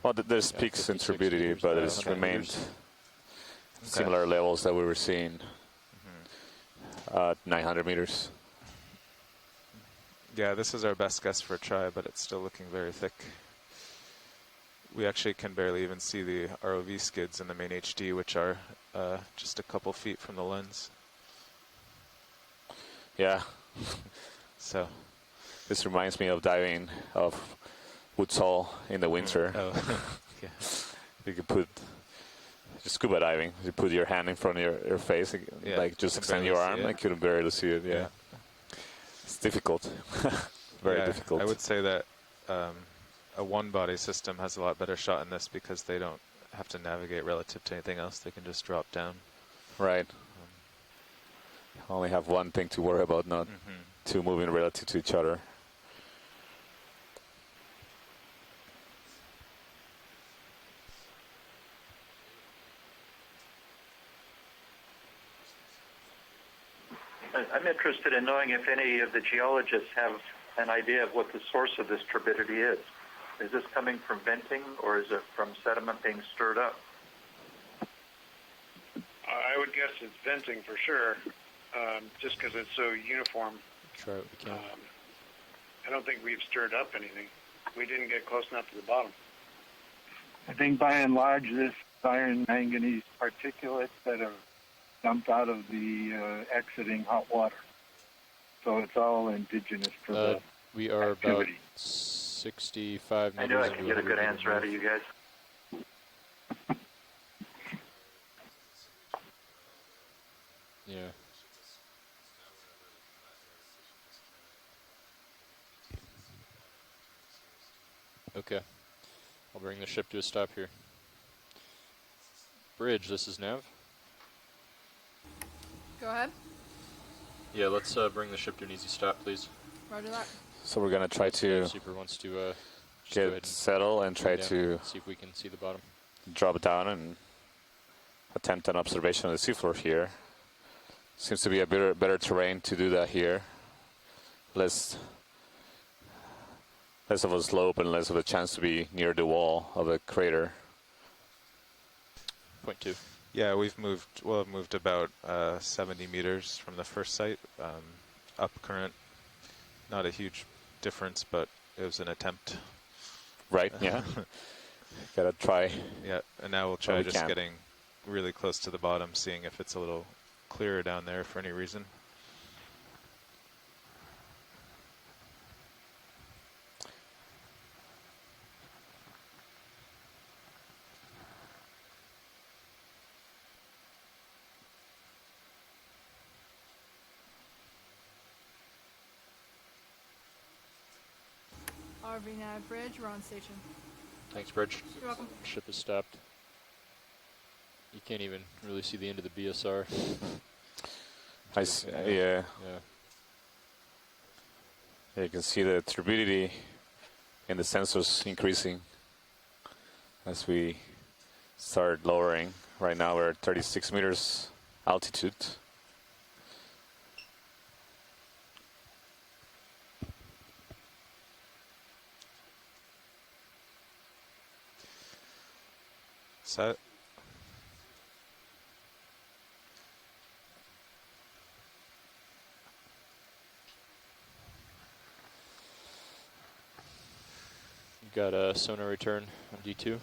Well, there's peaks in turbidity, but it's remained similar levels that we were seeing at 900 meters. Yeah, this is our best guess for a try, but it's still looking very thick. We actually can barely even see the ROV skids in the main HD, which are just a couple feet from the lens. Yeah. So this reminds me of diving off Woods Hole in the winter. Yeah. You could put scuba diving. You put your hand in front of your face, like just extend your arm. I couldn't barely see it. Yeah. It's difficult. Very difficult. I would say that a one-body system has a lot better shot in this because they don't have to navigate relative to anything else. They can just drop down. Right. Only have one thing to worry about, not two moving relative to each other. I'm interested in knowing if any of the geologists have an idea of what the source of this turbidity is. Is this coming from venting, or is it from sediment being stirred up? I would guess it's venting for sure, just because it's so uniform. Try what we can. I don't think we've stirred up anything. We didn't get close enough to the bottom. I think by and large, this iron manganese particulates that are dumped out of the exiting hot water. So it's all indigenous to the we are activity. About 65 meters. I knew I could get a good answer out of you guys. Yeah. Okay. I'll bring the ship to a stop here. Bridge, this is Nav. Go ahead. Yeah, let's bring the ship to an easy stop, please. Roger that. So we're going to try to Super wants to get settled and try to see if we can see the bottom. Drop down and attempt an observation of the seafloor here. Seems to be a better terrain to do that here. Less of a slope and less of a chance to be near the wall of the crater. Point 2. Yeah, we've moved about 70 meters from the first site, up current. Not a huge difference, but it was an attempt. Right, yeah. Gotta try. Yeah, and now we'll try just getting really close to the bottom, seeing if it's a little clearer down there for any reason. RV Nav Bridge, we're on station. Thanks, Bridge. You're welcome. Ship is stopped. You can't even really see the end of the BSR. I see, yeah. You can see the turbidity in the sensors increasing as we start lowering. Right now we're at 36 meters altitude. Set. You got a sonar return on D2.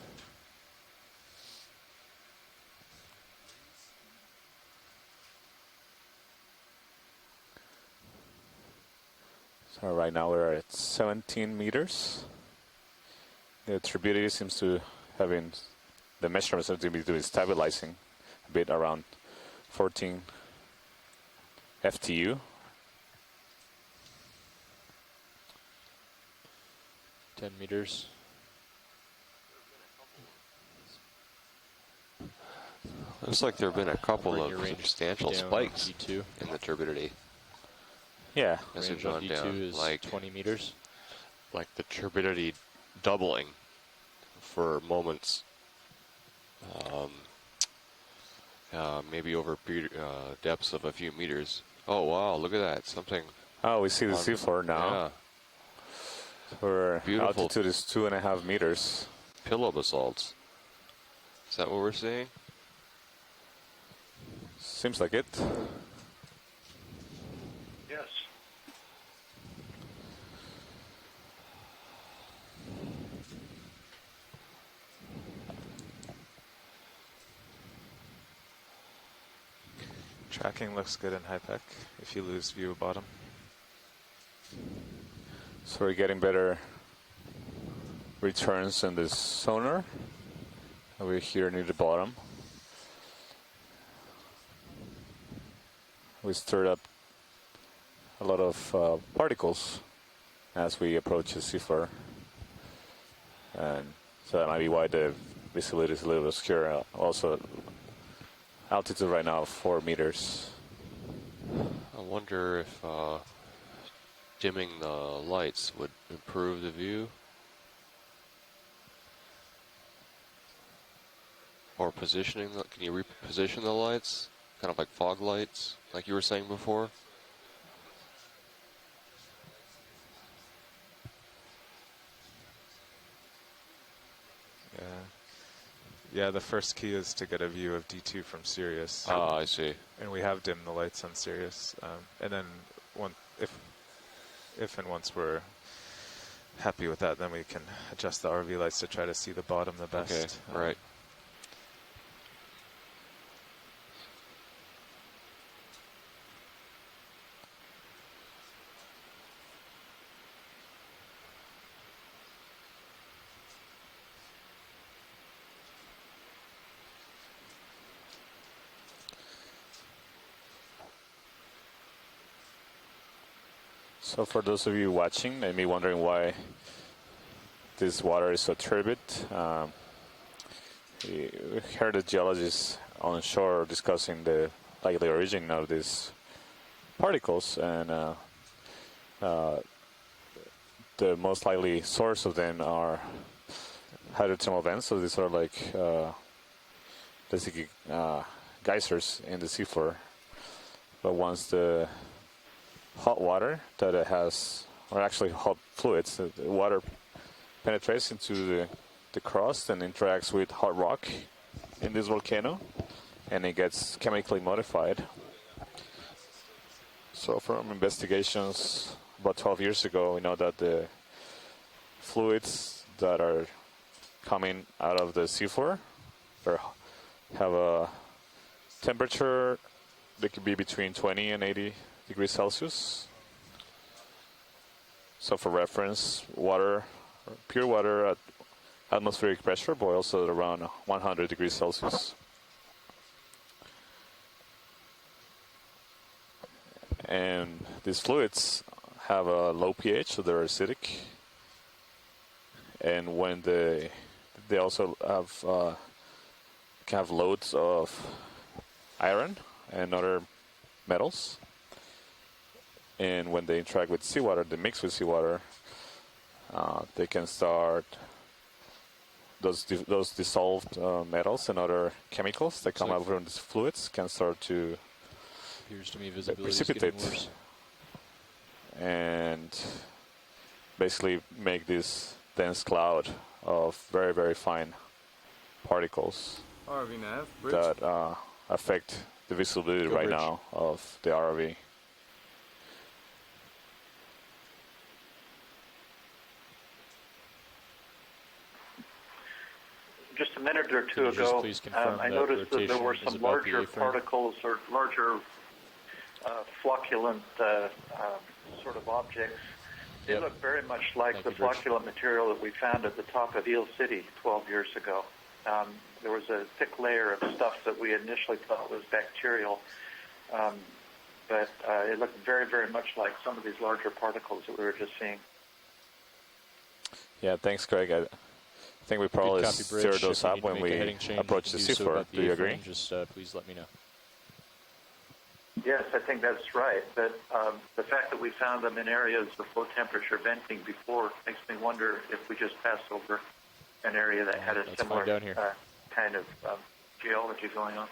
So right now we're at 17 meters. The turbidity seems to have been, the measurements seem to be doing stabilizing a bit around 14 FTU. 10 meters. Looks like there have been a couple of range substantial spikes D2. in the turbidity. Yeah. Range on D2 is like 20 meters. Like the turbidity doubling for moments. Maybe over depths of a few meters. Oh wow, look at that. Something. Oh, we see the seafloor now. Yeah. Our Beautiful. altitude is 2.5 meters. pillow basalts. Is that what we're seeing? Seems like it. Yes. Tracking looks good in HIPEC if you lose view of bottom. So we're getting better returns in this sonar. We're here near the bottom. We stirred up a lot of particles as we approach the seafloor. And so that might be why the visibility is a little obscure. Also, altitude right now 4 meters. I wonder if dimming the lights would improve the view. Or positioning, can you reposition the lights? Kind of like fog lights, like you were saying before? Yeah, the first key is to get a view of D2 from Sirius. Ah, I see. And we have dimmed the lights on Sirius. And then if and once we're happy with that, then we can adjust the RV lights to try to see the bottom the best. Okay, right. So for those of you watching and me wondering why this water is so turbid, we heard the geologists on shore discussing the likely origin of these particles, and the most likely source of them are hydrothermal vents. So these are like basically geysers in the seafloor. But once the hot water that it has, or actually hot fluids, the water penetrates into the crust and interacts with hot rock in this volcano, and it gets chemically modified. So from investigations about 12 years ago, we know that the fluids that are coming out of the seafloor have a temperature that could be between 20 and 80 degrees Celsius. So for reference, water, pure water at atmospheric pressure boils at around 100 degrees Celsius. And these fluids have a low pH, so they're acidic. And when they also can have loads of iron and other metals. And when they interact with seawater, they mix with seawater, they can start those dissolved metals and other chemicals that come out from these fluids can start to appears to me visibility is getting precipitate worse. and basically make this dense cloud of very, very fine particles RV nav, bridge. that affect the visibility right now of the ROV. Just a minute or two Can you just ago, please confirm I that noticed that there rotation were is some about the larger A-frame? particles or larger flocculent sort of objects. They Yep. look very much like Thank the you, Bridge. flocculent material that we found at the top of Eel City 12 years ago. There was a thick layer of stuff that we initially thought was bacterial, but it looked very, very much like some of these larger particles that we were just seeing. Yeah, thanks, Craig. I think we probably Good copy, Bridge. stir those If you up need to when make we a heading change, approach you the can do so seafloor. about the Do you A-frame. agree? Just please let me know. Yes, I think that's right. But the fact that we found them in areas of low temperature venting before makes me wonder if we just passed over an area that had a Let's similar find out here. kind of geology going on.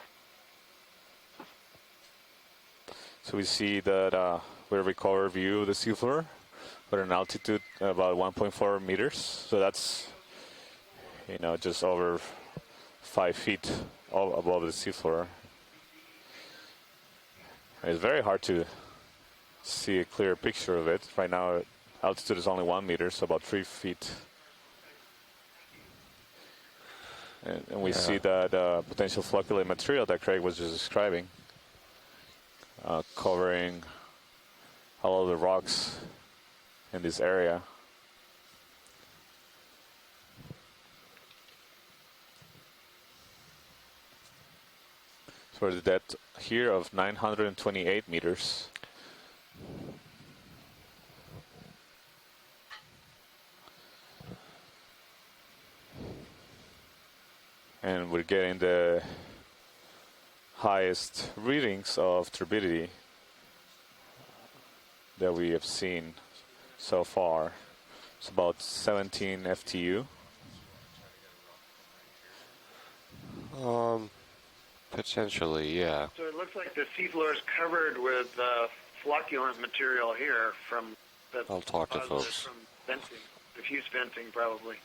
So we see that we recover view of the seafloor at an altitude about 1.4 meters. So that's just over 5 feet above the seafloor. It's very hard to see a clear picture of it. Right now, altitude is only 1 meter, so about 3 feet. And we see that potential flocculate material that Craig was just describing, covering all of the rocks in this area. So the depth here of 928 meters. And we're getting the highest readings of turbidity that we have seen so far. It's about 17 FTU. Potentially, yeah. So it looks like the seafloor is covered with flocculent material here from the I'll talk to folks. from venting, diffuse venting probably.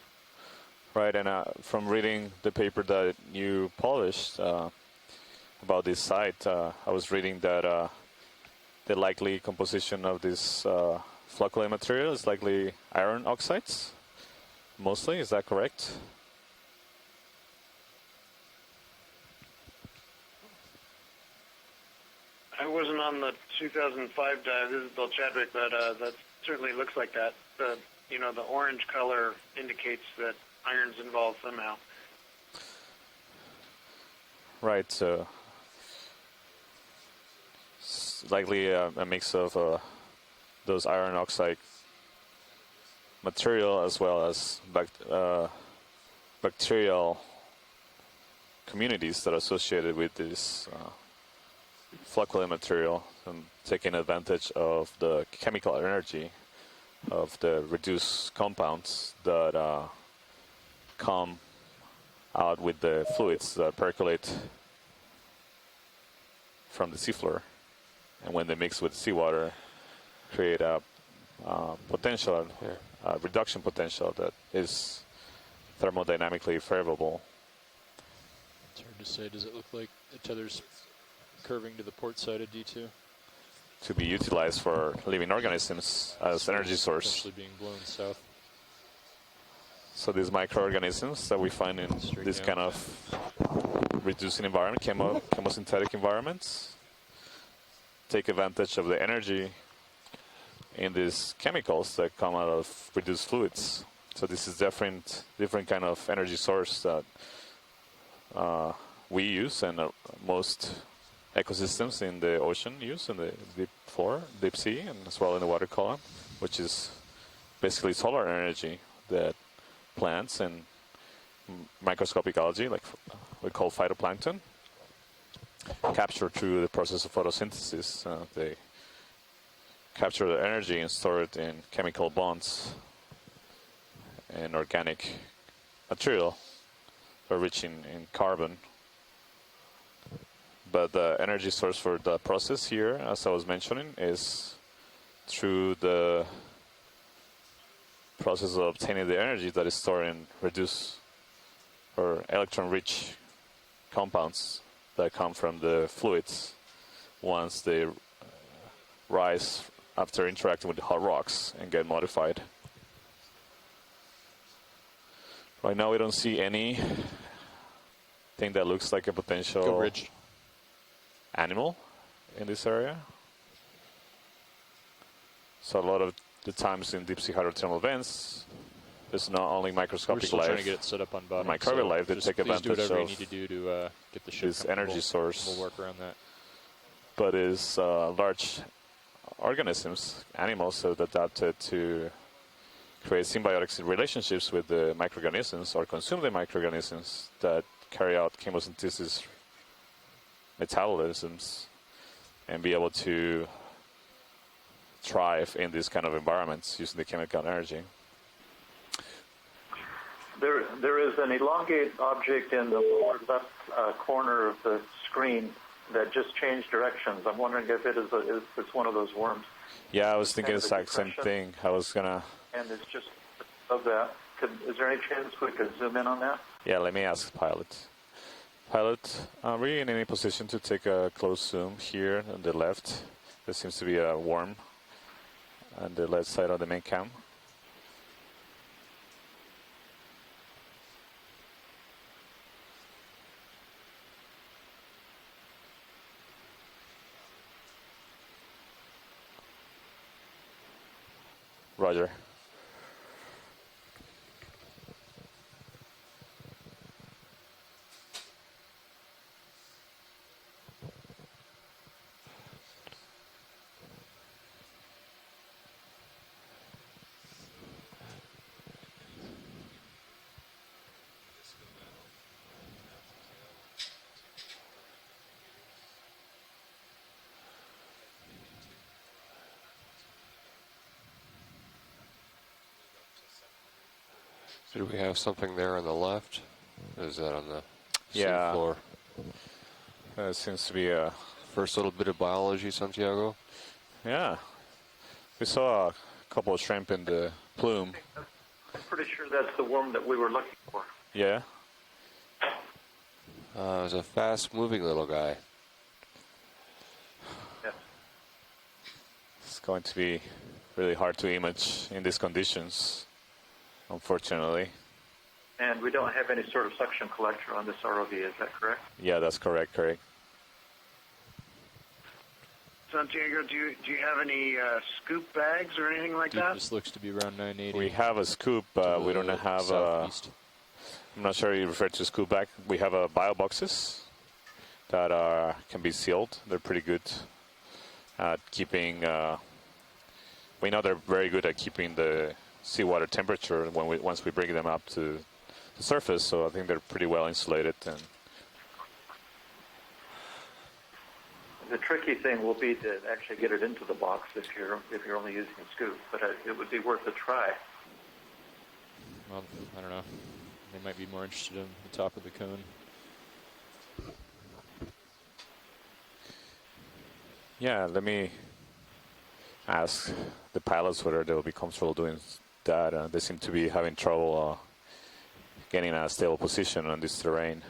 Right, and from reading the paper that you published about this site, I was reading that the likely composition of this flocculate material is likely iron oxides, mostly. Is that correct? I wasn't on the 2005 dive. This is Bill Chadwick, but that certainly looks like that. The orange color indicates that iron's involved somehow. Right. So it's likely a mix of those iron oxide material as well as bacterial communities that are associated with this flocculate material, and taking advantage of the chemical energy of the reduced compounds that come out with the fluids that percolate from the seafloor, and when they mix with seawater, create a potential, reduction potential that is thermodynamically favorable. It's hard to say. Does it look like the tether's curving to the port side of D2? To be utilized for living organisms as energy source. Essentially being blown south. So these microorganisms that we find in this kind of reducing environment, chemosynthetic environments, take advantage of the energy in these chemicals that come out of reduced fluids. So this is different kind of energy source that we use, and most ecosystems in the ocean use, in the deep floor, deep sea, and as well in the water column, which is basically solar energy that plants and microscopic algae, like we call phytoplankton, capture through the process of photosynthesis. They capture the energy and store it in chemical bonds and organic material, rich in carbon. But the energy source for the process here, as I was mentioning, is through the process of obtaining the energy that is stored in reduced or electron-rich compounds that come from the fluids once they rise after interacting with the hot rocks and get modified. Right now we don't see anything that looks like a potential animal in this area. So a lot of the times in deep sea hydrothermal vents, there's not only microscopic We're still life, trying to get it set up on bottom. microbial life, they take advantage do whatever of you need to do to get the ship this energy source. We'll work around that. But is large organisms, animals that adapted to create symbiotic relationships with the microorganisms or consume the microorganisms that carry out chemosynthesis metabolisms and be able to thrive in these kind of environments using the chemical energy. There is an elongated object in the lower left corner of the screen that just changed directions. I'm wondering if it's one of those worms. Yeah, I was thinking the exact same thing. I was gonna. And it's just above that. Is there any chance we could zoom in on that? Yeah, let me ask pilot. Pilot, are we in any position to take a close zoom here on the left? There seems to be a worm on the left side of the main cam. Roger. So do we have something there on the left? Is that on the Yeah. floor? Seems to be a... First little bit of biology, Santiago. Yeah. We saw a couple of shrimp in the plume. I'm pretty sure that's the worm that we were looking for. Yeah. It was a fast-moving little guy. Yes. It's going to be really hard to image in these conditions, unfortunately. And we don't have any sort of suction collector on this ROV, is that correct? Yeah, that's correct, correct. Santiago, do you have any scoop bags or anything like that? Deepness looks to be around 980. We have a scoop, we don't have a... southeast. I'm not sure you refer to scoop bag. We have bio boxes that can be sealed. They're pretty good at keeping... we know they're very good at keeping the seawater temperature once we bring them up to the surface, so I think they're pretty well insulated. And The tricky thing will be to actually get it into the box if you're only using a scoop, but it would be worth a try. Well, I don't know. They might be more interested in the top of the cone. yeah, let me ask the pilots whether they'll be comfortable doing that. They seem to be having trouble getting a stable position on this terrain.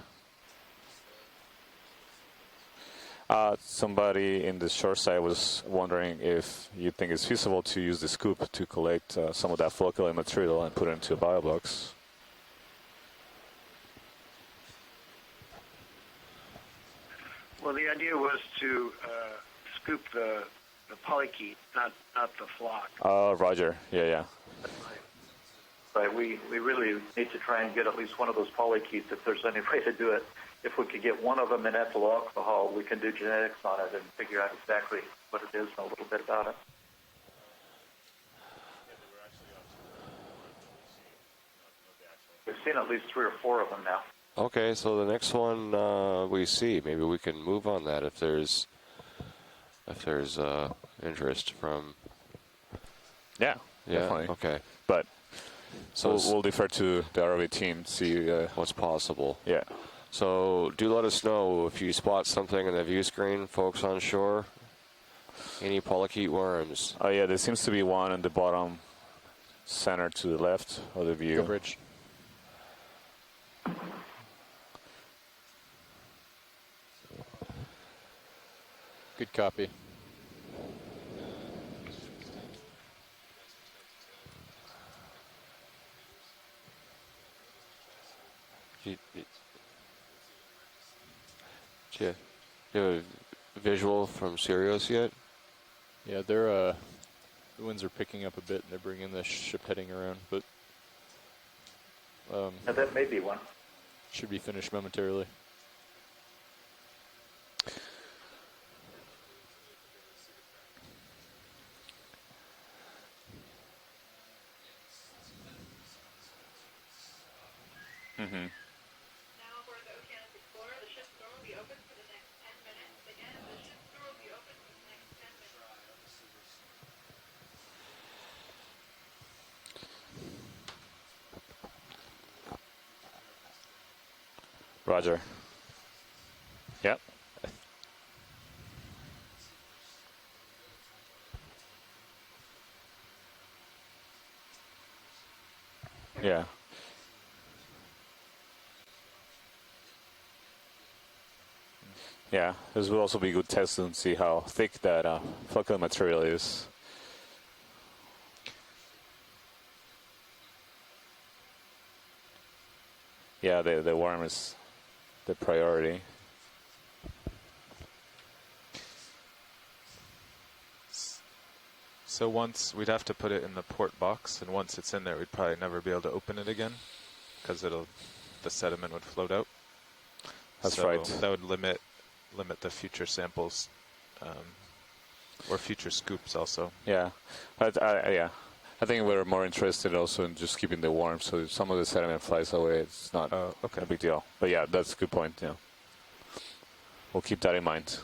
Somebody in the shore side was wondering if you think it's feasible to use the scoop to collect some of that flocculent material and put it into a bio box. Well, the idea was to scoop the polychaete, not the flock. Oh, Roger. Yeah. Right, we really need to try and get at least one of those polychaetes if there's any way to do it. If we could get one of them in ethyl alcohol, we can do genetics on it and figure out exactly what it is and a little bit about it. We've seen at least 3 or 4 of them now. Okay, so the next one we see, maybe we can move on that if there's interest from. Yeah, definitely. Okay. But So we'll defer to the ROV team to see what's possible. Yeah. So do let us know if you spot something in the view screen, folks on shore. Any polychaete worms? Oh yeah, there seems to be one in the bottom center to the left of the view. Go bridge. Good copy. Do you have a visual from Sirius yet? Yeah, they're the winds are picking up a bit, and they're bringing the ship heading around, but Now, that may be one. should be finished momentarily. Mm-hmm. Now aboard the Okeanos Explorer, the ship's door will be open for the next 10 minutes. Again, the ship's door will be open for the next 10 minutes. Roger. Yep. Yeah. Yeah, this will also be a good test to see how thick that flocculent material is. Yeah, the worm is the priority. So once we'd have to put it in the port box, and once it's in there, we'd probably never be able to open it again because the sediment would float out. That's so right. That would limit the future samples, or future scoops also. Yeah, but I think we're more interested also in just keeping the worm. So if some of the sediment flies away, it's not a big deal. But yeah, that's a good point. Yeah, we'll keep that in mind.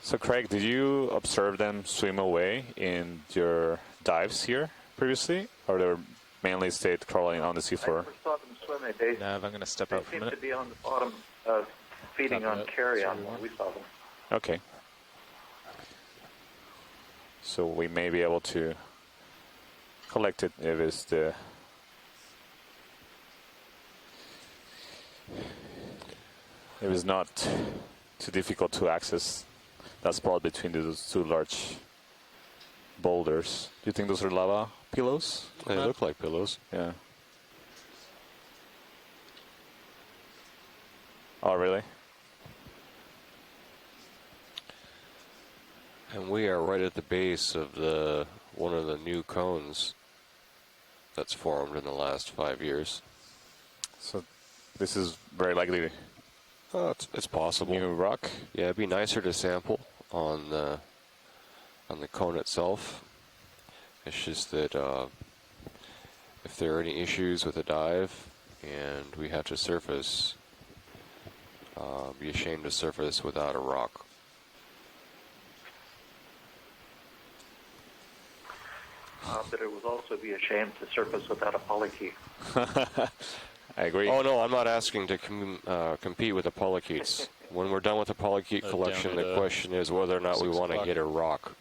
So Craig, did you observe them swim away in your dives here previously, or they were mainly stayed crawling on the seafloor? I never saw them swimming. They Nav, I'm going to step out for a seem minute. to be on the bottom, feeding on carrion when we saw them. Okay. So we may be able to collect it if it's not too difficult to access that spot between those two large boulders. Do you think those are lava pillows? They look like pillows. Yeah. Oh, really? And we are right at the base of one of the new cones that's formed in the last 5 years. So this is very likely It's possible. new rock. Yeah, it'd be nicer to sample on the cone itself. It's just that if there are any issues with a dive and we have to surface, be ashamed to surface without a rock. But it would also be a shame to surface without a polychaete. I agree. Oh no, I'm not asking to compete with the polychaetes. When we're done with the polychaete collection, the question is whether or not we want to get a rock.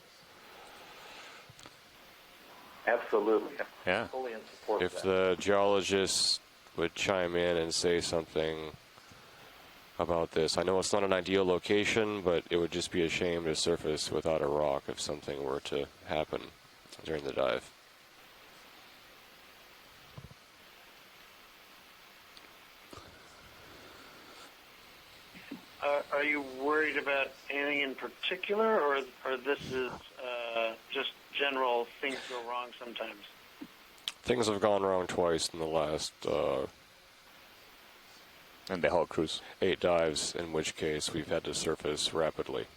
Absolutely. Yeah. Fully in support If of that. the geologists would chime in and say something about this. I know it's not an ideal location, but it would just be a shame to surface without a rock if something were to happen during the dive. Are you worried about anything in particular, or this is just general things go wrong sometimes? Things have gone wrong twice in the last And the whole cruise. 8 dives, in which case we've had to surface rapidly.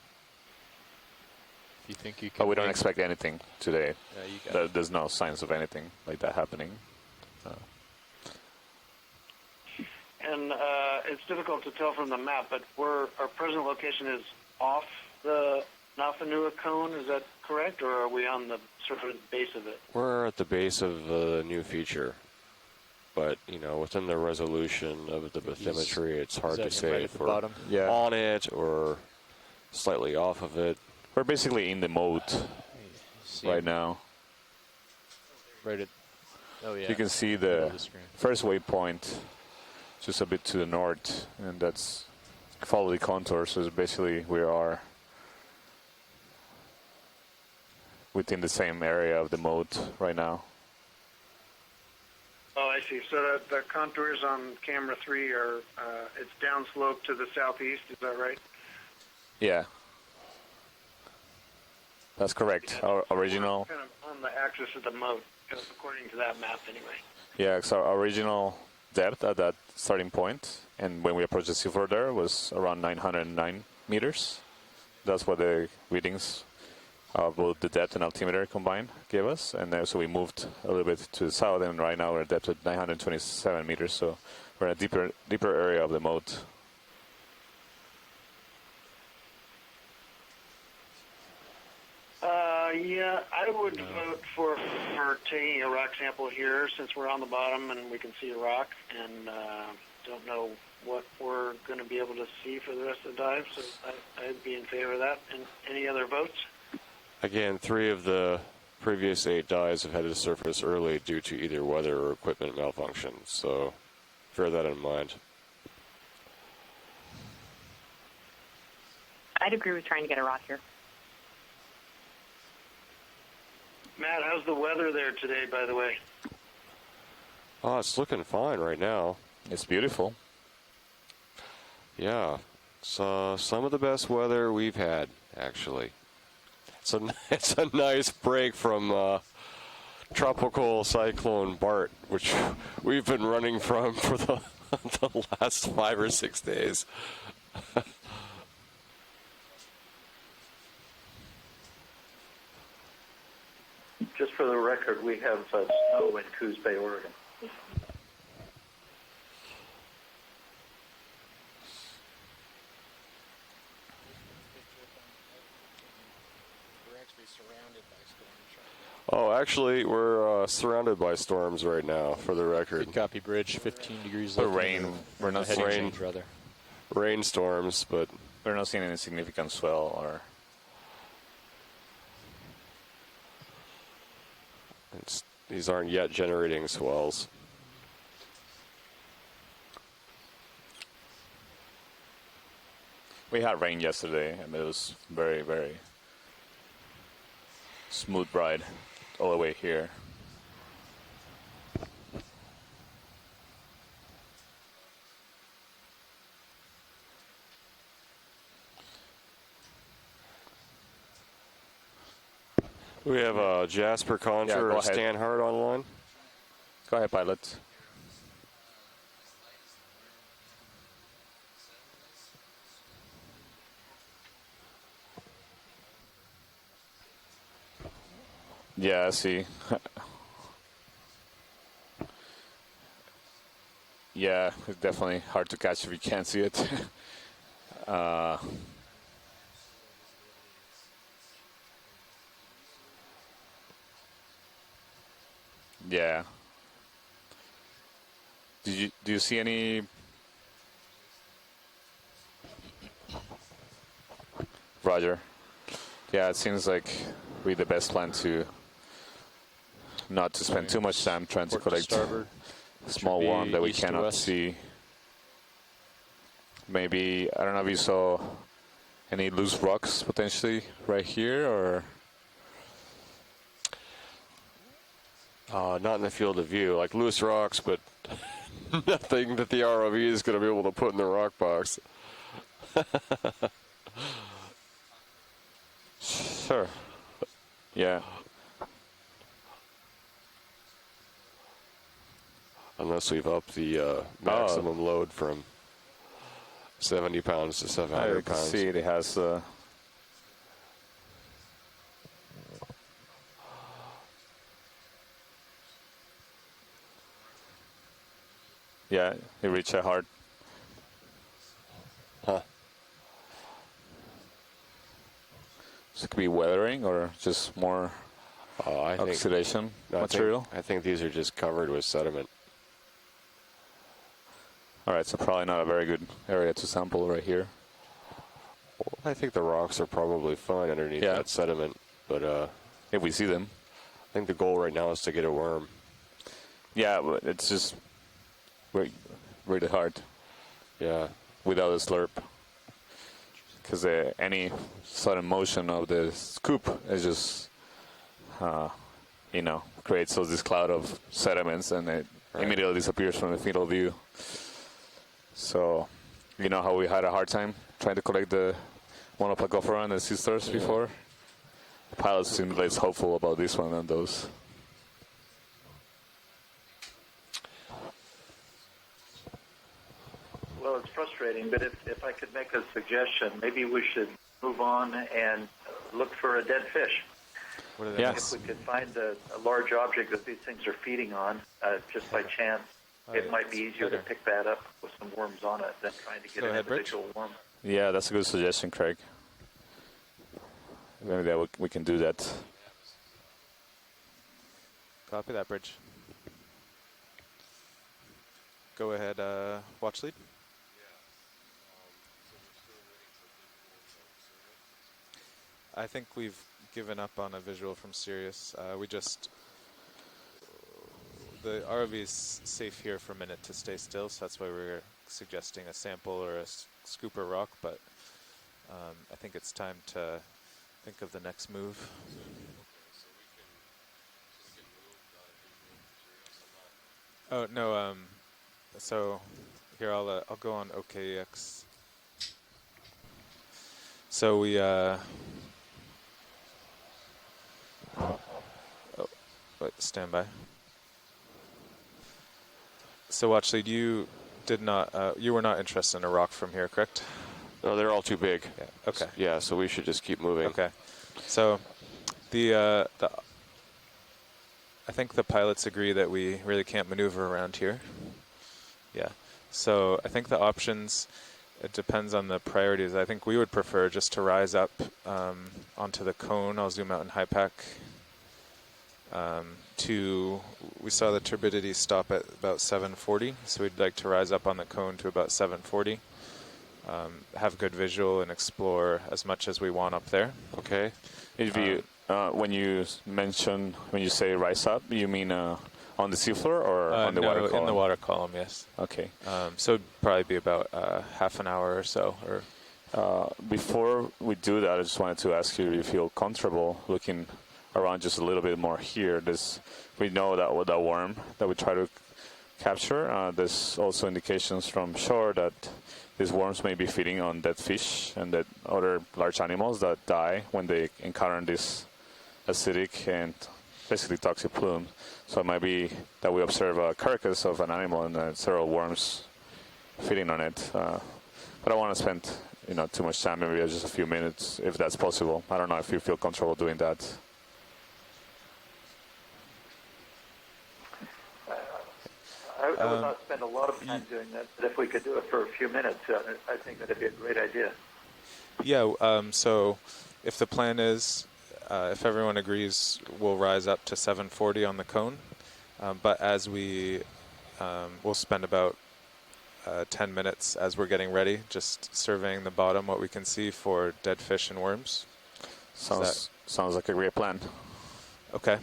If you think you can But we don't make- expect anything today. Yeah, you got it. There's no signs of anything like that happening. And it's difficult to tell from the map, but our present location is off the Nafanua cone. Is that correct, or are we on the sort of base of it? We're at the base of the new feature, but within the resolution of the bathymetry, it's hard to Is that say right at if the we're bottom? Yeah. on it or slightly off of it. We're basically in the mode See right now. Right at. Oh yeah. You can see Middle the of the screen. first waypoint just a bit to the north, and that's follow the contour. So it's basically we are within the same area of the moat right now. Oh, I see. So the contours on camera 3 are it's downslope to the southeast. Is that right? Yeah, that's correct. Our original, Kind of on the axis of the moat, according to that map, anyway. yeah, so our original depth at that starting point, and when we approached the seafloor there was around 909 meters. That's what the readings of both the depth and altimeter combined gave us, and so we moved a little bit to the south, and right now we're at depth at 927 meters. So we're in a deeper area of the moat. Yeah, I would vote for taking a rock sample here since we're on the bottom and we can see a rock, and don't know what we're going to be able to see for the rest of the dive, so I'd be in favor of that. And any other votes? Again, 3 of the previous 8 dives have had to surface early due to either weather or equipment malfunction, so bear that in mind. I'd agree with trying to get a rock here. Matt, how's the weather there today, by the way? Oh, it's looking fine right now. It's beautiful. Yeah, so some of the best weather we've had, actually. It's a nice break from Tropical Cyclone Bart, which we've been running from for the last 5 or 6 days. Just for the record, we have snow in Coos Bay, Oregon. Oh, actually, we're surrounded by storms right now, for the record. Good copy, Bridge. 15 degrees The left. rain, we're not heading seeing change, rather. Rainstorms, but we're not seeing any significant swell or. these aren't yet generating swells. We had rain yesterday, and it was very, very smooth ride all the way here. We have Jasper Contra go or ahead. Stan Hart online. Go ahead, pilot. Yeah, I see. Yeah, it's definitely hard to catch if you can't see it. Yeah. Do you see any? Roger. Yeah, it seems like we the best plan to not to spend too much time trying to Port to collect starboard. a small Should be one that we east to cannot west. see. Maybe, I don't know if you saw any loose rocks potentially right here, or Not in the field of view, like loose rocks, but nothing that the ROV is going to be able to put in the rock box. sure. Yeah. Unless we've upped the maximum load from 70 pounds to I 700 can pounds. see it has yeah, it reached a hard. Huh. So it could be weathering or just more I think, oxidation material. I think these are just covered with sediment. All right, so probably not a very good area to sample right here. I think the rocks are probably fine underneath Yeah. that sediment, but If we see them. I think the goal right now is to get a worm. Yeah, but it's just really hard Yeah. without a slurp. Because any sudden motion of the scoop is just, creates this cloud of sediments, and it immediately disappears from the field of view. So, you know how we had a hard time trying to collect the Monoplacophora and the sea stars before? The pilots seem less hopeful about this one than those. Well, it's frustrating, but if I could make a suggestion, maybe we should move on and look for a dead fish. What are they? Yes. If we could find a large object that these things are feeding on, just by chance, it might be easier to pick that up with some worms on it than trying to get Go an ahead, Rich. individual worm. Yeah, that's a good suggestion, Craig. Maybe we can do that. Copy that, Bridge. Go ahead, watch lead. I think we've given up on a visual from Sirius. The ROV is safe here for a minute to stay still, so that's why we're suggesting a sample or a scoop or rock, but I think it's time to think of the next move. Oh, no, so here I'll go on OKEX. So we, oh, wait, stand by. So Watchley, you were not interested in a rock from here, correct? No, they're all too big. Yeah. Okay. Yeah, so we should just keep moving. Okay. So I think the pilots agree that we really can't maneuver around here. Yeah. So I think the options, it depends on the priorities. I think we would prefer just to rise up onto the cone. I'll zoom out in high pack. We saw the turbidity stop at about 740, so we'd like to rise up on the cone to about 740. Have good visual and explore as much as we want up there. Okay. If you, when you say rise up, you mean on the seafloor or on the water column? In the water column, yes. Okay. So it'd probably be about half an hour or so. Or before we do that, I just wanted to ask you if you feel comfortable looking around just a little bit more here. We know that with the worm that we try to capture, there's also indications from shore that these worms may be feeding on dead fish and that other large animals that die when they encounter this acidic and basically toxic plume. So it might be that we observe a carcass of an animal and several worms feeding on it. But I don't want to spend too much time, maybe just a few minutes if that's possible. I don't know if you feel comfortable doing that. I would not spend a lot of time doing that, but if we could do it for a few minutes, I think that'd be a great idea. Yeah, so if the plan is, if everyone agrees, we'll rise up to 740 on the cone, but as we'll spend about 10 minutes as we're getting ready, just surveying the bottom, what we can see for dead fish and worms. Sounds like a great plan. Okay.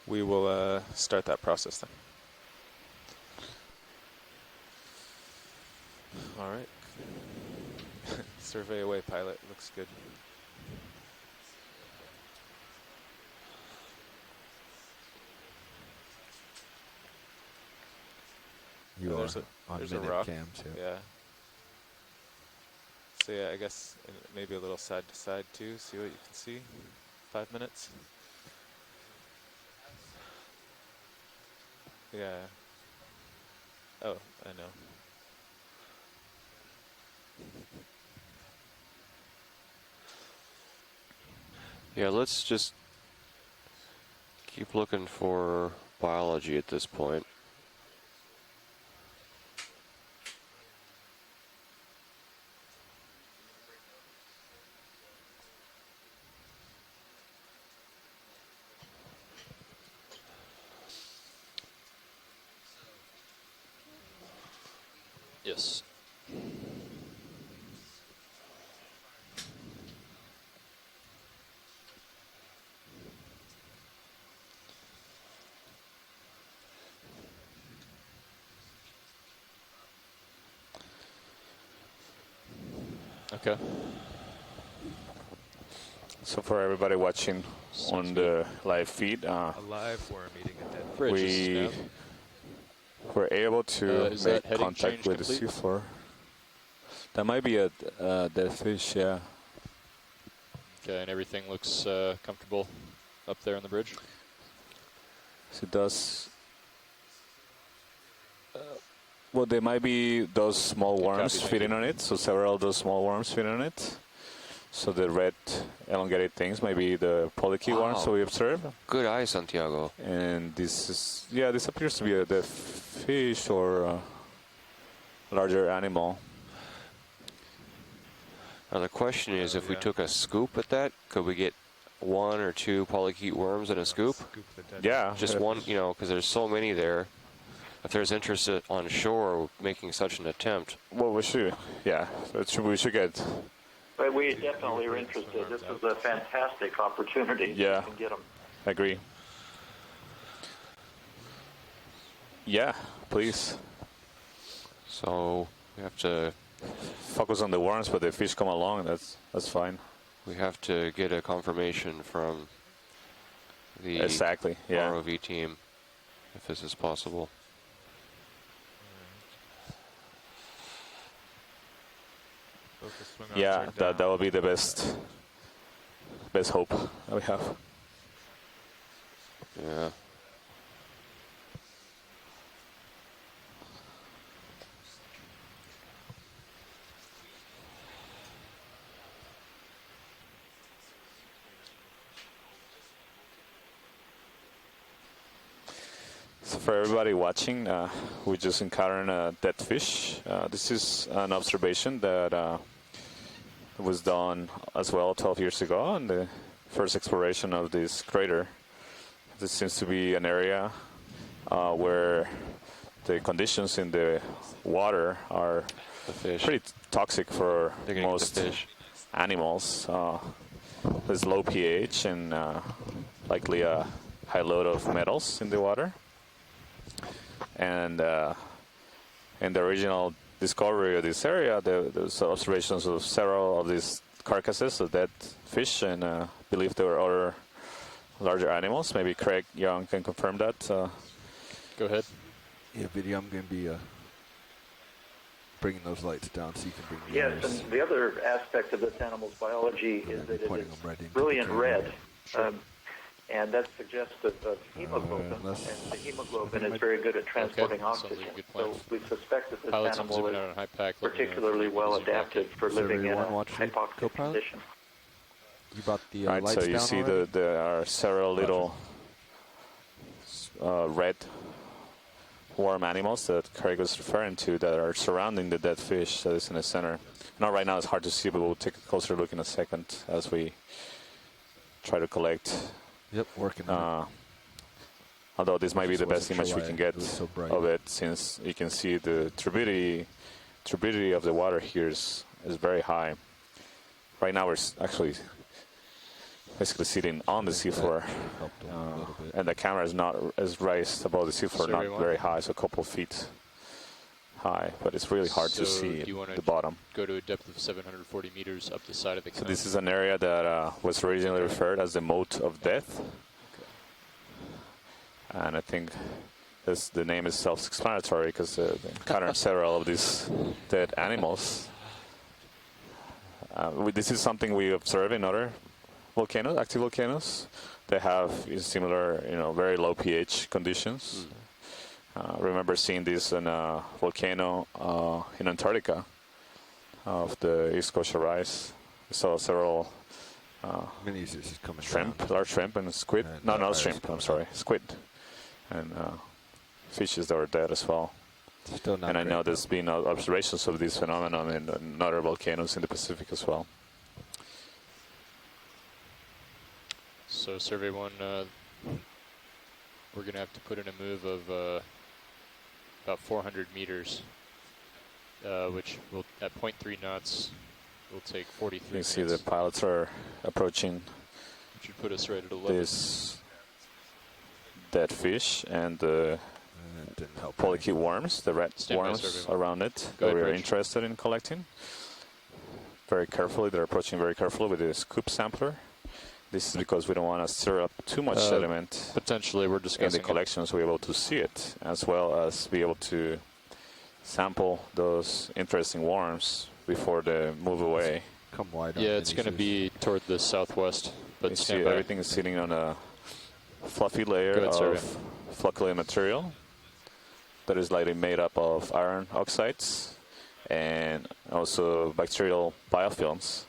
We will start that process then. All right. Survey away, pilot. Looks good. There's a rock. Cam too. Yeah. So yeah, I guess maybe a little side to side too. See what you can see. 5 minutes. Yeah. Oh, I know. Yeah, let's just keep looking for biology at this point. Yes. Okay. So for everybody watching on the live feed, A live worm eating a dead Bridge we is were able to Is that make heading contact change with the complete? seafloor. That might be a dead fish, yeah. Okay, and everything looks comfortable up there on the bridge? So it does. Well, there might be those small worms thank feeding you. on it. So several of those small worms feeding on it. So the red elongated things might be the polychaete worms Wow. that we observe. Good eye, Santiago. And this appears to be a dead fish or a larger animal. Now the question is, if we took a scoop at that, could we get 1 or 2 polychaete worms in a scoop? Scoop the dead Yeah. Just one, because there's so many there. If there's interest on shore making such an attempt. Well, we should get But we definitely are interested. This is a fantastic opportunity. Yeah. You can get them. I agree. Yeah, please. So we have to Focus on the worms, but the fish come along. That's fine. get a confirmation from the Exactly. Yeah. ROV team if this is possible. Yeah, that will be the best hope that we have. Yeah. So for everybody watching, we just encountered a dead fish. This is an observation that was done as well 12 years ago on the first exploration of this crater. This seems to be an area where the conditions in the water are pretty toxic for most animals. There's low pH and likely a high load of metals in the water. And in the original discovery of this area, there was observations of several of these carcasses of dead fish, and I believe there were other larger animals. Maybe Craig Young can confirm that. Go ahead. Yeah, video. I'm going to be bringing those lights down so you can bring the Yes, others. and the other aspect of this animal's biology is that it is brilliant red. And that's suggestive of hemoglobin, and the hemoglobin is very good at transporting oxygen. So we suspect that this animal is particularly well adapted for living in a hypoxic condition. You brought the Right, lights so you down see already? there are several little red worm animals that Craig was referring to that are surrounding the dead fish that is in the center. Now, right now it's hard to see, but we'll take a closer look in a second as we try to collect. Yep, working. Although this might be the best wasn't image sure we why can it get was so bright. of it, since you can see the turbidity of the water here is very high. Right now we're actually basically sitting on the seafloor, and the camera is not as raised above the seafloor, not very high, so a couple feet high, but it's really hard to see the bottom. Go to a depth of 740 meters up the side of the So cone. this is an area that was originally referred as the moat of death. And I think the name is self-explanatory because they encountered several of these dead animals. This is something we observe in other volcanoes, active volcanoes. They have similar, very low pH conditions. Remember seeing this in a volcano in Antarctica of the East Coast rise. We saw several shrimp, large shrimp and squid. No, not shrimp, I'm sorry, squid. And fishes that were dead as well. And I know there's been observations of this phenomenon in other volcanoes in the Pacific as well. So survey one, we're going to have to put in a move of about 400 meters, which will, at 0.3 knots, will take 43 You can minutes. see the pilots are approaching Which should put us right at 11. this dead fish and the polychaete worms, the red worms around it that we're interested in collecting. Very carefully, they're approaching very carefully with this scoop sampler. This is because we don't want to stir up too much sediment. Potentially, we're discussing in the collection, so we're able to see it, as well as be able to sample those interesting worms before they move away. Come wide. Yeah, it's going to be toward the southwest. But you see everything is sitting on a fluffy layer of flocculate material that is likely made up of iron oxides and also bacterial biofilms.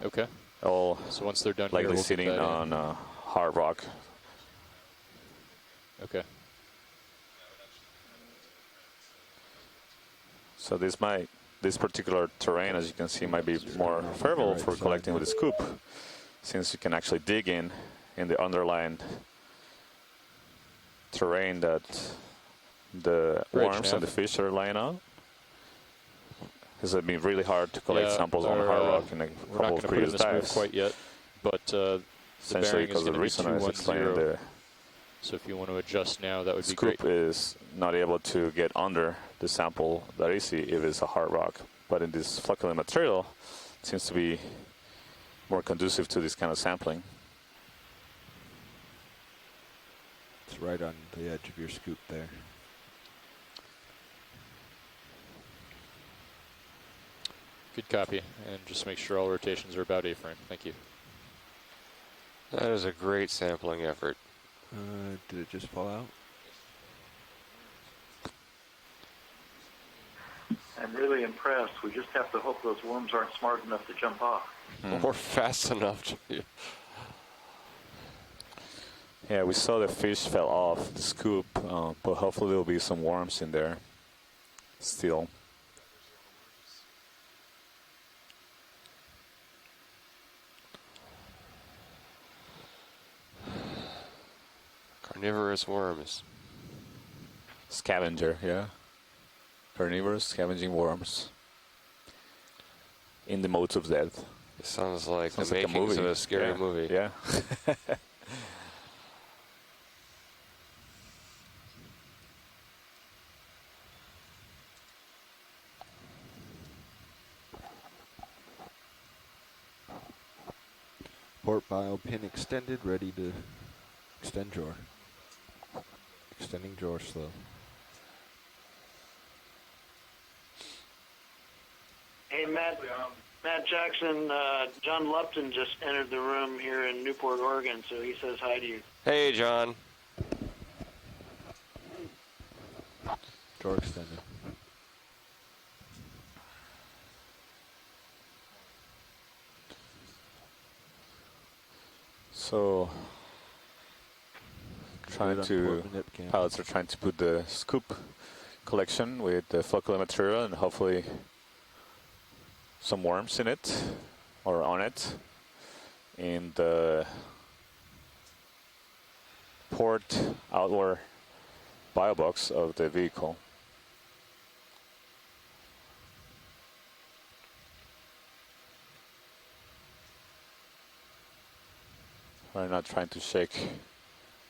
Okay. All so once they're done, likely here, sitting on hard rock. Okay. So this particular terrain, as you can see, might be more favorable for collecting with a scoop, since you can actually dig in the underlying terrain that the Bridge, worms and the Nav. fish are lying out? Has it been really hard to collect Yeah, samples on our, hard rock in a We're not couple going of to put in previous this move dives? quite yet, but the Essentially, bearing is because going the to be reason I was explaining 210. the So if you want to adjust now, that would be great. scoop is not able to get under the sample that easy if it's a hard rock. But in this flocculent material, it seems to be more conducive to this kind of sampling. It's right on the edge of your scoop there. Good copy, and just make sure all rotations are about A-frame. Thank you. That is a great sampling effort. Did it just fall out? I'm really impressed. We just have to hope those worms aren't smart enough to jump off. Or fast enough to be. Yeah, we saw the fish fell off the scoop, but hopefully there'll be some worms in there still. Carnivorous worms. Scavenger, yeah. Carnivorous scavenging worms. In the modes of death. It sounds like Sounds the like a makings of movie. a scary Yeah, movie. Yeah. Port bio pin extended, ready to extend drawer. Extending drawer slow. Hey, Matt Jackson, John Lupton just entered the room here in Newport, Oregon, so he says hi to you. Hey, John. Drawer extended. So, pilots are trying to put the scoop collection with the flocculent material and hopefully some worms in it or on it in the port outward bio box of the vehicle. We're not trying to shake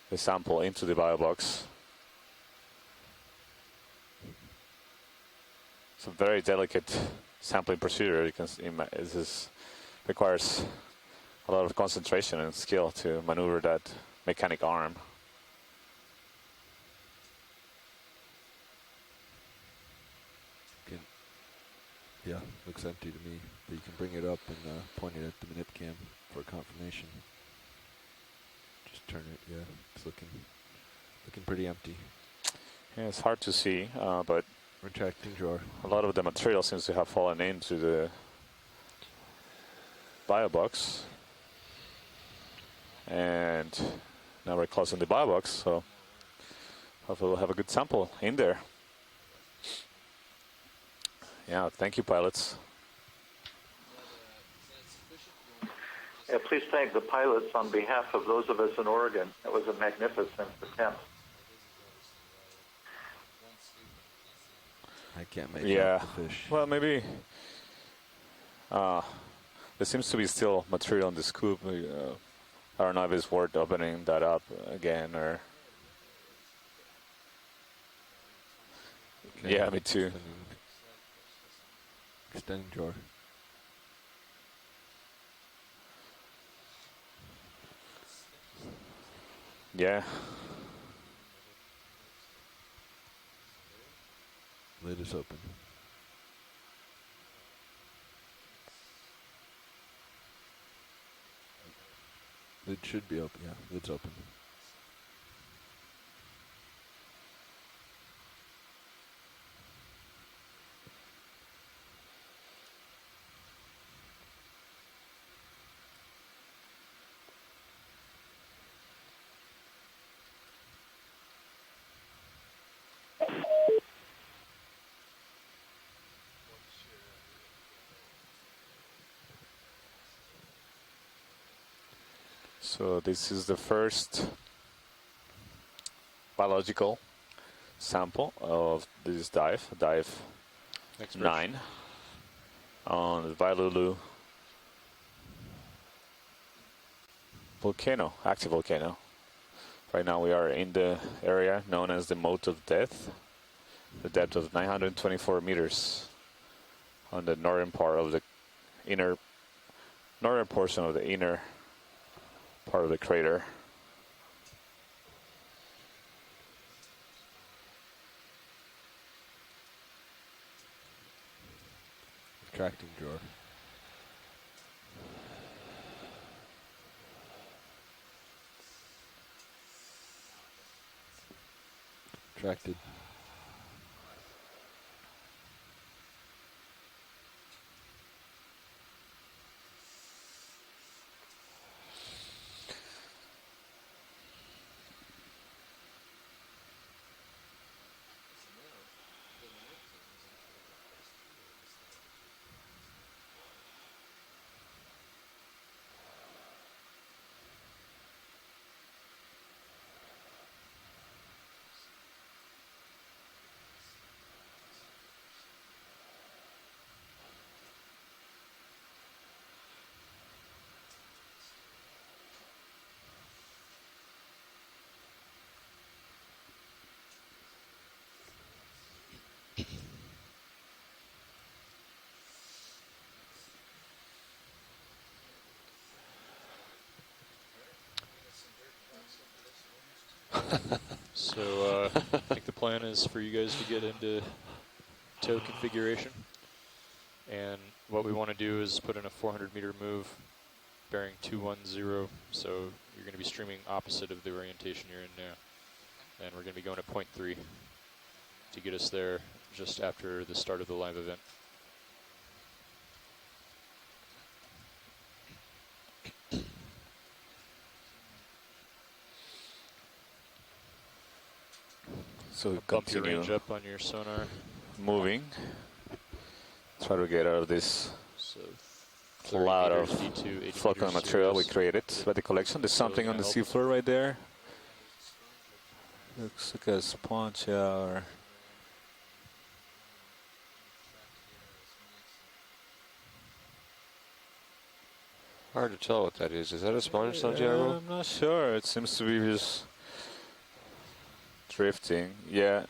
the sample into the bio box. It's a very delicate sampling procedure. You can this requires a lot of concentration and skill to maneuver that mechanic arm. Yeah, looks empty to me, but you can bring it up and point it at the minute cam for confirmation. Just turn it, yeah, it's looking pretty empty. Yeah, it's hard to see, but retracting drawer. A lot of the material seems to have fallen into the bio box. And now we're closing the bio box, so hopefully we'll have a good sample in there. Yeah, thank you, pilots. Yeah, please thank the pilots on behalf of those of us in Oregon. That was a magnificent attempt. I can't make Yeah, out the fish. well, maybe there seems to be still material in the scoop. I don't know if it's worth opening that up again or. Okay, Yeah, me too. Extending drawer. Yeah. Lid is open. Lid should be open, yeah, lid's open. So this is the first biological sample of this dive, dive Next 9 on the Vailulu'u volcano, active volcano. Right now we are in the area known as the Moat of Death, the depth of 924 meters on the northern part of the northern portion of the inner part of the crater. Extracting drawer. Extracted. So I think the plan is for you guys to get into tow configuration. And what we want to do is put in a 400 meter move bearing 210. So you're going to be streaming opposite of the orientation you're in now. And we're going to be going at 0.3 to get us there just after the start of the live event. So Bump your continue range up on your sonar. moving. Try to get out of this So cloud of D2, 80 floating meters material we serious. created by the collection. There's So something on the help. seafloor right there. Looks like a sponge or Hard to tell what that is. Is that a sponge, Santiago? I'm not sure. It seems to be just drifting. Yeah.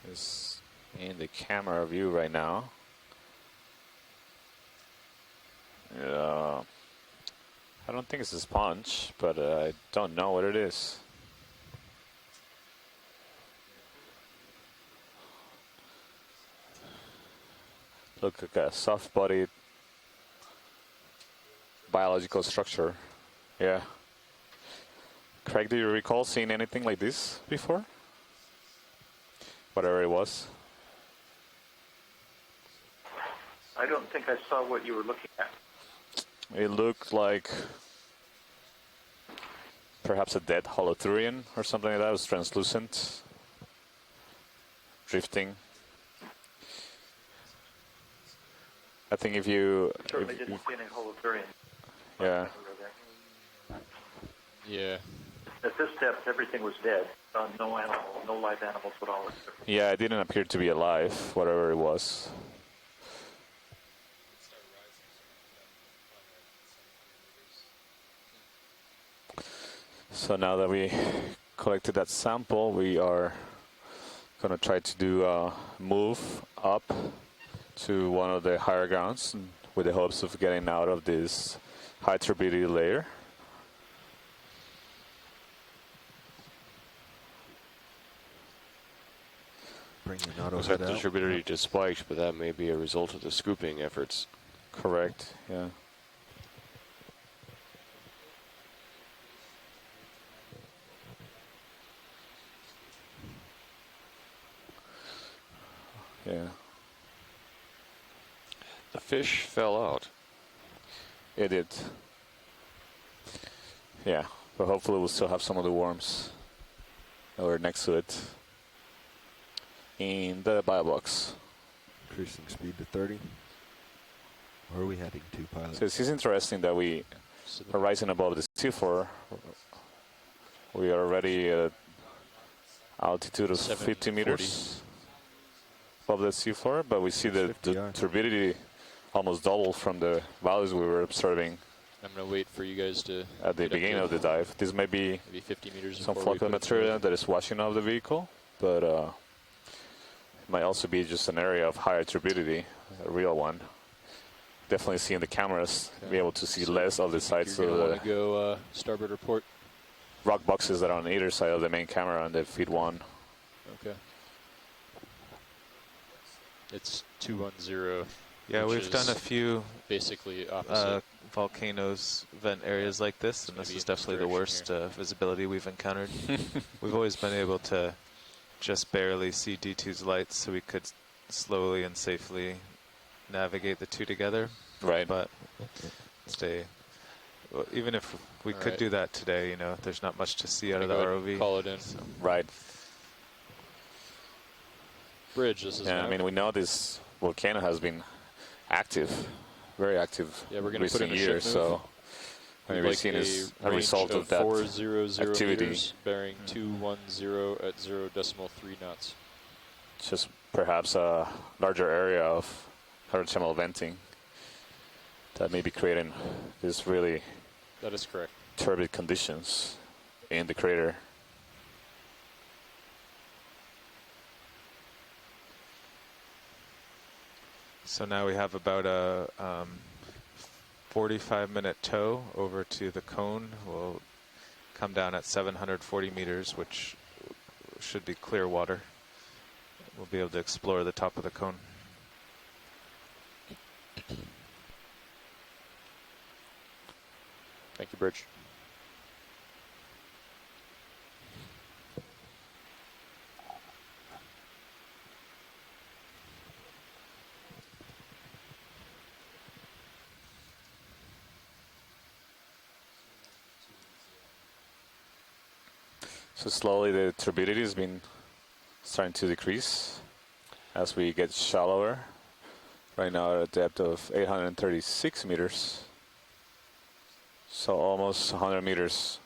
It's in the camera view right now. I don't think it's a sponge, but I don't know what it is. Look like a soft-bodied biological structure. Yeah. Craig, do you recall seeing anything like this before? Whatever it was. I don't think I saw what you were looking at. It looked like perhaps a dead holothurian or something like that. It was translucent, drifting. I think if you... Certainly didn't see any holothurian. Yeah. Yeah. At this depth, everything was dead. No animal, no live animals at all. Yeah, it didn't appear to be alive, whatever it was. So now that we collected that sample, we are going to try to do a move up to one of the higher grounds with the hopes of getting out of this high turbidity layer. Bring the auto Looks head like the out. turbidity just spiked, but that may be a result of the scooping efforts. Correct, yeah. Yeah. The fish fell out. It did. Yeah, but hopefully we'll still have some of the worms that were next to it. in the bio box. Increasing speed to 30. Where are we heading to, pilot? So it's interesting that we are rising above the seafloor. We are already at altitude of 50 meters above the seafloor, but we see that the turbidity almost doubled from the values we were observing. I'm going to wait for you guys to at the beginning of the dive. This may be maybe 50 meters some before we flocculent put it through. material that is washing off the vehicle, but it might also be just an area of higher turbidity, a real one. Definitely seeing the cameras, be able to see less of the sides of You're going to want the to go starboard report. rock boxes that are on either side of the main camera on the feed one. Okay. It's 210. Yeah, which we've done a is few basically opposite. volcanoes vent areas like this, and this is definitely the worst visibility we've encountered. We've always been able to just barely see D2's lights, so we could slowly and safely navigate the two together. Right. But well, even if we could do that today, you know, there's not much to see out of the ROV. Call it in. So. Right. Bridge, this is Yeah, I mean, we know this volcano has been active, very active we're going to put in recent a years, ship so We'd we've like seen is a range result of that 400 activity. meters, bearing 210 at 0.3 knots. Just perhaps a larger area of hydrothermal venting that may be creating these really That is correct. turbid conditions in the crater. So now we have about a 45-minute tow over to the cone. We'll come down at 740 meters, which should be clear water. We'll be able to explore the top of the cone. Thank you, Bridge. So slowly the turbidity has been starting to decrease as we get shallower. Right now at a depth of 836 meters. So almost 100 meters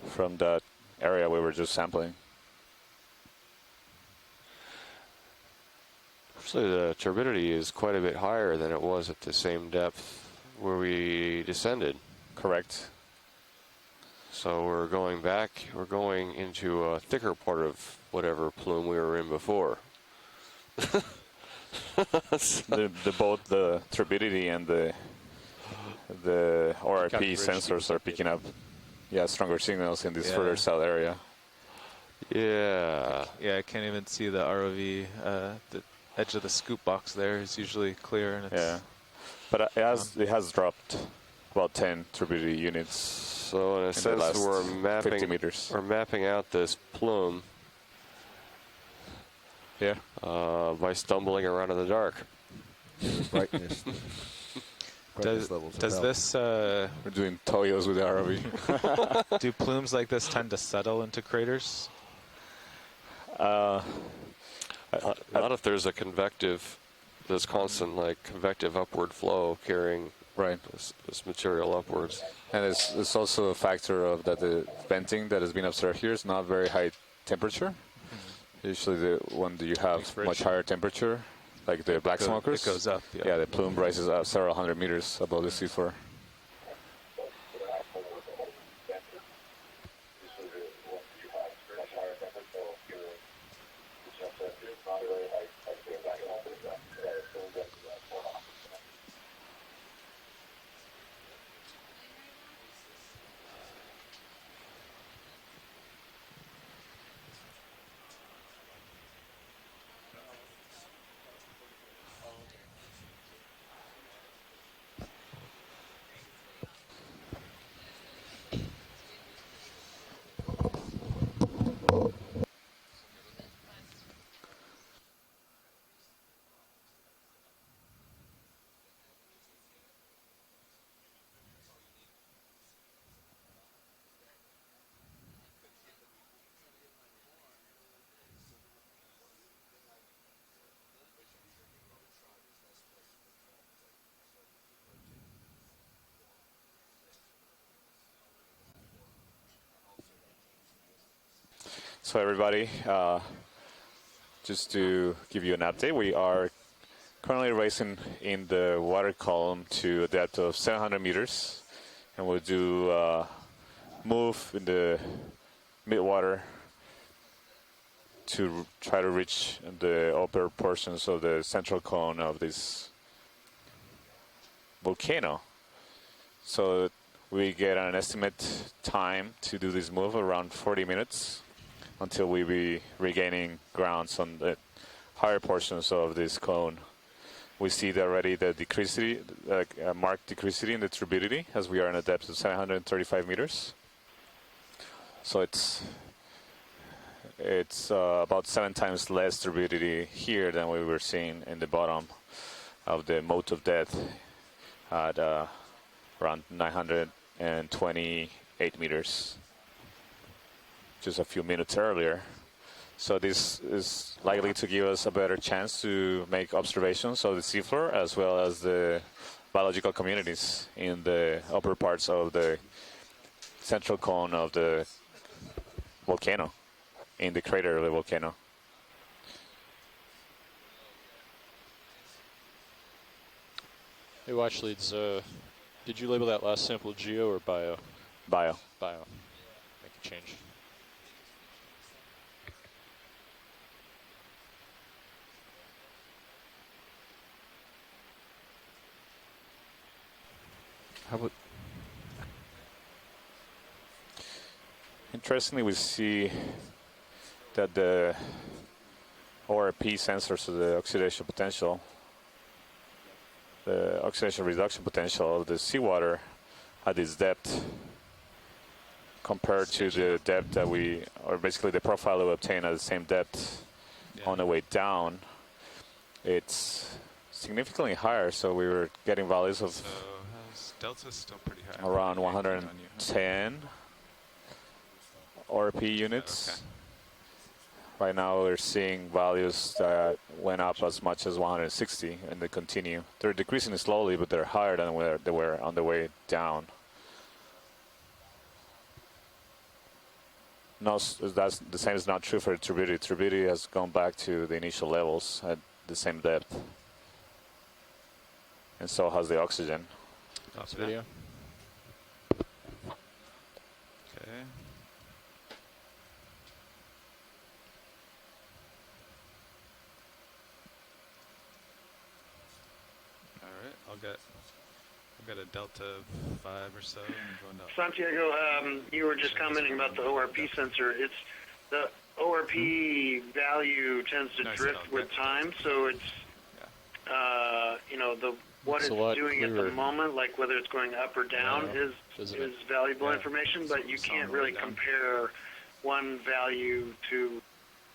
from that area we were just sampling. Actually, the turbidity is quite a bit higher than it was at the same depth where we descended. Correct. So we're going back, we're going into a thicker part of whatever plume we were in before. Both the turbidity and the ORP sensors are picking up stronger signals in this further south area. Yeah. Yeah, I can't even see the ROV. The edge of the scoop box there is usually clear. And it's but it has dropped about 10 turbidity units. So in a sense, we're 50 meters. We're mapping out this plume. Yeah. By stumbling around in the dark. Brightness. Does this we're doing Toyos with the ROV. do plumes like this tend to settle into craters? Not if there's a convective, there's constant like convective upward flow carrying this material upwards. And it's also a factor of that the venting that has been observed here is not very high temperature. Usually the one that you have much higher temperature, like the black smokers, it goes up. Yeah, the plume rises up several hundred meters above the seafloor. So everybody, just to give you an update, we are currently racing in the water column to a depth of 700 meters, and we'll do move in the mid-water to try to reach the upper portions of the central cone of this volcano. So we get an estimate time to do this move around 40 minutes until we be regaining grounds on the higher portions of this cone. We see already the decreasity, marked decreasity in the turbidity as we are in a depth of 735 meters. So it's about 7 times less turbidity here than we were seeing in the bottom of the moat of death at around 928 meters, just a few minutes earlier. So this is likely to give us a better chance to make observations of the seafloor as well as the biological communities in the upper parts of the central cone of the volcano, in the crater of the volcano. Hey, watch leads. Did you label that last sample geo or bio? Bio. Bio. Make a change. How about Interestingly, we see that the ORP sensors of the oxidation potential, the oxidation reduction potential of the seawater at this depth compared to the depth that or basically the profile that we obtain at the same depth on the way down, it's significantly higher. So we were getting values of Delta's still pretty high. around 110 ORP units. Okay. Right now we're seeing values that went up as much as 160, and they continue. They're decreasing slowly, but they're higher than where they were on the way down. No, that's the same is not true for turbidity. Turbidity has gone back to the initial levels at the same depth, and so has the oxygen. This video. Okay. All right, I'll get a delta of 5 or so. And going up. Santiago, you were just commenting about the ORP sensor. It's the ORP value tends to drift with time, so it's what It's it's a lot doing at the clearer. moment, like whether it's going up or down, is Isn't it? valuable Yeah. information, but you It's can't on the way really down. compare one value to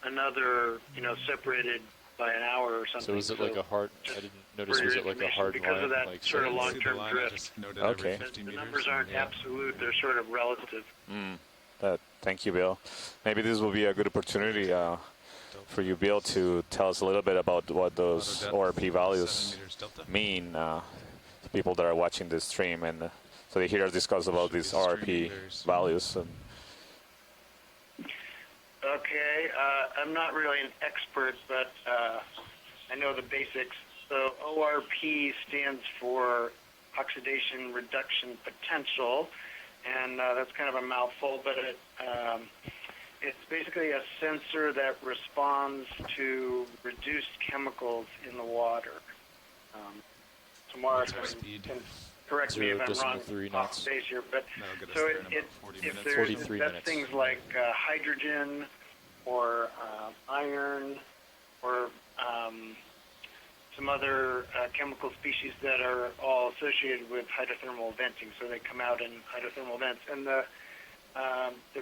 another, separated by an hour or something. So is it like a hard? I didn't notice. for Was your it like a information, hard because line? of that like sort of I didn't see the long-term line, I drift. just noted Okay. every 50 The meters. numbers aren't Yeah. absolute; they're sort of relative. Thank you, Bill. Maybe this will be a good opportunity for you, Bill, to tell us a little bit about what those ORP values 7 meters delta. mean to people that are watching this stream, and so they hear us discuss about Should be these streaming ORP very soon. values. Okay, I'm not really an expert, but I know the basics. So ORP stands for oxidation reduction potential, and that's kind of a mouthful, but it's basically a sensor that responds to reduced chemicals in the water. Tomorrow What's our speed? can correct me if I'm wrong 0.3 off knots. base here, but That'll get us so there in about 40 if minutes. there's 43 that's minutes. things like hydrogen or iron or some other chemical species that are all associated with hydrothermal venting, so they come out in hydrothermal vents. And the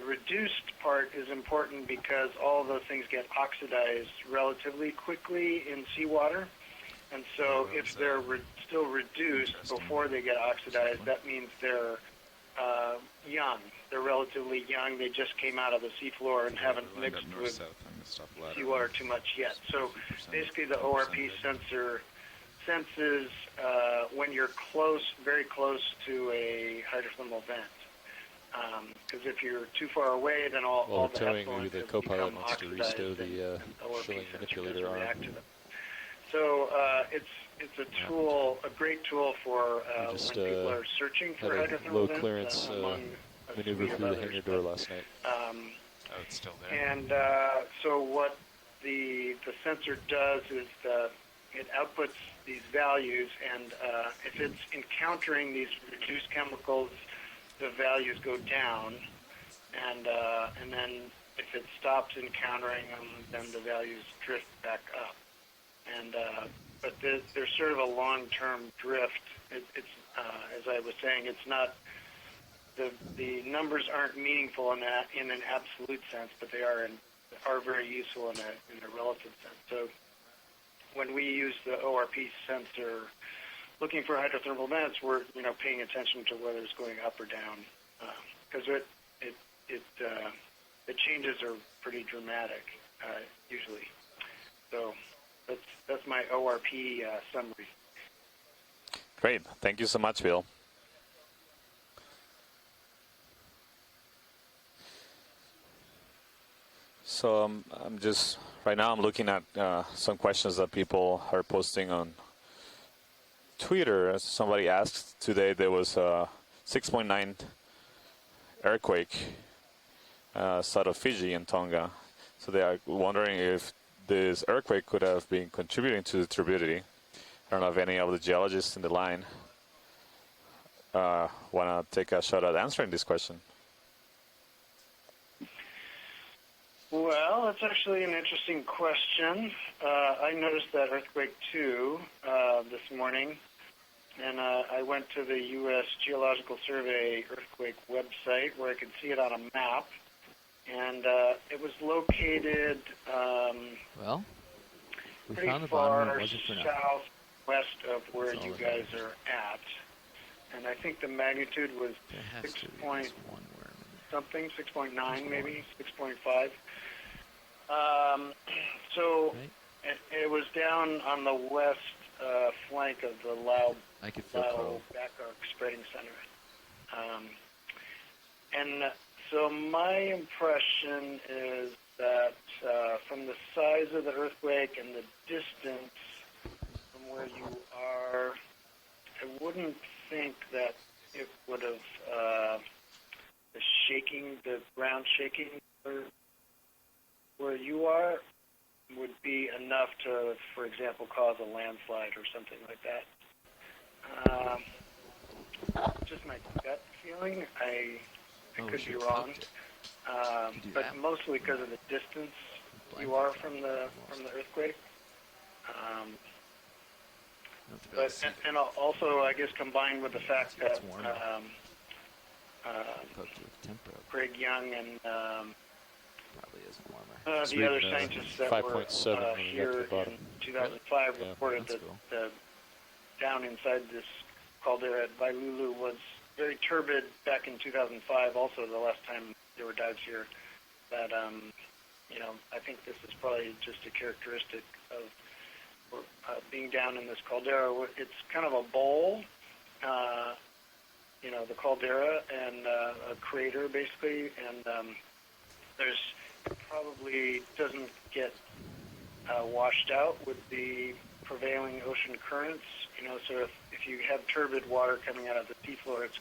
reduced part is important because all of those things get oxidized relatively quickly in seawater. And so if they're still reduced before they get oxidized, that means they're young. They're relatively young. They just came out of the seafloor and haven't Lined mixed up with north-south. I'm gonna stop ladder. seawater too much yet. So 50%, basically the 10%. ORP sensor senses when you're close, very close to a hydrothermal vent. Because if you're too far away, then all While the towing, maybe effluent the has co-pilot become wants to oxidized restow and the ORP shilling sensor manipulator doesn't arm. react to them. So it's a tool, a great tool for when just people are searching for had a hydrothermal low vents, clearance among a maneuver suite of through the others, hangar door last night. Oh, it's still there. And so what the sensor does is it outputs these values, and if it's encountering these reduced chemicals, the values go down, and then if it stops encountering them, then the values drift back up. And but there's sort of a long-term drift. It's as I was saying, it's not the numbers aren't meaningful in an absolute sense, but they are very useful in a relative sense. So when we use the ORP sensor looking for hydrothermal vents, we're paying attention to whether it's going up or down, because the changes are pretty dramatic usually. So that's my ORP summary. Great. Thank you so much, Bill. So I'm just right now I'm looking at some questions that people are posting on Twitter. As somebody asked today, there was a 6.9 earthquake south of Fiji and Tonga. So they are wondering if this earthquake could have been contributing to the turbidity. I don't know if any of the geologists in the line want to take a shot at answering this question. Well, that's actually an interesting question. I noticed that earthquake too this morning, and I went to the U.S. Geological Survey earthquake website where I could see it on a map, and it was located well, we pretty found the far bottom. It wasn't for nothing. southwest of where That's all you that guys matters. are at, and I think the magnitude was There has 6 to be point at least one worm in it. something, 6.9 There's maybe, one. 6.5. So Right? it was down on the west flank of the Lao I could feel cold. back arc spreading center. And so my impression is that from the size of the earthquake and the distance from where you are, I wouldn't think that it would have the ground shaking where you are would be enough to, for example, cause a landslide or something like that. Just my gut feeling. I could be wrong, but mostly because of the distance you are from the earthquake. But and also, I guess, combined with the fact that Craig Young and Probably isn't warmer. the other scientists that were 5.7 here in 2005 reported that the down inside this caldera at Vailulu'u was very turbid back in 2005. Also, the last time there were dives here. That I think this is probably just a characteristic of being down in this caldera. It's kind of a bowl, the caldera and a crater basically, and there's probably doesn't get washed out with the prevailing ocean currents. So if you have turbid water coming out of the seafloor, it's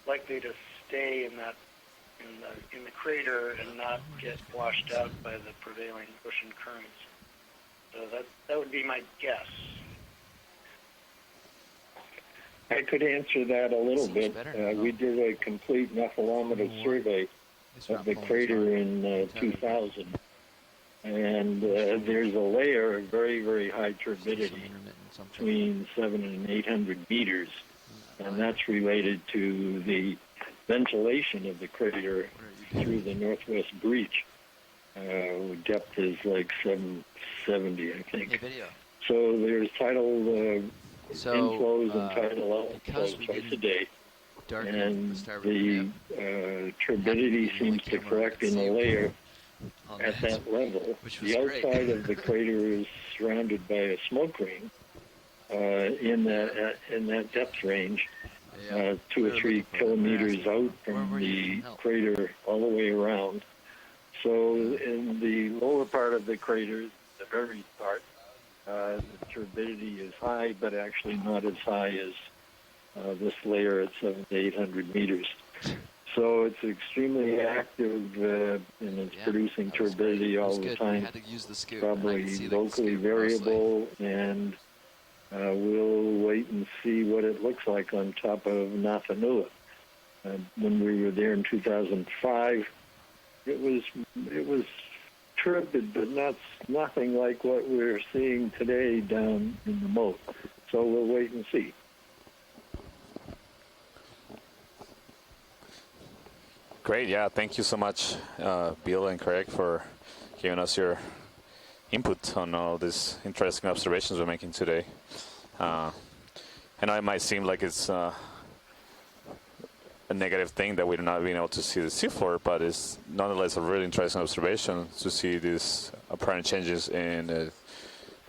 likely to stay in the crater and not get washed out by the prevailing ocean currents. So that would be my guess. I could answer that a little bit. We did a complete nephelometer survey of the crater in 2000, and there's a layer of very, very high turbidity between 700 and 800 meters, and that's related to the ventilation of the crater through the northwest breach. Depth is like 770, I think. Hey, video. So there's tidal inflows and tidal outflows twice a day. And the turbidity seems to correct in the layer at that level. The outside of the crater is surrounded by a smoke ring in that depth range, Yeah. 2 or 3 kilometers out from the crater all the way around. So in the lower part of the crater, the very part, the turbidity is high, but actually not as high as this layer at 700 to 800 meters. So it's extremely active and it's producing turbidity all the time. Had to use the scoop, Probably locally variable, and we'll wait and see what it looks like on top of Nafanua. When we were there in 2005, it was turbid, but nothing like what we're seeing today down in the moat. So we'll wait and see. Great, yeah. Thank you so much, Bill and Craig, for giving us your input on all these interesting observations we're making today. I know it might seem like it's a negative thing that we're not being able to see the seafloor, but it's nonetheless a really interesting observation to see these apparent changes in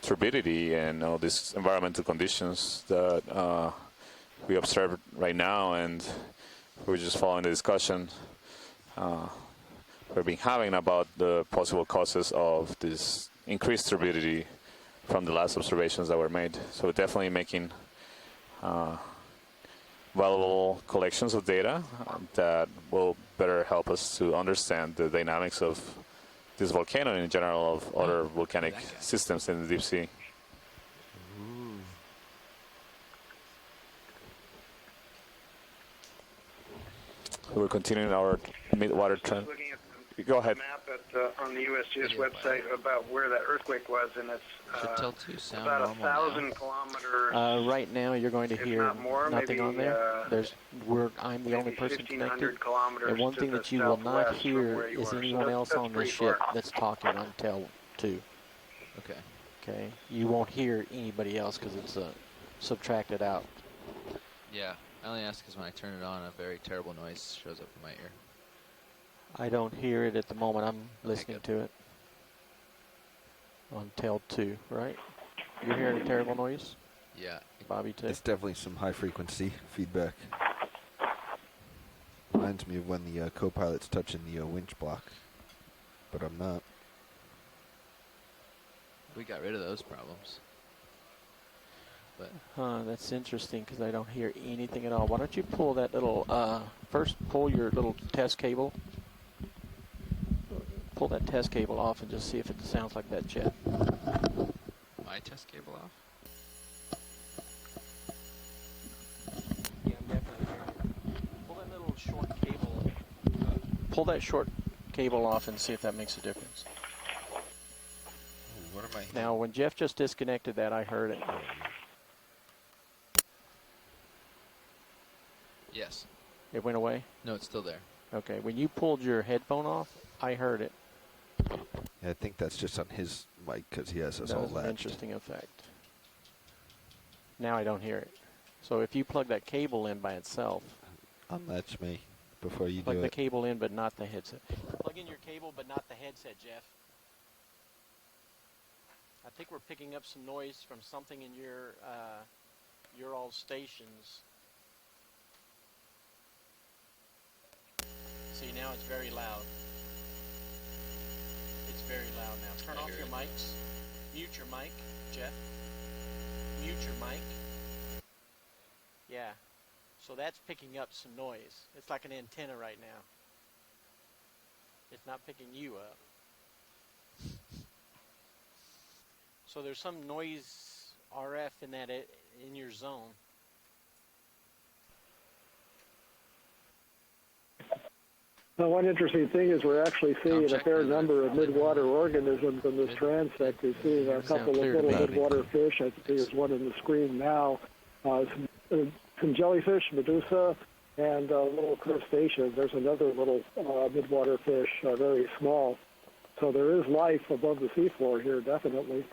turbidity and all these environmental conditions that we observe right now. And we're just following the discussion we've been having about the possible causes of this increased turbidity from the last observations that were made. So definitely making valuable collections of data that will better help us to understand the dynamics of this volcano and in general of other volcanic systems in the deep sea. We're continuing our mid-water trend. Looking at Go ahead. map on the USGS website about where that earthquake was, and it's about 1,000 kilometers. Right now, you're going to if hear not more, nothing maybe, on there. I'm the only person connected. And one thing that you will not hear is anyone else on this ship that's talking until 2. Okay. Okay. You won't hear anybody else because it's subtracted out. Yeah. I only ask because when I turn it on, a very terrible noise shows up in my ear. I don't hear it at the moment. I'm listening to it. On tail 2, right? You're hearing a terrible noise? Yeah. Bobby, too? It's definitely some high frequency feedback. Reminds me of when the co-pilot's touching the winch block. But I'm not. We got rid of those problems. But that's interesting because I don't hear anything at all. Why don't you pull that little, first pull your little test cable. Pull that test cable off and just see if it sounds like that jet. My test cable off? Yeah, I'm definitely hearing it. Pull that little short cable. Pull that short cable off and see if that makes a difference. What am I hearing? Now, when Jeff just disconnected that, I heard it. Yes. It went away? No, it's still there. Okay. When you pulled your headphone off, I heard it. Yeah, I think that's just on his mic because he has us all That was an latched. interesting effect. Now I don't hear it. So if you plug that cable in by itself. Unlatch me before you plug do the it. cable in but not the headset. Plug in your cable but not the headset, Jeff. I think we're picking up some noise from something in your all stations. See, now it's very loud. It's very loud now. Turn off your mics. Mute your mic, Jeff. Mute your mic. Yeah. So that's picking up some noise. It's like an antenna right now. It's not picking you up. So there's some noise RF in that in your zone. Now, one interesting thing is we're actually seeing a fair number of midwater organisms in this transect. We're seeing a couple of little midwater fish. I think there's one on the screen now. Some jellyfish, medusa, and little crustaceans. There's another little midwater fish, very small. So there is life above the seafloor here, definitely.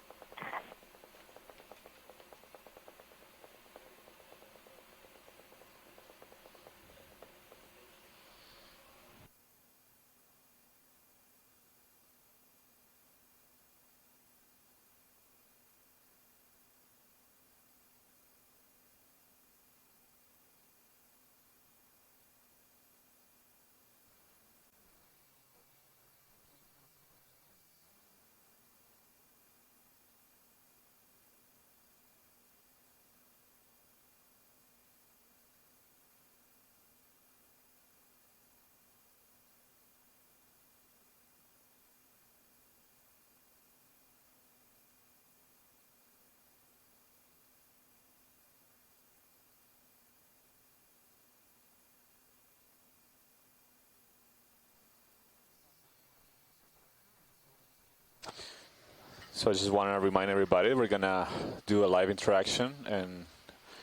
So I just want to remind everybody we're going to do a live interaction in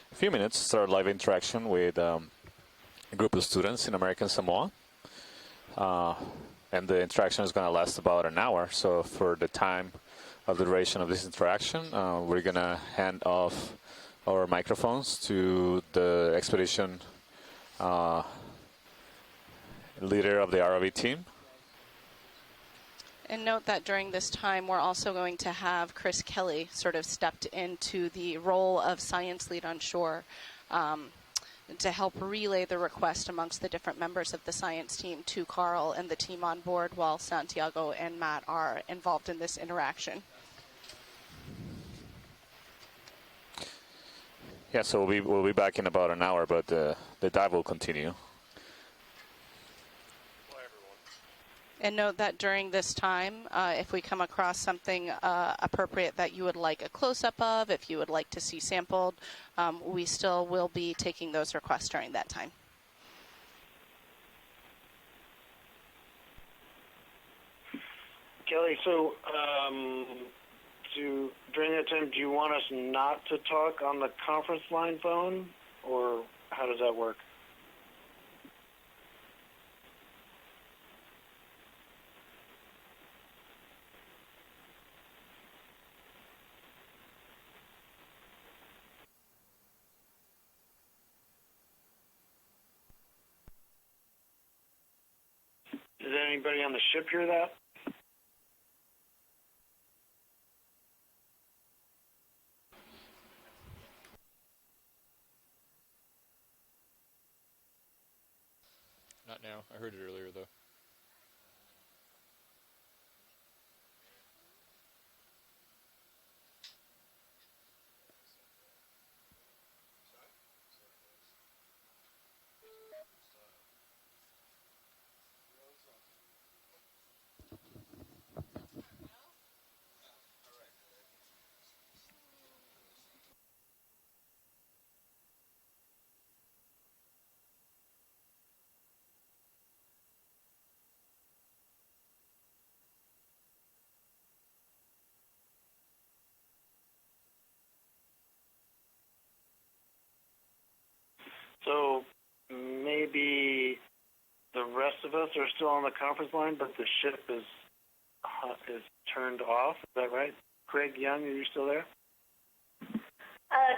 a few minutes, start a live interaction with a group of students in American Samoa. And the interaction is going to last about an hour. So for the time of the duration of this interaction, we're going to hand off our microphones to the expedition leader of the ROV team. And note that during this time, we're also going to have Chris Kelly sort of stepped into the role of science lead on shore to help relay the request amongst the different members of the science team to Carl and the team on board, while Santiago and Matt are involved in this interaction. Yeah, so we'll be back in about an hour, but the dive will continue. And note that during this time, if we come across something appropriate that you would like a close-up of, if you would like to see sampled, we still will be taking those requests during that time. Kelly, so during that time, do you want us not to talk on the conference line phone, or how does that work? Does anybody on the ship hear that? Not now. I heard it earlier, though. So maybe the rest of us are still on the conference line, but the ship is turned off. Is that right? Craig Young, are you still there?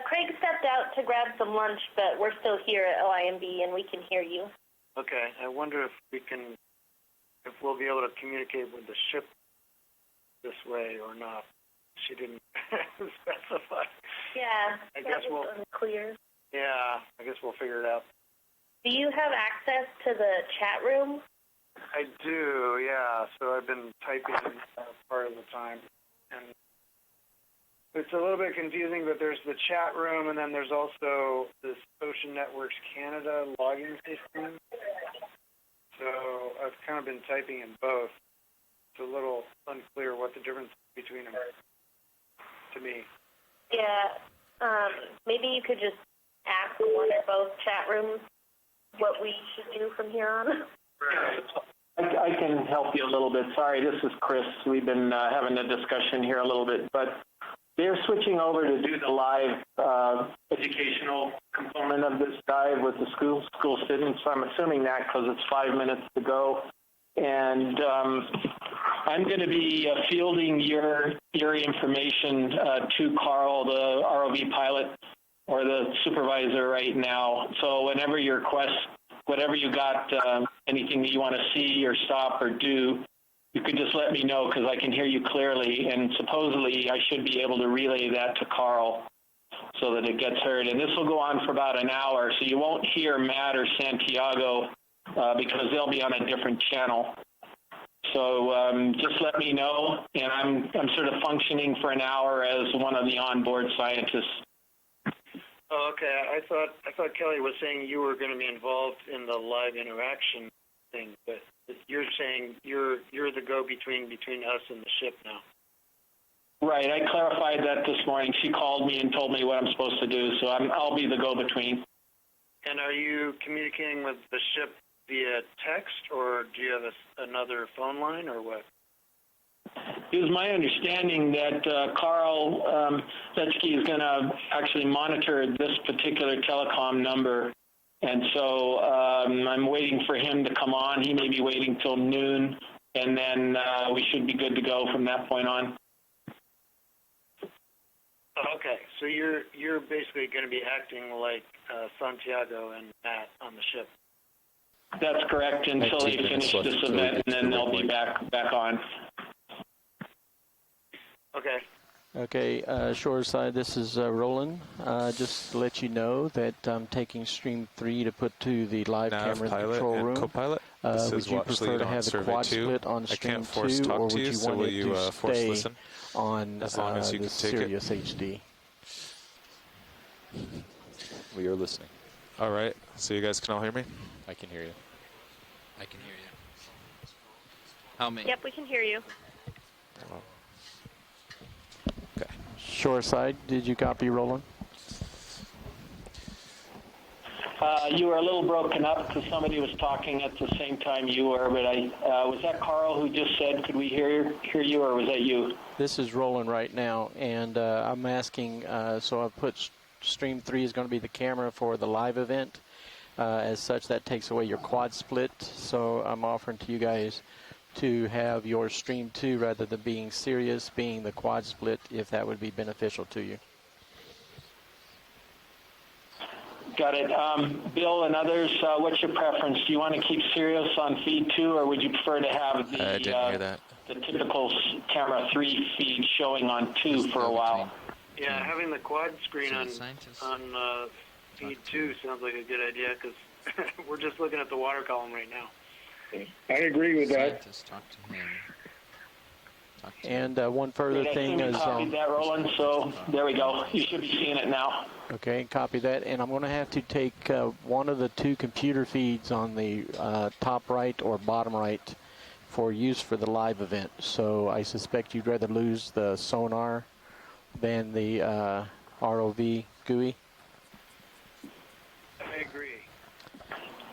Craig stepped out to grab some lunch, but we're still here at OIMB and we can hear you. Okay. I wonder if we'll be able to communicate with the ship this way or not. She didn't specify. Yeah, I guess was unclear. Yeah, I guess we'll figure it out. Do you have access to the chat room? I do, yeah. So I've been typing part of the time. And it's a little bit confusing, but there's the chat room, and then there's also this Ocean Networks Canada login system. So I've kind of been typing in both. It's a little unclear what the difference between them are to me. Yeah, maybe you could just ask one or both chat rooms what we should do from here on. I can help you a little bit. Sorry, this is Chris. We've been having a discussion here a little bit, but they're switching over to do the live educational component of this dive with the school students. So I'm assuming that because it's 5 minutes to go. And I'm going to be fielding your information to Carl, the ROV pilot, or the supervisor right now. So whenever your request, whatever you got, anything that you want to see or stop or do, you can just let me know because I can hear you clearly. And supposedly I should be able to relay that to Carl so that it gets heard. And this will go on for about an hour. So you won't hear Matt or Santiago because they'll be on a different channel. So just let me know. And I'm sort of functioning for an hour as one of the onboard scientists. Oh, okay. I thought Kelly was saying you were going to be involved in the live interaction thing, but you're saying you're the go-between between us and the ship now. Right. I clarified that this morning. She called me and told me what I'm supposed to do, so I'll be the go-between. And are you communicating with the ship via text, or do you have another phone line, or what? It was my understanding that Carl Letsky is going to actually monitor this particular telecom number. And so I'm waiting for him to come on. He may be waiting till noon, and then we should be good to go from that point on. Okay, so you're basically going to be acting like Santiago and Matt on the ship. That's correct, until they finish this event, and then they'll be back on. Okay. Okay, shoreside, this is Roland. Just to let you know that I'm taking stream 3 to put to the live camera in the control room. Co-pilot. Would you prefer to have the quad split on stream 2, or would you want it to stay on as long as you the can take Sirius HD? We are listening. All right, so you guys can all hear me? I can hear you. I can hear you. How many? Yep, we can hear you. Okay. Shoreside, did you copy, Roland? You were a little broken up because somebody was talking at the same time you were, but was that Carl who just said, could we hear you, or was that you? This is Roland right now, and I'm asking, so I've put stream 3 is going to be the camera for the live event. As such, that takes away your quad split, so I'm offering to you guys to have your stream 2 rather than being Sirius, being the quad split, if that would be beneficial to you. Got it. Bill and others, what's your preference? Do you want to keep Sirius on feed 2, or would you prefer to have the typical camera 3 feed showing on 2 for a while? Yeah, having the quad screen on feed 2 sounds like a good idea, because we're just looking at the water column right now. I agree with that. Talk to him. And one further thing is... copied that, Roland, so there we go. You should be seeing it now. Okay, copy that. And I'm going to have to take one of the 2 computer feeds on the top right or bottom right for use for the live event. So I suspect you'd rather lose the sonar than the ROV GUI.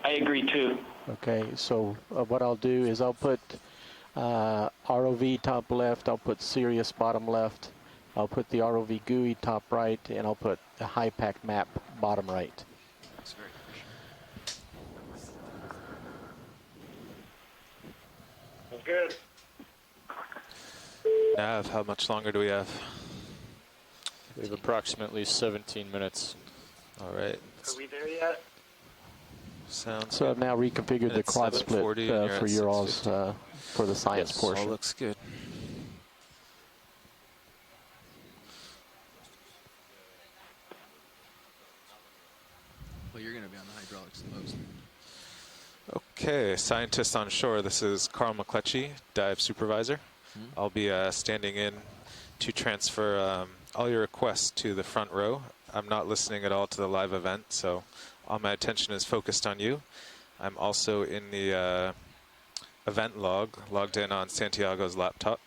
I agree too. Okay, so what I'll do is I'll put ROV top left, I'll put Sirius bottom left, I'll put the ROV GUI top right, and I'll put the HYPACK map bottom right. That's very efficient. Good. Nav, how much longer do we have? We have approximately 17 minutes. All right. Are we there yet? Sounds so I've now reconfigured the quad split for your all's for the science portion. All looks good. Well, you're going to be on the hydraulics the most. Okay, scientist on shore. This is Carl McCletchy, dive supervisor. I'll be standing in to transfer all your requests to the front row. I'm not listening at all to the live event, so all my attention is focused on you. I'm also in the event logged in on Santiago's laptop.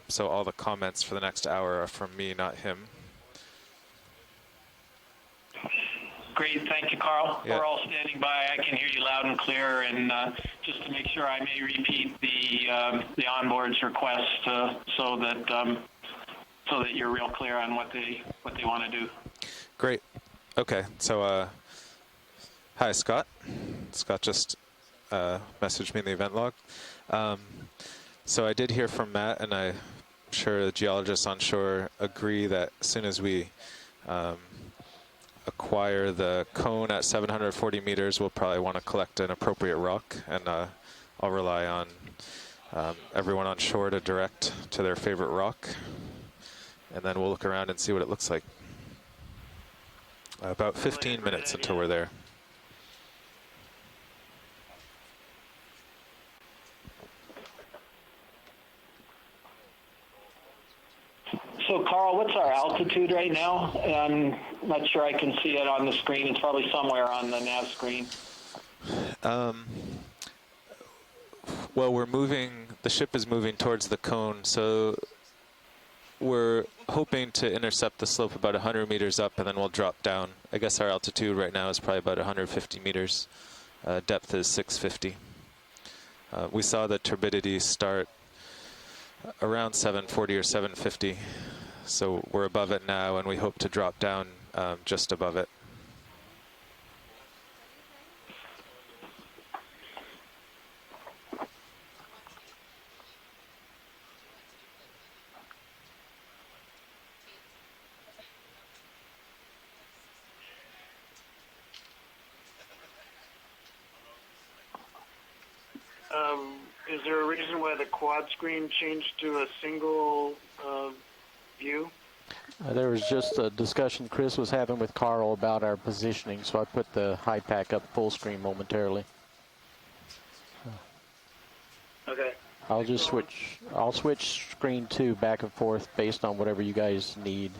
So all the comments for the next hour are from me, not him. Great, thank you, Carl. Yeah. We're all standing by. I can hear you loud and clear, and just to make sure, I may repeat the onboard's request so that you're real clear on what they want to do. Great. Okay, so hi, Scott. Scott just messaged me in the event log. So I did hear from Matt, and I'm sure the geologists on shore agree that as soon as we acquire the cone at 740 meters, we'll probably want to collect an appropriate rock, and I'll rely on everyone on shore to direct to their favorite rock, and then we'll look around and see what it looks like. About 15 minutes until we're there. So, Carl, what's our altitude right now? I'm not sure I can see it on the screen. It's probably somewhere on the nav screen. Well, we're moving, the ship is moving towards the cone, so we're hoping to intercept the slope about 100 meters up, and then we'll drop down. I guess our altitude right now is probably about 150 meters. Depth is 650. We saw the turbidity start Around 740 or 750. So we're above it now, and we hope to drop down just above it. Is there a reason why the quad screen changed to a single view? There was just a discussion Chris was having with Carl about our positioning, so I put the high pack up full screen momentarily. Okay. I'll switch screen 2 back and forth based on whatever you guys need.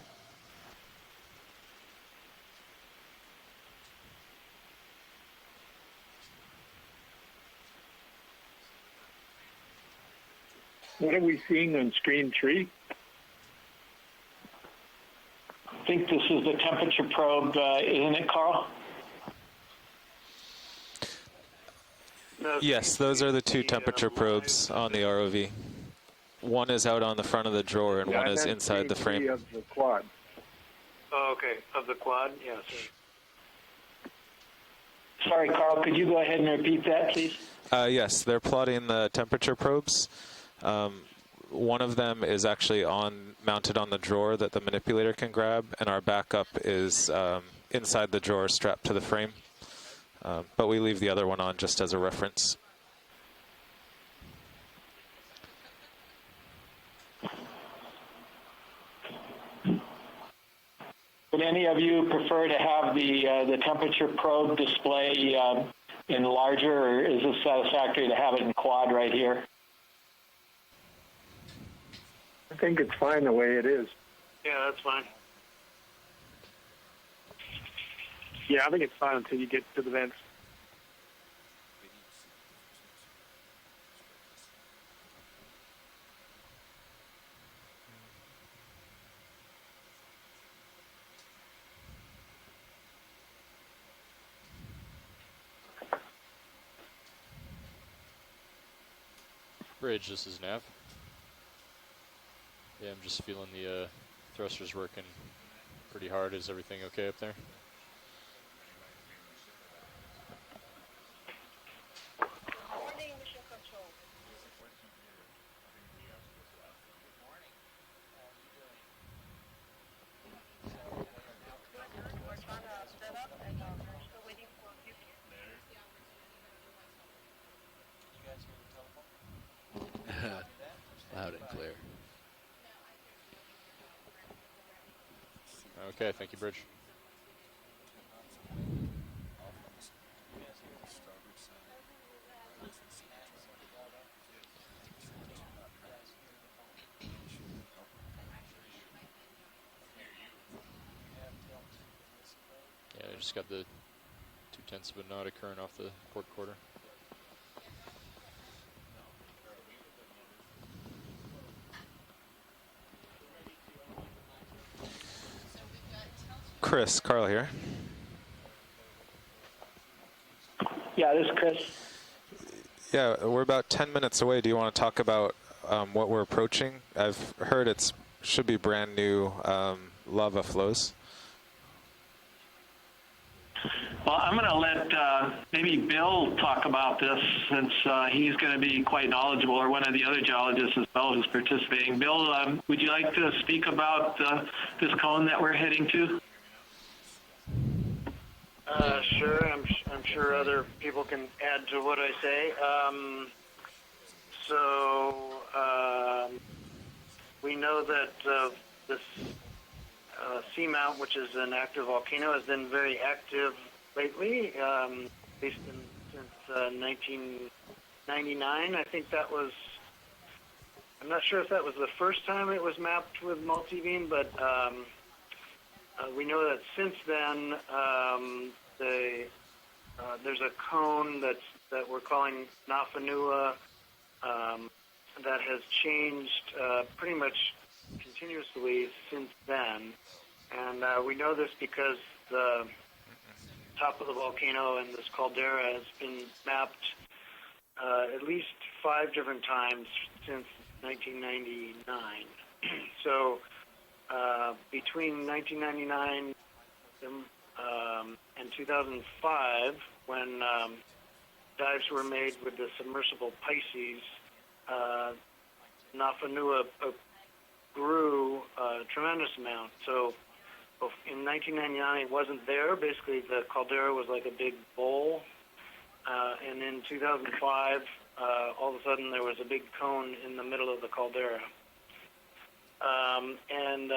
What are we seeing on screen 3? I think this is the temperature probe, isn't it, Carl? Yes, those are the two temperature probes on the ROV. One is out on the front of the drawer, and one is inside the frame. Of the quad. Oh, okay. Of the quad? Yeah. Sorry, Carl, could you go ahead and repeat that, please? Yes, they're plotting the temperature probes. One of them is actually mounted on the drawer that the manipulator can grab, and our backup is inside the drawer strapped to the frame. But we leave the other one on just as a reference. Would any of you prefer to have the temperature probe display in larger, or is it satisfactory to have it in quad right here? I think it's fine the way it is. Yeah, that's fine. Yeah, I think it's fine until you get to the vents. Bridge, this is Nav. Yeah, I'm just feeling the thrusters working pretty hard. Is everything okay up there? Loud and clear. Okay, thank you, Bridge. Yeah, I just got the 0.2 of a knot current off the port quarter. Chris, Carl here. Yeah, this is Chris. Yeah, we're about 10 minutes away. Do you want to talk about what we're approaching? I've heard it should be brand new lava flows. Well, I'm going to let maybe Bill talk about this, since he's going to be quite knowledgeable, or one of the other geologists as well who's participating. Bill, would you like to speak about this cone that we're heading to? Sure. I'm sure other people can add to what I say. We know that this Seamount, which is an active volcano, has been very active lately, at least since 1999. I think that was, I'm not sure if that was the first time it was mapped with multibeam, but we know that since then there's a cone that we're calling Nafanua that has changed pretty much continuously since then. And we know this because the top of the volcano and this caldera has been mapped at least 5 different times since 1999. So between 1999 and 2005, when dives were made with the submersible Pisces, Nafanua grew a tremendous amount. So in 1999, it wasn't there. Basically, the caldera was like a big bowl. And in 2005, all of a sudden, there was a big cone in the middle of the caldera. And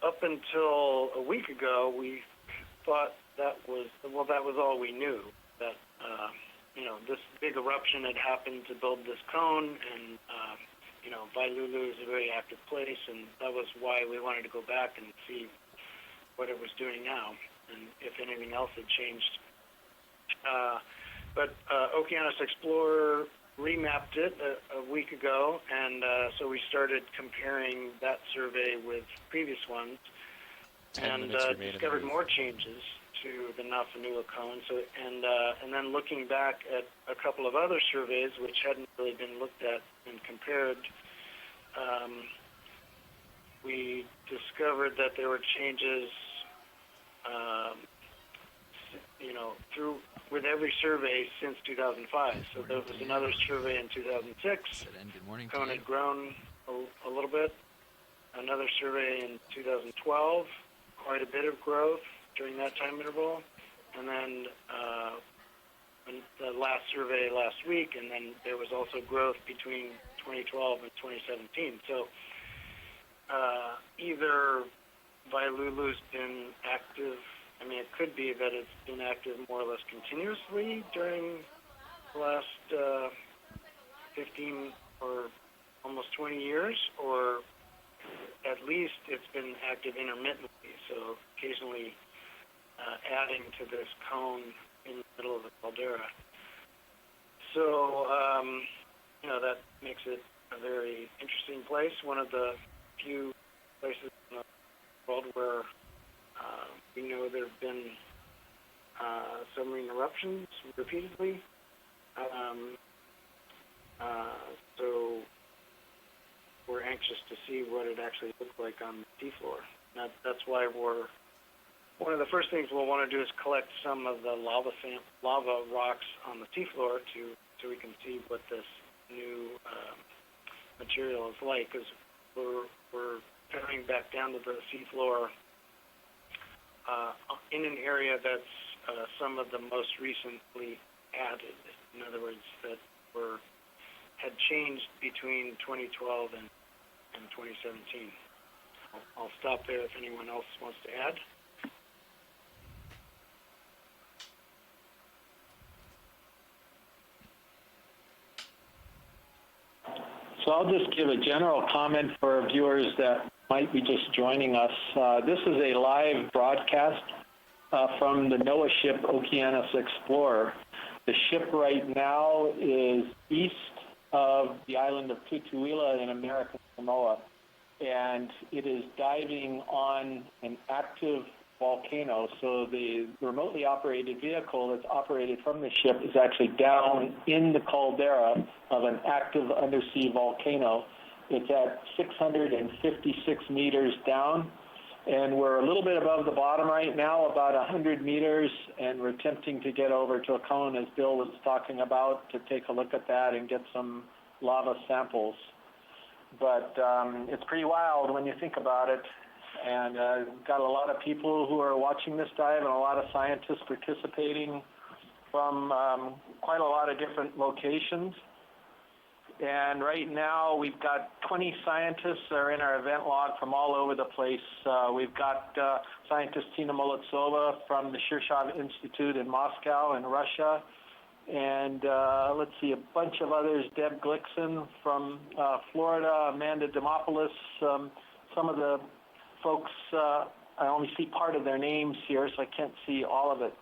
up until a week ago, we thought that was all we knew. That this big eruption had happened to build this cone, and Vailulu'u is a very active place, and that was why we wanted to go back and see what it was doing now, and if anything else had changed. But Okeanos Explorer remapped it a week ago, and so we started comparing that survey with previous ones, and discovered more changes to the Nafanua cone. So, and then looking back at a couple of other surveys which hadn't really been looked at and compared, we discovered that there were changes, through with every survey since 2005. So there was another survey in 2006. Cone had grown a little bit. Another survey in 2012, quite a bit of growth during that time interval. And then the last survey last week, and then there was also growth between 2012 and 2017. So either Vailulu'u's been active. I mean, it could be that it's been active more or less continuously during the last 15 or almost 20 years, or at least it's been active intermittently, so occasionally adding to this cone in the middle of the caldera. So, that makes it a very interesting place, one of the few places in the world where we know there have been submarine eruptions repeatedly. So we're anxious to see what it actually looks like on the seafloor. That's why one of the first things we'll want to do is collect some of the lava rocks on the seafloor so we can see what this new material is like, because we're coming back down to the seafloor in an area that's some of the most recently added. In other words, that had changed between 2012 and 2017. I'll stop there if anyone else wants to add. So I'll just give a general comment for viewers that might be just joining us. This is a live broadcast from the NOAA ship Okeanos Explorer. The ship right now is east of the island of Tutuila in American Samoa, and it is diving on an active volcano. So the remotely operated vehicle that's operated from the ship is actually down in the caldera of an active undersea volcano. It's at 656 meters down, and we're a little bit above the bottom right now, about 100 meters, and we're attempting to get over to a cone, as Bill was talking about, to take a look at that and get some lava samples. But it's pretty wild when you think about it, and we've got a lot of people who are watching this dive and a lot of scientists participating from quite a lot of different locations. And right now, we've got 20 scientists that are in our event log from all over the place. We've got scientist Tina Molodtsova from the Shirshov Institute in Moscow in Russia. And let's see, a bunch of others, Deb Glickson from Florida, Amanda Demopoulos, some of the folks, I only see part of their names here, so I can't see all of it.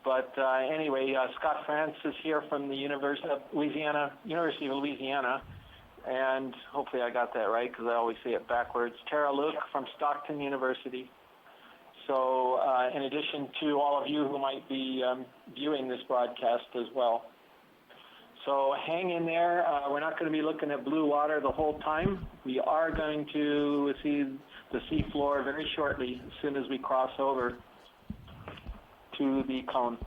But anyway, Scott France is here from the University of Louisiana, and hopefully I got that right because I always say it backwards. Tara Luke from Stockton University. So in addition to all of you who might be viewing this broadcast as well. So hang in there. We're not going to be looking at blue water the whole time. We are going to see the sea floor very shortly as soon as we cross over to the cone.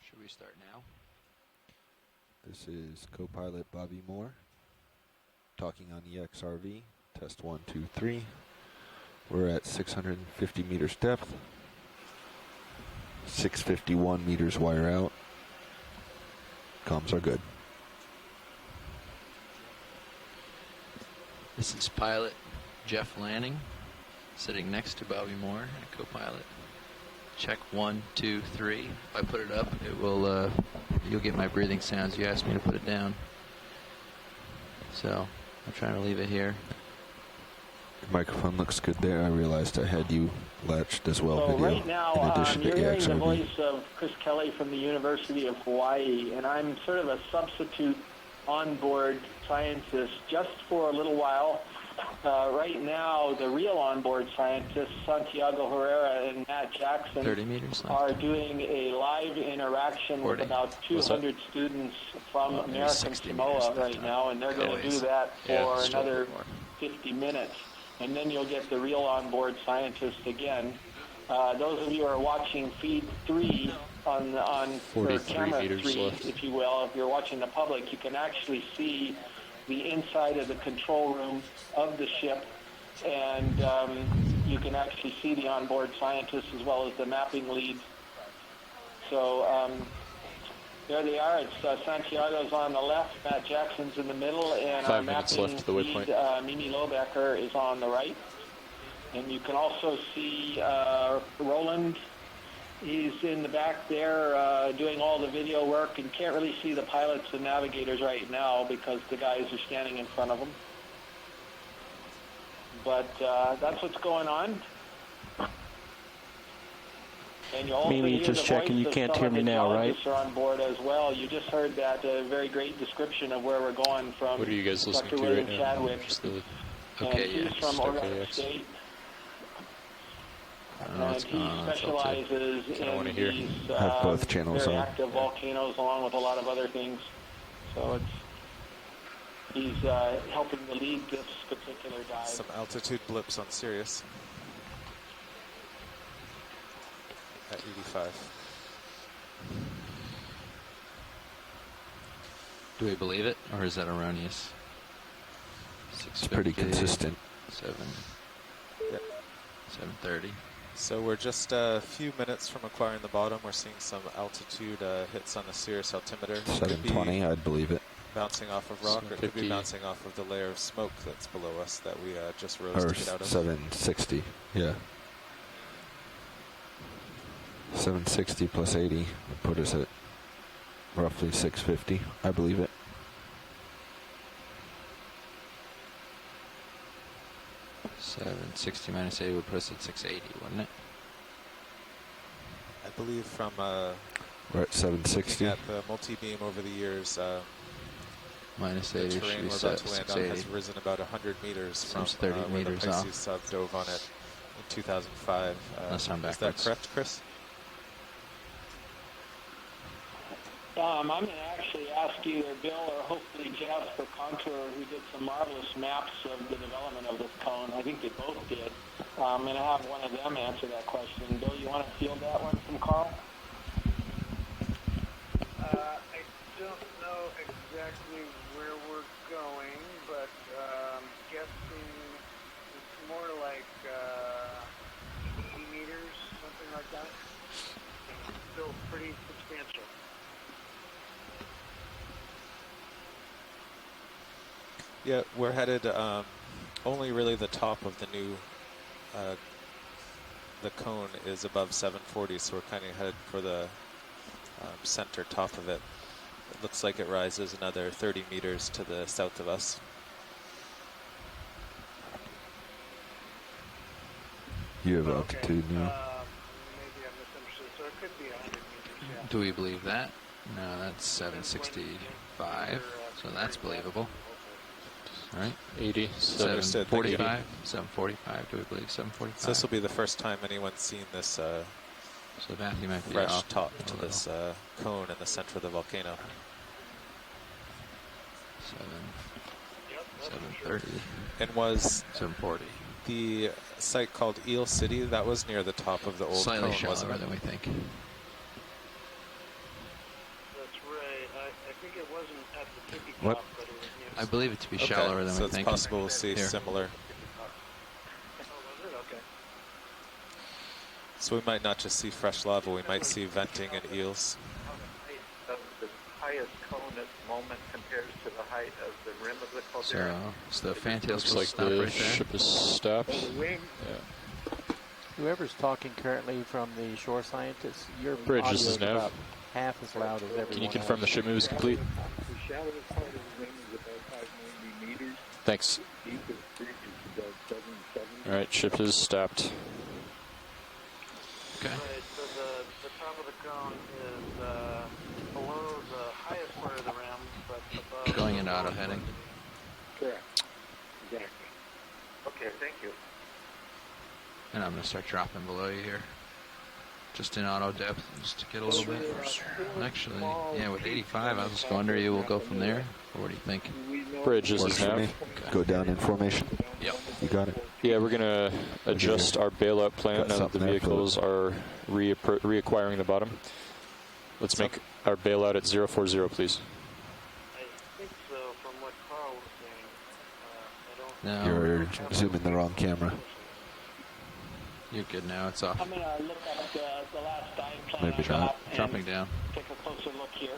Should we start now? This is co-pilot Bobby Moore talking on EXRV, test 1, 2, 3. We're at 650 meters depth, 651 meters wire out. Comms are good. This is pilot Jeff Lanning, sitting next to Bobby Moore, and co-pilot. Check 1, 2, 3. If I put it up, it will. You'll get my breathing sounds. You asked me to put it down, so I'm trying to leave it here. Your microphone looks good there. I realized I had you latched as well. So video, right now, in addition you're to hearing the EXRV. voice of Chris Kelly from the University of Hawaii, and I'm sort of a substitute onboard scientist just for a little while. Right now, the real onboard scientists, Santiago Herrera and Matt Jackson, 30 meters left. are doing a live interaction 40. with about 200 students from American Samoa right now, and they're going to do that for another 50 minutes. And then you'll get the real onboard scientist again. Those of you who are watching feed 3 on or camera 3, left. if you will, if you're watching the public, you can actually see the inside of the control room of the ship, and you can actually see the onboard scientists as well as the mapping lead. So there they are. It's Santiago's on the left, Matt Jackson's in the middle, and 5 our minutes mapping left to the lead, waypoint. Mimi Lobecker, is on the right. And you can also see Roland. He's in the back there doing all the video work, and can't really see the pilots and navigators right now because the guys are standing in front of them. But that's what's going on. And you'll also Mimi, hear just the checking, voice you of can't some hear of me the now, right? geologists are on board as well. You just heard that very great description of where we're going from What are you guys listening Dr. to William right now? Chadwick. Just the Okay, and he's from Oregon OKX. State. I don't know what's And going he on. That's L2. specializes wanna in hear. these Have both channels very on. active volcanoes along with a lot of other things. So he's helping to lead this particular dive. Some altitude blips on Sirius at 85. Do we believe it, or is that erroneous? It's pretty consistent. 7:30. So we're just a few minutes from acquiring the bottom. We're seeing some altitude hits on the Sirius altimeter. Could be 720, I'd believe it. bouncing off of rock, or it could be 750. bouncing off of the layer of smoke that's below us that we just rose Or to get out of. 760, yeah. 760 plus 80 would put us at roughly 650, I believe it. $760 minus 80 would put us at 680, wouldn't it? I believe from We're at 760. looking at the multi-beam over the years, Minus the 80 should terrain be we're about set to land on 680. has risen about 100 meters from Seems 30 where the meters Pisces off. sub dove on it in 2005. Unless I'm is that backwards. correct, Chris? I'm going to actually ask either Bill or hopefully Jeff for Contour, who did some marvelous maps of the development of this cone. I think they both did. I'm going to have one of them answer that question. Bill, you want to field that one from Carl? I don't know exactly where we're going, but guessing it's more like 80 meters, something like that. Still pretty substantial. Yeah, we're headed only really the top of the new the cone is above 740, so we're kind of headed for the center top of it. It looks like it rises another 30 meters to the south of us. You have altitude now. Maybe I misunderstood. So it could be 100 meters. Do we believe that? No, that's 765, so that's believable. All right. 80. 745. 745. Do we believe 745? So this will be the first time anyone's seen this so Matthew might be fresh off top to this cone in the center of the volcano. 730. And was 740. the site called Eel City? That was near the top of the old Slightly cone, wasn't shallower it? than we think. That's right. I think it wasn't at the tippy top, What? but it was near. I believe it to be Okay, shallower than so we it's think. possible we'll see Here. similar. Oh, was it? Okay. So we might not just see fresh lava, we might see venting and eels. The highest cone at the moment compares to the height of the rim of the caldera. So the fantail's Looks supposed like to stop the right there. ship is stopped. wing. Yeah. Whoever's talking currently from the shore scientists, your Bridge, audio this is is Nav. about half as loud as everyone Can you confirm the else. ship move is complete? The shallowest part of the ring is about 590 meters. Thanks. Deepest bridge is about 770. All right, ship is stopped. Okay. Right, so the top of the cone is below the highest part of the rim, but above. Going into auto heading. Correct. Exactly. Okay, thank you. And I'm going to start dropping below you here. Just in auto depth, just to get a little bit. Actually, yeah, with 85, I'll just go under you. We'll go from there. Or what do you think? Bridge, this Works is for me. Nav. Go down in formation. Yep. You got it. Yeah, we're going to adjust our bailout plan Got now that the something there, vehicles are reacquiring the bottom. Let's make our bailout at 040, please. I think so, from what Carl was saying. I don't. No, You're zooming the wrong camera. you're good now. It's off. I'm going to look at the last dive plan Maybe I got not. and Dropping down. take a closer look here.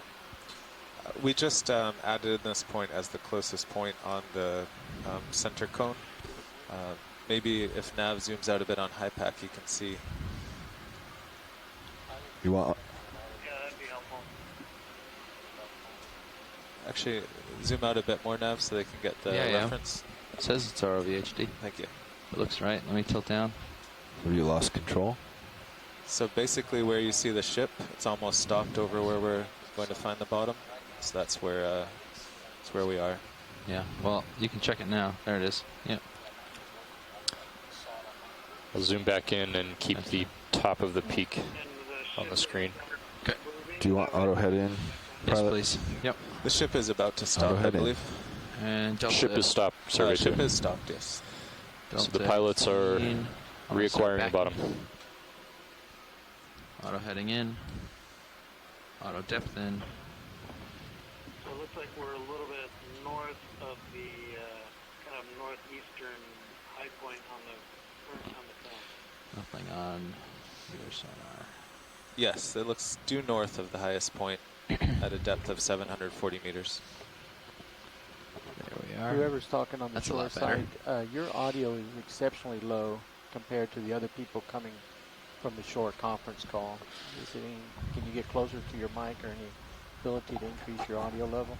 We just added this point as the closest point on the center cone. Maybe if Nav zooms out a bit on HiPAC, you can see. You want? Yeah, that'd be helpful. Actually, zoom out a bit more, Nav, so they can get the Yeah. reference. It says it's ROVHD. Thank you. It looks right. Let me tilt down. Have you lost control? So basically where you see the ship, it's almost stopped over where we're going to find the bottom. So that's where we are. Yeah. Well, you can check it now. There it is. Yeah. I'll zoom back in and keep the top of the peak on the screen. Okay. Do you want auto head in? Yes, Pilot? please. Yep. The ship is about to stop, Auto I head in. believe. And Delta. Ship is stopped. Survey Ship 2. is stopped, yes. So the pilots are reacquiring the bottom. Auto heading in. Auto depth in. So it looks like we're a little bit north of the kind of northeastern high point on the cone. Nothing on your sonar. Yes, it looks due north of the highest point at a depth of 740 meters. There we are. Whoever's talking on the That's a shore lot better. side, your audio is exceptionally low compared to the other people coming from the shore conference call. Can you get closer to your mic or any ability to increase your audio level?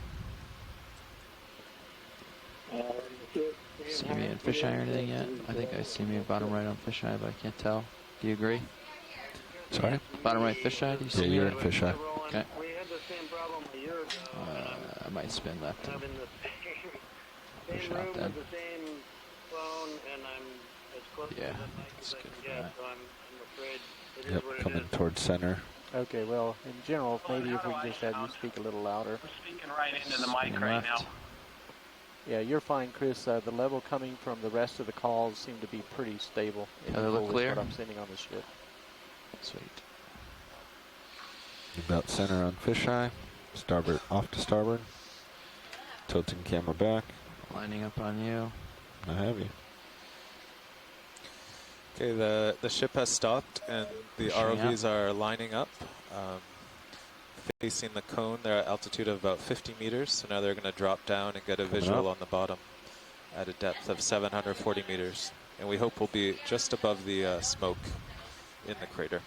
See me in fisheye or anything yet? I think I see me bottom right on fisheye, but I can't tell. Do you agree? Sorry? Bottom right fisheye? Do you see Yeah, me? you're in fisheye. Okay. We had the same problem a year ago. I might spin left. I'm in the Push same out room then. with the same phone, and I'm as close Yeah, to the mic as that's I good can for get. that. So I'm afraid it is Yep, what it coming is. towards center. Okay, well, in general, maybe if we can just have you speak a little louder. I'm speaking right into the mic Spinning right left. now. Yeah, you're fine, Chris. The level coming from the rest of the calls seem to be pretty stable. Yeah, they look with clear. What I'm sending on the ship. Sweet. About center on fisheye. Starboard off to starboard. Tilting camera back. Lining up on you. I have you. Okay, the ship has stopped and the Pushing ROVs are lining up. Facing the cone, they're at altitude of about 50 meters, so now they're going to drop down and get a visual on the bottom at a depth of 740 meters. And we hope we'll be just above the smoke in the crater.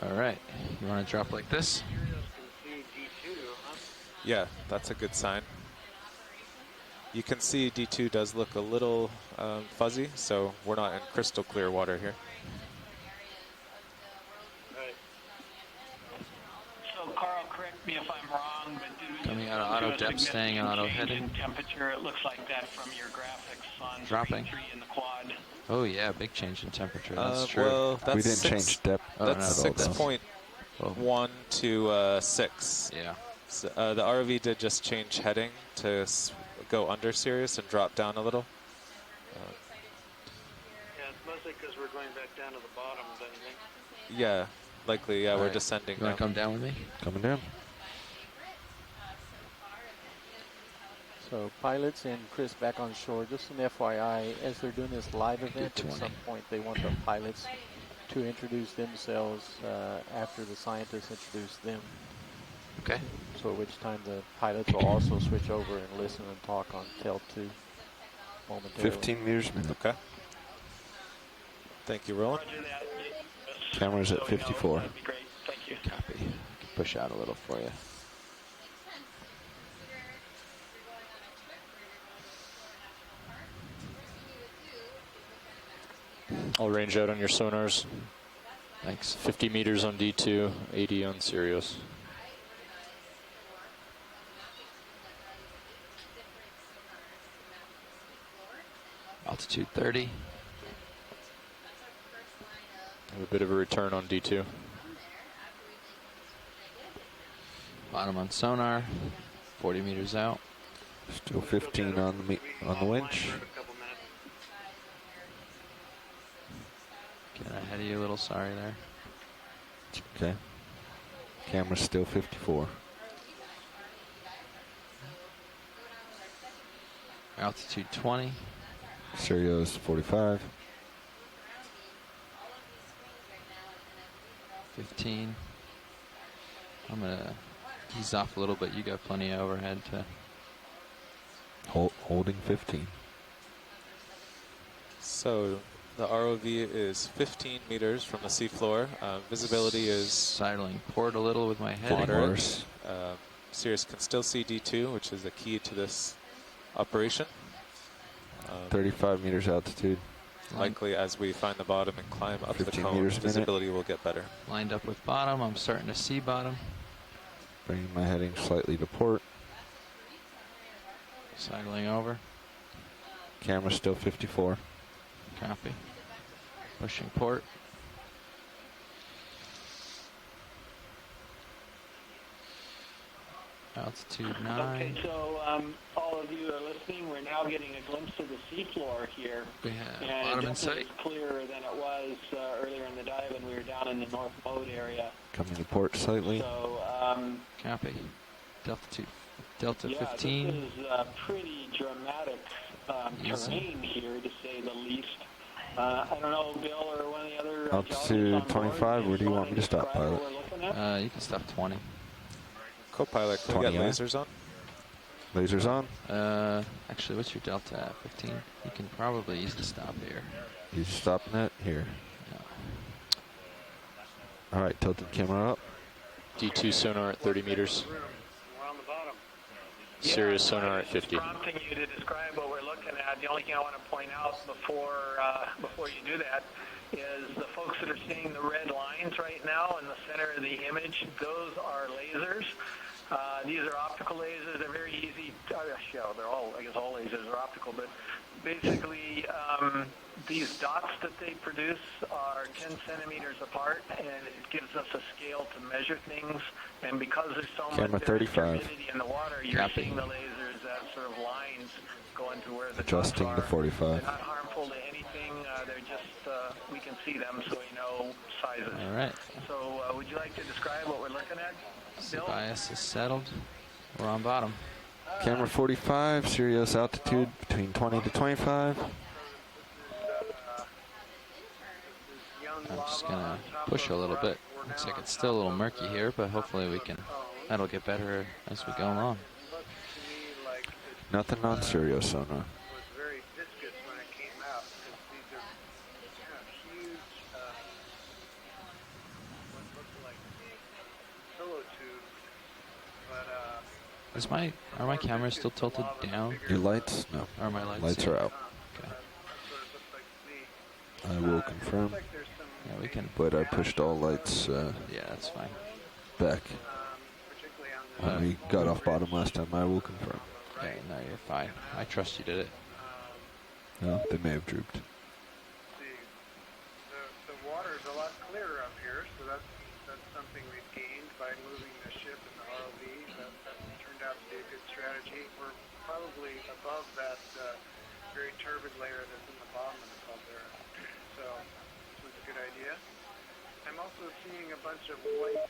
All right. You want to drop like this? Yeah, that's a good sign. You can see D2 does look a little fuzzy, so we're not in crystal clear water here. Right. Carl, correct me if I'm wrong, but did we Coming out of auto depth, staying in auto heading. in temperature? It looks like that from your graphics on Dropping. screen 3 in the quad. Oh yeah, big change in temperature. That's true. Well, that's We didn't change depth. That's no. 6.1 to 6. Yeah. So, the ROV did just change heading to go under Sirius and drop down a little. Yeah, it's mostly because we're going back down to the bottom, don't you think? Yeah, likely. Yeah, All we're right. descending You want to come down with me? Coming down. So pilots and Chris back on shore. Just an FYI, as they're doing this live event, at some point they want the pilots to introduce themselves after the scientists introduce them. Okay. So at which time the pilots will also switch over and listen and talk on Tel 2 momentarily. 15 meters a minute. Okay. Thank you, Roland. Camera's at 54. That'd be great. Thank you. Copy. I can push out a little for you. I'll range out on your sonars. Thanks. 50 meters on D2, 80 on Sirius. Altitude 30. Have a bit of a return on D2. Bottom on sonar. 40 meters out. Still 15 on the winch. Getting ahead of you a little. Sorry there. Okay. Camera's still 54. Altitude 20. Sirius 45. 15. I'm going to ease off a little bit. You got plenty of overhead to... Holding 15. So the ROV is 15 meters from the seafloor. Visibility is... Sidling port a little with my head. Moderate. Sirius can still see D2, which is the key to this operation. 35 meters altitude. Likely as we find the bottom and climb up the 15 cone, meters a minute. visibility will get better. Lined up with bottom. I'm starting to see bottom. Bringing my heading slightly to port. Sidling over. Camera's still 54. Copy. Pushing port. Altitude 9. Okay, so all of you are listening. We're now getting a glimpse of the seafloor here. We have and bottom in it's sight. clearer than it was earlier in the dive when we were down in the North Mode area. Coming to port slightly. So, Copy. Delta yeah, 15. this is pretty dramatic terrain here, to say the least. I don't know, Bill or one of the other Altitude 25. Where do you want me to stop, pilot? You can stop 20. Co-pilot, can we get 20, yeah. lasers on? Lasers on. Actually, what's your delta at? 15? You can probably easily stop here. He's stopping it here. Yeah. All right, tilted camera up. D2 sonar at 30 meters. We're on the bottom. Sirius sonar at 50. Prompting you to describe what we're looking at. The only thing I want to point out before you do that is the folks that are seeing the red lines right now in the center of the image. Those are lasers. These are optical lasers. They're very easy. They're all, I guess all lasers are optical, but basically these dots that they produce are 10 centimeters apart, and it gives us a scale to measure things. And because there's so much turbidity in the water, you're seeing the lasers as sort of lines going to where the Adjusting dots are. to 45. They're not harmful to anything. They're just, we can see them, so we know sizes. All right. So would you like to describe what we're looking at, Bill? Bias is settled. We're on bottom. Camera 45. Sirius altitude between 20 to 25. I'm just going to push a little bit. Looks like it's still a little murky here, but hopefully that'll get better as we go along. Nothing on Sirius sonar. Very viscous when it came out because these are kind of huge, what look like pillow tubes. But Are my cameras still tilted down? Your lights? No. Are my lights? Lights are out. Okay. I will confirm. Yeah, we can. But I pushed all lights yeah, that's fine. back. When we got off bottom last time, I will confirm. Okay, no, you're fine. I trust you did it. No, they may have drooped. The water's a lot clearer up here, so that's something we've gained by moving the ship and the ROV. That turned out to be a good strategy. We're probably above that very turbid layer that's in the bottom of the club there. So this was a good idea. I'm also seeing a bunch of white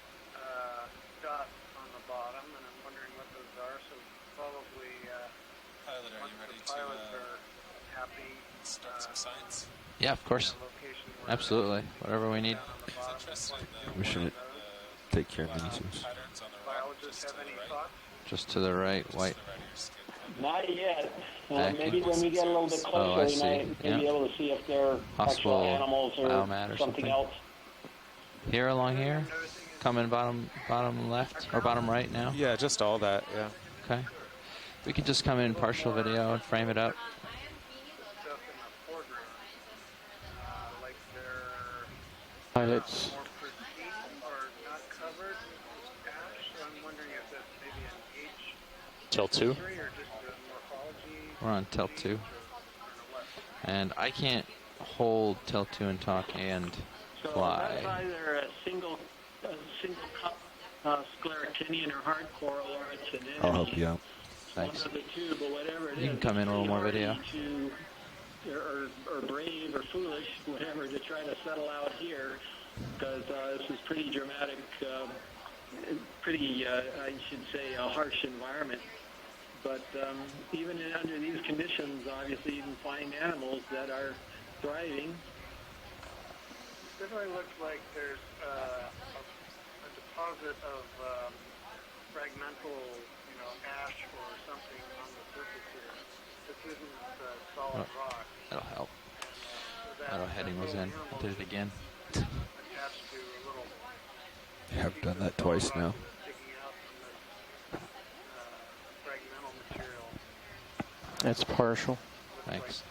dots on the bottom, and I'm wondering what those are. So probably Pilot, are once you ready the pilots to are happy, start some science? Yeah, of course. Absolutely. Whatever we need. We shouldn't take care of mini-suits. Biologists have any thoughts? Just to the right, white. Not yet. Back Maybe in. when we get a little bit Oh, closer, I we see. might be Yeah. able to see if they're Possible actual animals or biomat or something something. else. Here along here? Coming bottom left or bottom right now? Yeah, just all that, yeah. Okay. We could just come in partial video and frame it up. Stuff in the foreground, like they're Pilots. more pristine or not covered with ash. So I'm wondering if that's maybe an age Till 2? history or just a morphology. We're on Tilt 2. And I can't hold Tilt 2 and talk and So fly. that's either a single cup sclerotinian or hard coral, or it's an enemy. I'll help you out. Thanks. One of the two, but whatever it is. You can come in a little more video. Or brave or foolish, whatever, to try to settle out here, because this is pretty dramatic, I should say, a harsh environment. But even under these conditions, obviously you can find animals that are thriving. It definitely looks like there's a deposit of fragmental, ash or something on the surface here. This isn't solid rock. That'll help. So Auto heading was in. I did it again. attached to a little Yeah, I've done that twice now. sticking out from this fragmental material. That's partial. Thanks.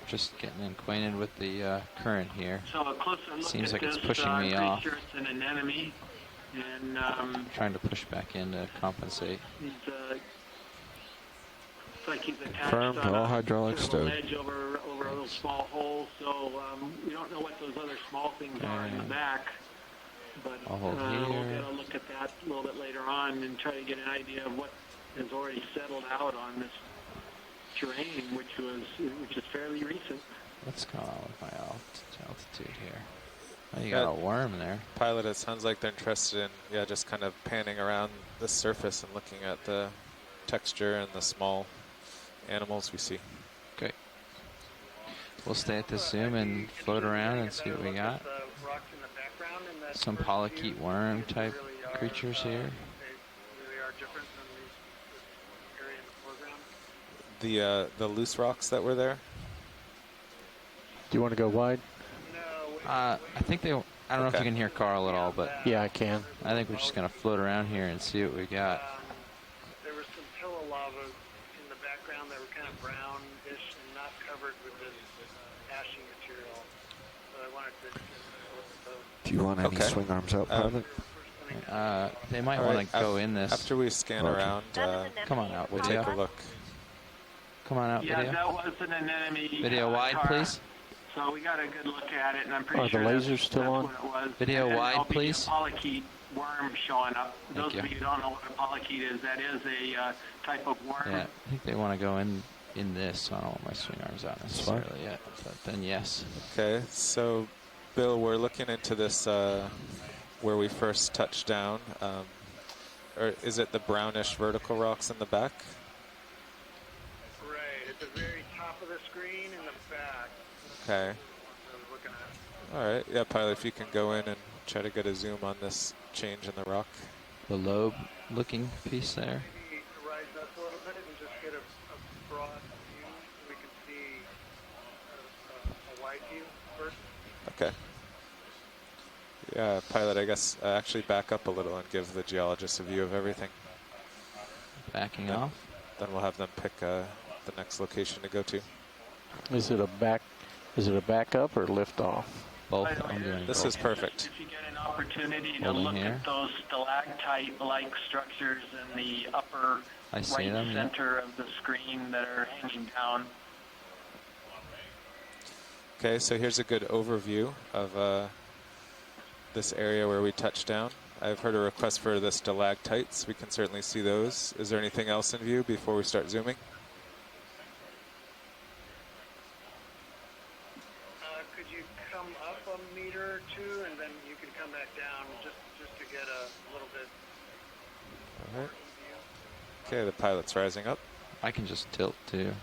Just getting acquainted with the current here. So a closer look Seems at like it's this, pushing me I'm off. pretty sure it's an anemone. And Trying to push back in to compensate. he's, it's like he's attached Confirmed, on all a hydraulics sort of a stowed. ledge over a little small hole. So we don't know what those other small things are in the back. But I'll hold we'll here. get a look at that a little bit later on and try to get an idea of what has already settled out on this terrain, which is fairly recent. What's going on with my altitude here? Oh, you got a worm there. Pilot, it sounds like they're interested in, just kind of panning around the surface and looking at the texture and the small animals we see. Great. We'll stay at this zoom and float around and see what we got. Some polychaete worm type creatures here. They really are different than this area in the foreground. The loose rocks that were there? Do you want to go wide? I think they. I don't know if you can hear Carl at all, but yeah, I can. I think we're just gonna float around here and see what we got. There was some pillow lava in the background that were kind of brownish and not covered with this ashy material. So I wanted to. Do you want any swing arms out, Pilot? They might want to go in this. After we scan around, come on out. We'll Video. take a look. Come on out, Yeah, video. that was an anemone. Video wide, car. please. So we got a good look at it, and I'm pretty Are the sure lasers still on? that's what it was. Video And wide, there'll be please. a polychaete worm showing up. Thank Those of you. you who don't know what a polychaete is, that is a type of worm. Yeah, I think they want to go in this. So I don't want my swing arms out necessarily yet, but then yes. Okay, so Bill, we're looking into this where we first touched down. Or is it the brownish vertical rocks in the back? Right, at the very top of the screen in the back. Okay. All right. Yeah, Pilot, if you can go in and try to get a zoom on this change in the rock. The lobe-looking piece there. Maybe rise up a little bit and just get a broad view so we can see a wide view first. Okay. Yeah, Pilot, I guess actually back up a little and give the geologists a view of everything. Backing off. Then we'll have them pick the next location to go to. Is it a backup or lift off? Both. I'm doing This both. is perfect. If you get an opportunity to Holding look here. at those stalactite-like structures in the upper I see right them, yeah. center of the screen that are hanging down. Okay, so here's a good overview of this area where we touched down. I've heard a request for the stalactites. We can certainly see those. Is there anything else in view before we start zooming? Could you come up a meter or two, and then you can come back down just to get a little bit. All right. Okay, the pilot's rising up. I can just tilt too.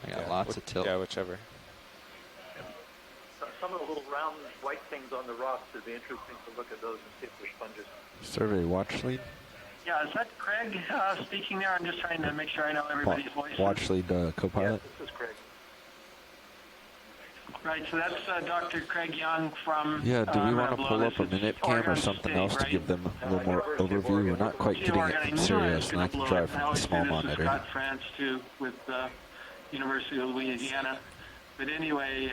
I got lots of tilt. Yeah, whichever. Some of the little round white things on the rocks would be interesting to look at those and see if they're sponges. Survey watch lead. Yeah, is that Craig speaking there? I'm just trying to make sure I know everybody's voices. Watch lead co-pilot. This is Craig. Right, so that's Dr. Craig Young from Yeah, do we want to Red pull Lotus. up a minute cam or something else to give them a little more overview? We're not quite getting it from Sirius, and I can drive from the small monitor. Scott France too, with University of Louisiana. But anyway,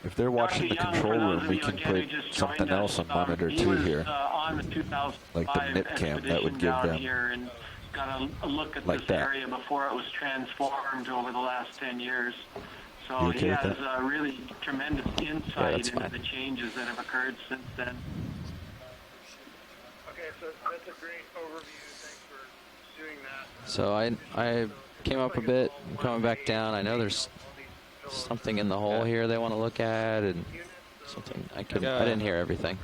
if they're watching the control room, we can put something else on monitor too here, on the 2005 like the minute cam. That would give them and got a look at like this that. area before it was transformed over the last 10 years. So You okay he with has that? really tremendous insight into the changes that have occurred since then. Okay, so that's a great overview. Thanks for doing that. So I came up a bit. I'm coming back down. I know there's something in the hole here they want to look at, and something I didn't hear everything.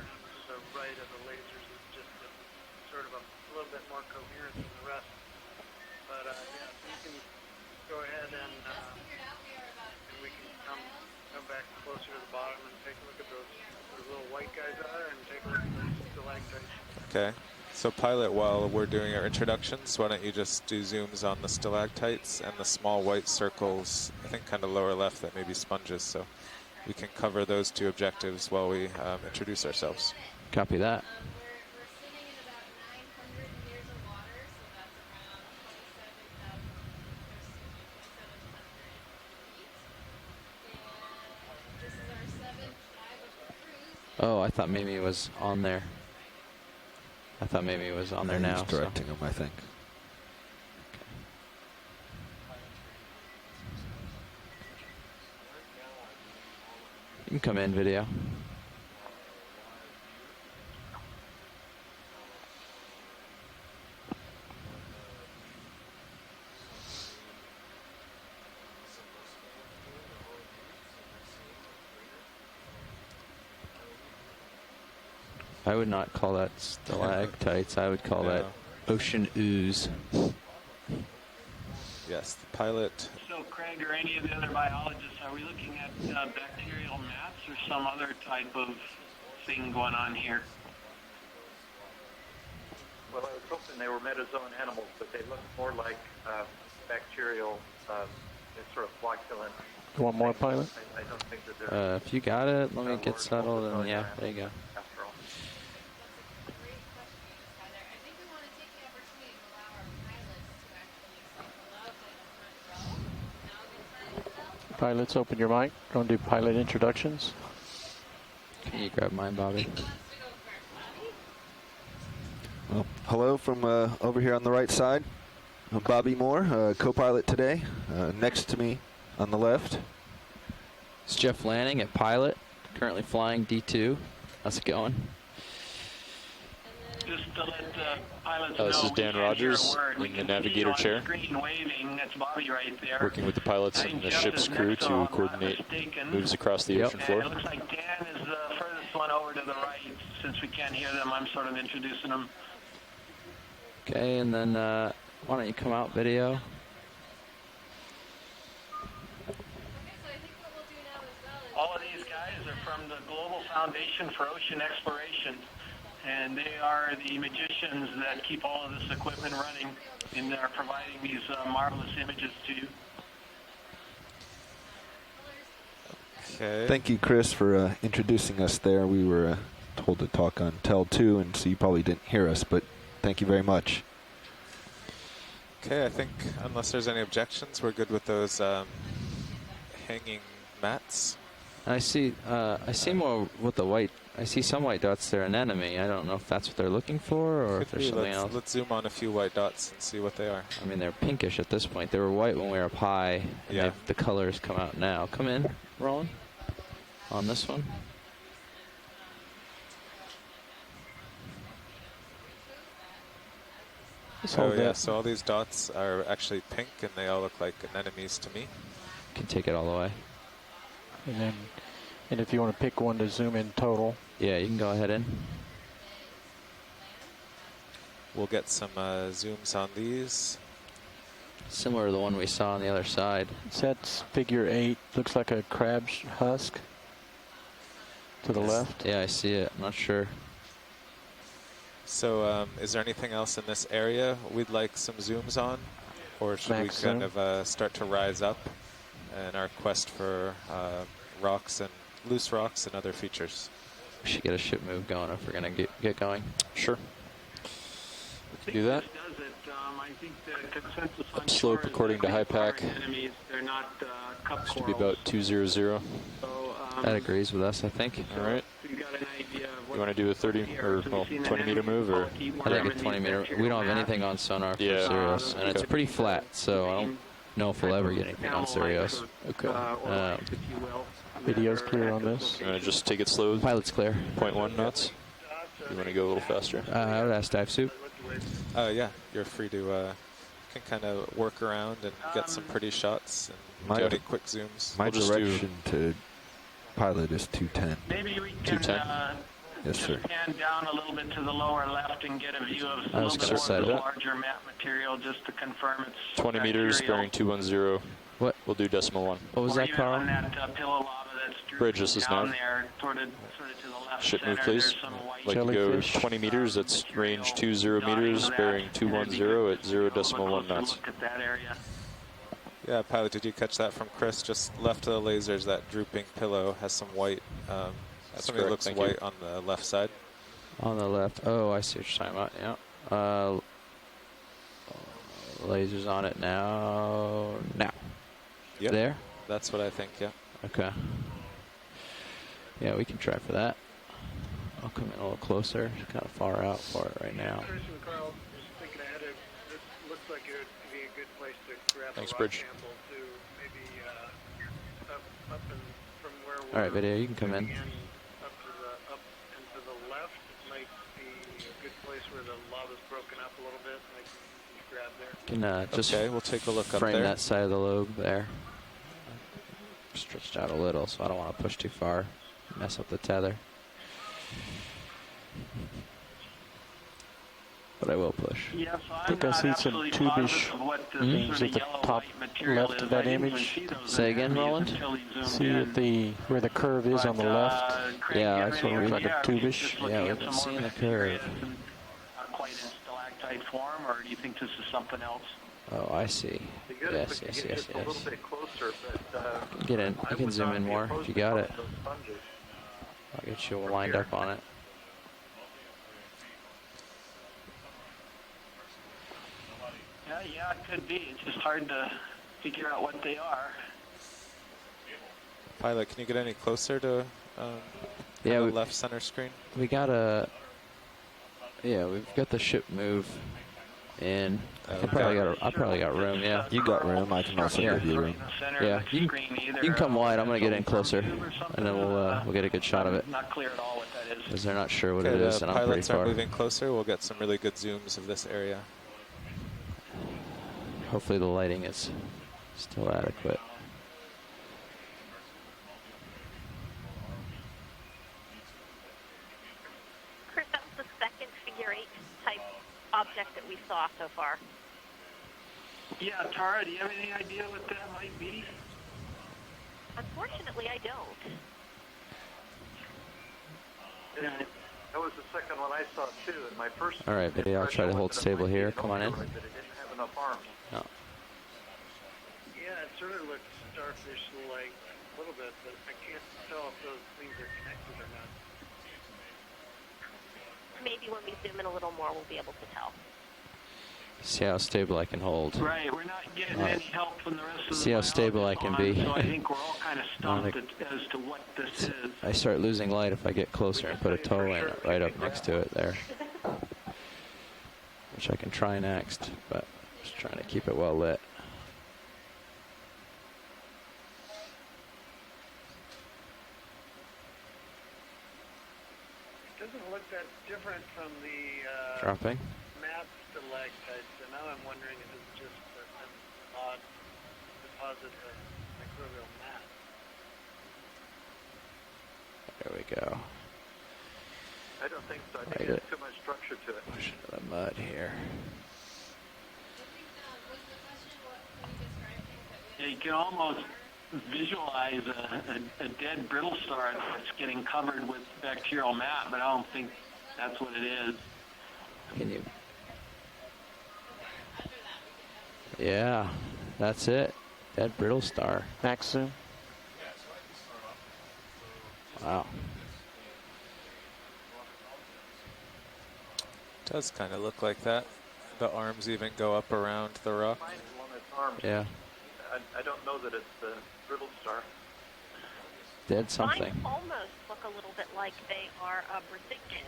The right of the lasers is just sort of a little bit more coherent than the rest. But yeah, so you can go ahead and we can come back closer to the bottom and take a look at those where the little white guys are, and take a look at those stalactites. Okay. So pilot, while we're doing our introductions, why don't you just do zooms on the stalactites and the small white circles, I think kind of lower left, that may be sponges. So we can cover those two objectives while we introduce ourselves. Copy that. Oh, I thought maybe it was on there. I thought maybe it was on there now. He's directing them, I think. You can come in video. I would not call that stalactites. I would call that ocean ooze. Yes, the pilot. So Craig or any of the other biologists, are we looking at bacterial mats or some other type of thing going on here? Well, I was hoping they were metazoan animals, but they look more like bacterial, sort of flocculent. You want more, pilot? I don't think that they're... If you got it, let me get settled, and yeah, there you go. After all. Pilots, open your mic. Going to do pilot introductions. Can you grab mine, Bobby? Well, hello from over here on the right side. I'm Bobby Moore, co-pilot today. Next to me on the left. It's Jeff Lanning at pilot, currently flying D2. How's it going? Just to let pilots This know, is Dan we can't Rogers hear a word. We in the can navigator see chair. on the screen waving. That's Bobby right there. Working with the pilots and the ship's crew to coordinate moves across the ocean floor. And it looks like Dan is the furthest one over to the right. Since we can't hear them, I'm sort of introducing them. Okay, and then why don't you come out video? All of these guys are from the Global Foundation for Ocean Exploration, and they are the magicians that keep all of this equipment running, and they're providing these marvelous images to you. Okay. Thank you, Chris, for introducing us there. We were told to talk on Tel 2, and so you probably didn't hear us, but thank you very much. Okay, I think unless there's any objections, we're good with those hanging mats. I see more with the white I see some white dots. They're an enemy. I don't know if that's what they're looking for or if there's something else. Let's zoom on a few white dots and see what they are. I mean, they're pinkish at this point. They were white when we were up high. And Yeah. the colors come out now. Come in, Roland, on this one. So yeah, so all these dots are actually pink, and they all look like anemones to me. Can take it all the way. And if you want to pick one to zoom in total. Yeah, you can go ahead in. We'll get some zooms on these. Similar to the one we saw on the other side. That's figure 8. Looks like a crab husk to the left. Yeah, I see it. I'm not sure. So is there anything else in this area we'd like some zooms on? Or should we kind of start to rise up in our quest for rocks and loose rocks and other features? We should get a ship move going if we're going to get going. Sure. We can do that. I think the consensus on Upslope according to HiPAC enemies, they're not cup should be corals. about 200. So, that agrees with us, I think. All right. So you got an idea of You want to do a 30 or 20 meter move, or? I think a 20 meter. We don't have anything on sonar for Sirius, and it's pretty flat, so I don't know if we'll ever get anything on Sirius. Okay. Video's clear on this. Just take it slow. Pilot's clear. 0.1 knots. You want to go a little faster? I would ask Dive Soup. Yeah, you're free to can kind of work around and get some pretty shots and do any quick zooms. My direction to pilot is 210. Maybe we can 210. Yes, sir. pan down a little bit to the lower left and get a view of a little bit more of the larger map material just to confirm it's 20 meters, bearing 210. What? We'll do decimal 1. What was that, Carl? On that pillow lava that's Bridge, this is down nav. there, sort of to the left Ship move, center, please. there's some white Like to go 20 meters, that's range 20 meters, bearing 210 at 0.1 knots. look at that area. Yeah, pilot, did you catch that from Chris? Just left of the lasers, that drooping pillow has some white. Something that looks white on the left side. On the left. Oh, I see what you're talking about. Yeah. Lasers on it now. Now. Yep. There? That's what I think, yeah. Okay. Yeah, we can try for that. I'll come in a little closer. It's kind of far out for it right now. Chris and Carl, just thinking ahead of this, looks like it would be a good place to grab Thanks, a rock Bridge. sample to maybe up and from where we're All right, video, you can come in. up and to the left might be a good place where the lava's broken up a little bit. And I can grab there. Can just we'll take a look up frame there. that side of the lobe there. Stretched out a little, so I don't want to push too far, mess up the tether. But I will push. Yes, I think I see some tubish things at the top left of that image. Say again, Roland? See at where the curve is on the left? Yeah, That's what looks like a tubish. Yeah, we haven't seen the curve. Not quite in stalactite form, or do you think this is something else? Oh, I see. Yes. A little bit closer, but Get in. You can zoom in more if you got it. I'll get you lined up on it. Yeah, it could be. It's just hard to figure out what they are. Pilot, can you get any closer to Yeah, the left center screen? We got we've got the ship move in. I probably got room. Yeah, you got room. I can also give you room. Yeah, you can come wide. I'm gonna get in closer, and then we'll get a good shot of it. Not clear at all what that is. Because they're not sure what it Okay, is, the and I'm pretty pilots are far. moving closer. We'll get some really good zooms of this area. Hopefully the lighting is still adequate. Chris, that was the second figure 8 type object that we saw so far. Yeah, Tara, do you have any idea what that might be? Unfortunately, I don't. Yeah, that was the second one I saw too. And my first. All right, video. I'll try to hold stable here. Come on in. But it didn't have enough arms. No. Yeah, it sort of looks starfish-like a little bit, but I can't tell if those things are connected or not. Maybe when we zoom in a little more, we'll be able to tell. See how stable I can hold. Right, we're not getting any help from the rest of the See how stable I can be. So I think we're all kind of stumped as to what this is. I start losing light if I get closer and put a toe in right up next to it there. Which I can try next, but just trying to keep it well lit. It doesn't look that different from the Dropping. map stalactites, so now I'm wondering if it's just an odd deposit of microbial mass. There we go. I don't think so. I think it has too much structure to it. Push into the mud here. Yeah, you can almost visualize a dead brittle star that's getting covered with bacterial mat, but I don't think that's what it is. Can you? Yeah, that's it. Dead brittle star. Max zoom. Wow. Does kind of look like that. The arms even go up around the rock. Along its arms. Yeah. I don't know that it's the brittle star. Dead something. Mine almost look a little bit like they are restricted.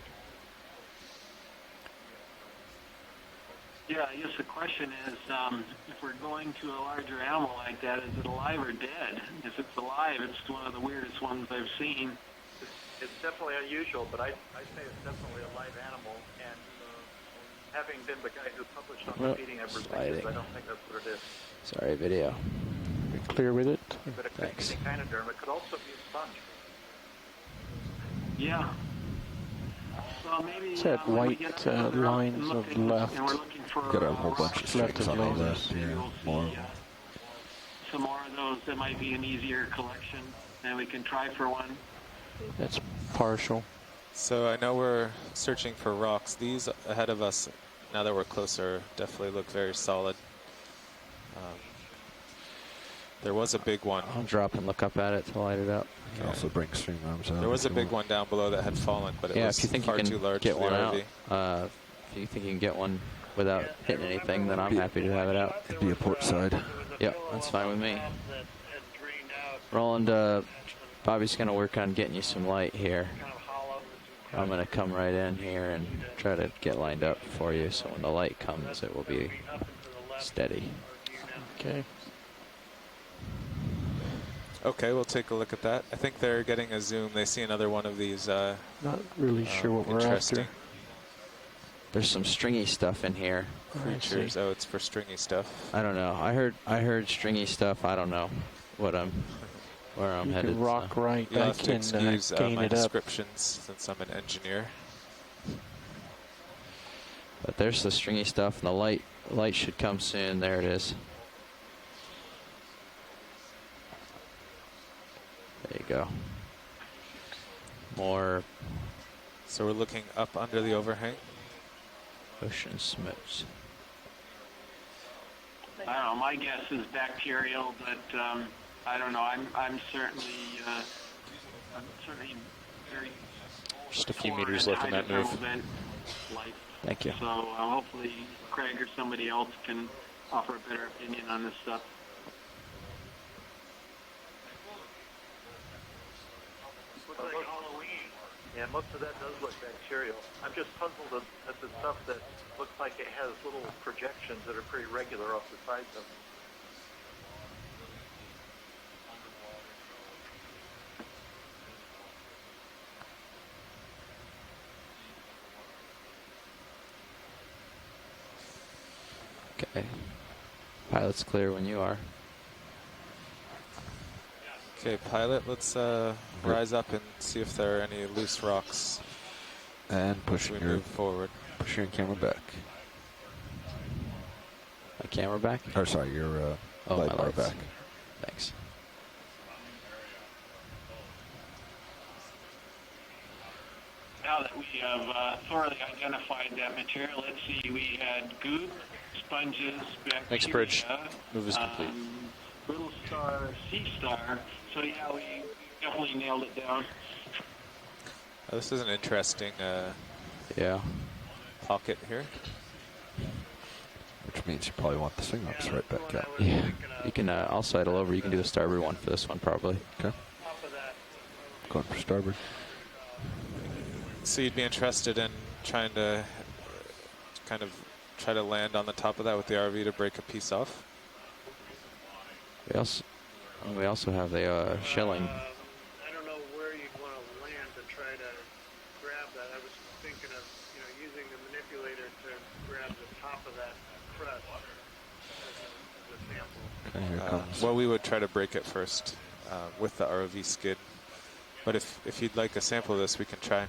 Yeah, I guess the question is, if we're going to a larger animal like that, is it alive or dead? If it's alive, it's one of the weirdest ones I've seen. It's definitely unusual, but I say it's definitely a live animal. And having been the guy who published on the feeding of Brazilians, I don't think that's what it is. Sorry, video. You're clear with it? But it could be any kind of derm. It could also be a sponge. Yeah. So maybe It's that white lines of left. Got a whole bunch of left strings of on the lasers. left. Yeah, more of them. some more of those that might be an easier collection, and we can try for one. That's partial. So I know we're searching for rocks. These ahead of us, now that we're closer, definitely look very solid. There was a big one. I'll drop and look up at it to light it up. You can also bring string arms out. There was a big one down below that had fallen, but it was if you think far you can too large get for the one RV. out, if you think you can get one without hitting anything, then I'm happy to have it out. It'd be a port side. Yep, that's fine with me. Roland, Bobby's going to work on getting you some light here. I'm going to come right in here and try to get lined up for you, so when the light comes, it will be steady. Okay. Okay, we'll take a look at that. I think they're getting a zoom. They see another one of these. Not really sure what we're interesting after. There's some stringy stuff in here. creatures. Oh, it's for stringy stuff. I don't know. I heard stringy stuff. I don't know where I'm You headed. can rock right You'll have back to and excuse gain my it up. descriptions since I'm an engineer. But there's the stringy stuff, and the light should come soon. There it is. There you go. More. So we're looking up under the overhang. Ocean smoots. I don't know. My guess is bacterial, but I don't know. I'm certainly very. Just a few meters left in that move. Thank you. So hopefully Craig or somebody else can offer a better opinion on this stuff. Looks like Halloween. Yeah, most of that does look bacterial. I'm just puzzled at the stuff that looks like it has little projections that are pretty regular off the sides of it. Okay. Pilot's clear when you are. Okay, pilot, let's rise up and see if there are any loose rocks. And push as we your move forward. Push your camera back. My camera back? Or sorry, your Oh, light my bar lights. back. Thanks. Now that we have thoroughly identified that material, let's see, we had goop, sponges, bacteria. Next bridge. Move is complete. Little star, sea star. So yeah, we definitely nailed it down. This is an interesting yeah pocket here. Which means you probably want the swing arms right back out. Yeah, you can. I'll sidle over. You can do the starboard one for this one, probably. Okay. Going for starboard. So you'd be interested in trying to kind of try to land on the top of that with the RV to break a piece off? We also have the shelling. I don't know where you'd want to land to try to grab that. I was thinking of, using the manipulator to grab the top of that crust as a sample. Okay, here comes. Well, we would try to break it first with the ROV skid. But if you'd like a sample of this, we can try.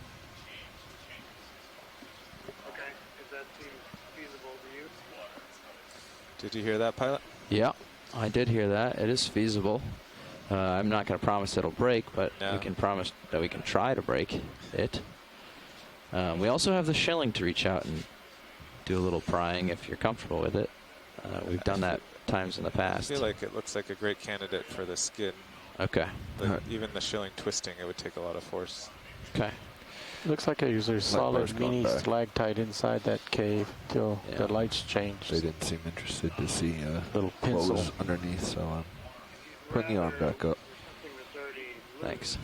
Okay, if that seems feasible to you. Did you hear that, pilot? Yeah, I did hear that. It is feasible. I'm not going to promise it'll break, but we can promise that we can try to break it. We also have the shelling to reach out and do a little prying if you're comfortable with it. We've done that times in the past. I feel like it looks like a great candidate for the skid. Okay. But even the shilling twisting, it would take a lot of force. Okay. Looks like there's a solid mini back. stalactite inside that cave till the lights changed. They didn't seem interested to see little what pencil was underneath, so I'm putting the arm back up. Thanks.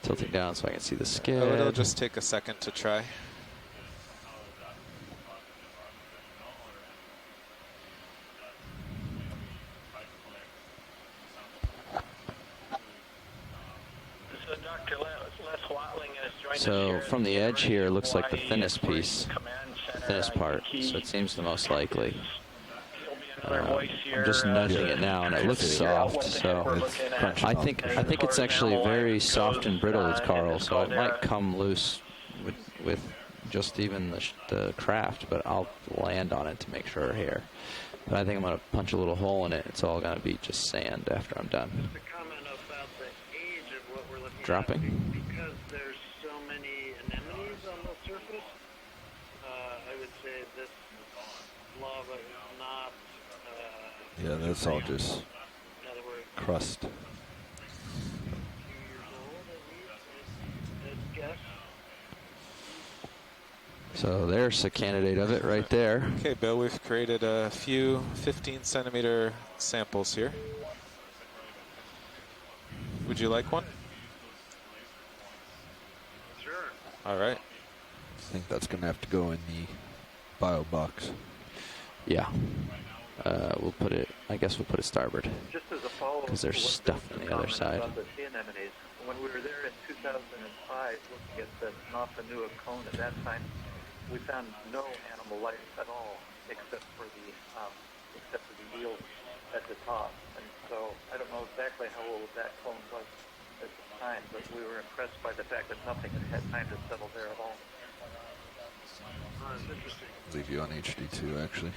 Tilting down so I can see the skid. Oh, it'll just take a second to try. So from the edge here, it looks like the thinnest piece, the thinnest part. So it seems the most likely. I'm just nudging it now, and it looks soft. So I think it's actually very soft and brittle, Carl. So it might come loose with just even the craft, but I'll land on it to make sure here. But I think I'm going to punch a little hole in it. It's all going to be just sand after I'm done. Dropping. Because there's so many anemones on the surface, I would say this lava is not. Yeah, that's all just crust. So there's a candidate of it right there. Okay, Bill, we've created a few 15-centimeter samples here. Would you like one? All right. I think that's going to have to go in the bio box. Yeah. We'll put it, I guess we'll put it starboard. Just as a follow-up, because there's stuff on the other side. About the sea anemones. When we were there in 2005 looking at the Nafanua cone at that time, we found no animal life at all except for the eels at the top. And so I don't know exactly how old that cone was at the time, but we were impressed by the fact that nothing had time to settle there at all. That's interesting. Leave you on HD2, actually.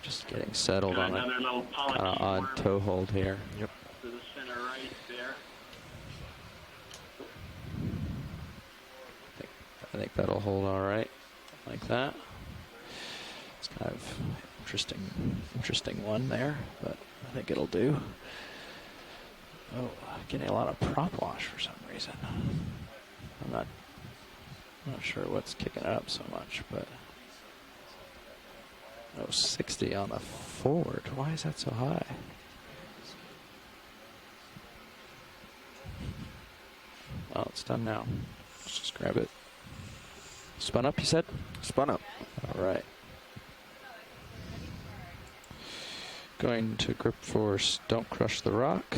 Just getting settled on a kind of odd toe hold here. Yep. To the center right there. I think that'll hold all right, like that. It's kind of interesting one there, but I think it'll do. Oh, getting a lot of prop wash for some reason. I'm not sure what's kicking it up so much, but oh, 60 on the forward. Why is that so high? Well, it's done now. Let's just grab it. Spun up, you said? Spun up. All right. Going to grip force, don't crush the rock.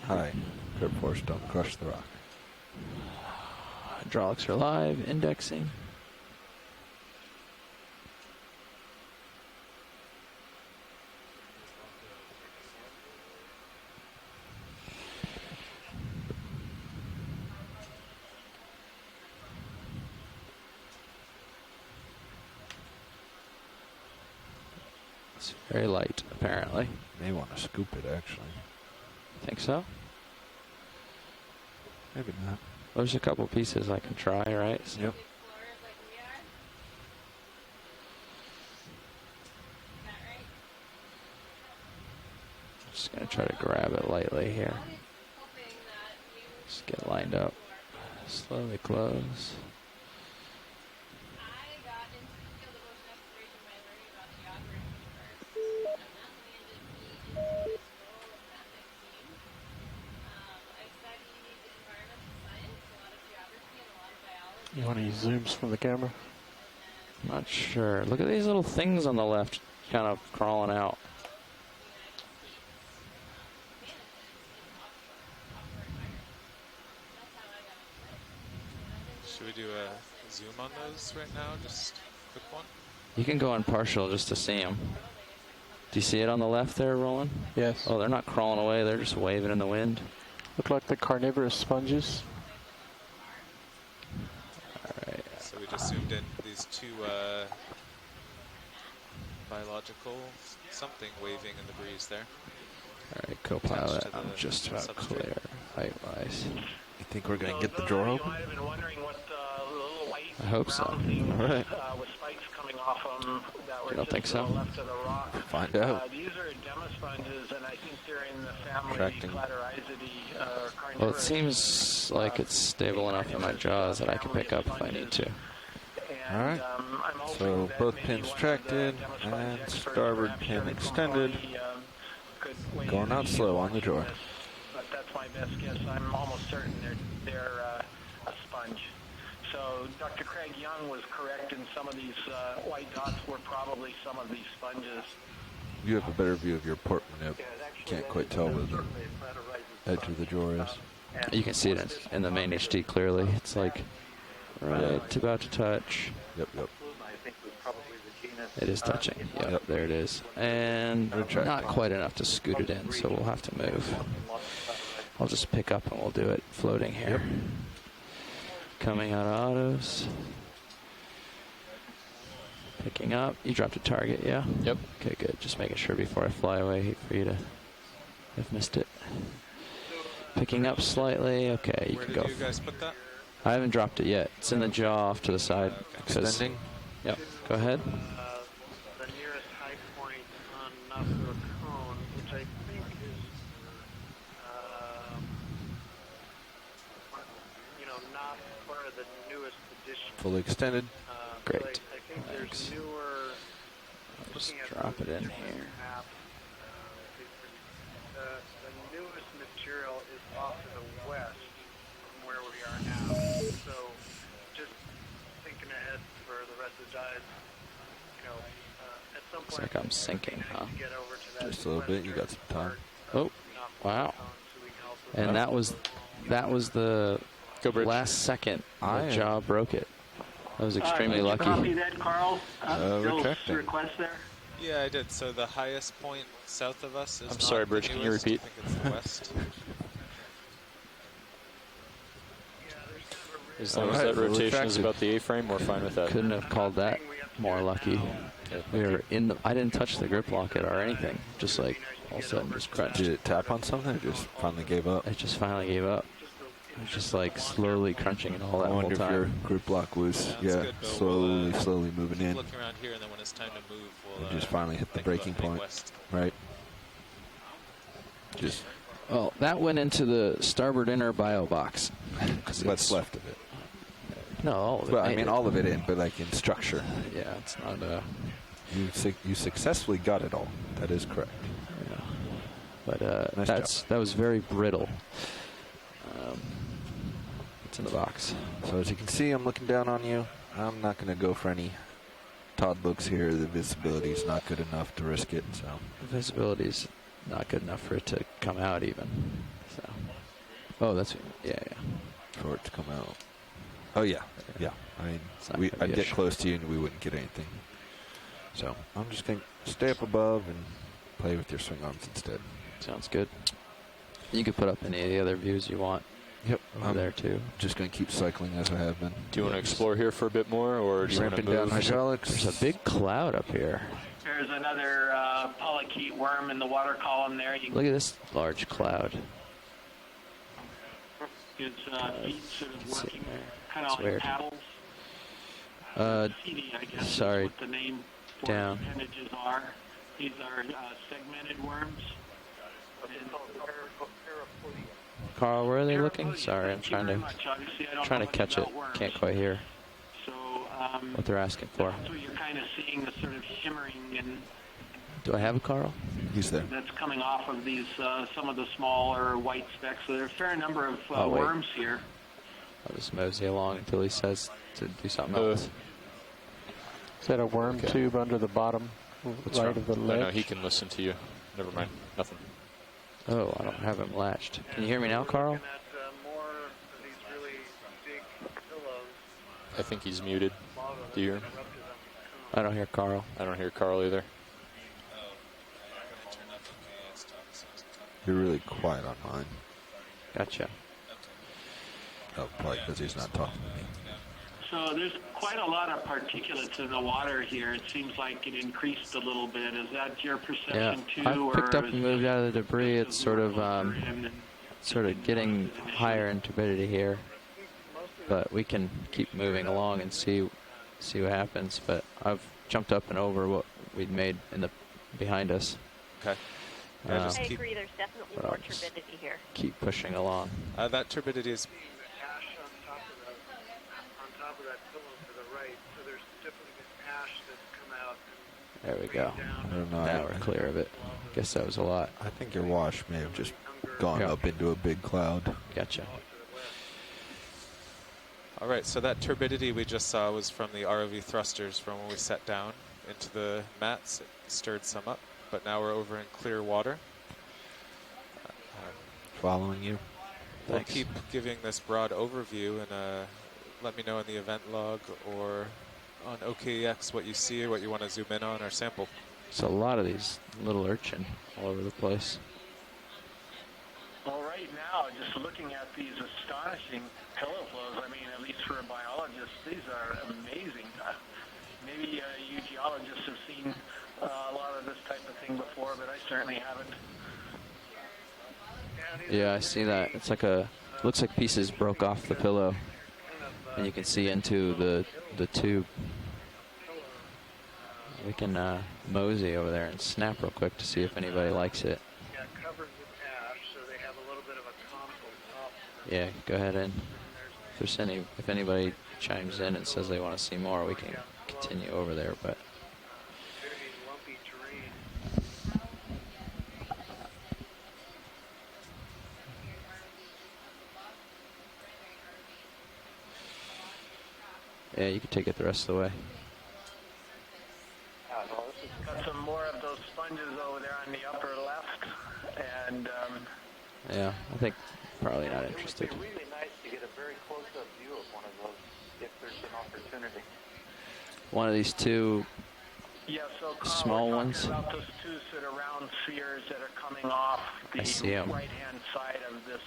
Hi. Grip force, don't crush the rock. Hydraulics are live, indexing. It's very light, apparently. May want to scoop it, actually. Think so? Maybe not. There's a couple pieces I can try, right? So yep. Just going to try to grab it lightly here. Just get lined up. Slowly close. You want to use zooms from the camera? Not sure. Look at these little things on the left kind of crawling out. Should we do a zoom on those right now? Just a quick one? You can go on partial just to see them. Do you see it on the left there, Roland? Yes. Oh, they're not crawling away. They're just waving in the wind. Look like the carnivorous sponges. All right. So we just zoomed in these two biological something waving in the breeze there. All right, co-pilot, I'm just about clear height-wise. You think we're going to get the drawer open? I've been wondering what little white I hope so. round things, All right. with spikes coming off them that were You don't just think to so? the left of the rock. Find out. These are demosponges, and I think they're in the family Tracting. Cladorhizidae. Well, it seems like it's stable enough in my jaws that I can pick up if I need to. All right. So both pins tracked in and starboard pin extended. Going out slow on the drawer. But that's my best guess. I'm almost certain they're a sponge. So Dr. Craig Young was correct, and some of these white dots were probably some of these sponges. You have a better view of your port manip. Can't quite tell where the edge of the drawer is. You can see it in the main HD clearly. It's like right about to touch. Yep. It is touching. Yep, there it is. And not quite enough to scoot it in, so we'll have to move. I'll just pick up and we'll do it floating here. Coming out of autos. Picking up. You dropped a target, yeah? Yep. Okay, good. Just making sure before I fly away. Hate for you to have missed it. Picking up slightly. Okay, you Where can did go. you guys put that? I haven't dropped it yet. It's in the jaw off to the side. Extending? Yep. Go ahead. The nearest high point on Nafur Cone, which I think is, not part of the newest edition. Fully extended. Great. I think there's newer. I'll just drop it in here. The newest material is off to the west from where we are now. So just thinking ahead for the rest of the dive, at some point. Looks like I'm sinking, huh? Just a little bit. You got some time. Oh, wow. And that was the last second the jaw broke it. I was extremely lucky. Did you copy that, Carl? Bill's retracting. request there? Yeah, I did. So the highest point south of us is I'm sorry, Bridge, can you repeat? I think it's the west. As long as that rotation is about the A-frame, we're fine with that. Couldn't have called that more lucky. We were in the. I didn't touch the grip locket or anything. Just like all of a sudden, just crunched. Did it tap on something or just finally gave up? It just finally gave up. It was just like slowly crunching and all that I whole wonder if time. your grip lock was, good, Bill. slowly moving in. Look around here, and then when it's time to move, we'll You just finally hit the breaking point, right? Just. Well, that went into the starboard inner bio box. What's left of it? No, all of it. Well, I mean, all of it in, but like in structure. Yeah, it's not. You successfully got it all. That is correct. Yeah. But Nice that was very brittle. It's in the box. So as you can see, I'm looking down on you. I'm not going to go for any Todd looks here. The visibility is not good enough to risk it. So The visibility's not good enough for it to come out even. So. Oh, that's yeah. For it to come out. Oh yeah. I mean, I'd get close to you and we wouldn't get anything. So I'm just going to stay up above and play with your swing arms instead. Sounds good. You could put up any of the other views you want. Yep, over there too. Just going to keep cycling as I have been. Do you want to explore here for a bit more, or do you want to Ramping down move? hydraulics. There's a big cloud up here. There's another polychaete worm in the water column there. Look at this large cloud. His feet sort of working kind It's of like weird. paddles. CD, I guess sorry. is what the name for Down. appendages are. These are segmented worms. Carl, where are they looking? Sorry, I'm trying to catch it. Can't quite hear So what they're asking for. that's what you're kind of seeing, the sort of shimmering and Do I have a Carl? He's there. that's coming off of these some of the smaller white specks. So there are a fair number of Oh, wait. worms here. I'll just mosey along until he says to do something else. Is that a worm tube under the bottom right of the ledge? No, he can listen to you. Never mind. Nothing. Oh, I don't have him latched. Can you hear me now, Carl? I think he's muted. Do you hear him? I don't hear Carl. I don't hear Carl either. You're really quiet on mine. Gotcha. Oh, probably because he's not talking to me. So there's quite a lot of particulates in the water here. It seems like it increased a little bit. Is that your perception too? I've picked up and moved out of the debris. It's sort of getting higher in turbidity here, but we can keep moving along and see what happens. But I've jumped up and over what we'd made in the behind us. Okay. I agree. There's definitely more turbidity here. Keep pushing along. That turbidity is. There we go. I don't know. Now we're clear of it. Guess that was a lot. I think your wash may have just gone up into a big cloud. Gotcha. All right, so that turbidity we just saw was from the ROV thrusters from when we set down into the mats. It stirred some up, but now we're over in clear water. Following you. We'll keep giving this broad overview, and let me know in the event log or on OKEX what you see or what you want to zoom in on or sample. It's a lot of these little urchin all over the place. Well, right now, just looking at these astonishing pillow flows, I mean, at least for a biologist, these are amazing. Maybe you geologists have seen a lot of this type of thing before, but I certainly haven't. Yeah, I see that. It's like looks like pieces broke off the pillow, and you can see into the tube. We can mosey over there and snap real quick to see if anybody likes it. Yeah, covered with ash, so they have a little bit of a console top. Yeah, go ahead in. If anybody chimes in and says they want to see more, we can continue over there. But Lumpy terrain. yeah, you can take it the rest of the way. Got some more of those sponges over there on the upper left, and Yeah, I think probably not interested. It would be really nice to get a very close-up view of one of those if there's an opportunity. One of these two small ones. About those two sort of round spheres that are coming off the right-hand side of this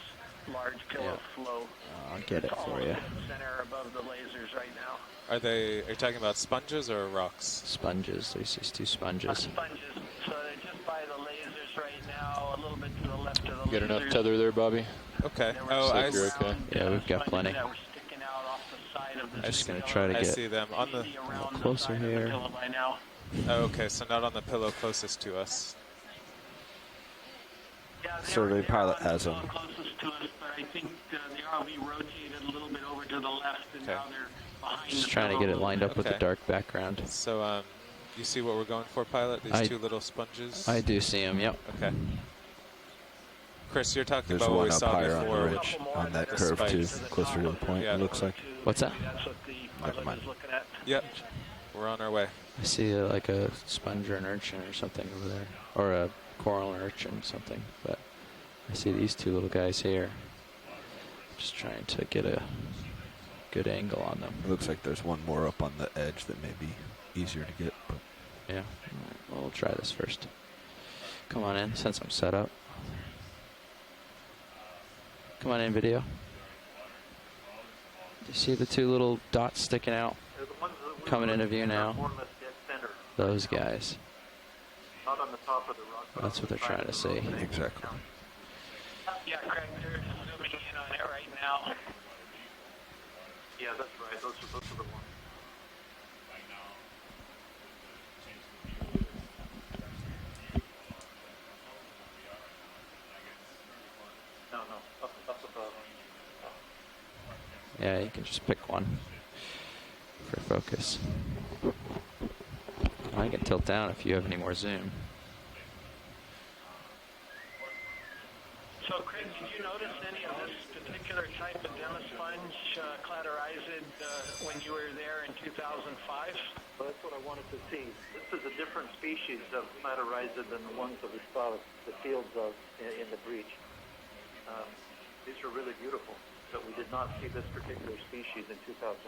large pillow flow. I'll get it for you. Center above the lasers right now. Are you talking about sponges or rocks? Sponges. There's these two sponges. Sponges. So they're just by the lasers right now, a little bit to the left of the You got lasers. enough tether there, Bobby? Okay. Oh, I see. Okay. Yeah, we've got plenty. I'm just going to try to I get see them on the a little closer here. Oh, okay, so not on the pillow closest to us. Survey pilot has them. Closest to us, but I think the ROV rotated a little bit over to the left, and now they're behind. Just trying to get it lined up with the dark background. So, you see what we're going for, pilot? These two little sponges? I do see them, yep. Okay. Chris, you're talking There's about what one we up saw higher before. on the ridge on that curve too, closer to the point, Yeah. it looks like. What's that? Never mind. Yep. We're on our way. I see like a sponge or an urchin or something over there. Or a coral urchin something. But I see these two little guys here. Just trying to get a good angle on them. It looks like there's one more up on the edge that may be easier to get. But yeah. Well, we'll try this first. Come on in, since I'm set up. Come on in, video. You see the two little dots sticking out? Coming into view now. Those guys. Not on the top of the rock. That's what they're trying to see. Exactly. Yeah, Craig, they're zooming in on it right now. Yeah, that's right. Those are the ones. No, up above. Yeah, you can just pick one for focus. I can tilt down if you have any more zoom. So, Craig, did you notice any of this particular type of demisponge cladorizid when you were there in 2005? Well, that's what I wanted to see. This is a different species of cladorizid than the ones that we saw the fields of in the breach. These are really beautiful, but we did not see this particular species in 2005.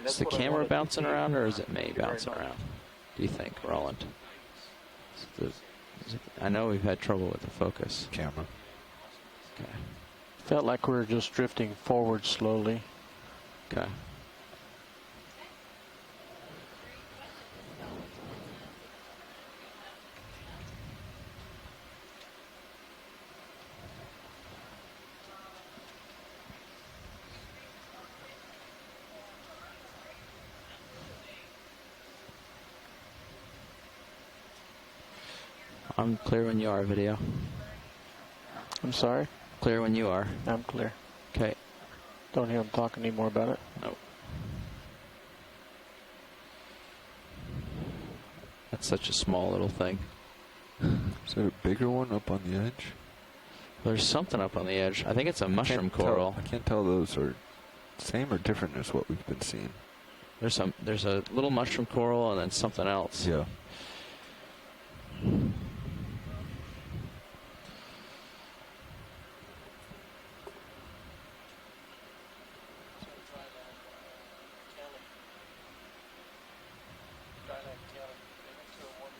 Is the camera bouncing around, or is it me bouncing around? Do you think, Roland? I know we've had trouble with the focus. Camera. Okay. Felt like we were just drifting forward slowly. Okay. I'm clear when you are, video. I'm sorry? Clear when you are. I'm clear. Okay. Don't hear him talk anymore about it? Nope. That's such a small little thing. Is there a bigger one up on the edge? There's something up on the edge. I think it's a mushroom coral. I can't tell those are same or different as what we've been seeing. There's a little mushroom coral and then something else. Yeah.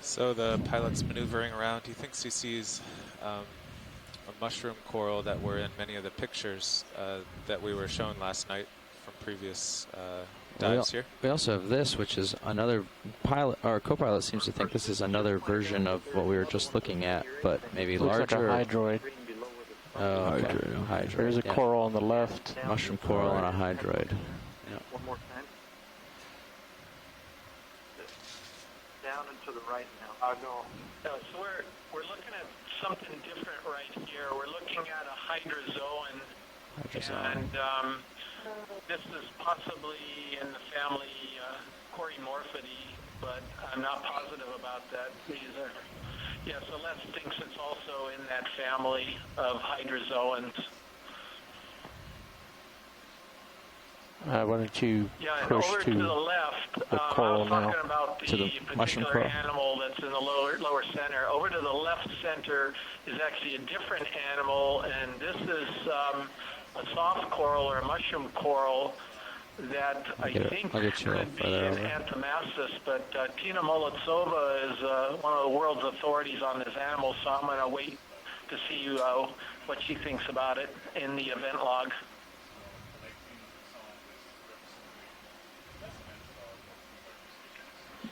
So the pilot's maneuvering around. He thinks he sees a mushroom coral that were in many of the pictures that we were shown last night from previous dives here. We also have this, which is another pilot. Our co-pilot seems to think this is another version of what we were just looking at, but maybe looks larger. Like a hydroid. Oh, okay. Hydroid. There's a coral on the left. Mushroom coral and a hydroid. Yeah. One more time. Down and to the right now. No. So we're looking at something different right here. We're looking at a hydrozoan. And this is possibly in the family Corymorphidae, but I'm not positive about that. Yeah, so Les thinks it's also in that family of hydrozoans. Why don't you push over to the left, the coral I was talking about the mushroom particular coral animal that's in the lower center. Over to the left center is actually a different animal, and this is a soft coral or a mushroom coral that I think could be an Anthomastus, but Tina Molodtsova is one of the world's authorities on this animal, so I'm going to wait to see what she thinks about it in the event log.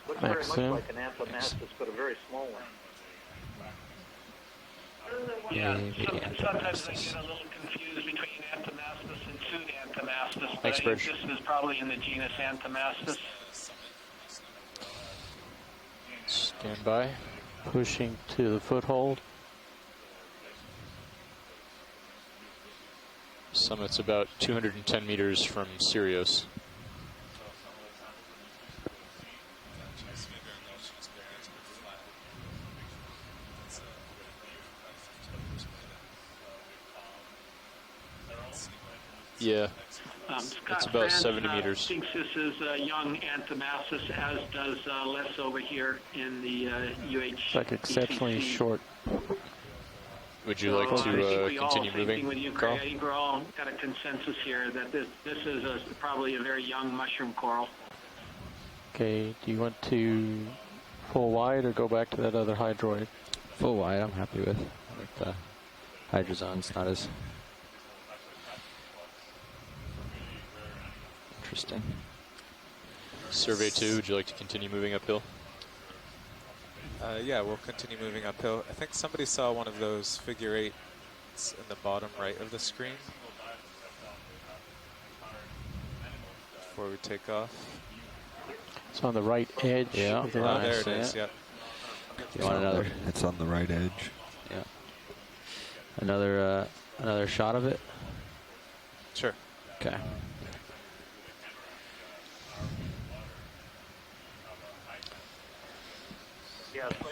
Looks very much like an Anthomastus, but a very small one. Yeah, sometimes I get a little confused between Anthomastus and Pseudo-Anthomastus, but I think this is probably in the genus Anthomastus. Stand by. Pushing to the foothold. Summit's about 210 meters from Sirius. Yeah, it's about 70 meters. Thinks this is a young Anthomastus, as does Les over here in the UH. It's like exceptionally short. Would you like to continue moving, with you, Carl? I think we're all got a consensus here that this is probably a very young mushroom coral. Okay, do you want to full wide or go back to that other hydroid? Full wide, I'm happy with. I think the hydrozoan's not as interesting. Survey 2, would you like to continue moving uphill? Yeah, we'll continue moving uphill. I think somebody saw one of those figure 8 It's in the bottom right of the screen. Before we take off. It's on the right edge. Yeah. Of the Oh, rock. there it is. Yep. You want another? It's on the right edge. Yeah. Another shot of it. Sure. Okay.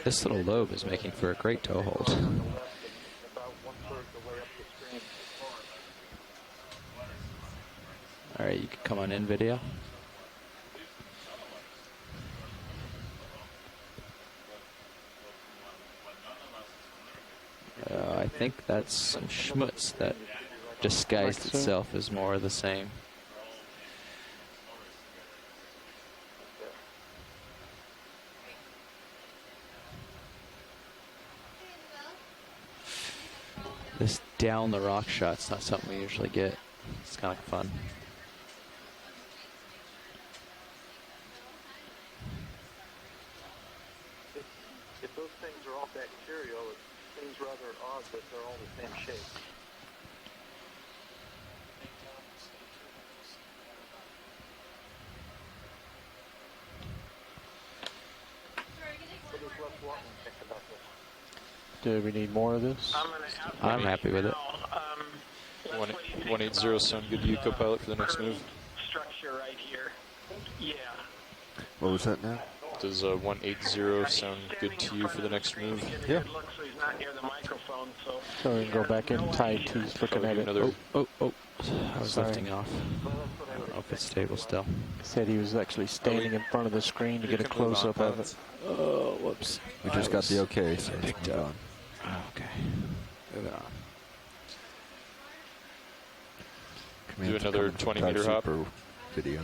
This little lobe is making for a great toe hold. All right, you can come on in video. I think that's some schmutz that disguised itself as more of the same. This down the rock shot's not something we usually get. It's kind of fun. If those things are all bacterial, it seems rather odd that they're all the same shape. What does Les Walton think about this? Do we need more of this? I'm happy with it. 180 sound good to you, co-pilot, for the next move? Structure right here. Yeah. What was that now? Does 180 sound good to you for the next move? Yeah. So he's not near the microphone, so. So we can go back in tight. He's looking at it. Another. Oh. I was lifting off. I don't know if it's stable still. He said he was actually standing in front of the screen to get a close-up of it. Oh, whoops. We just got the okay, so it's picked moved up. on. Oh, okay. Moving on. Do another 20-meter hop. Video.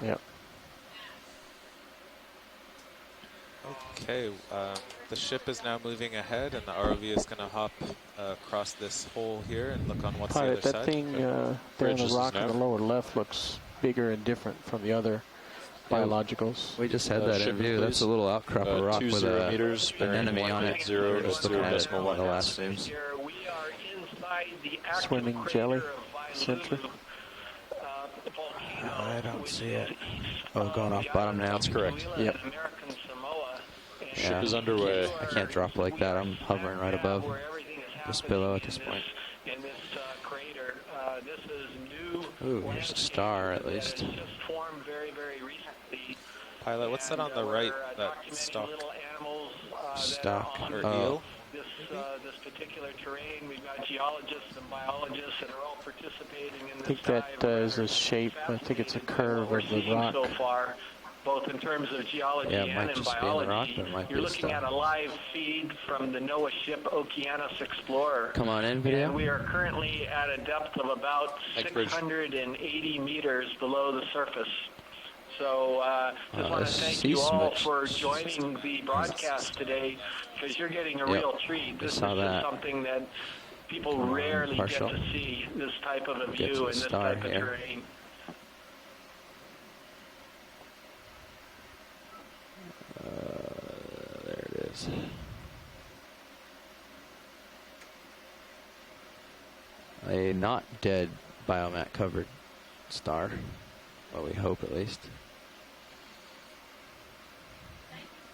Yep. Okay, the ship is now moving ahead, and the ROV is going to hop across this hole here and look on what's Pilot, the other that side. thing there in the rock in the lower left looks bigger and different from the other biologicals. We just had that in view. That's a little outcrop of rock with meters, an enemy on it. Zero, Just looking at it in one of the last moves. Swimming jelly center. I don't see it. Oh, going off bottom now. That's correct. Yep. Ship is underway. I can't drop like that. I'm hovering right above, just below at this point. In this crater, this is new. Ooh, there's a star at least. Just formed very, very recently. Pilot, what's that on the right? That stock? Stock. Or eel? This particular terrain, we've got geologists and biologists that are all participating in I this think that is a shape. I think it's a curve of the rock. so far, both in terms of geology Yeah, it might and in just be in the rock, biology. but it might You're be looking stuff. at a live feed from the NOAA ship Okeanos Explorer. Come on in, video. And we are currently at a depth of about 680 meters below the surface. So just want to thank you all for joining the broadcast today, because you're getting a real treat. This is just something that people rarely get to see, this type of a view and this type of terrain. There it is. A not dead biomat covered star. Well, we hope at least.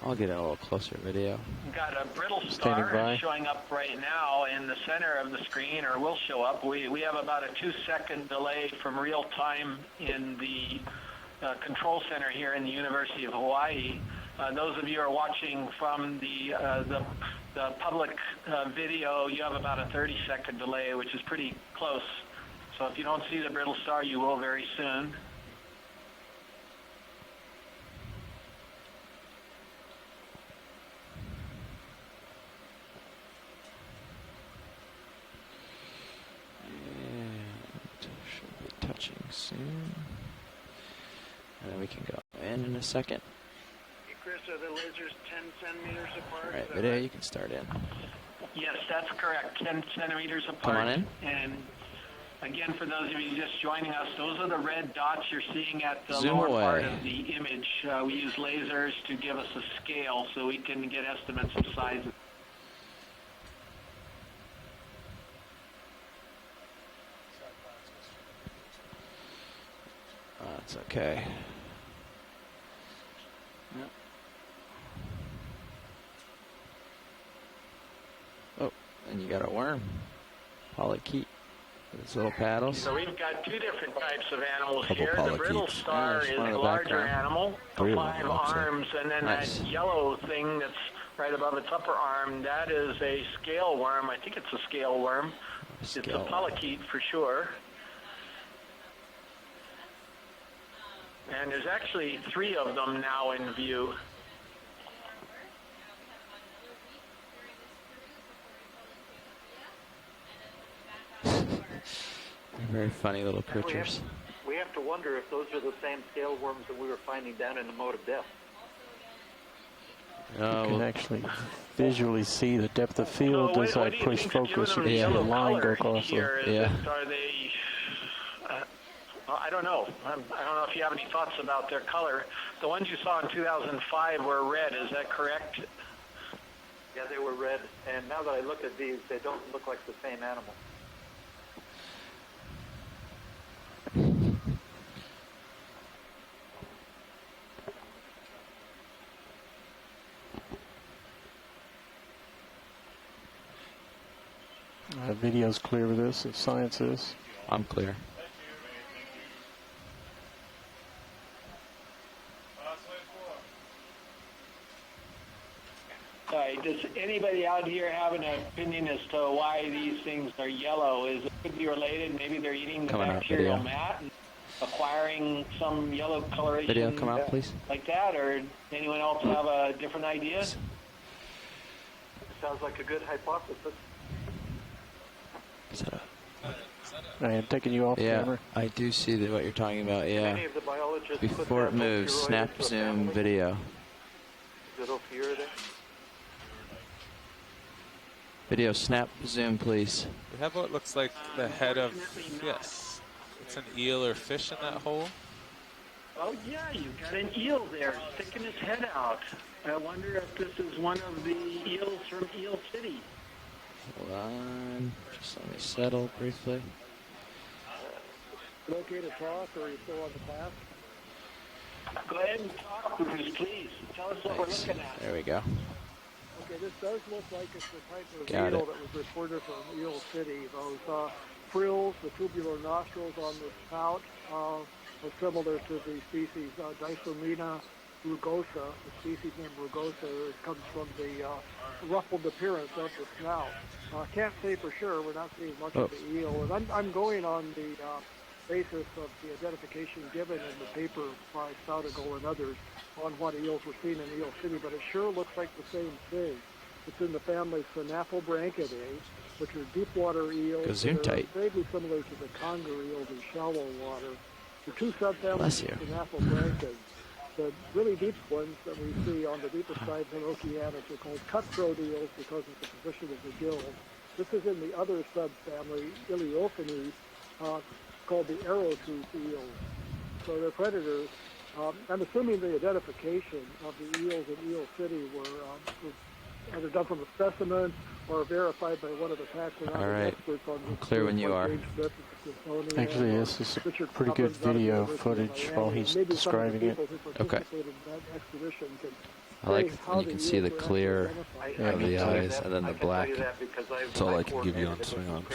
I'll get a little closer video. We've got a brittle star showing up right now in the center of the screen, or will show up. We have about a 2-second delay from real time in the control center here in the University of Hawaii. Those of you who are watching from the public video, you have about a 30-second delay, which is pretty close. So if you don't see the brittle star, you will very soon. Touching soon. And then we can go in a second. Hey, Chris, are the lasers 10 centimeters apart? All right, video, you can start in. Yes, that's correct. 10 centimeters apart. Come on in. And again, for those of you just joining us, those are the red dots you're seeing at the Zoom lower part away. of the image. We use lasers to give us a scale so we can get estimates of sizes. Okay. Yep. Oh, and you got a worm. Polychaete with its little paddles. So we've got two different types of animals Couple here. The brittle polychaetes. star is one in the the larger background. animal, Three the of them, 5 it looks like. arms, and then Nice. that yellow thing that's right above its upper arm, that is a scale worm. I think it's a scale worm. It's a polychaete for sure. And there's actually 3 of them now in view. They're very funny little creatures. We have to wonder if those are the same scale worms that we were finding down in the moat of death. You can actually visually see the depth of field as I push focus. You can see the line go across. Are they? I don't know. I don't know if you have any thoughts about their color. The ones you saw in 2005 were red. Is that correct? Yeah, they were red. And now that I look at these, they don't look like the same animal. Video's clear with this, if science is. I'm clear. Does anybody out here have an opinion as to why these things are yellow? Is it could be related? Maybe they're eating the bacterial mat and acquiring some yellow coloration. Video, come out, please. Like that, or anyone else have a different idea? Sounds like a good hypothesis. I am taking you off camera. I do see what you're talking about, yeah. Many of the biologists Before it moves, snap zoom video. Is it Ophiuridae? Video snap zoom, please. We have what looks like the head of, yes, it's an eel or fish in that hole. Oh yeah, you got an eel there sticking his head out. I wonder if this is one of the eels from Eel City. Hold on, just let me settle briefly. Okay to talk, or are you still on the class? Go ahead and talk, Bruce, please. Tell us what we're looking at. There we go. Okay, this does look like it's the type of Got eel it. that was reported from Eel City. Those frills, the tubular nostrils on the snout, are similar to the species Dysomina rugosa. The species name rugosa comes from the ruffled appearance of the snout. Can't say for sure. We're not seeing much of the eel. And I'm going on the basis of the identification given in the paper by Sautigal and others on what eels were seen in Eel City, but it sure looks like the same thing. It's in the family Synaphobranchidae, which are deep water eels. Gesundheit. They're vaguely similar to the conger eels in shallow water. The two subfamilies Bless of you. Synaphobranchids. The really deep ones that we see on the deeper sides in Okeanos are called cutthroat eels because of the position of the gills. This is in the other subfamily, Iliophines, called the arrowtooth eels. So they're predators. I'm assuming the identification of the eels in Eel City were either done from a specimen or verified by one of the taxonomic experts on I'm clear when you are. Actually, this is a pretty good video footage while he's describing it. Okay. I like when you can see the clear of the eyes and then the black. That's all I can give you on swing arms,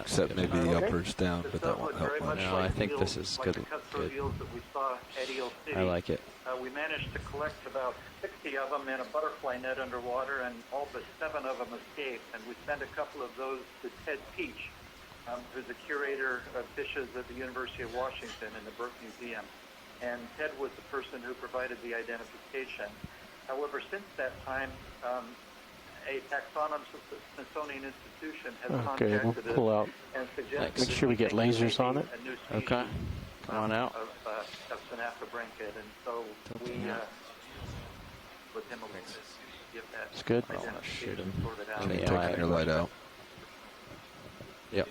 except maybe the uppers down, but that won't help much. No, I think this is good. I like it. We managed to collect about 60 of them in a butterfly net underwater, and all but 7 of them escaped. And we sent a couple of those to Ted Peach, who's a curator of fishes at the University of Washington in the Burke Museum. And Ted was the person who provided the identification. However, since that time, a taxonomist at the Smithsonian Institution has Okay, we'll contacted pull us out. and suggested Make sure we get lasers on it. a new Okay. species, Come on out. of Synaphobranchid, and so we with him a little bit get that. It's good. I don't want to shoot him sorted out. in the Taking eye. your light out. Yep.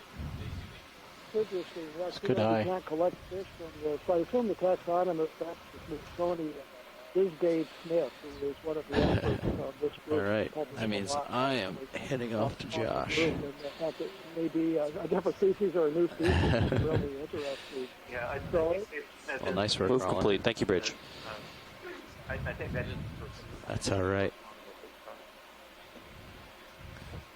Interesting. It's good eye. We can't collect fish from the, so I assume the taxonomist, that's the Smithsonian, This is Dave Smith, who is one of the experts on this group. All right. That means I am heading off to Josh. And the fact that it may be a different species or a new species is really interesting. Yeah, I So, think Smith Well, is- nice work, Move Roland. complete. Thank you, Bridge. I think that is the person who That's all right.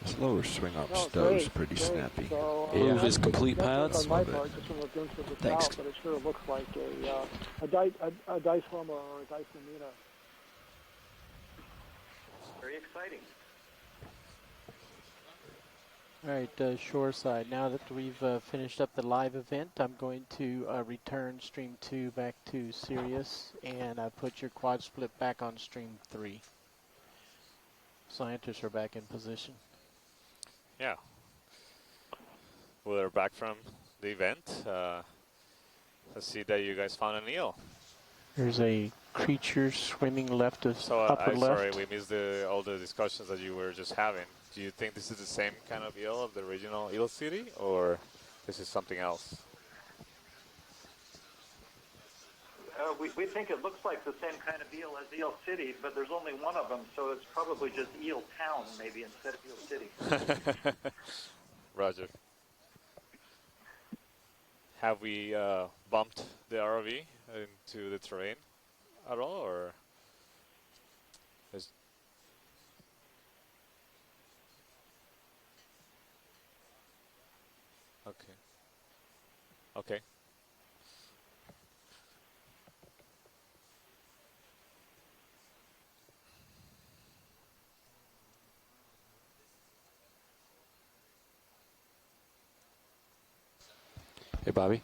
This lower swing up no, stove's great, pretty great. snappy. So, Move I is think complete, that's pilots. on my Love it. part, just from a glimpse of the Thanks. south, but it sure looks like a Dicehoma or a Dicehomina. very exciting. All right, shoreside. Now that we've finished up the live event, I'm going to return stream 2 back to Sirius and put your quad split back on stream 3. Scientists are back in position. Yeah. We're back from the event. Let's see that you guys found an eel. There's a creature swimming left of So upper I'm left. sorry, we missed all the discussions that you were just having. Do you think this is the same kind of eel of the original Eel City, or this is something else? We think it looks like the same kind of eel as Eel City, but there's only one of them, so it's probably just Eel Town, maybe, instead of Eel City. Roger. Have we bumped the ROV into the terrain at all, or is okay? Okay. Hey, Bobby.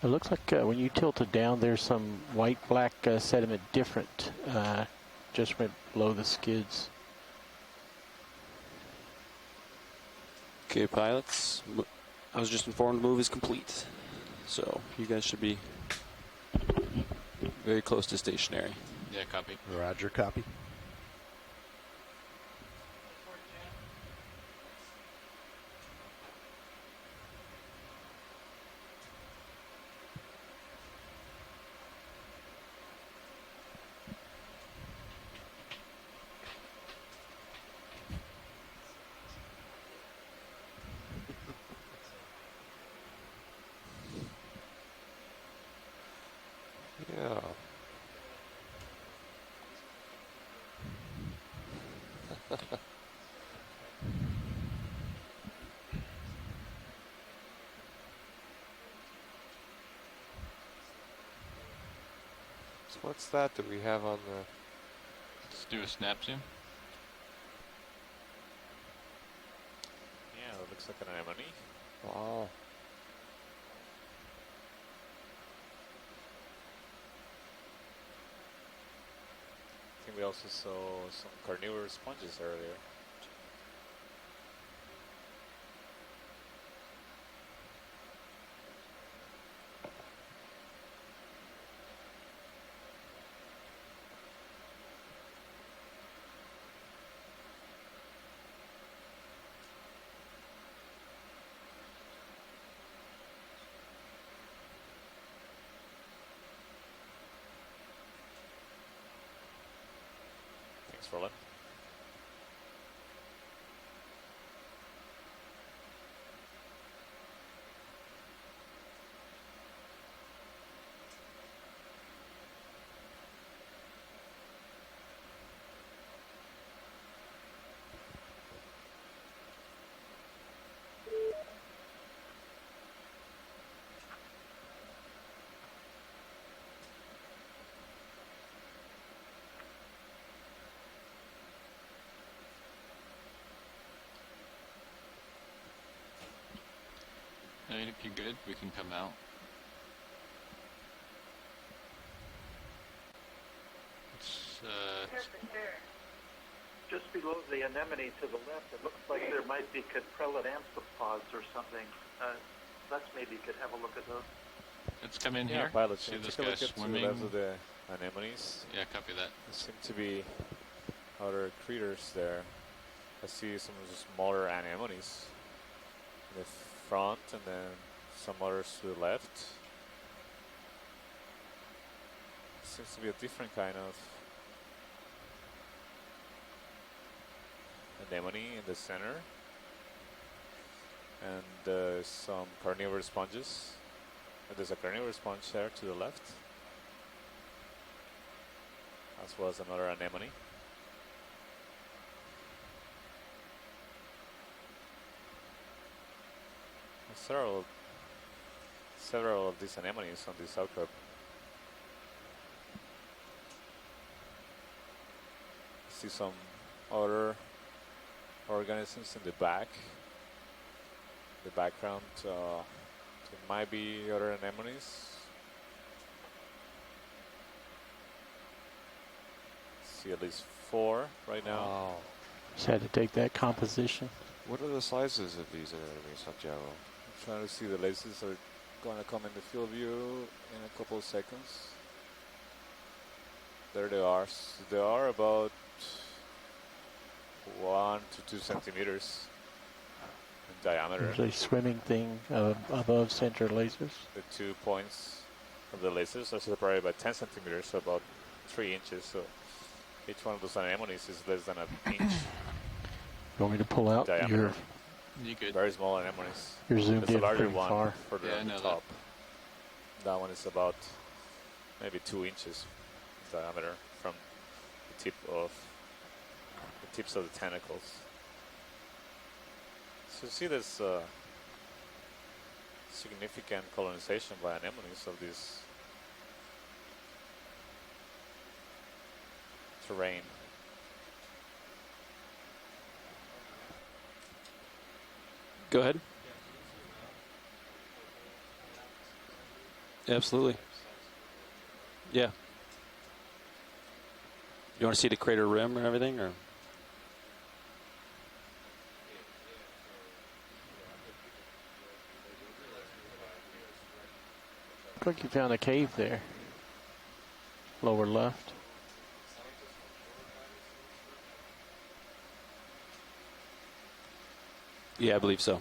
It looks like when you tilt it down, there's some white-black sediment different, just went below the skids. Okay, pilots. I was just informed move is complete. So you guys should be very close to stationary. Yeah, copy. Roger, copy. Yeah. So what's that we have on the... Let's do a snap zoom. Yeah, it looks like an anemone. Wow. I think we also saw some carnivorous sponges earlier. Thanks, Roland. I mean, if you're good, we can come out. It's, Just below the anemone to the left, it looks like there might be caprellid amphipods or something. Let's maybe could have a look at those. Let's come in Yeah, here. pilot, See can you this take a guy look at swimming. the left of the anemones? Yeah, copy that. There seem to be other critters there. I see some of the smaller anemones in the front, and then some others to the left. Seems to be a different kind of anemone in the center, and some carnivorous sponges. And there's a carnivorous sponge there to the left, as well as another anemone. Several of these anemones on this outcrop. See some other organisms in the back. The background, there might be other anemones. See at least 4 right now. Wow. Just had to take that composition. What are the sizes of these anemones, Santiago? I'm trying to see the laces are going to come in the field view in a couple of seconds. There they are. So they are about 1 to 2 centimeters in diameter. There's a swimming thing above center lasers. The 2 points of the lasers are separated by 10 centimeters, so about 3 inches. So each one of those anemones is less than an inch. You want me to pull out diameter. You could. Very small anemones. You're zoomed There's in a larger pretty one far. further Yeah, I on the know top. That one is about maybe 2 inches diameter from the tips of the tentacles. So you see this significant colonization by anemones of this terrain. Go ahead. Absolutely. Yeah. You want to see the crater rim or everything, or? Looks like you found a cave there. Lower left. Yeah, I believe so.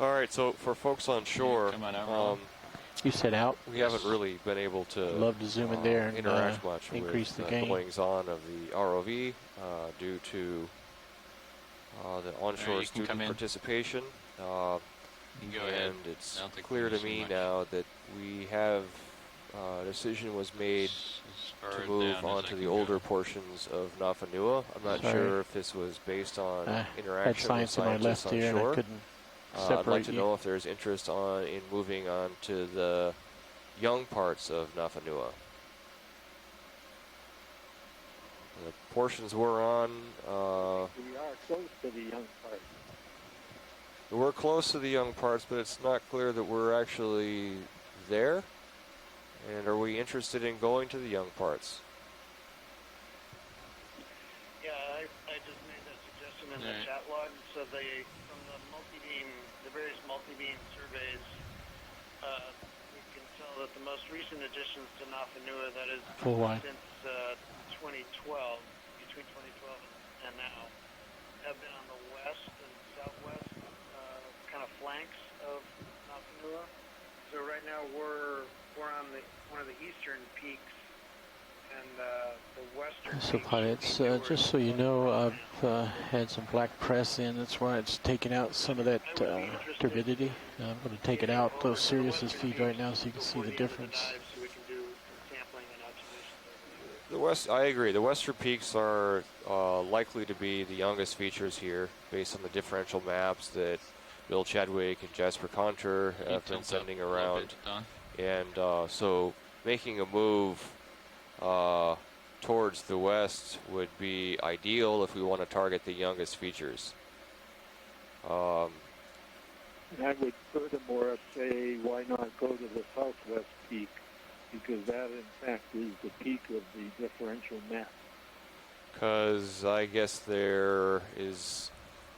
All right, so for folks on shore, come on out, you said out. we haven't really been able to Love to zoom in there and interact much increase with the the gain. goings on of the ROV due to the onshore you can come student in. participation. You can go ahead. And it's I don't think clear we to see me much. now that we have a decision was made far to down move as I onto can the go. older portions of Nafanua. I'm not Sorry. sure if this was based on I had interaction with science in my scientists left on ear and I shore. couldn't I'd separate like to you. know if there's interest in moving on to the young parts of Nafanua. The portions we're on, We are close to the young part. we're close to the young parts, but it's not clear that we're actually there. And are we interested in going to the young parts? Yeah, I just made that suggestion in the Alright. chat log. So from the multi-beam, the various multi-beam surveys, we can tell that the most recent additions to Nafanua, that is Full wide. since 2012, between 2012 and now, have been on the west and southwest kind of flanks of Nafanua. So right now we're on one of the eastern peaks, and the western. So peaks pilots, would be just so you know, I've had some black press in. That's why it's taking out some of that turbidity. I'm going to take it out, those Sirius's feed right now, so you can see the difference. so we can do some sampling and observations. The west, I agree. The western peaks are likely to be the youngest features here, based on the differential maps that Bill Chadwick and Jasper Conter have been sending around. And so making a move towards the west would be ideal if we want to target the youngest features. And I would furthermore say, why not go to the southwest peak? Because that, in fact, is the peak of the differential map. Because I guess we're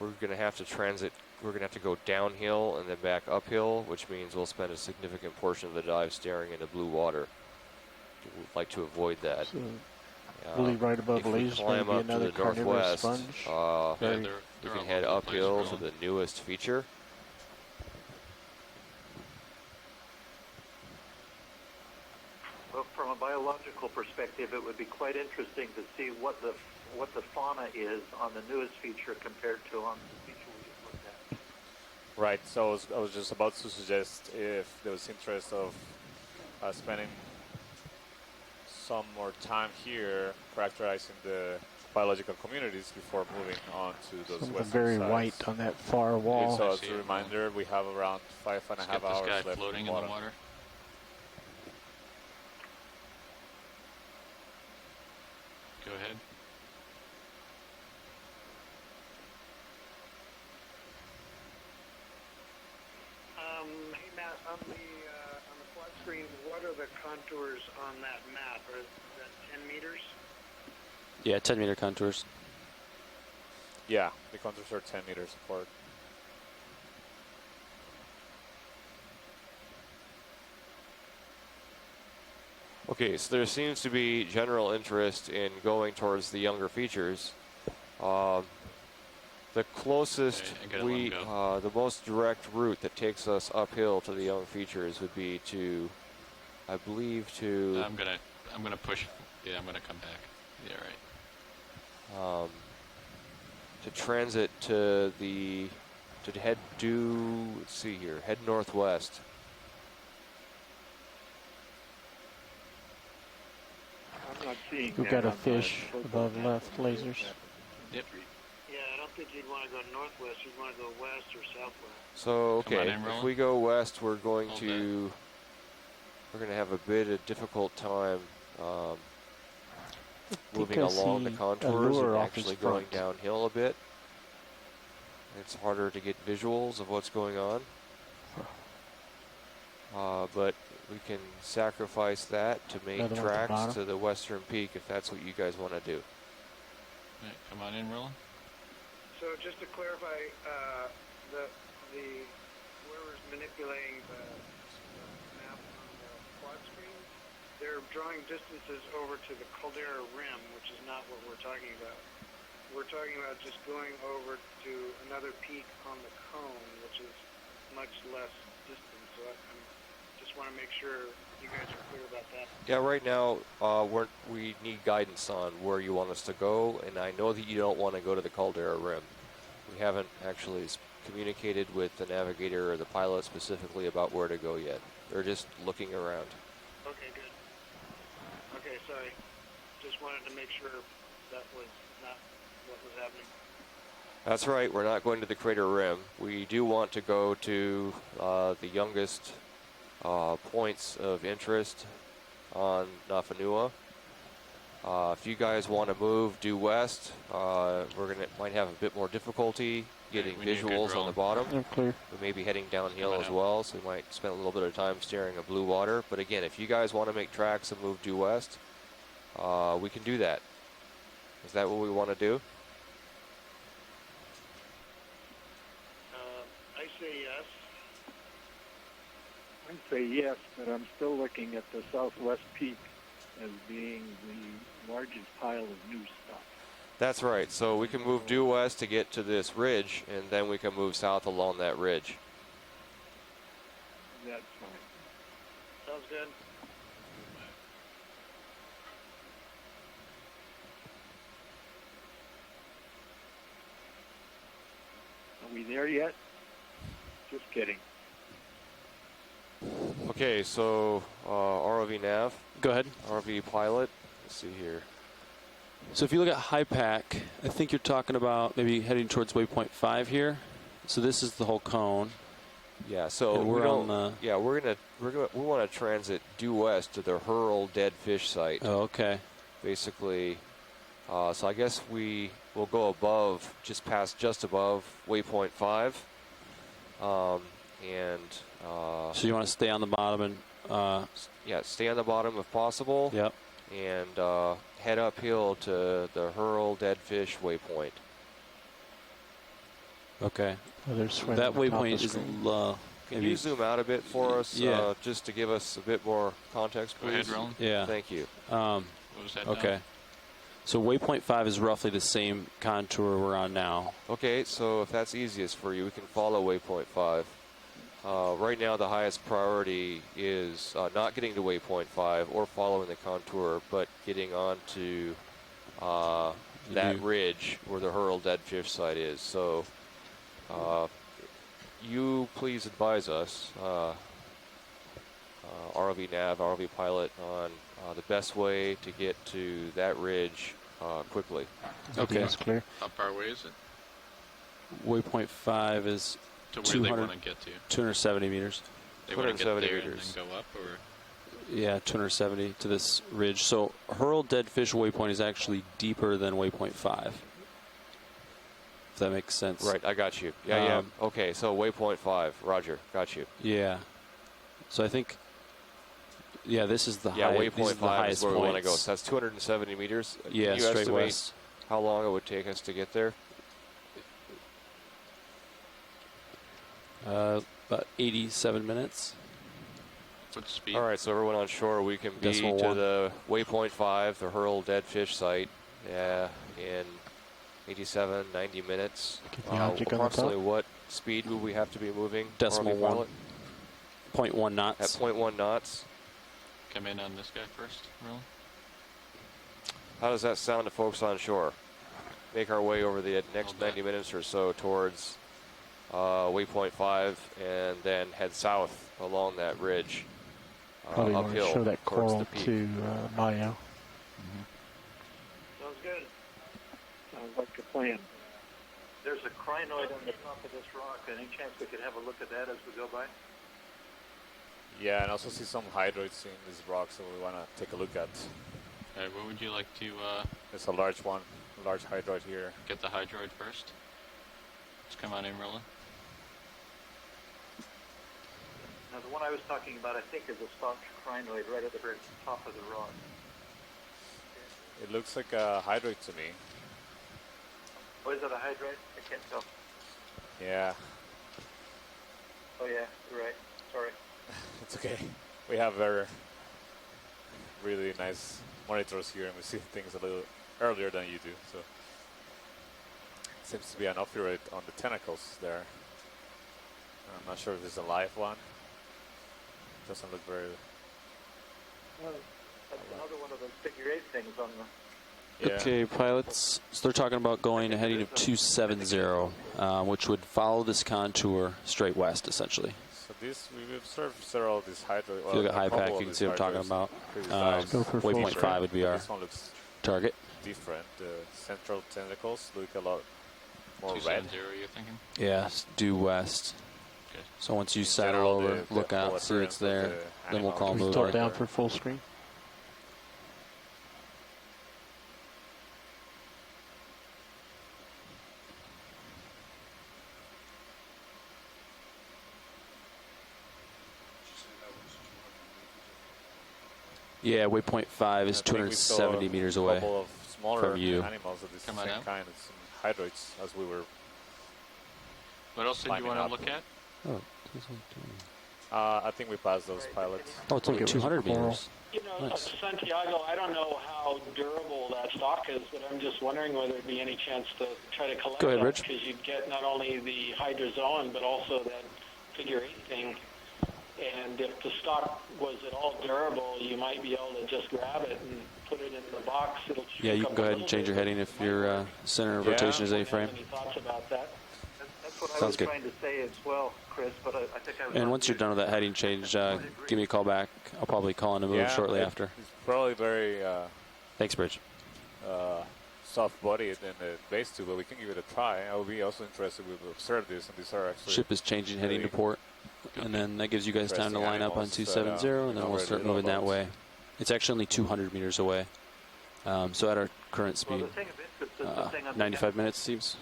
going to have to transit we're going to have to go downhill and then back uphill, which means we'll spend a significant portion of the dive staring into blue water. We'd like to avoid that. So I believe right above if we Lay's going to climb be up to another the carnivorous northwest, sponge. we can head uphill to the newest feature. Well, from a biological perspective, it would be quite interesting to see what the fauna is on the newest feature compared to on the feature we just looked at. Right. So I was just about to suggest if there was interest of spending some more time here characterizing the biological communities before moving on to those Something western very sides. white on that far wall. So as a reminder, we have around 5.5 hours left floating in in the water. Go ahead. Hey Matt, on the flat screen, what are the contours on that map? Are that 10 meters? Yeah, 10-meter contours. Yeah, the contours are 10 meters apart. Okay, so there seems to be general interest in going towards the younger features. The closest the most direct route that takes us uphill to the young features would be to, I believe, to. I'm gonna push. Yeah, I'm gonna come back. Yeah, right. To transit to head due. Let's see here. Head northwest. I'm not seeing We've got a fish above left, lasers. Yep. Yeah, I don't think you'd want to go northwest. You'd want to go west or southwest. So okay, in, if we go west, we're going to have a bit of difficult time moving along the contours and actually going downhill a bit. It's harder to get visuals of what's going on, but we can sacrifice that to make tracks to the western peak if that's what you guys want to do. Right, come on in, Roland. So just to clarify, whoever's manipulating the map on the quad screen, they're drawing distances over to the caldera rim, which is not what we're talking about. We're talking about just going over to another peak on the cone, which is much less distance. So I just want to make sure you guys are clear about that. Yeah, right now we need guidance on where you want us to go, and I know that you don't want to go to the caldera rim. We haven't actually communicated with the navigator or the pilot specifically about where to go yet. They're just looking around. Okay, good. Okay, sorry. Just wanted to make sure that was not what was happening. That's right. We're not going to the crater rim. We do want to go to the youngest points of interest on Nafanua. If you guys want to move due west, might have a bit more difficulty getting visuals on the bottom. Clear. We may be heading downhill as well, so we might spend a little bit of time staring at blue water. But again, if you guys want to make tracks and move due west, we can do that. Is that what we want to do? I say yes. I say yes, but I'm still looking at the southwest peak as being the largest pile of new stuff. That's right. So we can move due west to get to this ridge, and then we can move south along that ridge. That's fine. Sounds good. Are we there yet? Just kidding. Okay, so ROV nav. Go ahead. ROV pilot. Let's see here. So if you look at high pack, I think you're talking about maybe heading towards waypoint 5 here. So this is the whole cone. Yeah, so we're on the. Yeah, we want to transit due west to the Hurl dead fish site. Oh, okay. Basically, so I guess we will go above, just above waypoint 5, and. So you want to stay on the bottom and. Yeah, stay on the bottom if possible. Yep. And head uphill to the Hurl dead fish waypoint. Okay. That waypoint is Can you zoom out a bit for us, just to give us a bit more context, please? Go ahead, Roland. Yeah. Thank you. What was that okay. now? So waypoint 5 is roughly the same contour we're on now. Okay, so if that's easiest for you, we can follow waypoint 5. Right now, the highest priority is not getting to waypoint 5 or following the contour, but getting onto that ridge where the hurled dead fish site is. So you please advise us, ROV Nav, ROV Pilot, on the best way to get to that ridge quickly. Okay, that's clear. How far away is it? Waypoint 5 is To where they want to get to. 270 meters. They want to get there and then go up, or? Yeah, 270 to this ridge. So hurled dead fish waypoint is actually deeper than waypoint 5. If that makes sense. Right, I got you. Yeah. Okay, so waypoint 5, Roger, got you. Yeah. So I think, this is the waypoint 5 is where we want to go. points. So that's 270 meters. Yeah, Can you straight estimate west. how long it would take us to get there? About 87 minutes. What's the speed? All right, so everyone on shore, we can be Decimal to one. the waypoint 5, the hurled dead fish site, in 87, 90 minutes. Approximately what speed would we have to be moving? Decimal ROV 1. pilot? 0.1 knots. At 0.1 knots. Come in on this guy first, Roland. How does that sound to folks on shore? Make our way over the next 90 minutes or so towards waypoint 5 and then head south along that ridge Probably want to uphill show that towards coral the peak. to Mayo. Sounds good. Sounds like a plan. There's a crinoid on the top of this rock. Any chance we could have a look at that as we go by? Yeah, and also see some hydroids in this rock, so we want to take a look at. What would you like to It's a large one, a large hydroid here. get the hydroid first? Just come on in, Roland. Now, the one I was talking about, I think, is a stock crinoid right at the very top of the rock. It looks like a hydroid to me. Oh, is that a hydroid? I can't tell. Yeah, Oh, yeah, you're right. Sorry. it's okay. We have really nice monitors here, and we see things a little earlier than you do. So seems to be an ophiuroid on the tentacles there. I'm not sure if it's a live one. Doesn't look very. That's another one of those figure 8 things on the. Yeah. Okay, pilots. So they're talking about going a heading of 270, which would follow this contour straight west, essentially. So this we've observed several of these hydroids. If you look at high pack, you can see what I'm talking about. Waypoint 5 would be our this one looks target. different. The central tentacles look a lot more red. 270, you're thinking? Yeah, due west. Okay. So once you In settle general, over, the look whole out, see it's appearance of there, the then we'll call Can we move. start Right down there. for full screen? Yeah, waypoint 5 is I think we saw 270 meters away A couple of smaller from you. animals of this Come same on out. kind, and some hydroids, as we were. What else did you Climbing want to up. look at? Oh, I think we passed those pilots. it's only 200 meters. You know, Nice. Santiago, I don't know how durable that stock is, but I'm just wondering whether there'd be any chance to try to collect Go ahead, that, Rich. because you'd get not only the hydrozoan, but also that figure 8 thing. And if the stock was at all durable, you might be able to just grab it and put it in the box. It'll Yeah, you shrink can up go a ahead and little change your bit. heading if your center of Yeah. rotation is Have A-frame. any thoughts about that? That's what I Sounds was good. trying to say as well, Chris, but I think I was. And once you're done with that heading change, give me a call back. I'll probably call in a move shortly after. It's probably very Thanks, Bridge. soft-bodied in the base tube, but we can give it a try. I would be also interested to observe this, and these are actually Ship is changing heading to really port, and then that gives you guys time to interesting line up on animals that, 270, and then we'll already start know moving that about. way. It's actually only 200 meters away. So at our current Well, speed, the thing of interest is the thing on the 95 minutes seems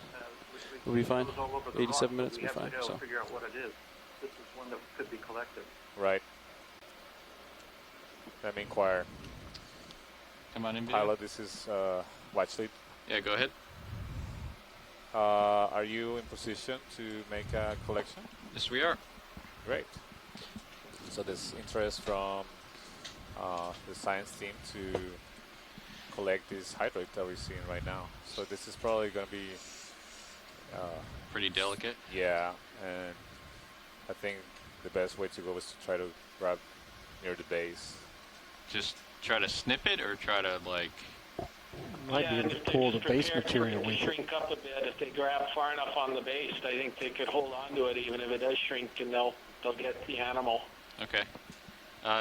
will be fine. goes all over the 87 rock, minutes but will be we fine. have to go So figure out what it is. This is one that could be collected. right. Let me inquire. Come on in, Pilot, this is watch lead. Yeah, go ahead. Are you in position to make a collection? Yes, we are. Great. So there's interest from the science team to collect this hydroid that we're seeing right now. So this is probably going to be pretty delicate. Yeah, and I think the best way to go is to try to grab near the base. Just try to snip it, or try to like. Might be able to pull the base material with it. Shrink up a bit. If they grab far enough on the base, I think they could hold on to it even if it does shrink, and they'll get the animal. Okay.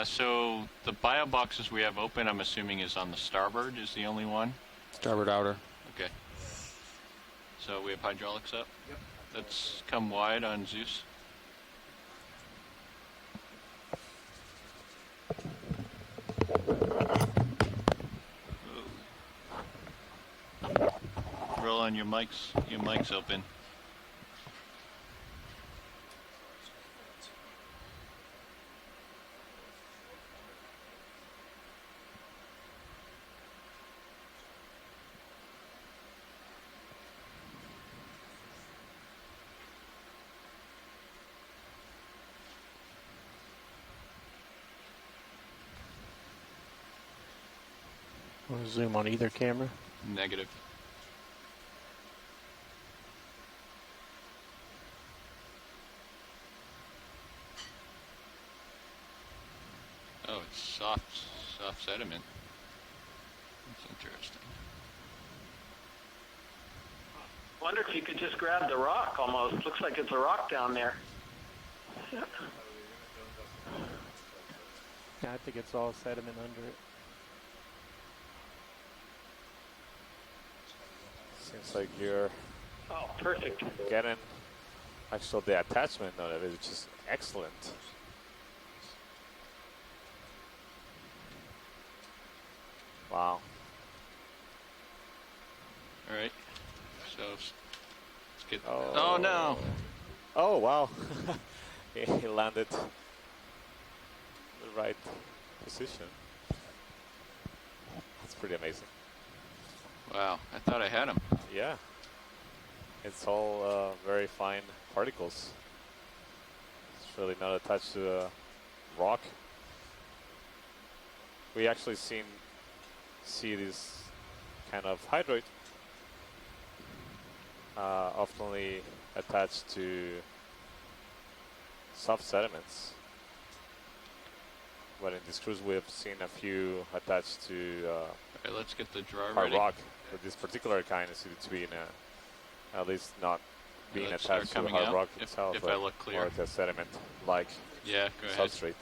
So the bio boxes we have open, I'm assuming, is on the starboard. Is the only one. Starboard outer. Okay. So we have hydraulics up. Yep. Let's come wide on Zeus. Roll on your mics. Your mic's open. Want to zoom on either camera? Negative. Oh, it's soft sediment. That's interesting. Wonder if you could just grab the rock almost. Looks like it's a rock down there. Yeah, I think it's all sediment under it. Seems like you're perfect. Getting actually the attachment on it, which is excellent. Wow. All right. So let's get. Oh no! Oh wow! He landed in the right position. That's pretty amazing. Wow, I thought I had him. Yeah. It's all very fine particles. It's really not attached to a rock. We actually see this kind of hydroid often attached to soft sediments. But in this cruise we've seen a few attached to Alright, let's get the drawer hard ready. rock. But this particular kind is to be in a, at least not being let's attached to start the coming hard out, rock if itself, I but look clear. more like a sediment-like Yeah, go ahead. substrate.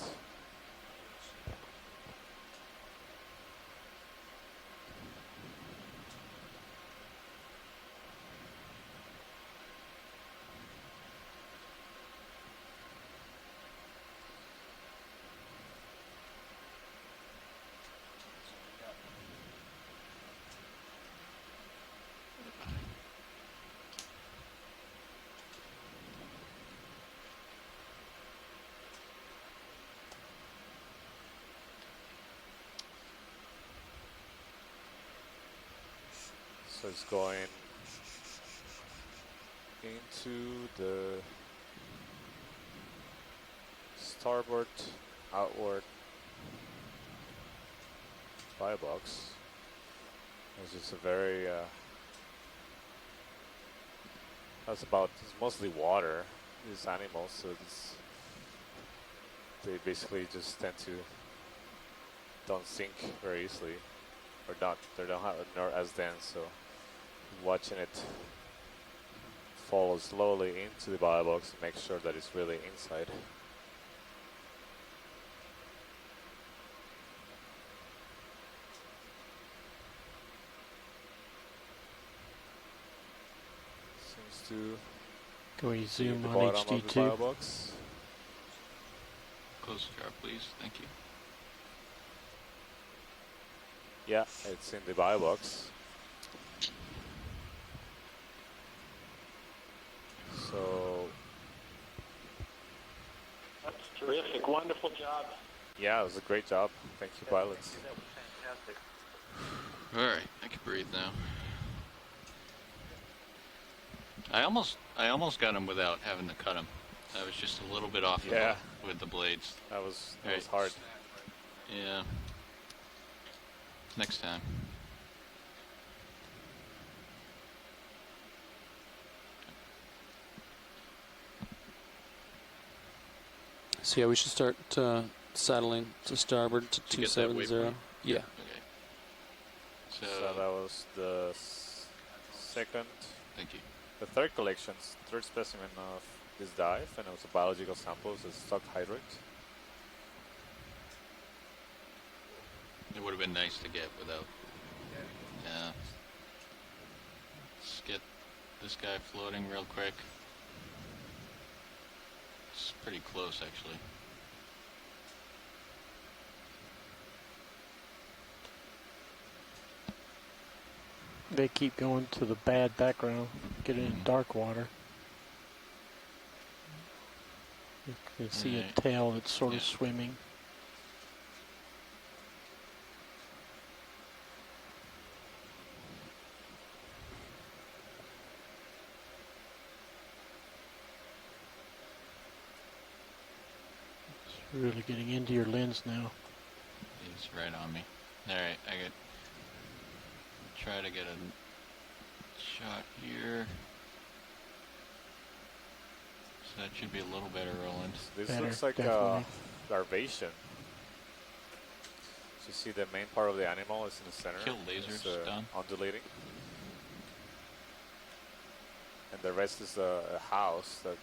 So it's going into the starboard outward firebox. It's just a very it's mostly water, these animals, so they basically just tend to don't sink very easily, or they're not as dense, so watching it fall slowly into the bio box and make sure that it's really inside. Seems to Can we zoom the on bottom of the HD2? bio box. Close the jar, please. Thank you. Yeah, it's in the bio box. So That's terrific. Wonderful job. yeah, it was a great job. Thank you, pilots. That was fantastic. All right, I can breathe now. I almost got him without having to cut him. I was just a little bit off with the blades. That was hard. Yeah. Next time. So yeah, we should start saddling to starboard to 270. Yeah. Okay. So that was the second. Thank you. The third specimen of this dive, and it was a biological sample, so it's stock hydrate. It would have been nice to get without. Yeah. Let's get this guy floating real quick. It's pretty close, actually. They keep going to the bad background, getting in dark water. You can see a tail that's sort of swimming. It's really getting into your lens now. He's right on me. Alright, try to get a shot here. So that should be a little better, Roland. This looks like a larvation. So you see the main part of the animal is in the center. Kill lasers done. Undulating. And the rest is a house that it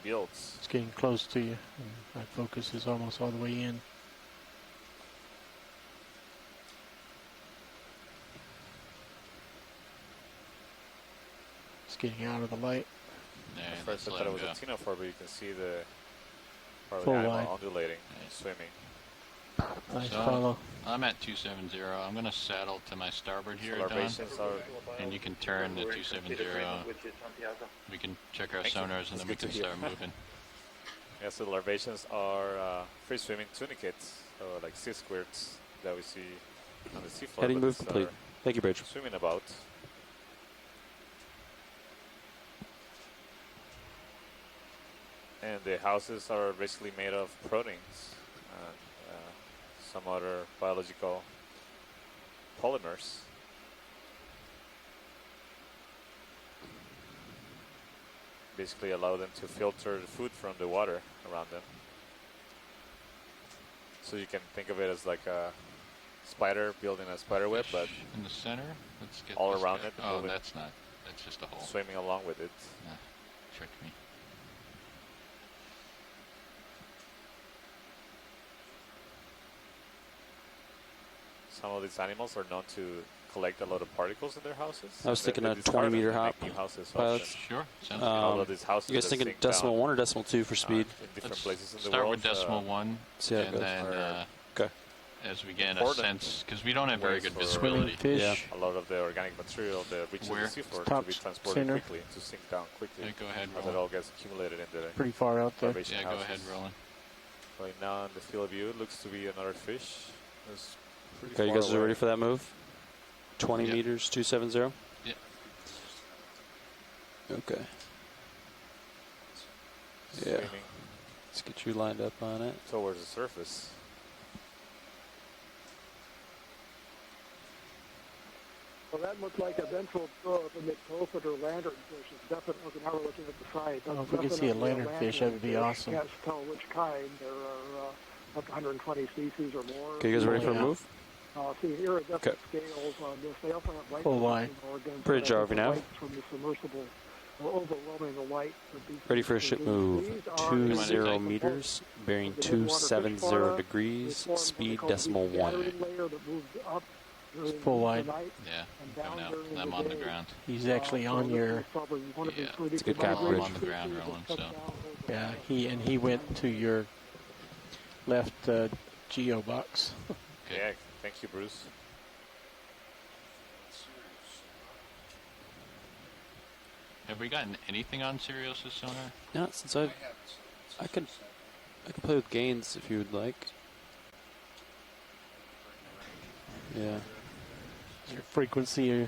builds. It's getting close to you. My focus is almost all the way in. Getting out of the light. At first I thought it was a ctenophore, but you can see the part of Full the animal light. undulating and swimming. Nice so follow. I'm at 270. I'm going to saddle to my starboard here, Don, and you can turn the 270. We can check our sonars and then we can start moving. Yeah, so the larvations are free swimming tunicates, so like sea squirts that we see on the seafloor. Heading move complete. Thank you, Bridge. Swimming about. And the houses are basically made of proteins and some other biological polymers. Basically allow them to filter the food from the water around them. So you can think of it as like a spider building a spider web, but in the center, let's get all this around guy. it. Oh, that's not. That's just a hole. Swimming along with it. Tricked me. Some of these animals are known to collect a lot of particles in their houses. I was thinking a 20-meter hop. Sure. All of these houses. You guys thinking decimal 1 or decimal 2 for speed? In different places in the Start world. with decimal 1, see how it and goes. then okay. As we get a sense, because we don't have very good visibility. A lot of the organic material that reaches the seafloor to be transported quickly, to sink down quickly. Yeah, go ahead, as Roland. it all gets accumulated in the pretty far out there. Yeah, go ahead, Roland. Right now in the field of view, it looks to be another fish. It's pretty Okay, you far guys are away. ready for that move? 20 meters, 270? Yeah. Okay. Yeah. Swimming Let's get you lined up on it. towards the surface. Well, that looked like a ventral probe of a mid-tophet or lanternfish. It's definitely, now we're looking at the side. Oh, if we could see a lanternfish, that would be awesome. Can't tell which kind. There are up to 120 species or more. Okay, you guys ready for a move? See, iridescent scales on this. They also have light Full line. organs. Bridge RV now. Light from the submersible are overwhelming the light. Ready for a ship move. 20 meters, bearing 270 degrees, speed decimal 1. Full wide. Yeah, coming out. I'm on the ground. He's actually on your. Yeah, it's a good cock I'm bridge. on the ground, Roland. So. Yeah, he went to your left geo box. Okay. Yeah, thank you, Bruce. Have we gotten anything on Sirius's sonar? Yeah, since I can play with gains if you would like. Yeah. Is your frequency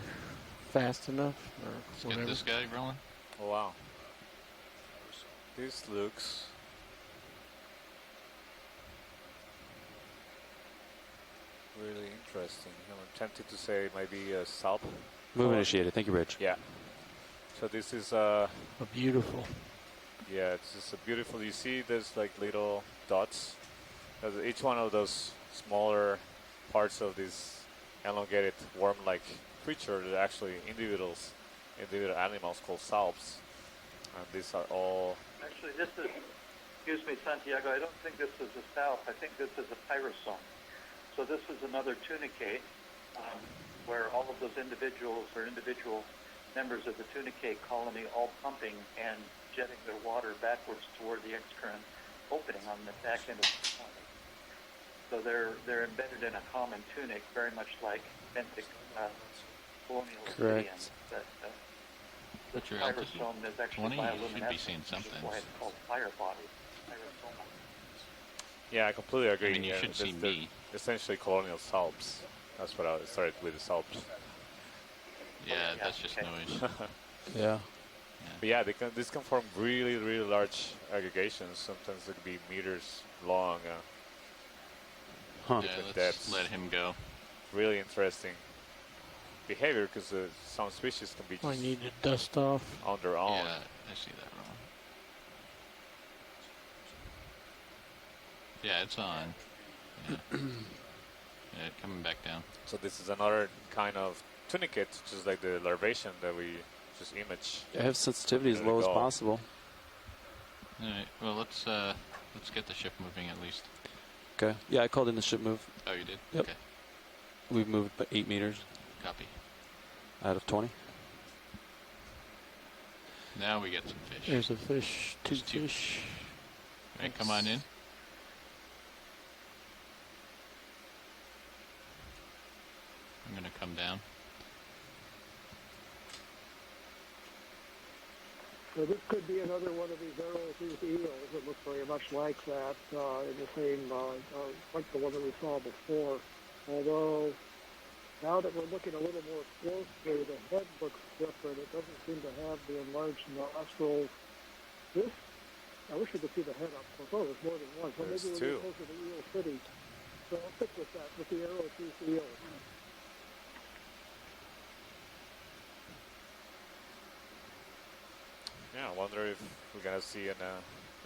fast enough or Let's whatever? get this guy rolling. Oh, wow. This looks really interesting. I'm tempted to say it might be a salp. Move initiated. Thank you, Rich. Yeah. So this is beautiful. Yeah, it's just a beautiful. You see, there's like little dots. Each one of those smaller parts of this elongated worm-like creature are actually individual animals called salps, and these are all. Actually, this is. Excuse me, Santiago. I don't think this is a salp. I think this is a pyrosome. So this is another tunicate, where all of those individual members of the tunicate colony all pumping and jetting their water backwards toward the excurrent opening on the back end of the colony. So they're embedded in a common tunic, very much like benthic colonial obsidians. The pyrosome is actually 20, you should be bioluminescent, seeing which something. is why it's called fire body. Pyrosoma. Yeah, I completely agree. I mean, you should see me. Essentially colonial salps. That's what I started with, the salps. Yeah, that's just noise. Yeah. But yeah, this can form really, really large aggregations. Sometimes they could be meters long. Yeah, let's let him go. Really interesting behavior, because some species can be I just need to dust off on their own. Yeah, I see that wrong. Yeah, it's on. Yeah. Yeah, coming back down. So this is another kind of tunicate, just like the larvation that we just image. I have sensitivity as low as possible. All right. Well, let's get the ship moving at least. Okay. Yeah, I called in the ship move. Oh, you did? Yep. Okay. We've moved about 8 meters. Copy. Out of 20. Now we get some fish. There's a fish, two fish. All right, come on in. I'm going to come down. So this could be another one of these arrow-toothed eels. It looks very much like that, in the same, like the one that we saw before. Although, now that we're looking a little more closely, the head looks different. It doesn't seem to have the enlarged nostrils. This, I wish we could see the head up close. Oh, there's more than one. So There's maybe two. we're closer to Eel City. So I'll stick with that, with the arrow-toothed eel. Yeah, I wonder if we're going to see an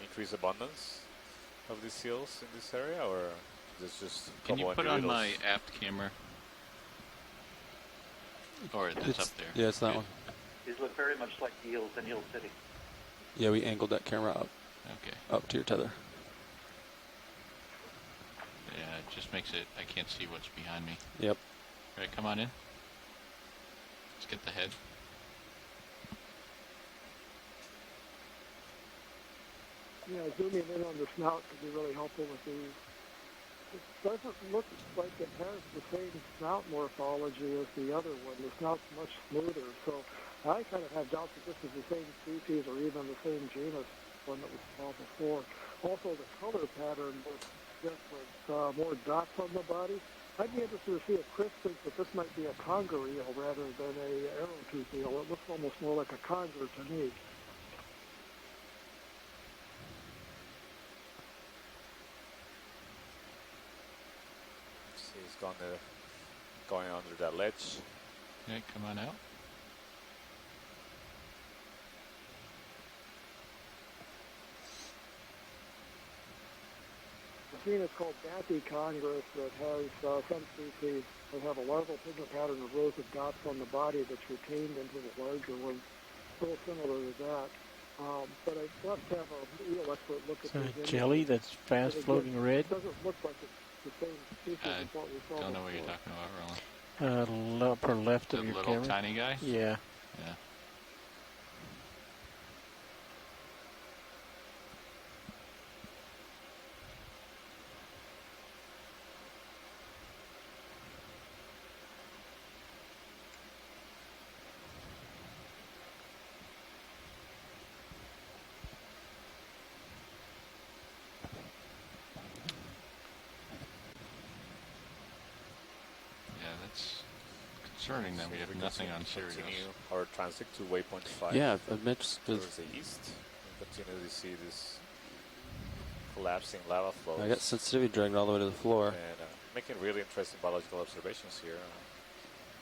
increased abundance of these seals in this area, or is this just a Can you couple put on my individuals? aft camera? Or it's up there. Yeah, it's that one. These look very much like eels in Eel City. Yeah, we angled that camera up. Okay. Up to your tether. Yeah, it just makes it, I can't see what's behind me. Yep. All right, come on in. Let's get the head. Yeah, zooming in on the snout could be really helpful with these. It doesn't look like it has the same snout morphology as the other one. The snout's much smoother, so I kind of have doubts that this is the same species or even the same genus one that we saw before. Also, the color pattern looks different, more dots on the body. I'd be interested to see if Chris thinks that this might be a conger eel rather than a arrow-tooth eel. It looks almost more like a conger to me. See, it's going under that ledge. Okay, come on out. The genus called Daffy congress that has some species that have a larval pigment pattern of rows of dots on the body that's retained into the larger one. A little similar to that. But I'd love to have an eel expert look at Is these a jelly images. that's fast floating red? It doesn't look like it's the same species as what we saw Don't know what you're before. talking about, Roland. Upper left The of your little camera. tiny guy? Yeah. Yeah. concerning that we have nothing on Sirius. Continue our transit to waypoint 5. Yeah, I've mentioned towards the east. And continue to see this collapsing lava flows. I got sensitivity dragged all the way to the floor. And making really interesting biological observations here.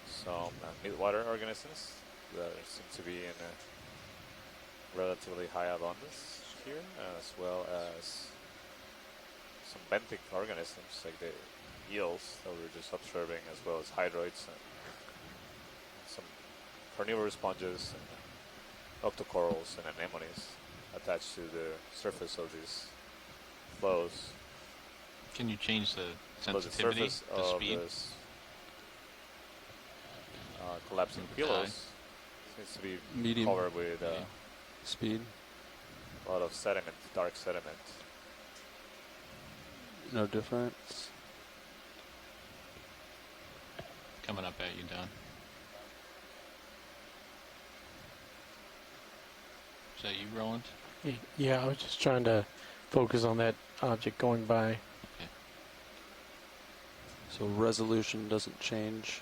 Some midwater organisms that seem to be in a relatively high abundance here, as well as some benthic organisms like the eels that we were just observing, as well as hydroids and some carnivorous sponges and octocorals and anemones attached to the surface of these flows. Can you change the sensitivity, the speed? This, collapsing pillows seems to be medium covered with speed. A lot of sediment, dark sediment. No difference. Coming up at you, Don. Is that you, Roland? Yeah, I was just trying to focus on that object going by. Okay. So resolution doesn't change.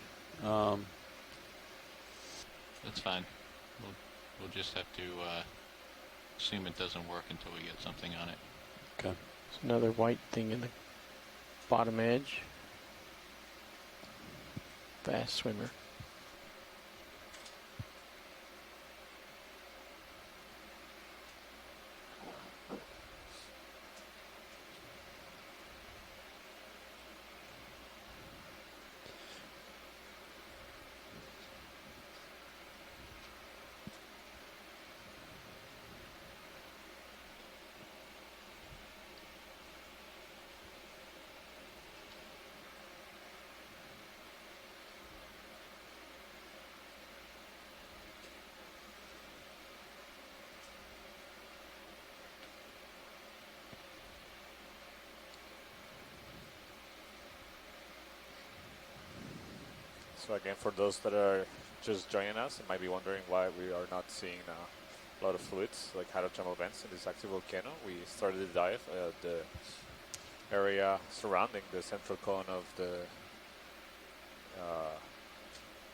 That's fine. We'll just have to assume it doesn't work until we get something on it. Okay. There's another white thing in the bottom edge. Fast swimmer. So again, for those that are just joining us, you might be wondering why we are not seeing a lot of fluids like hydrothermal vents in this active volcano. We started the dive at the area surrounding the central cone of the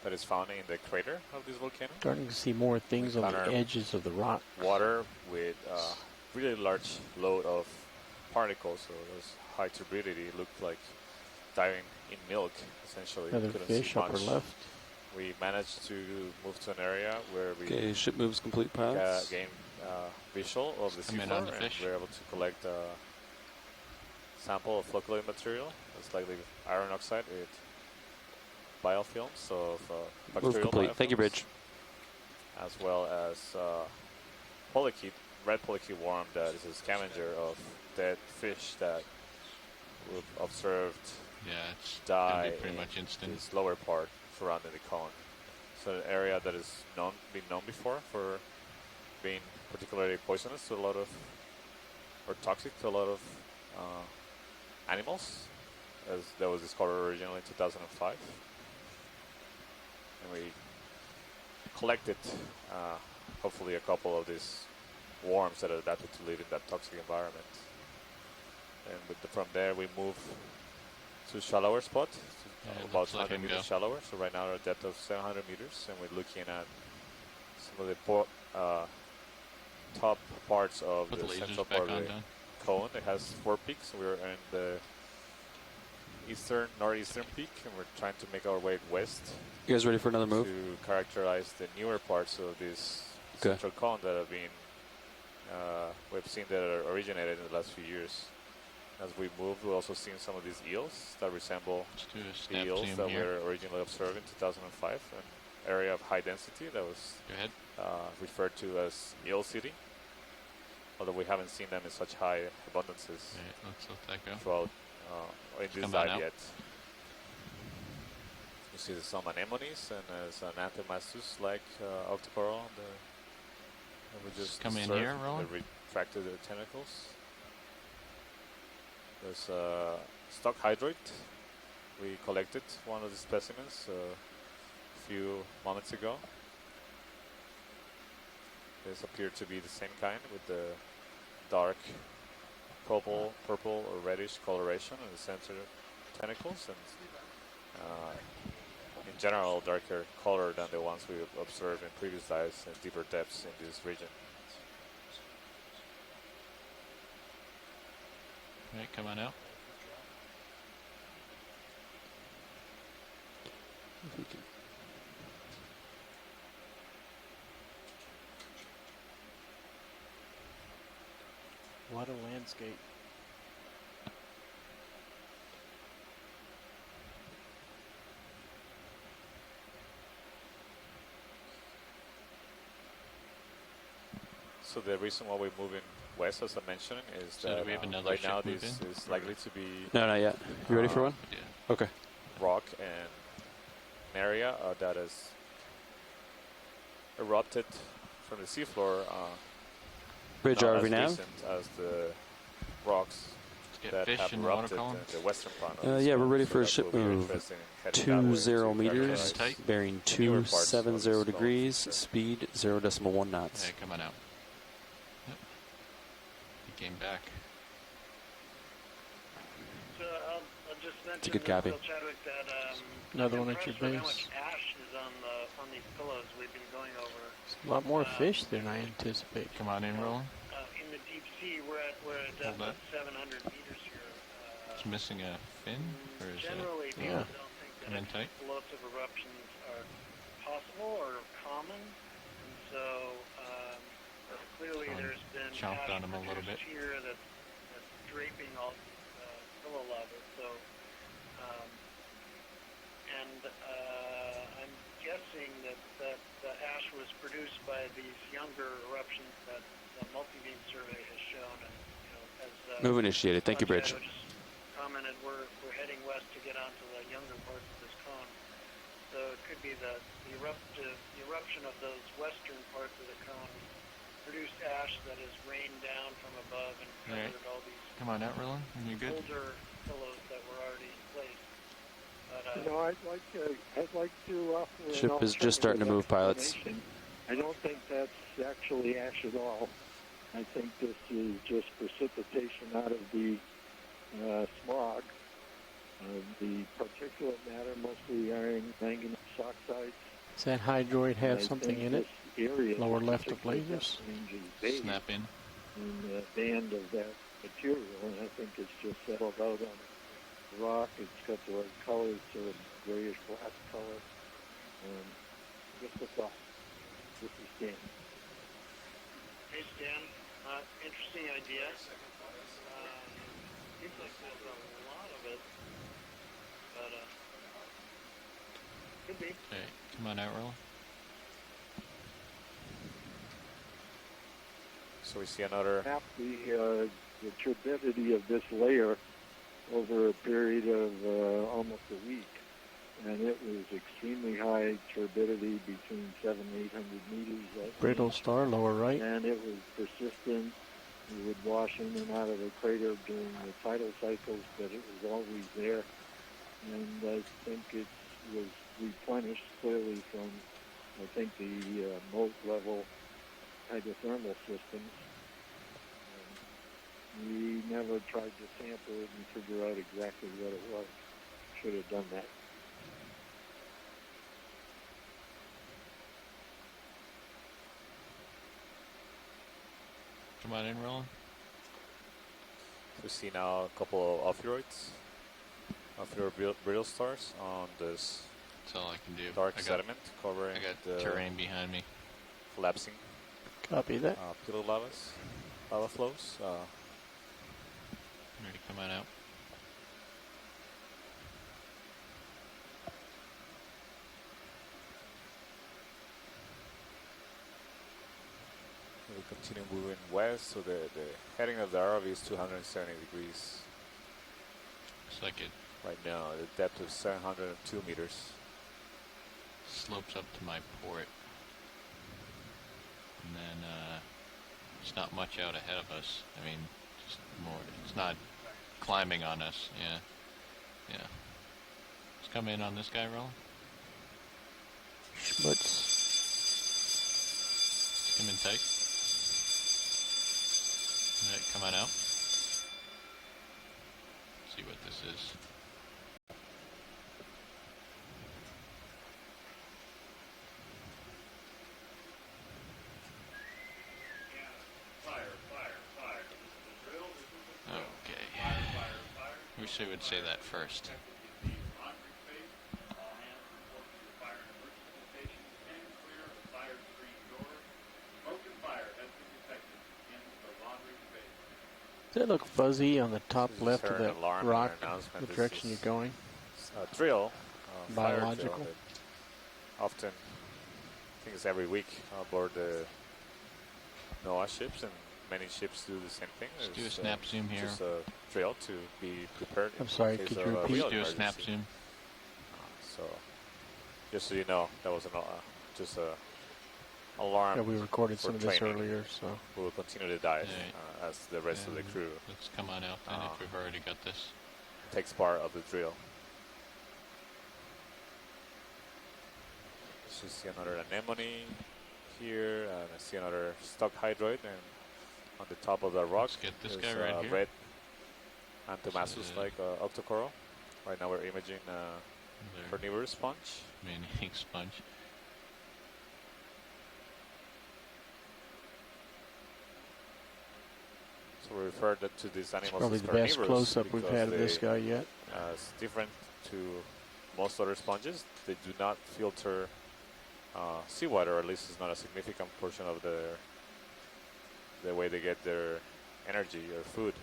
that is found in the crater of this volcano. Starting to see more things on the edges of the rock. Water with really large load of particles, so those high turbidity looked like diving in milk, essentially. Another Couldn't fish see upper much. left. We managed to move to an area where we Okay, ship moves complete paths. gain visual of the seafloor, and we're able to collect a sample of flocculated material. It's likely iron oxide with biofilms of Move bacterial complete. biofilms, Thank you, Bridge. as well as polychaete, red polychaete worm that is a scavenger of dead fish that we've observed it's die pretty in much instant. this lower part surrounding the cone. So an area that is been known before for being particularly poisonous to a lot of, or toxic to a lot of animals, as that was discovered originally in 2005. And we collected hopefully a couple of these worms that are adapted to live in that toxic environment. And from there we move to shallower spot, about 100 meters shallower. So right now we're at a depth of 700 meters, and we're looking at some of the top parts of the central part of the cone. It has 4 peaks. We're in the northeastern peak, and we're trying to make our way west. You guys ready for another move? To characterize the newer parts of this central cone that have been, we've seen that are originated in the last few years. As we move, we've also seen some of these eels that resemble the eels that were originally observed in 2005, an area of high density that was referred to as Eel City, although we haven't seen them in such high abundances let's let that go. throughout in this dive yet. You see some anemones, and there's an Anthomastus-like octocoral that we just come in here, Roland. They retracted their tentacles. There's a stock hydroid. We collected one of the specimens a few moments ago. This appeared to be the same kind with the dark purple or reddish coloration in the center tentacles, and in general darker color than the ones we observed in previous dives and deeper depths in this region. All right, come on out. If we can. What a landscape. So the reason why we're moving west, as I mentioned, is So that do we have another right now ship this moving? is likely to be No, not yet. You ready for one? Yeah. Okay. rock and an area that has erupted from the seafloor. Bridge not RV as now. recent as the rocks get that fish have in the erupted water in the western part of the Yeah, we're Seamount. ready So for a that's ship what we're move. interested in heading that way 20 to meters, characterize bearing newer parts of 270 this degrees, gulf. speed 0.1 knots. Hey, come on out. Yep. He came back. So I'll just mention It's a good copy. Bill Chadwick, that Another I'm one at your impressed with how base. much ash is on these pillows we've been going over. A lot more fish than I anticipate. Come on in, Roland. In the deep sea, we're at a depth of 700 meters here. It's missing a fin, or is Generally, it? people don't think Come in that tight. explosive eruptions are possible or common, and so clearly there's been Chomped ash on him a little bit. produced here that's draping all pillow lava. So, I'm guessing that the ash was produced by these younger eruptions that the multi-beam survey has shown, and as Move initiated. Thank you, Bridge. Santiago just commented, we're heading west to get onto the younger parts of this cone. So it could be the eruption of those western parts of the cone produced ash that has rained down from above and covered all these Come on out, Roland. You good? older pillows that were already in place. But, I'd like to offer an Ship is just starting to move, pilots. explanation. I don't think that's actually ash at all. I think this is just precipitation out of the smog. The particulate matter, mostly iron manganese oxides. Does that hydroid have something in it? Area, Lower left of lasers? Snap in. In the band of that material, and I think it's just settled out on the rock. It's got the right color, sort of grayish black color. Just a thought. This is Dan. Hey Stan, interesting idea. Seems like there's a lot of it, but could be. Hey, come on out, Roland. So we see another. Map the turbidity of this layer over a period of almost a week, and it was extremely high turbidity between 700 and 800 meters. Brittle star, lower right. And it was persistent. It would wash in and out of the crater during the tidal cycles, but it was always there. And I think it was replenished clearly from, I think, the moat level hydrothermal systems. We never tried to sample it and figure out exactly what it was. Should have done that. Come on in, Roland. We see now a couple of ophiroids, brittle stars on this That's all I can do. dark sediment covering I got the terrain behind me. collapsing Copy that. pillow lava flows. Ready to come on out. We continue moving west, so the heading of the ROV is 270 degrees. Looks like it right now, the depth of 702 meters. Slopes up to my port. And then it's not much out ahead of us. I mean, just more. It's not climbing on us. Yeah. Yeah. Let's come in on this guy, Roland. Schmutz. Come in tight. Alright, come on out. See what this is. wish they would say that first. Does it look fuzzy on the top left of that alarm rock, announcement. the direction you're going? Drill, fire Biological. drill that often, I think it's every week aboard the NOAA ships, and many ships do the same thing. Let's do a snap zoom here. Just a drill to be prepared. I'm sorry, in case could you of a repeat? real Let's do a snap emergency. zoom. So, just so you know, that was just a alarm. Yeah, we recorded for some of this training. earlier, so. We will continue to dive Right. as the rest of the And crew Let's come on out then if we've already got this. takes part of the drill. So you see another anemone here, and I see another stock hydroid, and on the top of the rock Let's get this there's guy right a here. red Antomassus-like octocoral. Right now we're imaging carnivorous sponge. Mini sponge. So we refer to these animals Probably as the best carnivorous close-up we've because had of this they, guy yet. It's different to most other sponges. They do not filter seawater, or at least it's not a significant portion of the way they get their energy or food.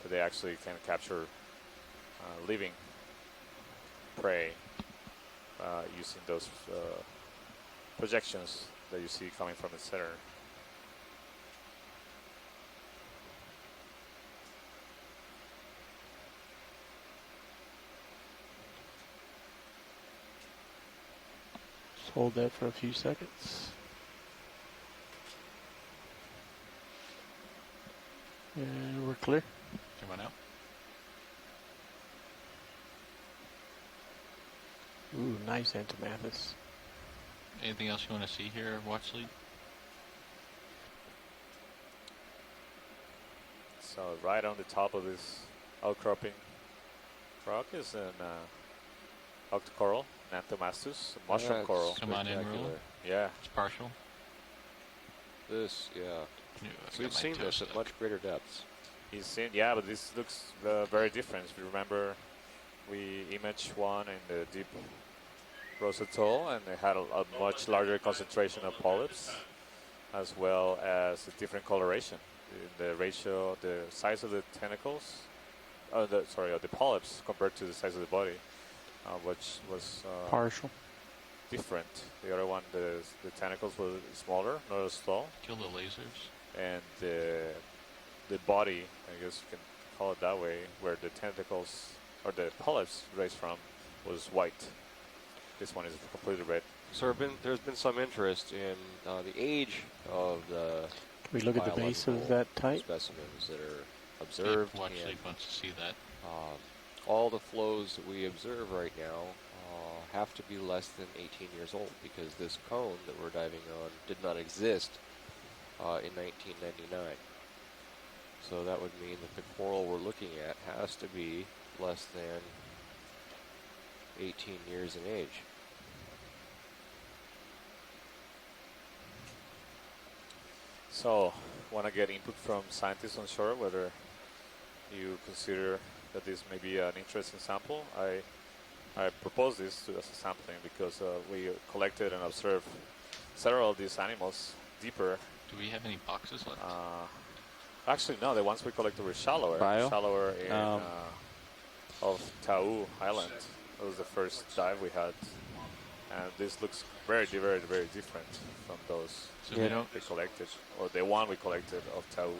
But they actually can capture living prey using those projections that you see coming from the center. Just hold that for a few seconds. And we're clear. Come on out. Ooh, nice Antomathus. Anything else you want to see here, watch lead? So right on the top of this outcropping rock is an octocoral, Anthomastus, a mushroom That's coral. Come on in, spectacular. Rule. Yeah. It's partial. This, yeah. I've So we've got my seen toe this at stuck. much greater depths. He's seen, yeah, but this looks very different. If you remember, we imaged one in the deep Rose Atoll, and it had a much larger concentration of polyps, as well as a different coloration. The ratio, the size of the tentacles, of the polyps compared to the size of the body, which was Partial. different. The other one, the tentacles were smaller, not as tall, Kill the lasers. and the body, I guess you can call it that way, where the tentacles or the polyps raised from, was white. This one is completely red. So there's been some interest in the age of the Can we look at the base of that type? specimens that are observed. Watch and, lead wants to see that. all the flows that we observe right now have to be less than 18 years old, because this cone that we're diving on did not exist in 1999. So that would mean that the coral we're looking at has to be less than 18 years in age. So, want to get input from scientists on shore, whether you consider that this may be an interesting sample. I propose this as a sampling because we collected and observed several of these animals deeper. Do we have any boxes left? Actually, no. The ones we collected were shallower. Bio? Shallower in of Tau Island. That was the first dive we had, and this looks very, very, very different from those So we don't. we collected, or the one we collected of Tau.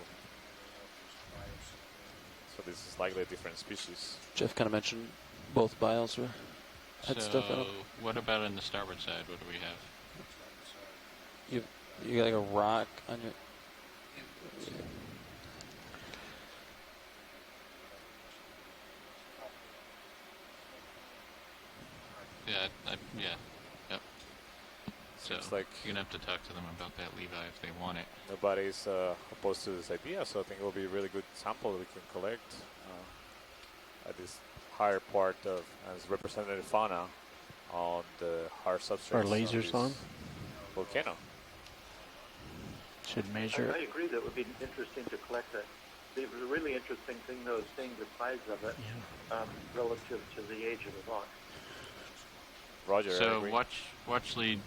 So this is likely a different species. Jeff kind of mentioned both bios had stuff So out. what about on the starboard side? What do we have? You got like a rock on your. Yeah, yep. So Seems like you're gonna have to talk to them about that Levi if they want it. nobody's opposed to this idea, so I think it will be a really good sample we can collect at this higher part of as representative fauna on the hard substrate. Are lasers on? Volcano. Should measure. I agree that it would be interesting to collect that The really interesting thing, though, is seeing the size of it relative to the age of the rock. Roger. So watch lead.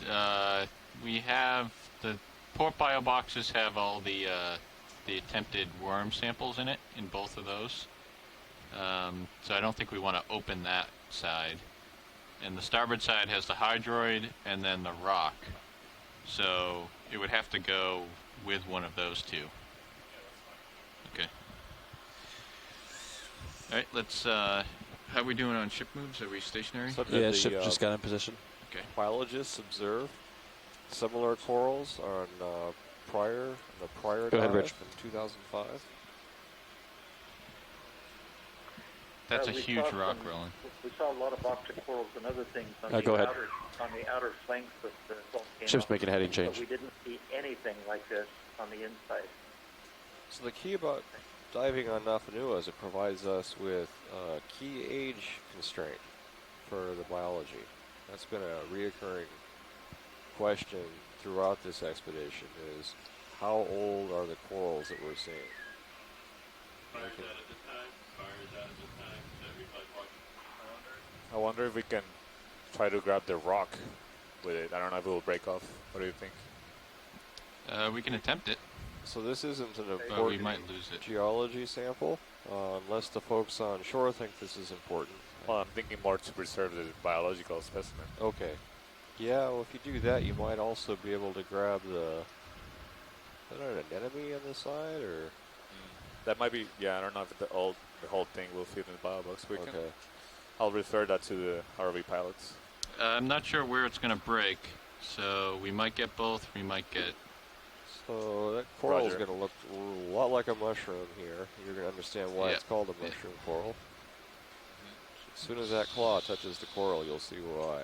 We have the port bio boxes have all the attempted worm samples in it in both of those. So I don't think we want to open that side. And the starboard side has the hydroid and then the rock. So it would have to go with one of those two. Okay. All right, let's. How are we doing on ship moves? Are we stationary? So yeah, ship just got in position. Okay. Biologists observed similar corals on the prior Go ahead, dive Rich. in 2005. That's a we huge saw rock, some- Roland. We saw a lot of octic corals and other things on, Go ahead. on the outer flanks of the volcano. Ship's making a heading change. But we didn't see anything like this on the inside. So the key about diving on Nafanua is it provides us with a key age constraint for the biology. That's been a reoccurring question throughout this expedition is how old are the corals that we're seeing? I wonder if we can try to grab the rock with it. I don't know if it will break off. What do you think? We can attempt it. So this isn't an But we important might lose it. geology sample, unless the folks on shore think this is important. Well, I'm thinking more to preserve the biological specimen. Okay. Yeah, well, if you do that, you might also be able to grab the... Is there an anemone on the side, or...? That might be, yeah, I don't know if the whole thing will fit in the bio box. We can. Okay. I'll refer that to the ROV pilots. I'm not sure where it's going to break, so we might get both. We might get. So that coral is Roger. going to look a lot like a mushroom here. You're going to understand why it's called a mushroom coral. As soon as that claw touches the coral, you'll see why.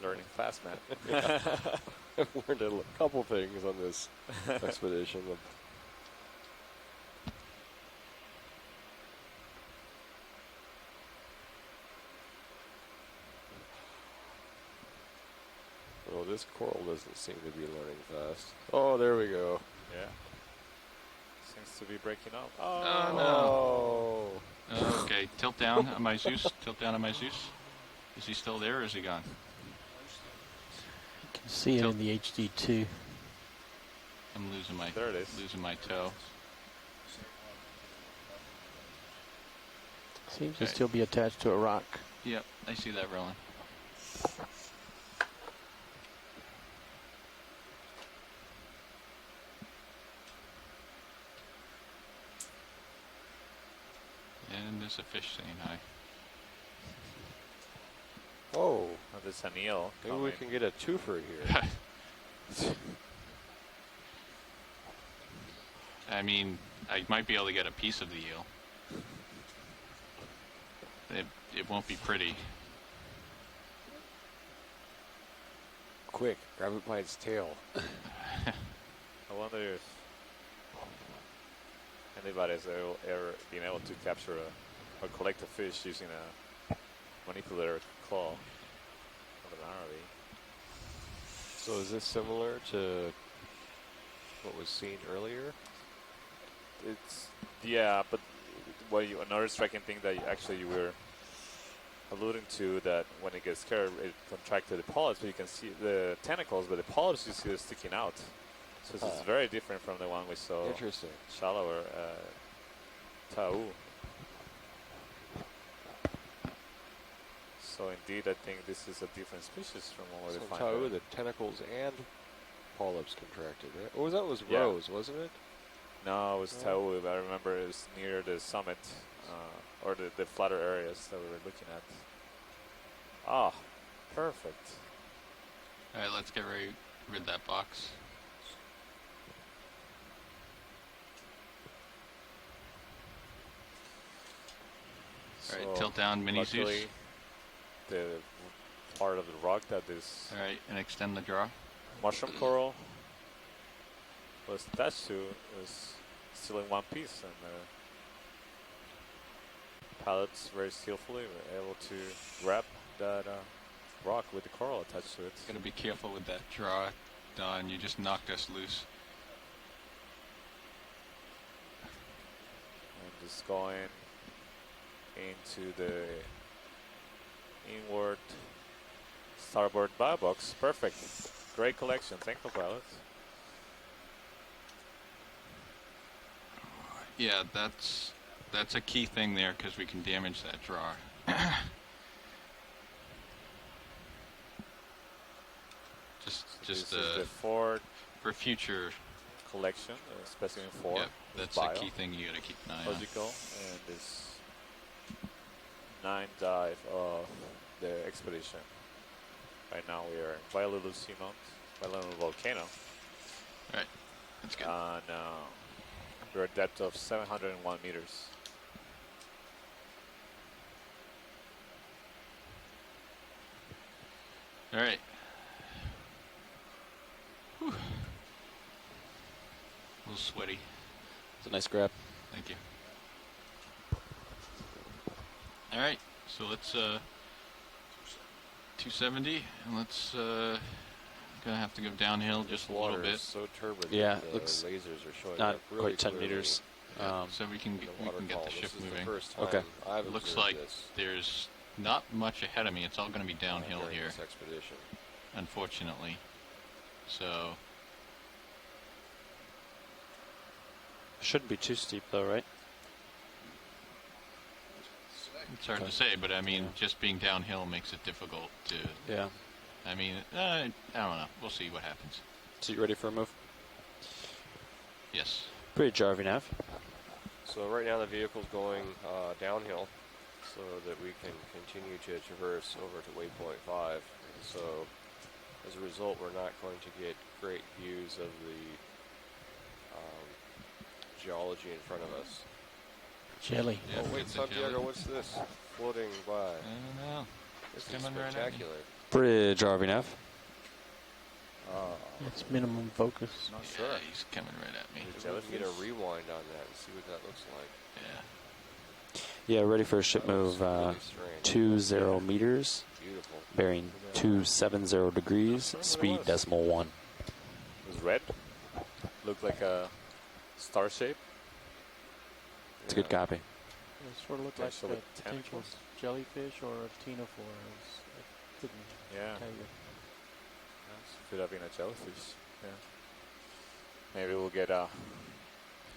Learning fast, man. I've learned a couple things on this expedition. Oh, this coral doesn't seem to be learning fast. Oh, there we go. Yeah. Seems to be breaking up. Oh, no. Okay, tilt down on my Zeus. Tilt down on my Zeus. Is he still there or is he gone? You can see it in the HD2. I'm losing my. There it is. Losing my toe. Seems to still be attached to a rock. Yep, I see that rolling. And there's a fish saying hi. Oh, there's an eel. Maybe we can get a twofer here. I mean, I might be able to get a piece of the eel. It won't be pretty. Quick, grab it by its tail. I wonder if anybody's ever been able to capture or collect a fish using a manipulator claw of an ROV. So is this similar to what was seen earlier? It's, yeah, but another striking thing that you were alluding to, that when it gets scared, it contracted the polyps, but you can see the tentacles, but the polyps you see are sticking out. So this is very different from the one we saw. Interesting. Shallower, Tau. So indeed, I think this is a different species from what we So find. Tau, the tentacles and polyps contracted, right? Oh, that was Yeah. Rose, wasn't it? No, it was Tau. I remember it was near the summit, or the flatter areas that we were looking at. Ah, perfect. All right, let's get rid of that box. All right, tilt down, mini Zeus. Luckily, the part of the rock that is. All right, and extend the draw. Mushroom coral was attached to is still in one piece, and the pilots very skillfully were able to grab that rock with the coral attached to it. Gotta be careful with that draw, Don. You just knocked us loose. it's going into the inward starboard bow box. Perfect. Great collection. Thank you, pilot. Yeah, that's a key thing there because we can damage that drawer. just the Ford for future collection, specimen 4. Yep, that's a key thing you got to keep an eye on. Logical, and this 9th dive of the expedition. Right now we are in Vailulu'u Seamount, Vailulu'u volcano. All right, that's good. And we're at depth of 701 meters. All right. Whew. A little sweaty. It's a nice grab. Thank you. All right, so let's 270, and let's gonna have to go downhill just a little bit. So turbid. Yeah, the looks lasers are showing not up really quite 10 clearly. meters. So we can get the ship moving. Okay. Looks like there's not much ahead of me. It's all going to be downhill here. This expedition. Unfortunately. So shouldn't be too steep though, right? it's hard to say, but I mean, just being downhill makes it difficult to. Yeah. I mean, I don't know. We'll see what happens. So you ready for a move? Yes. Pretty Jarvie nav. So right now the vehicle's going downhill so that we can continue to traverse over to waypoint 5. So as a result, we're not going to get great views of the geology in front of us. Jelly. Yeah, oh wait, Santiago, what's this floating by? I don't know. This is coming right at me. spectacular. Pretty Jarvie nav. It's minimum focus. Not sure. Yeah, he's coming right at me. Maybe we can get a rewind on that and see what that looks like. Yeah. Yeah, ready for a ship move. Really strange. 20 meters. Beautiful. Bearing 270 degrees. Speed decimal 1. It was red. Looked like a star shape. It's a good copy. It sort of looked like Potential a with potential tentacles. jellyfish or a ctenophore. I couldn't Yeah. tell you. Could have been a jellyfish. Yeah. Maybe we'll get a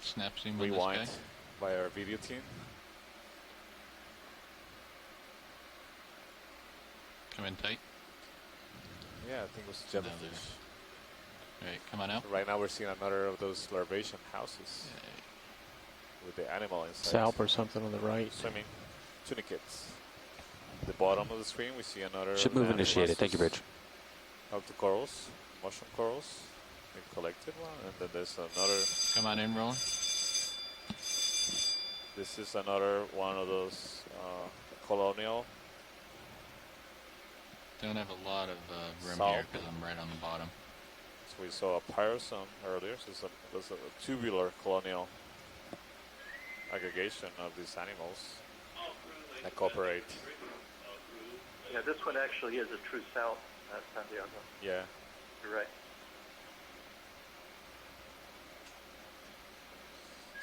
Snap zoom on rewind this guy. by our video team. Come in tight. Yeah, I think it was a jellyfish. All right, come on out. Right now we're seeing another of those larvation houses with the animal inside. Salp or something on the right. Swimming tunicates. At the bottom of the screen we see another. Ship move initiated. Thank you, Bridge. Out the corals, mushroom corals. We collected one, and then there's another. Come on in, Roland. This is another one of those colonial. Don't have a lot of room Salt. here because I'm right on the bottom. So we saw a pyrosome earlier. So there's a tubular colonial aggregation of these animals that cooperate. Yeah, this one actually is a true south, Santiago. Yeah. You're right.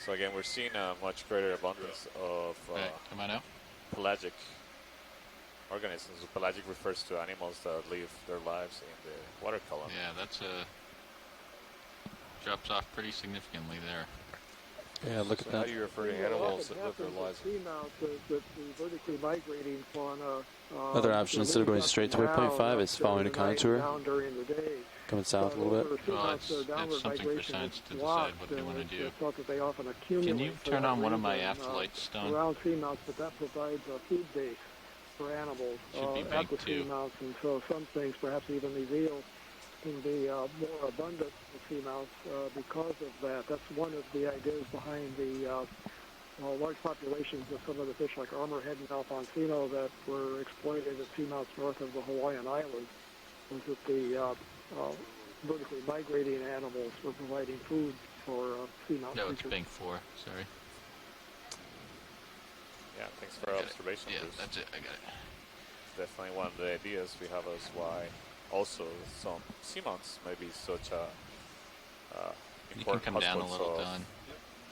So again, we're seeing a much greater abundance of come on out. Pelagic organisms. Pelagic refers to animals that live their lives in the water column. Yeah, that's drops off pretty significantly there. Yeah, look at How that. do you refer to animals that live their lives? Seamount, the vertically migrating fauna. Other option, instead of going straight to waypoint 5, is following a contour. Down during the day. Coming south a little bit. Well, it's something for science to decide what they want to do. Thought that they often accumulate. Can you for turn that on one of my reason, aphelites, Stone? Around seamounts, but that provides a food base for animals Should be at baked the too. seamounts, and so some things, perhaps even these eels, can be more abundant in seamounts because of that. That's one of the ideas behind the large populations of some of the fish like armorhead and alfonsino that were exploited at seamounts north of the Hawaiian Islands, was that the vertically migrating animals were providing food for seamount No, it's creatures. bank 4. Sorry. Yeah, thanks for our observation. Yeah, Bruce. that's it. I got it. Definitely one of the ideas we have is why also some seamounts may be such a You can important come down a hotspots little, of Don.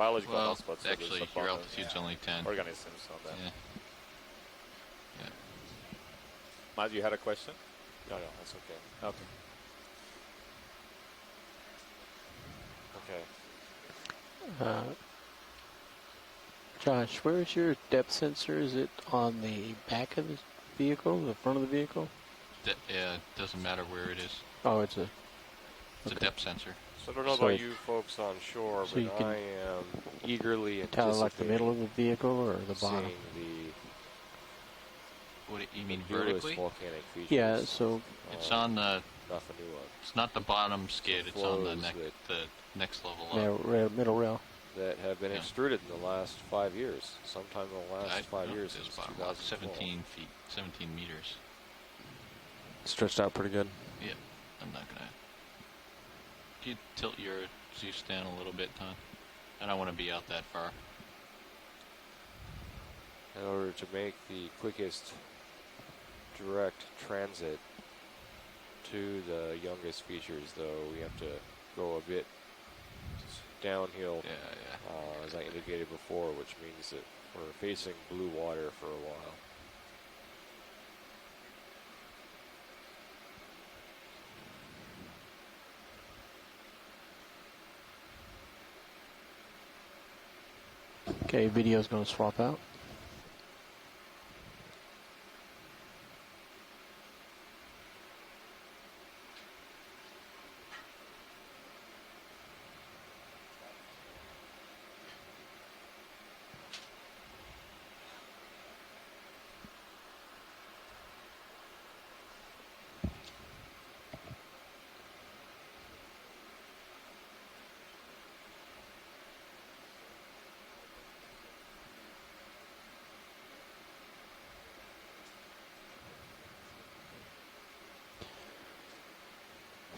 biological Well, hotspots. So actually, there's your abundance altitude's only 10. organisms on that. Yeah. Yeah. Matt, you had a question? No, that's okay. Okay. Okay. Josh, where is your depth sensor? Is it on the back of the vehicle, the front of the vehicle? Yeah, it doesn't matter where it is. Oh, it's a depth sensor. So I don't know about you folks on shore, so you but can I am eagerly tell anticipating like the middle of the vehicle or the bottom. seeing What you mean the newest vertically? volcanic features. Yeah, so It's on the. Nothing new on. It's not the bottom skid. It's on the next level up. middle rail. That have been extruded in the last 5 years. Sometime in the last 5 years since 2012. 17 feet, 17 meters. Stretched out pretty good. Yeah, I'm not gonna. Can you tilt your Zeus down a little bit, Tom? I don't want to be out that far. In order to make the quickest direct transit to the youngest features, though, we have to go a bit downhill, as I indicated before, which means that we're facing blue water for a while. Okay, video's going to swap out.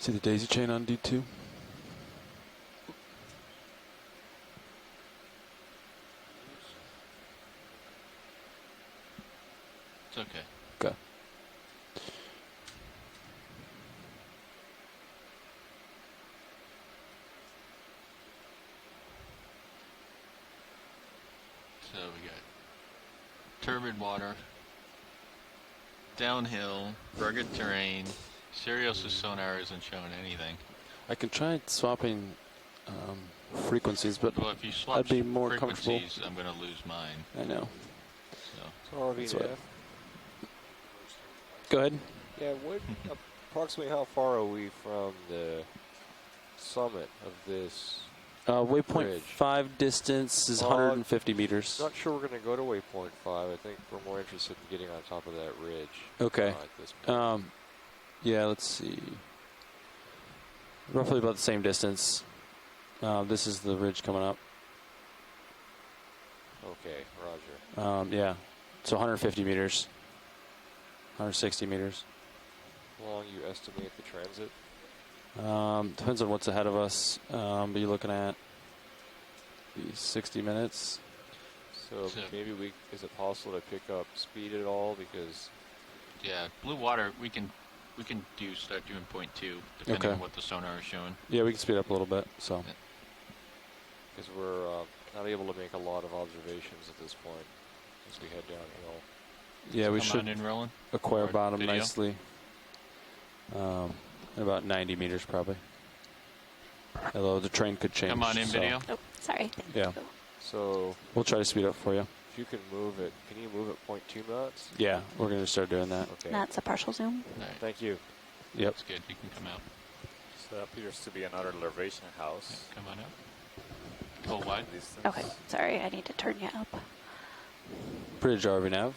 See the daisy chain on D2? It's okay. Okay. So we got turbid water, downhill, rugged terrain. Sirius's sonar isn't showing anything. I can try swapping frequencies, but Well, if you swap I'd be more comfortable. frequencies, I'm going to lose mine. I know. So. That's what- Go ahead. Yeah, approximately how far are we from the summit of this Waypoint ridge? 5 distance is 150 meters. Not sure we're going to go to waypoint 5. I think we're more interested in getting on top of that ridge. Okay. At this point. Yeah, let's see. Roughly about the same distance. This is the ridge coming up. Okay, roger. Yeah, so 150 meters. 160 meters. How long you estimate the transit? Depends on what's ahead of us. But you're looking at 60 minutes. So maybe is it possible to pick up speed at all? Because yeah, blue water we can start doing 0.2 depending on what the sonar is showing. Yeah, we can speed up a little bit. So because we're not able to make a lot of observations at this point as we head downhill. yeah, we Come should on in, Roland. acquire Or bottom video. nicely. About 90 meters probably. Although the train could change. Come on in, so- video. Oh, sorry. Yeah. So We'll try to speed up for you. if you can move it, can you move at 0.2 knots? Yeah, we're going to start doing that. Okay. That's a partial zoom. All right. Thank you. Yep. That's good. You can come out. So that appears to be another elevation house. Come on out. Pull wide. Distance. Okay, sorry, I need to turn you up. Bridge RV nav.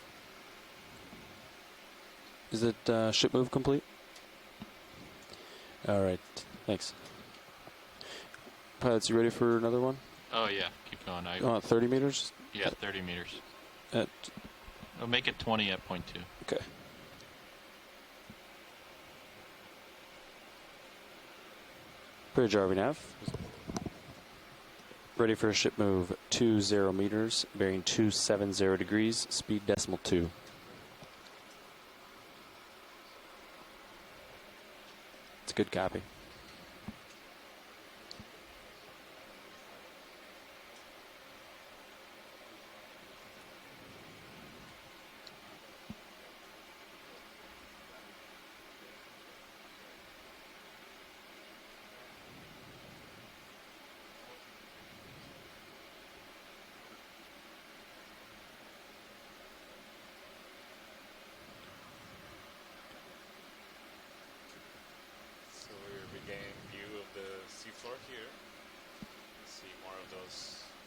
Is it ship move complete? All right. Thanks. Pilots, you ready for another one? Oh yeah, keep going. You want 30 meters? Yeah, 30 meters. At We'll make it 20 at 0.2. Okay. Bridge RV nav. Ready for a ship move 20 meters, bearing 270 degrees, speed decimal 2. It's a good copy.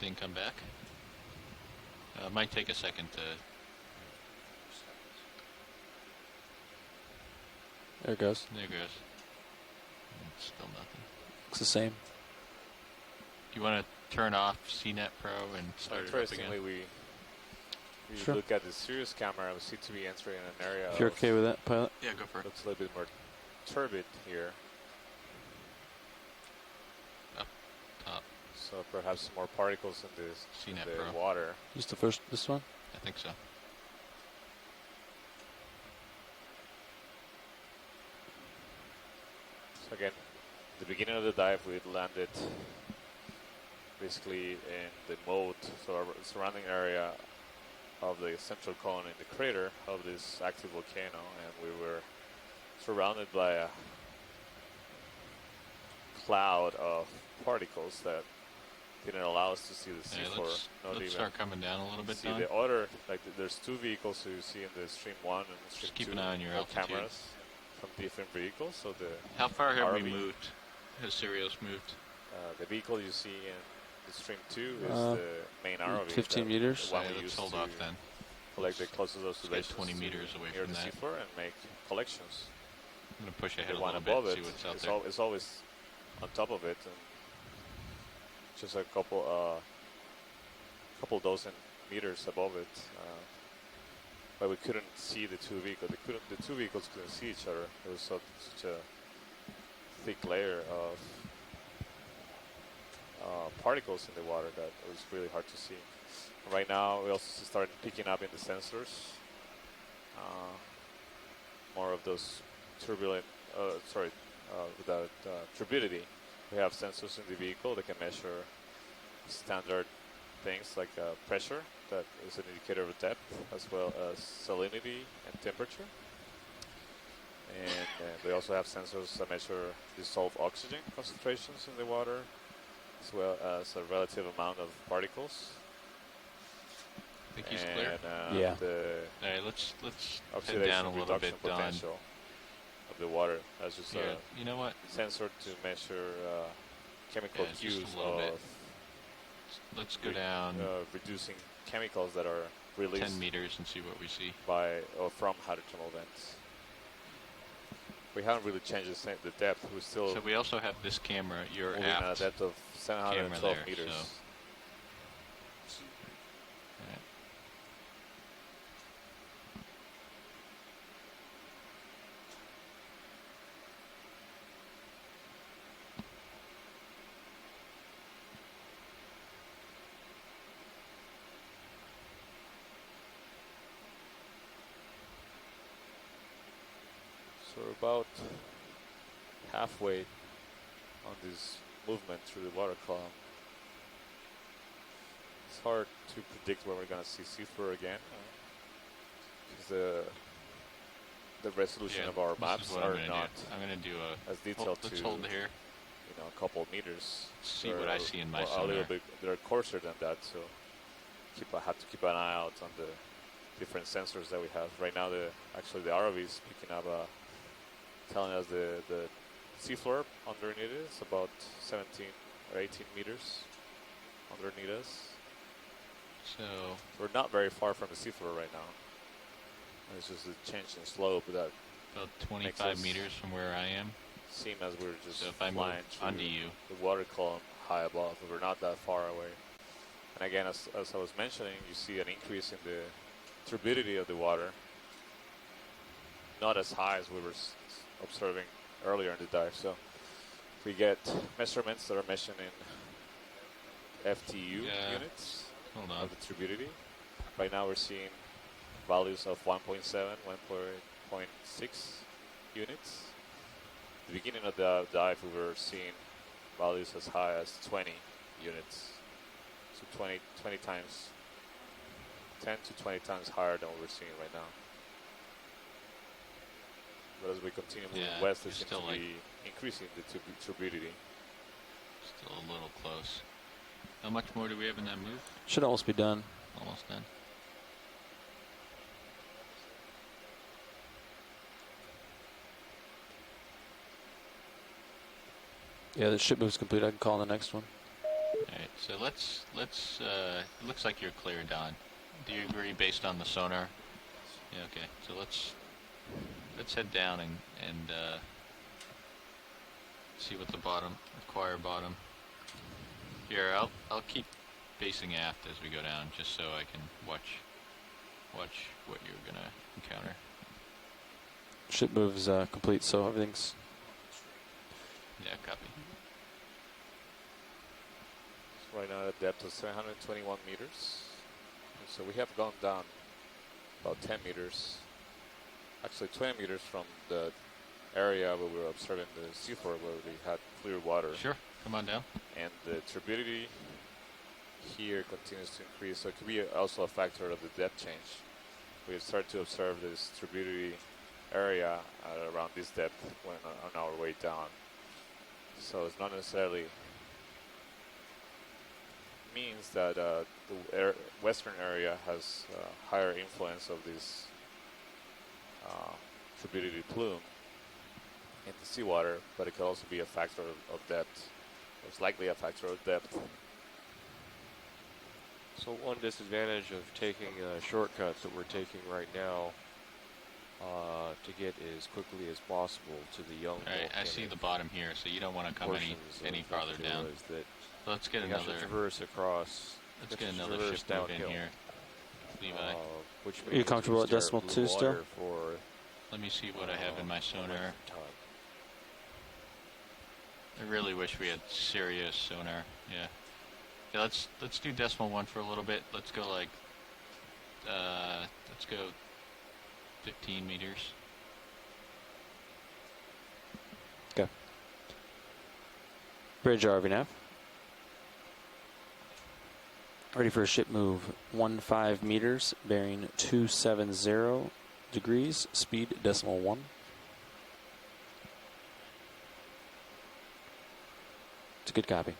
Then come back. It might take a second to... There it goes. There it goes. Still nothing. Looks the same. Do you want to turn off CNET Pro and start it up Interestingly, again? we Sure. look at the Sirius camera, we seem to be entering an area. If you're okay with that, pilot. Yeah, go for it. Looks a little bit more turbid here. Up top. So perhaps more particles in this CNET the Pro. water. Just the first, this one? I think so. So again, the beginning of the dive, we landed basically in the moat, so our surrounding area of the central cone in the crater of this active volcano, and we were surrounded by a cloud of particles that didn't allow us to see the seafloor. Let's start coming down a little bit, see Don. the other, like there's two vehicles, so you see in the stream 1 and stream Just keep 2 an eye on your altitude. cameras from different vehicles. So the How far have we RV moved? Has Sirius moved? the vehicle you see in the stream 2 is the main ROV. 15 meters. The one Yeah, we let's used hold to off then. collect the closest observations 20 meters away near from the that. seafloor and make collections. I'm going to push ahead The a one little above bit, it see what's out is there. it's always on top of it, and just a couple dozen meters above it. But we couldn't see the two vehicles. The two vehicles couldn't see each other. There was such a thick layer of particles in the water that it was really hard to see. Right now, we also started picking up in the sensors more of those turbulent, without turbidity. We have sensors in the vehicle that can measure standard things like pressure, that is an indicator of depth, as well as salinity and temperature. And we also have sensors that measure dissolved oxygen concentrations in the water, as well as a relative amount of particles. I think he's clear. Yeah. The All right, let's head oxidation down a little reduction bit, Don. potential of the water. That's just Yeah, a you know what? sensor to measure chemical Yeah, just a cues little bit. of Let's go down reducing chemicals that are released 10 meters and see what we see. by or from hydrothermal vents. We haven't really changed the depth. We're still So we also have this camera, your moving at a aft depth of camera 712 there. meters. So. Alright. So we're about halfway on this movement through the water column. It's hard to predict when we're going to see seafloor again, because the resolution Yeah, of our this is maps what I'm are gonna not do. I'm going to do as detailed let's to hold here. a couple of meters. See what I see in my a sonar. little bit. They're coarser than that, so I have to keep an eye out on the different sensors that we have. Right now, the ROV is picking up, telling us the seafloor underneath it is about 17 or 18 meters underneath us. So we're not very far from the seafloor right now. It's just a change in slope that about makes 25 us meters from where I am. seem as we're just So if I move flying through onto you, the water column high above, but we're not that far away. And again, as I was mentioning, you see an increase in the turbidity of the water. Not as high as we were observing earlier in the dive. So we get measurements that are measured in FTU units of the turbidity. Right now we're seeing values of 1.7, 1.6 units. At the beginning of the dive, we were seeing values as high as 20 units. So 20 times, 10 to 20 times higher than what we're seeing right now. But as we continue moving west, it seems to be increasing the turbidity. still a little close. How much more do we have in that move? Should almost be done. Almost done. Yeah, the ship move's complete. I can call on the next one. All right. So let's it looks like you're clear, Don. Do you agree based on the sonar? Yeah, okay. So let's head down and see what the acquire bottom. Here, I'll keep facing aft as we go down, just so I can watch what you're gonna encounter. Ship move is complete, so everything's... Yeah, copy. So right now at a depth of 721 meters. So we have gone down about 10 meters, actually 20 meters from the area where we were observing the seafloor where we had clear water. Sure, come on down. And the turbidity here continues to increase, so it could be also a factor of the depth change. We have started to observe this turbidity area at around this depth when on our way down. So it's not necessarily means that the western area has higher influence of this turbidity plume in the seawater, but it could also be a factor of depth. It's likely a factor of depth. So one disadvantage of taking shortcuts that we're taking right now to get as quickly as possible to the young. Right, I see the bottom here, so you don't want to come any farther down. That so let's get another traverse across. Let's get another ship move in here. Levi, which are you comfortable at decimal 2 still? Let me see what I have in my sonar. I really wish we had serious sonar. Yeah. Okay, let's do decimal 1 for a little bit. Let's go like let's go 15 meters. Okay. Bridge RV nav. Ready for a ship move. 15 meters, bearing 270 degrees, speed decimal 1. It's a good copy.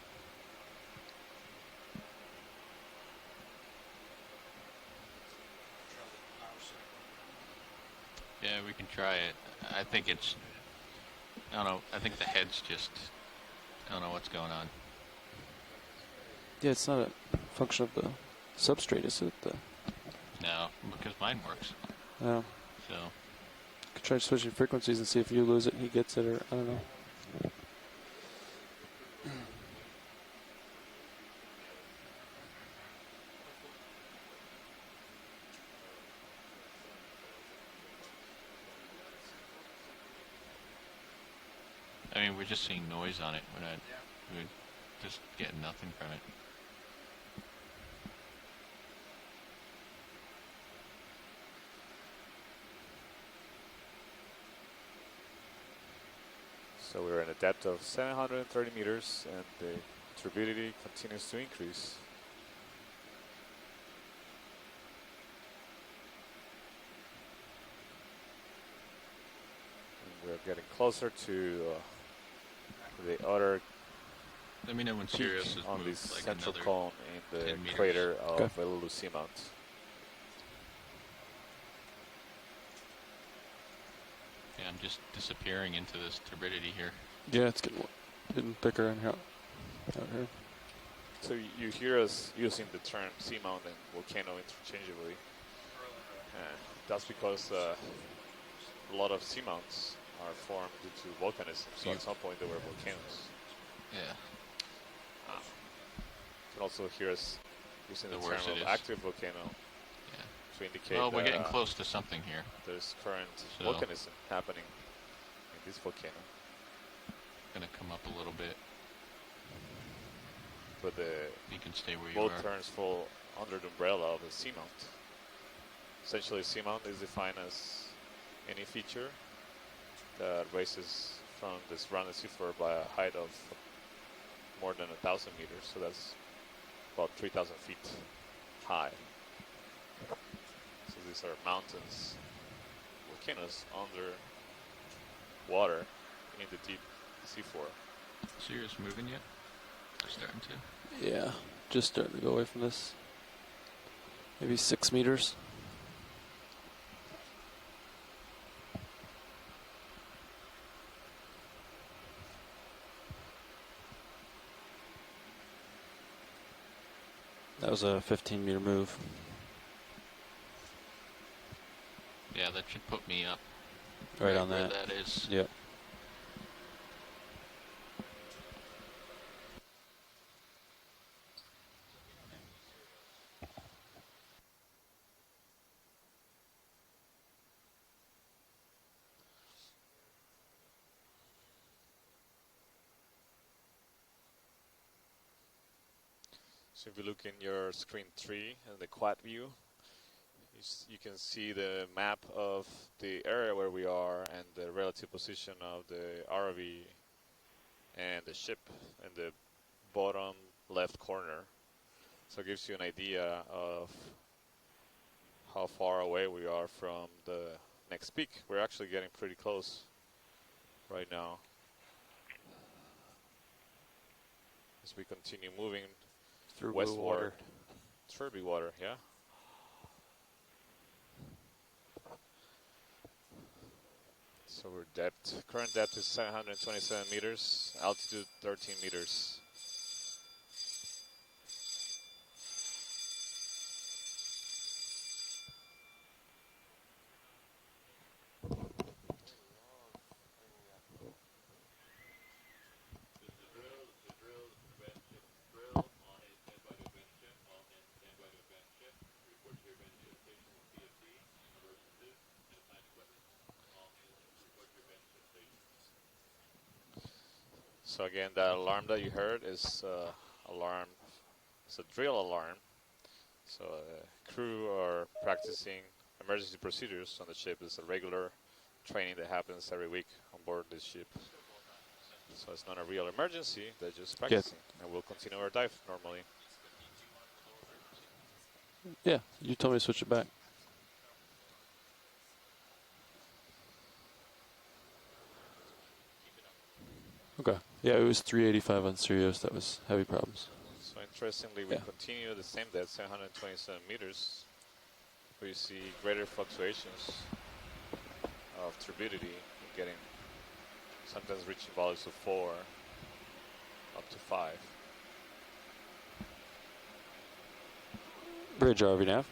Yeah, we can try it. I think it's, I don't know, I think the head's just, I don't know what's going on. Yeah, it's not a function of the substrate, is it? No, because mine works. No. So. Could try switching frequencies and see if you lose it, he gets it, or I don't know. I mean, we're just seeing noise on it. We're just getting nothing from it. So we're in a depth of 730 meters and the turbidity continues to increase. And we're getting closer to the other Let me know when Sirius is on moved, this like central another cone in the 10 meters. crater of Vailulu'u Seamount. Yeah, I'm just disappearing into this turbidity here. Yeah, it's getting thicker in here. Out here. So you hear us using the term seamount and volcano interchangeably. That's because a lot of seamounts are formed due to volcanism. So at some point they were volcanoes. Yeah. You can also hear us using the term worse it of is. active volcano to indicate Well, we're getting close to something here. There's current So- volcanism happening in this volcano. Gonna come up a little bit. But the You can stay where you both are. terms fall under the umbrella of a seamount. Essentially, seamount is defined as any feature that raises from the surrounding seafloor by a height of more than 1,000 meters. So that's about 3,000 feet high. So these are mountains, volcanoes under water in the deep seafloor. Sirius moving yet? Starting to. Yeah, just starting to go away from this. Maybe 6 meters. That was a 15-meter move. Yeah, that should put me up. Right on where that. that is. Yep. So if you look in your screen 3 and the quad view, you can see the map of the area where we are and the relative position of the ROV and the ship in the bottom left corner. So it gives you an idea of how far away we are from the next peak. We're actually getting pretty close right now as we continue moving through westward. blue water. Turbid water, yeah. So we're depth. Current depth is 727 meters, altitude 13 meters. So again, that alarm that you heard is alarm. It's a drill alarm. So crew are practicing emergency procedures on the ship. It's a regular training that happens every week on board this ship. So it's not a real emergency. They're just practicing, and we'll continue our dive normally. Yeah, you told me to switch it back. Okay. Yeah, it was 385 on Sirius. That was heavy problems. So interestingly, we continue the same depth, 727 meters. We see greater fluctuations of turbidity, getting sometimes reaching values of 4 up to 5. Bridge RV nav.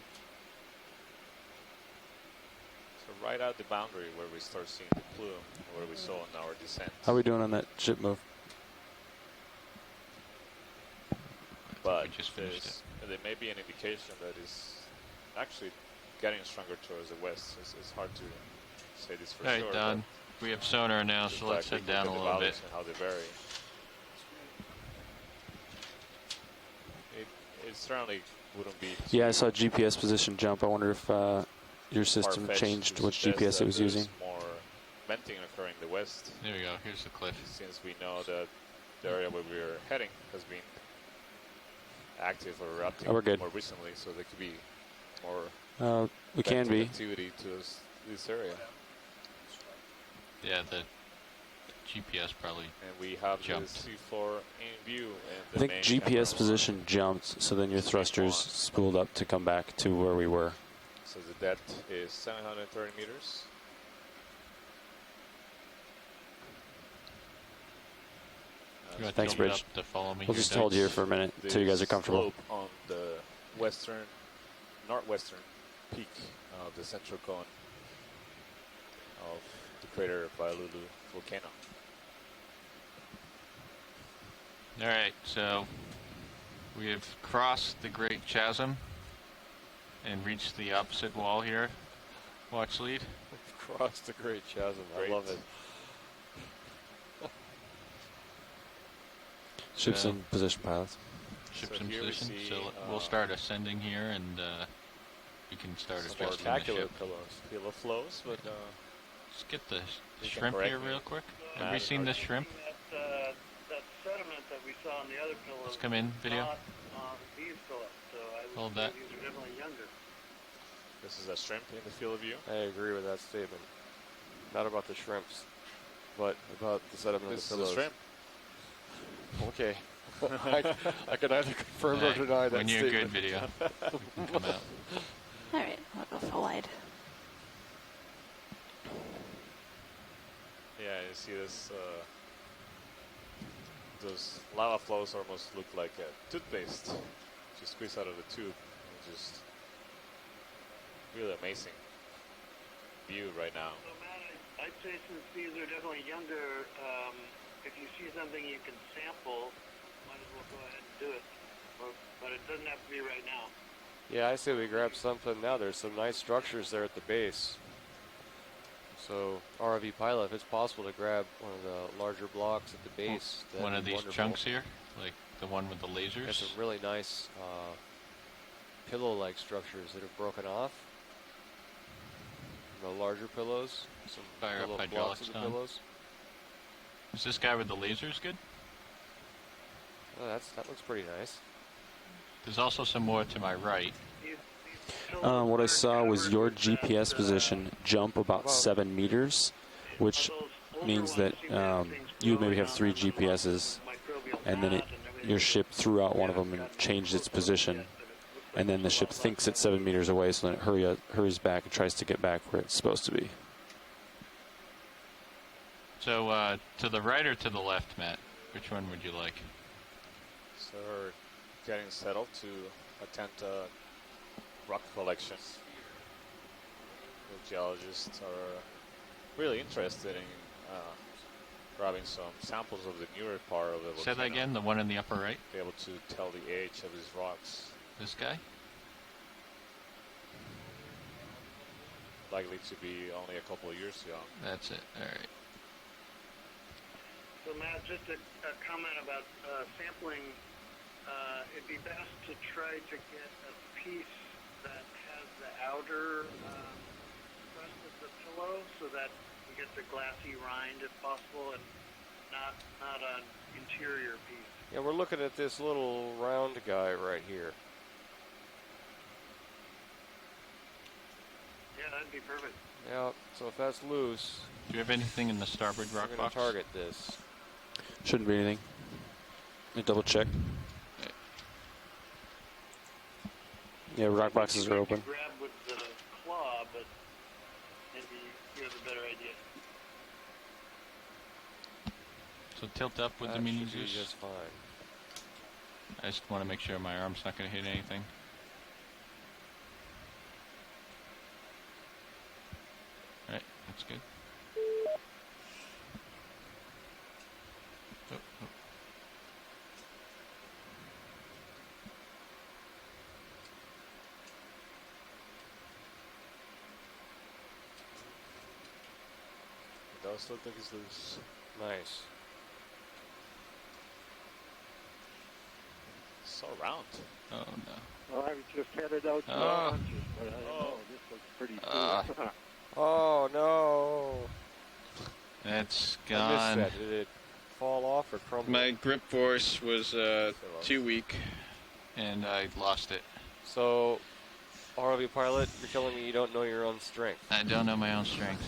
So right at the boundary where we start seeing the plume, where we saw in our descent. How are we doing on that ship move? But there may be an indication that is actually getting stronger towards the west. It's hard to say this for All sure. right, Don. We have sonar now, so let's head down a little bit. And how they vary. It certainly wouldn't be. Yeah, I saw GPS position jump. I wonder if your system changed which GPS it was using. More venting occurring in the west. There we go. Here's the cliff. Since we know that the area where we're heading has been active or erupting more recently, so there could be more we can be activity to this area. Yeah, the GPS probably and we have jumped. The seafloor in view. And I think GPS position jumped, so then your thrusters spooled up to come back to where we were. So the depth is 730 meters. Thanks, Bridge. To follow me we'll just hold here for a minute until you guys are comfortable. On the northwestern peak of the central cone of the crater Vailulu'u volcano. All right, so we have crossed the Great Chasm and reached the opposite wall here. Watch lead. We've crossed the Great Chasm. I love it. Ship's in position, pilots. Ship's in position, so we'll start ascending here, and we can start adjusting the Spectacular ship. pillow flows, but Let's get the shrimp here real quick. Have we seen the shrimp? That sediment that we saw on the other pillows. Let's come in, video. Not on these pillows, so I would Hold say that. these are definitely younger. this is a shrimp in the field of view. I agree with that statement. Not about the shrimps, but about the sediment This of the is a pillows. shrimp. Okay. I can either confirm or deny that When you're statement. good, video. Come out. All right, I'll go full wide. Yeah, you see this. Those lava flows almost look like a toothpaste. to squeeze out of the tube. It's just really amazing view right now. So Matt, I'd say since these are definitely younger, if you see something you can sample, might as well go ahead and do it. But it doesn't have to be right now. Yeah, I say we grab something now. There's some nice structures there at the base. So, ROV pilot, if it's possible to grab one of the larger blocks at the base. One of these wonderful. chunks here, like the one with the lasers. There's some really nice pillow-like structures that have broken off. The larger pillows. Some Fire up blocks of hydraulics the done. pillows. Is this guy with the lasers good? Oh, that looks pretty nice. There's also some more to my right. What I saw was your GPS position jump about 7 meters, which means that you maybe have 3 GPSs, and then your ship threw out one of them and changed its position, and then the ship thinks it's 7 meters away, so then it hurries back and tries to get back where it's supposed to be. So to the right or to the left, Matt? Which one would you like? So we're getting settled to attend rock collections. The geologists are really interested in grabbing some samples of the newer part of the volcano. Say that again, the one in the upper right? Be able to tell the age of these rocks. This guy? Likely to be only a couple of years young. That's it, all right. So Matt, just a comment about sampling. It'd be best to try to get a piece that has the outer crust of the pillow so that you get the glassy rind if possible, and not an interior piece. Yeah, we're looking at this little round guy right here. Yeah, that'd be perfect. Yeah, so if that's loose... Do you have anything in the starboard rock we're box? going to target this. Shouldn't be anything. Let me double check. Yeah, rock boxes are open. Grab with the claw, but maybe you have a better idea. So tilt up with that the mini should be Zeus. just fine. I just want to make sure my arm's not going to hit anything. Alright, that's good. Oh, oh. It does look like it's loose. Nice. So round. Oh no. Well, I was just headed out to the launches, but I don't know. This looks pretty cool. Oh no! That's I gone. missed that. Did it fall off or crumble? My grip force was too weak, and I lost it. So, ROV pilot, you're telling me you don't know your own strength. I don't know my own strength.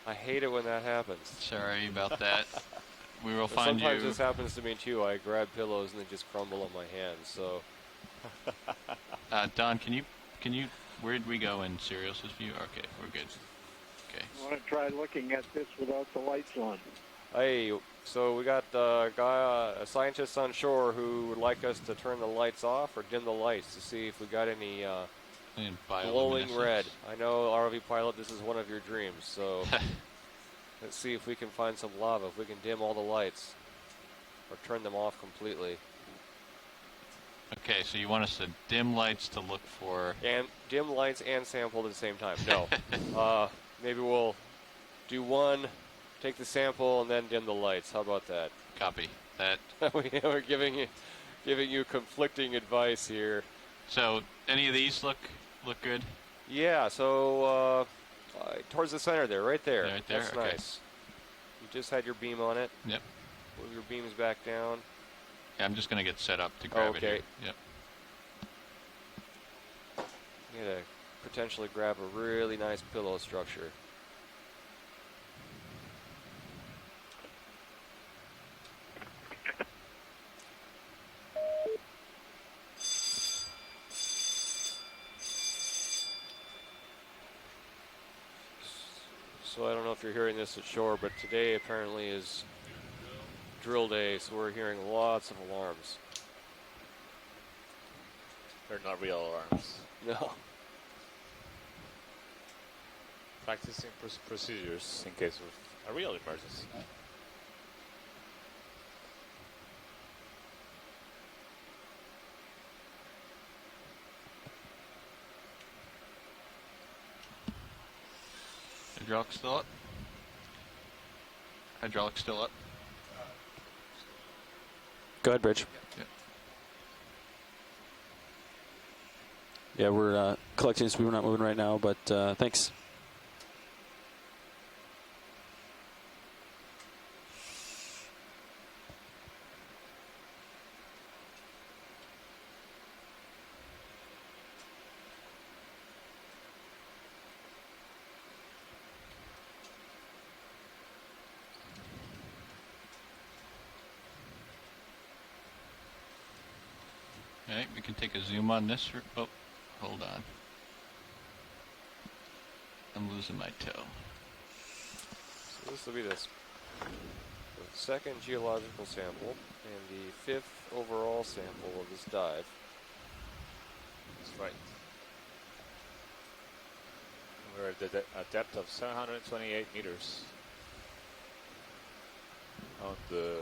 I hate it when that happens. Sorry about that. We will But find sometimes you. this happens to me too. I grab pillows and they just crumble on my hands. So, Don, can you? Where did we go in Sirius's view? Okay, we're good. Okay. I want to try looking at this without the lights on. hey, so we got a guy, a scientist on shore who would like us to turn the lights off or dim the lights to see if we got any glowing red. I know, ROV pilot, this is one of your dreams. So let's see if we can find some lava. If we can dim all the lights or turn them off completely. Okay, so you want us to dim lights to look for... And dim lights and sample at the same time. No. Maybe we'll do one, take the sample, and then dim the lights. How about that? Copy that. We're giving you conflicting advice here. So, any of these look good? Yeah, so towards the center there, right there. Right there? That's Okay. nice. You just had your beam on it. Yep. Move your beams back down. Yeah, I'm just going to get set up to grab it here. Yep. You gotta potentially grab a really nice pillow structure. So I don't know if you're hearing this at shore, but today apparently is drill day, so we're hearing lots of alarms. They're not real alarms. No. Practicing procedures in case of a real emergency. Hydraulic still up? Hydraulic still up? Go ahead, Bridge. Yep. Yeah, we're collecting, so we're not moving right now, but thanks. Alright, we can take a zoom on this. Oh, hold on. I'm losing my toe. So this will be the second geological sample and the 5th overall sample of this dive. That's right. We're at a depth of 728 meters on the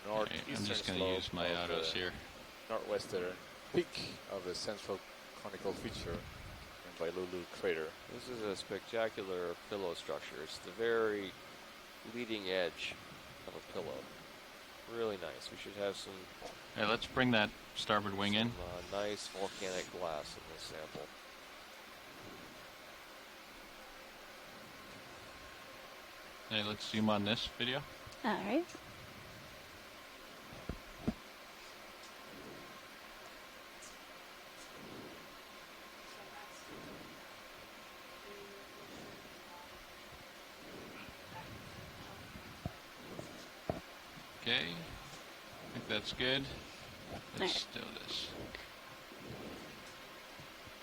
northeastern I'm just going slope to use my of autos the here. northwestern peak of the central conical feature in Vailulu'u crater. This is a spectacular pillow structure. It's the very leading edge of a pillow. Really nice. We should have some. Hey, let's bring that starboard wing in. Nice volcanic glass in this sample. Hey, let's zoom on this video. All right. Okay, I think that's good. Let's do this.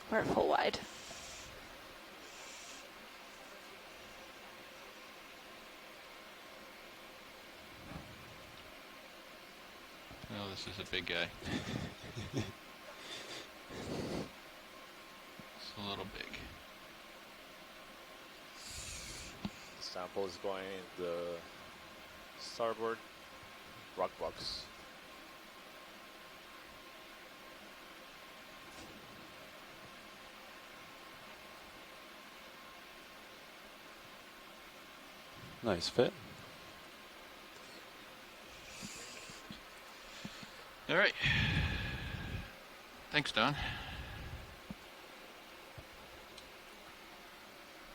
We're full wide. Oh, this is a big guy. It's a little big. The sample is going in the starboard rock box. Nice fit. All right. Thanks, Don.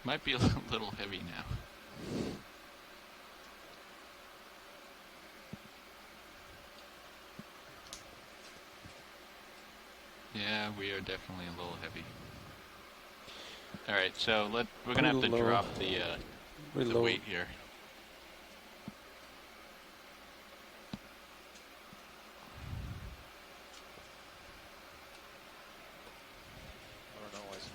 Might be a little heavy now. Yeah, we are definitely a little heavy. All right, so we're gonna have to drop the weight here. I don't know why it's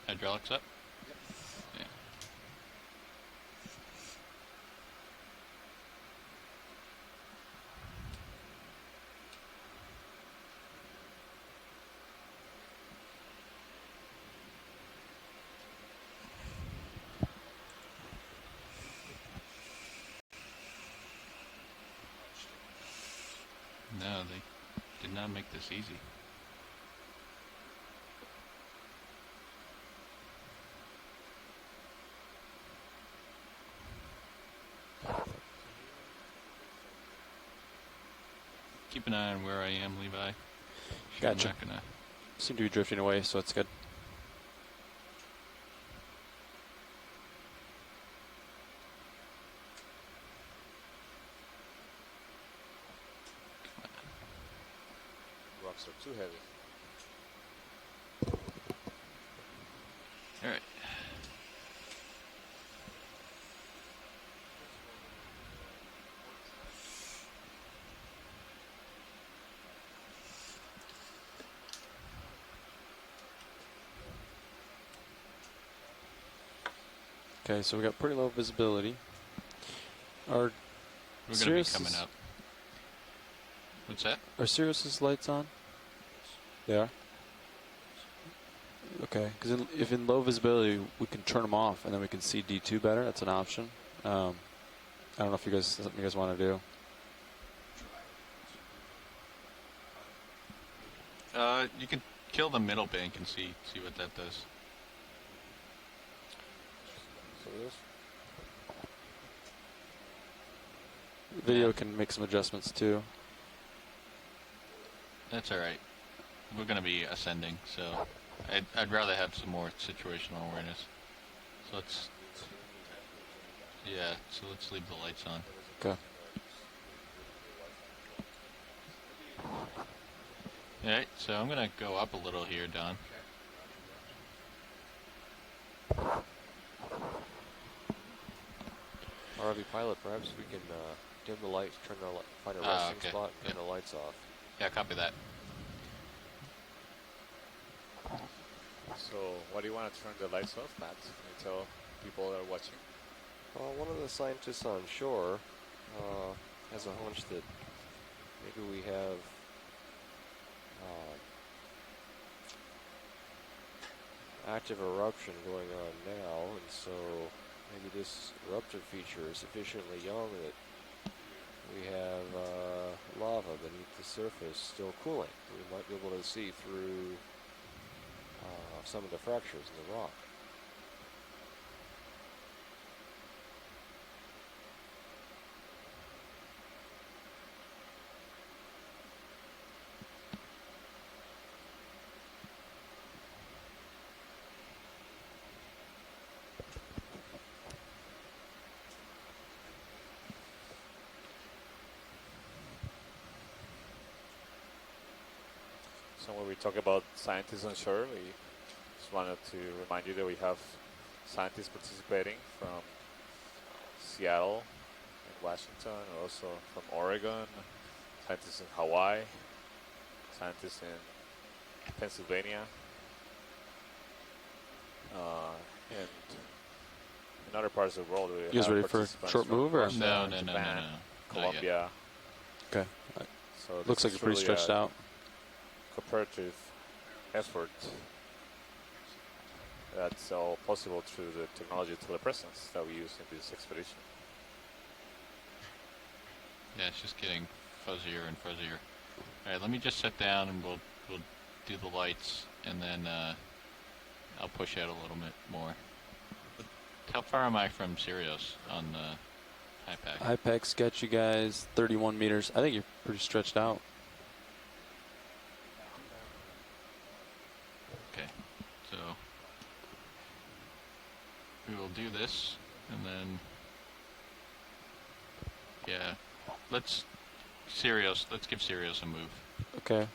Hydraulics up? Yeah. No, they did not make this easy. Keep an eye on where I am, Levi. Sure, Gotcha. I'm not gonna... Seem to be drifting away, so it's good. Rocks are too heavy. All right. Okay, so we got pretty low visibility. Our We're going to be coming up. What's that? Are Sirius's lights on? They are? Okay, because if in low visibility we can turn them off and then we can see D2 better, that's an option. I don't know if something you guys want to do. You can kill the middle bank and see what that does. So this. Video can make some adjustments too. That's all right. We're going to be ascending, so I'd rather have some more situational awareness. So let's leave the lights on. Okay. All right, so I'm going to go up a little here, Don. RV pilot, perhaps we can dim the lights, find a resting spot, and turn the lights off. Yeah, copy that. So, what do you want to turn the lights off, Matt? Can you tell people that are watching? One of the scientists on shore has a hunch that maybe we have active eruption going on now, and so maybe this eruptive feature is sufficiently young that we have lava beneath the surface still cooling. We might be able to see through some of the fractures in the rock. So when we talk about scientists on shore, we just wanted to remind you that we have scientists participating from Seattle and Washington, and also from Oregon, scientists in Hawaii, scientists in Pennsylvania, and in other parts of the world. You guys ready for a short move? Or? No. Colombia. Okay. So looks like you're pretty stretched out. Cooperative effort that's all possible through the technology of telepresence that we use in this expedition. Yeah, it's just getting fuzzier and fuzzier. All right, let me just sit down and we'll do the lights, and then I'll push out a little bit more. But how far am I from Sirius on the HIPAC? HIPAC's got you guys 31 meters. I think you're pretty stretched out. Okay, so we will do this, and then let's give Sirius a move. Okay.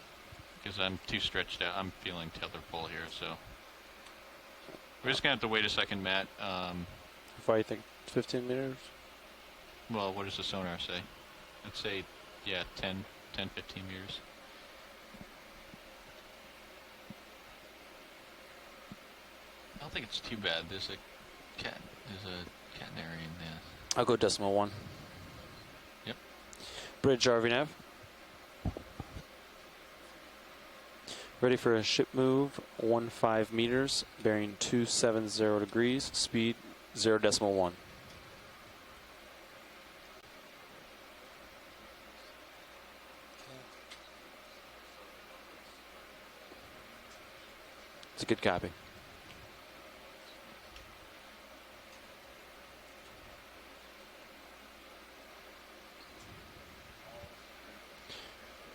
Because I'm too stretched out. I'm feeling tether pull here, so we're just gonna have to wait a second, Matt. How far you think? 15 meters? Well, what does the sonar say? I'd say, 10, 15 meters. I don't think it's too bad. There's a catenary in there. I'll go decimal 1. Yep. Bridge RV nav. Ready for a ship move, 15 meters, bearing 270 degrees, speed 0.1. It's a good copy.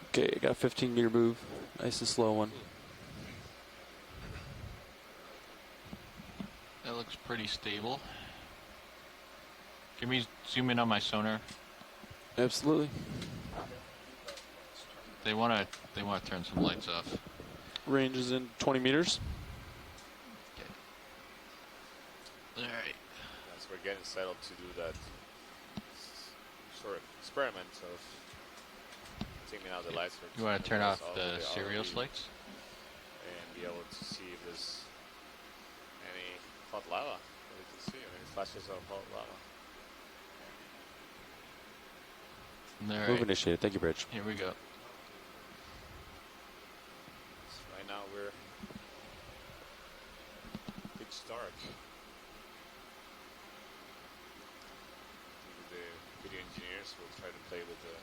Okay, got a 15-meter move. Nice and slow one. That looks pretty stable. Can we zoom in on my sonar? Absolutely. They want to turn some lights off. Range is in 20 meters. Okay. All right. As we're getting settled to do that sort of experiment of dimming out the lights. You want to turn off the Sirius lights? And be able to see if there's any hot lava that we can see, any flashes of hot lava. All Move right. initiated. Thank you, Bridge. Here we go. Right now we're pitch dark. The video engineers will try to play with the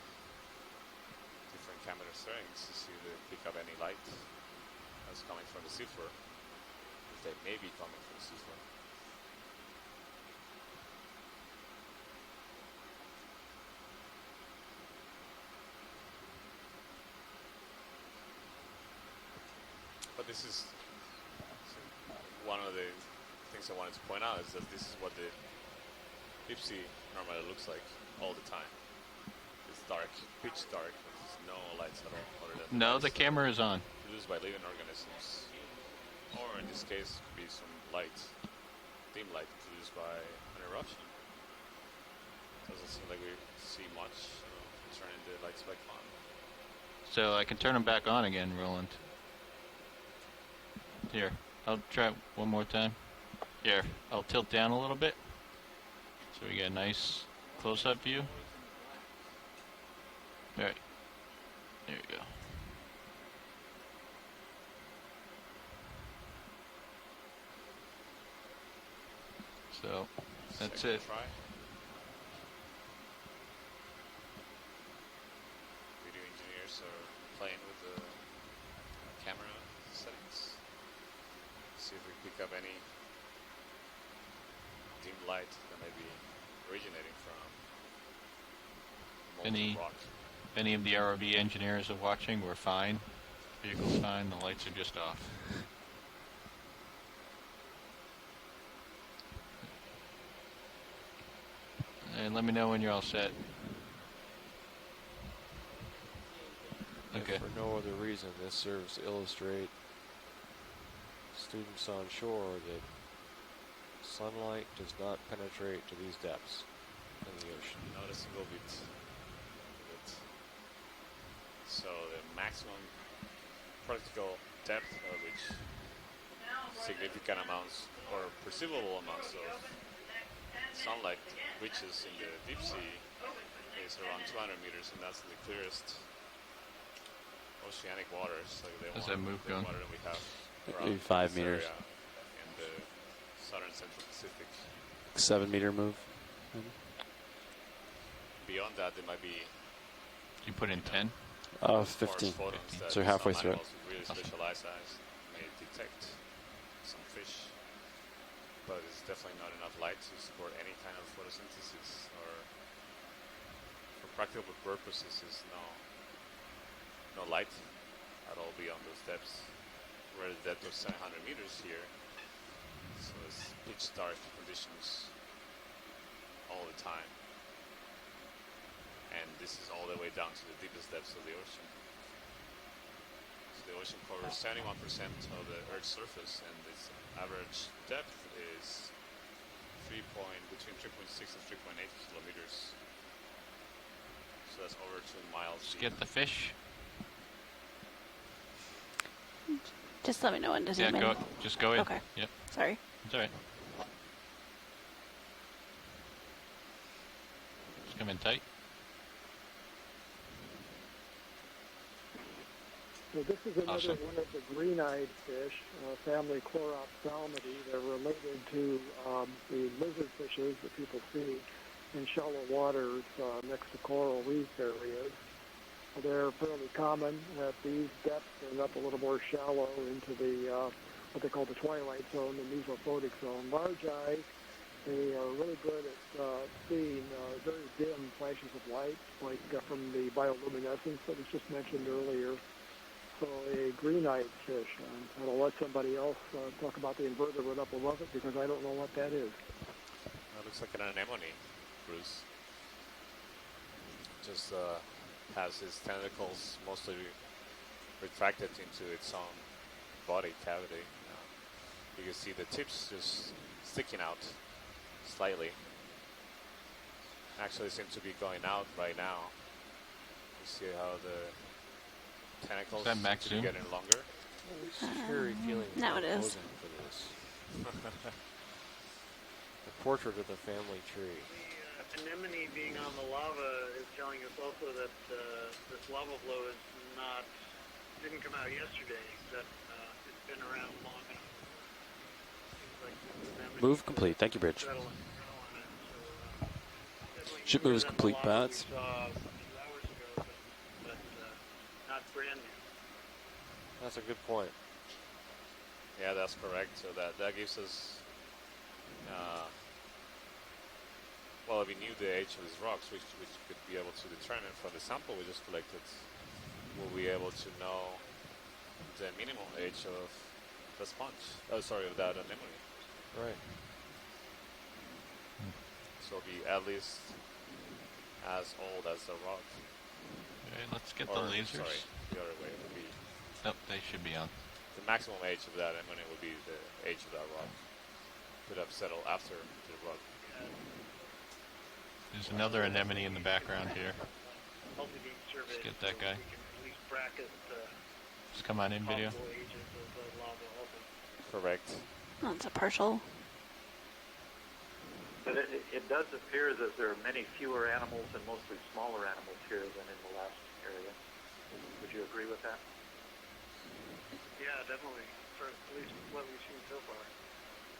different camera settings to see if they pick up any light that's coming from the seafloor. If they may be coming from the seafloor. But this is one of the things I wanted to point out is that this is what the deep sea normally looks like all the time. It's dark, pitch dark, there's no lights at all. Other than No, the camera is on. Produced by living organisms. Or in this case, could be some light, dim light produced by an eruption. Doesn't seem like we see much turning the lights back on. So I can turn them back on again, Roland. Here, I'll try it one more time. Here, I'll tilt down a little bit so we get a nice close-up view. All right, there you go. So that's Second it. try. Video engineers are playing with the camera settings. See if we pick up any dim light that may be originating from molten rock. If any of the ROV engineers are watching, we're fine. Vehicle's fine, the lights are just off. And let me know when you're all set. Okay. If for no other reason, this serves to illustrate students on shore that sunlight does not penetrate to these depths in the ocean. Not a single bit. So the maximum practical depth of which significant amounts or perceivable amounts of sunlight reaches in the deep sea is around 200 meters, and that's the clearest oceanic waters. Like How's that move going? Water that we have Maybe 5 meters. In the southern Central Pacific. 7 meter move. Beyond that, there might be. You put in 10? 15. So you're halfway through it. Really specialized eyes may detect some fish, but it's definitely not enough light to support any kind of photosynthesis, or for practical purposes, is no light at all beyond those depths. We're at a depth of 700 meters here, so it's pitch dark conditions all the time. And this is all the way down to the deepest depths of the ocean. So the ocean covers 71% of the Earth's surface, and its average depth is between 3.6 and 3.8 kilometers. So that's over 2 miles. Just get the fish. Just let me know when to zoom in. Yeah, just go in. Okay. Yep. Sorry. It's all right. Just come in tight. So this is another one of the green-eyed fish, family Chlorophthalmidae. They're related to the lizard fishes that people see in shallow waters next to coral reef areas. They're fairly common at these depths and up a little more shallow into the what they call the twilight zone, the mesophotic zone. Large eyes, they are really good at seeing very dim flashes of light, like from the bioluminescence that was just mentioned earlier. So a green-eyed fish. And I'll let somebody else talk about the invertebrate up above it because I don't know what that is. That looks like an anemone, Bruce. Just has its tentacles mostly retracted into its own body cavity. You can see the tips just sticking out slightly. Actually seem to be going out right now. You see how the tentacles Is that max seem to be zoom? getting longer. Scary feeling. Now it is. For this. The portrait of the family tree. anemone being on the lava is telling us also that this lava flow didn't come out yesterday. That it's been around long enough. Seems like this anemone Move complete. Thank you, Bridge. settle on it. So definitely Ship newer move is than the complete, lava Bats. we saw a few hours ago, but not brand new. That's a good point. Yeah, that's correct. So that gives us, well, if we knew the age of these rocks, which could be able to determine from the sample we just collected, we'll be able to know the minimal age of the sponge. Oh, sorry, of that anemone. Right. So it'll be at least as old as the rock. Okay, let's get Or, the lasers. Sorry, the other way. It would be Nope, they should be on. the maximum age of that anemone would be the age of that rock. Could have settled after the rock. There's another anemone in the background here. Multi-beam survey. Let's get that guy. We can at least bracket the Just come on in video. possible ages of the lava also. Correct. That's a partial. But it does appear that there are many fewer animals and mostly smaller animals here than in the last area. Would you agree with that? Yeah, definitely. For at least what we've seen so far.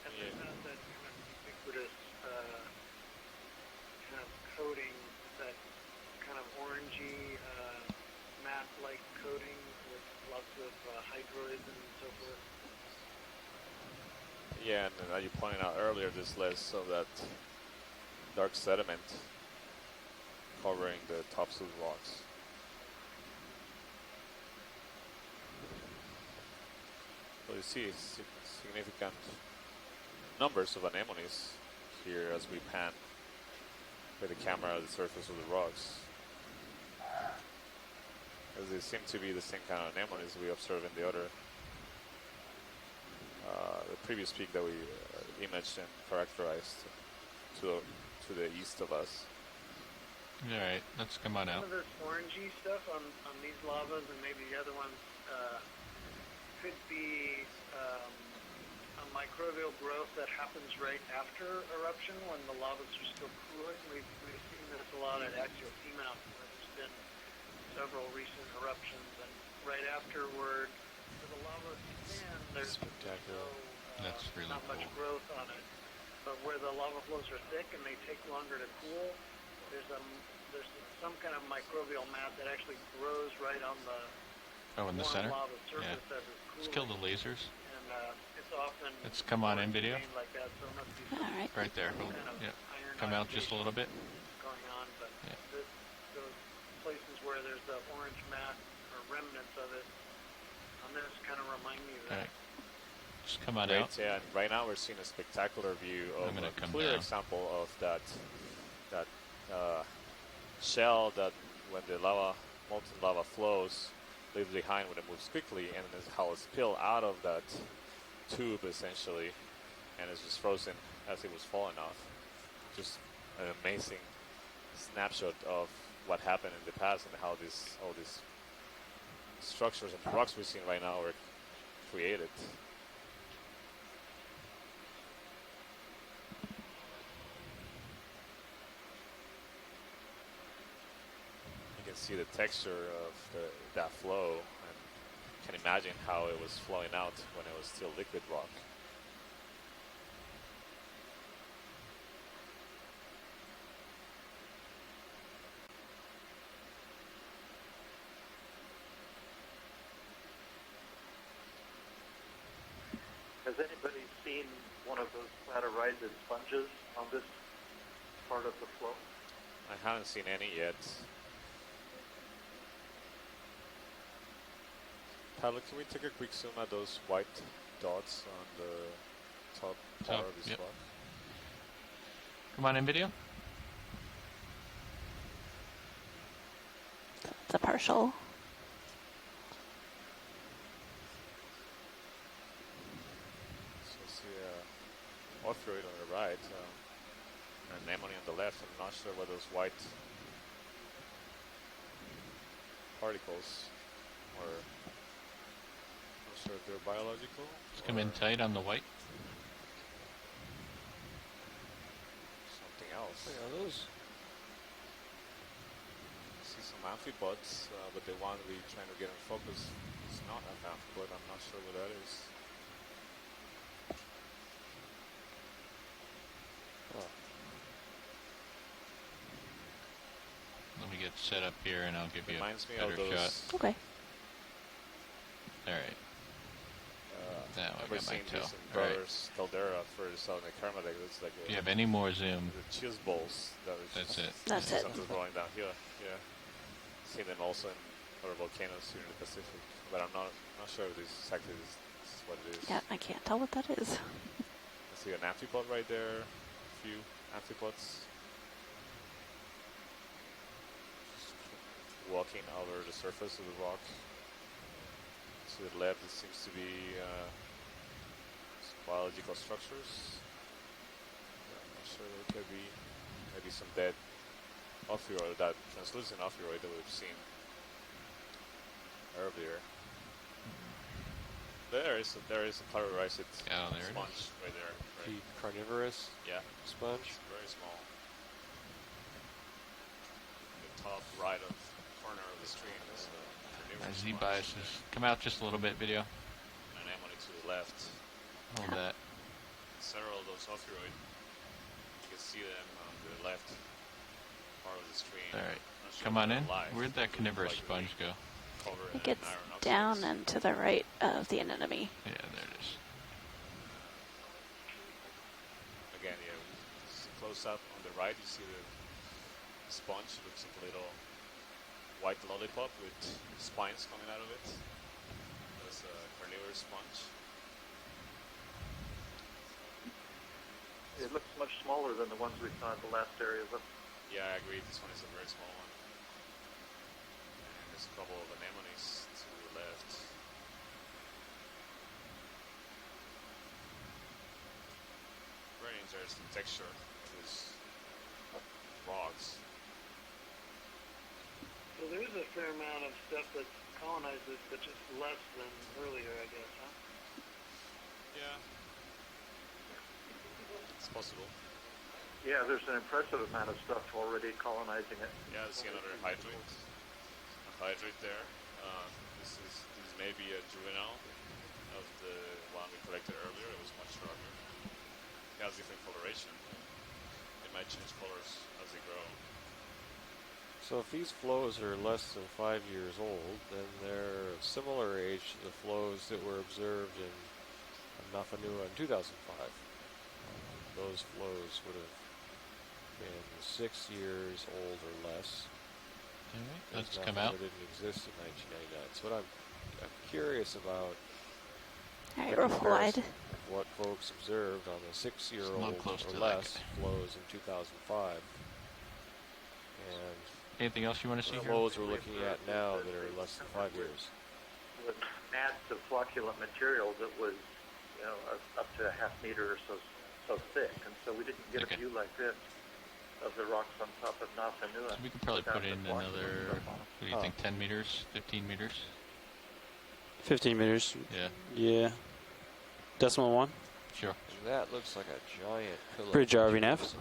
And there's not that kind of ubiquitous kind of coating, that kind of orangey, matte-like coating with lots of hydroids and so forth. Yeah, and as you pointed out earlier, this list of that dark sediment covering the tops of the rocks. So you see significant numbers of anemones here as we pan with the camera at the surface of the rocks. As they seem to be the same kind of anemones we observe in the other the previous peak that we imaged and characterized to the east of us. All right, let's come on out. Some of this orangey stuff on these lavas and maybe the other ones could be a microbial growth that happens right after eruption when the lavas are still cooling. We've seen this a lot at axial Seamount, where there's been several recent eruptions, and right afterward, where the lava thin, there's That's really not much cool. growth on it. But where the lava flows are thick and they take longer to cool, there's some kind of microbial mat that actually grows right on the In the warm center? lava surface Yeah. as it's cooling. Let's kill the lasers. And it's often Let's come on in video. like that, so it must be All right. Right there. some kind of Yeah. iron Come out just a little bit. going on, but Yeah. those places where there's the orange mat or remnants of it on this kind of remind me of that. All right. Just come on Great, out. yeah, and right now we're seeing a spectacular view of I'm gonna a come clear down. example of that shell that when the molten lava flows, leaves behind when it moves quickly, and is how it's spilled out of that tube essentially, and it's just frozen as it was falling off. Just an amazing snapshot of what happened in the past and how all these structures and rocks we're seeing right now were created. You can see the texture of that flow, and can imagine how it was flowing out when it was still liquid rock. Has anybody seen one of those plateaurized sponges on this part of the flow? I haven't seen any yet. Tyler, can we take a quick zoom at those white dots on the top part of this Yep. rock? Come on in video. It's a partial. So I see orthroid on the right, and anemone on the left. I'm not sure what those white particles are. Not sure if they're biological. Let's come in tight on the white. Something else. Yeah, those amphipods, but the one we're trying to get in focus is not an amphipod. I'm not sure what that is. Let me get set up here and I'll give you Reminds me a of better those. shot. Okay. Alright. Now I I've got my seen toe. this in Alright. Brothers Caldera first on the camera. Like it's like If you have any more zoom, the cheese balls. That's it. That's it. Something's rolling down here. Yeah. Seen them also in other volcanoes here in the Pacific, but I'm not sure if this exactly this is what it is. Yeah, I can't tell what that is. I see an amphipod right there. A few amphipods. Just walking over the surface of the rock. To the left, it seems to be biological structures. I'm not sure there could be maybe some dead ophiroid, that translucent ophiroid that we've seen earlier. There is a polarized sponge right there. Right? The carnivorous sponge? It's very small. The top right of corner of the screen is my Z biases. Come out just a little bit, video. An anemone to the left. Hold that. Several of those ophiroid. You can see them on the left part of the screen. Alright. Come on in. Where'd that carnivorous sponge go? It gets down and to the right of the anemone. Yeah, there it is. Again, yeah, close up on the right, you see the sponge. Looks like a little white lollipop with spines coming out of it. That's a carnivorous sponge. It looks much smaller than the ones we saw in the last area. Yeah, I agree. This one is a very small one. And there's a couple of anemones to the left. Very interesting texture of these rocks. So there is a fair amount of stuff that colonizes, but just less than earlier, I guess, huh? Yeah. It's possible. Yeah, there's an impressive amount of stuff already colonizing it. Yeah, I see another hydrate. A hydrate there. This may be a juvenile of the one we collected earlier. It was much darker. It has different coloration. It might change colors as they grow. So if these flows are less than 5 years old, then they're of similar age to the flows that were observed in Nafanua in 2005. Those flows would have been 6 years old or less. Let's come out. It didn't exist in 1999. So what I'm curious about All right, roll wide. what folks observed on the 6-year-old or less flows in 2005. And anything else you want to see here? Flows we're looking at now that are less than 5 years. With mats of flocculent material that was, up to a half meter or so thick, and so we didn't get a view like this of the rocks on top of Nafanua. So we could probably put in another, what do you think, 10 meters, 15 meters? 15 meters. Yeah. Yeah. Decimal 1. Sure. And that looks like a giant pillow. Bridge RVNAV.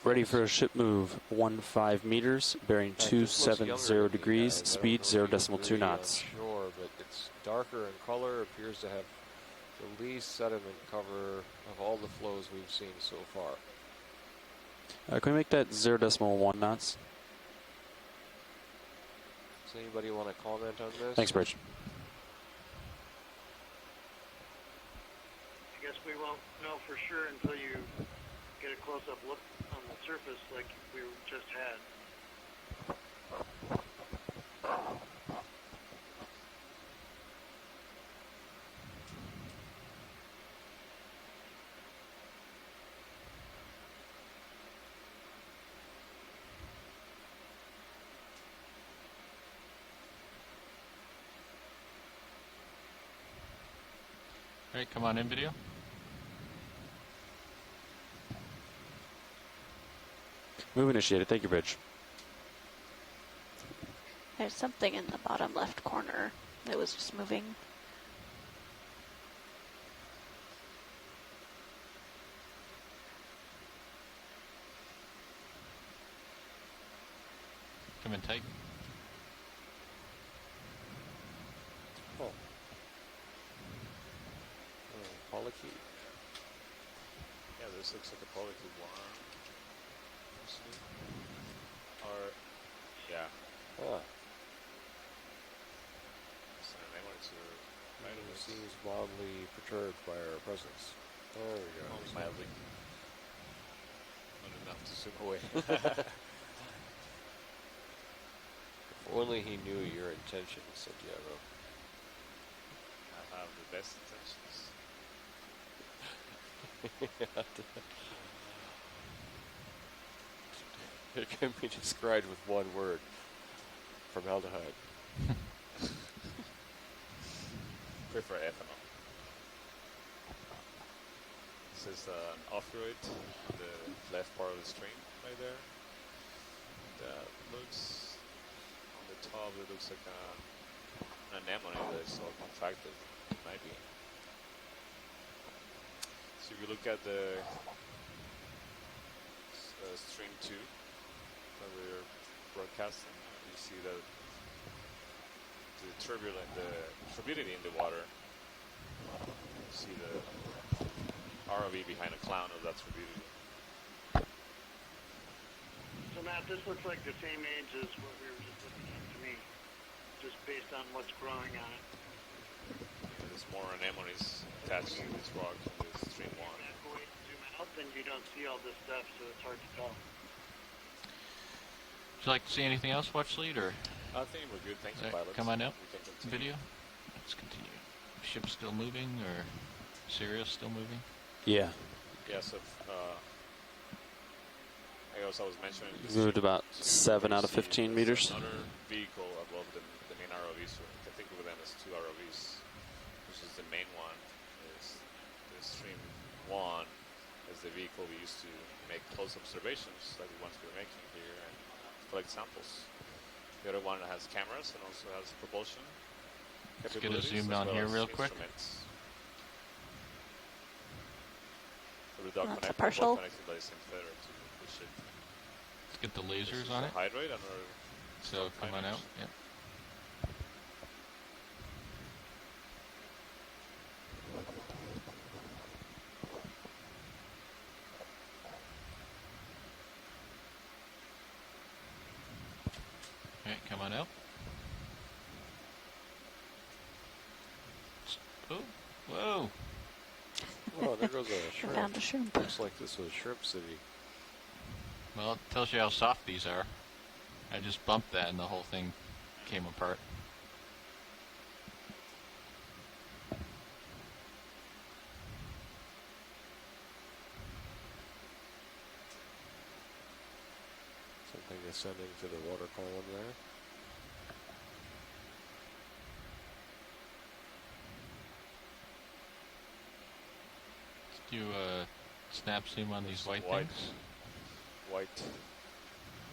Ready for a ship move. 15 meters, bearing 270 degrees, speed 0.2 knots. Sure, but it's darker in color, appears to have the least sediment cover of all the flows we've seen so far. Can we make that 0.1 knots? Does anybody want to comment on this? Thanks, Bridge. I guess we won't know for sure until you get a close-up look on the surface like we just had. All right, come on in, video. Move initiated. Thank you, Bridge. There's something in the bottom left corner that was just moving. Come in tight. Oh. Polycube. Yeah, this looks like a polycube one. Or, yeah. Ah. So they wanted to right He away. seems mildly perturbed by our presence. There we go. Oh, mildly. Not enough to zoom away. If only he knew your intentions, Santiago. I have the best intentions. It can be described with one word. Formaldehyde. Prefer ethanol. This is an off-road, the left part of the stream right there. That looks, on the top, it looks like an anemone that is all contracted. It might be. So if you look at the stream 2 that we're broadcasting, you see that the turbidity in the water. You see the ROV behind a cloud of that turbidity. So Matt, this looks like the same age as what we were just looking at to me, just based on what's growing on it. Yeah, there's more anemones attached to this rock in this stream 1. If you zoom out, then you don't see all this stuff, so it's hard to tell. Would you like to see anything else, Watch Lead, or? I think we're good. Thanks, pilots. Come on out. We can continue. Video. Let's continue. Ship's still moving, or Sirius still moving? Yeah. Yes, I also was mentioning. Moved about 7 out of 15 meters. Another vehicle above the main ROV, so you can think of them as two ROVs, which is the main one. Is the stream 1 is the vehicle we used to make close observations, like the ones we're making here, and collect samples. The other one has cameras and also has propulsion. Let's get a zoom on here real quick. So the dock That's a connector, partial. connected by the same feather to the ship. Let's get the lasers on it. Hydrate and so come on out. Yep. Alright, come on out. Oh, whoa. Oh, there goes a shrimp. Found a shrimp. Looks like this was Shrimp City. Well, it tells you how soft these are. I just bumped that and the whole thing came apart. Something ascending to the water column there. Do a snap zoom on these white things. White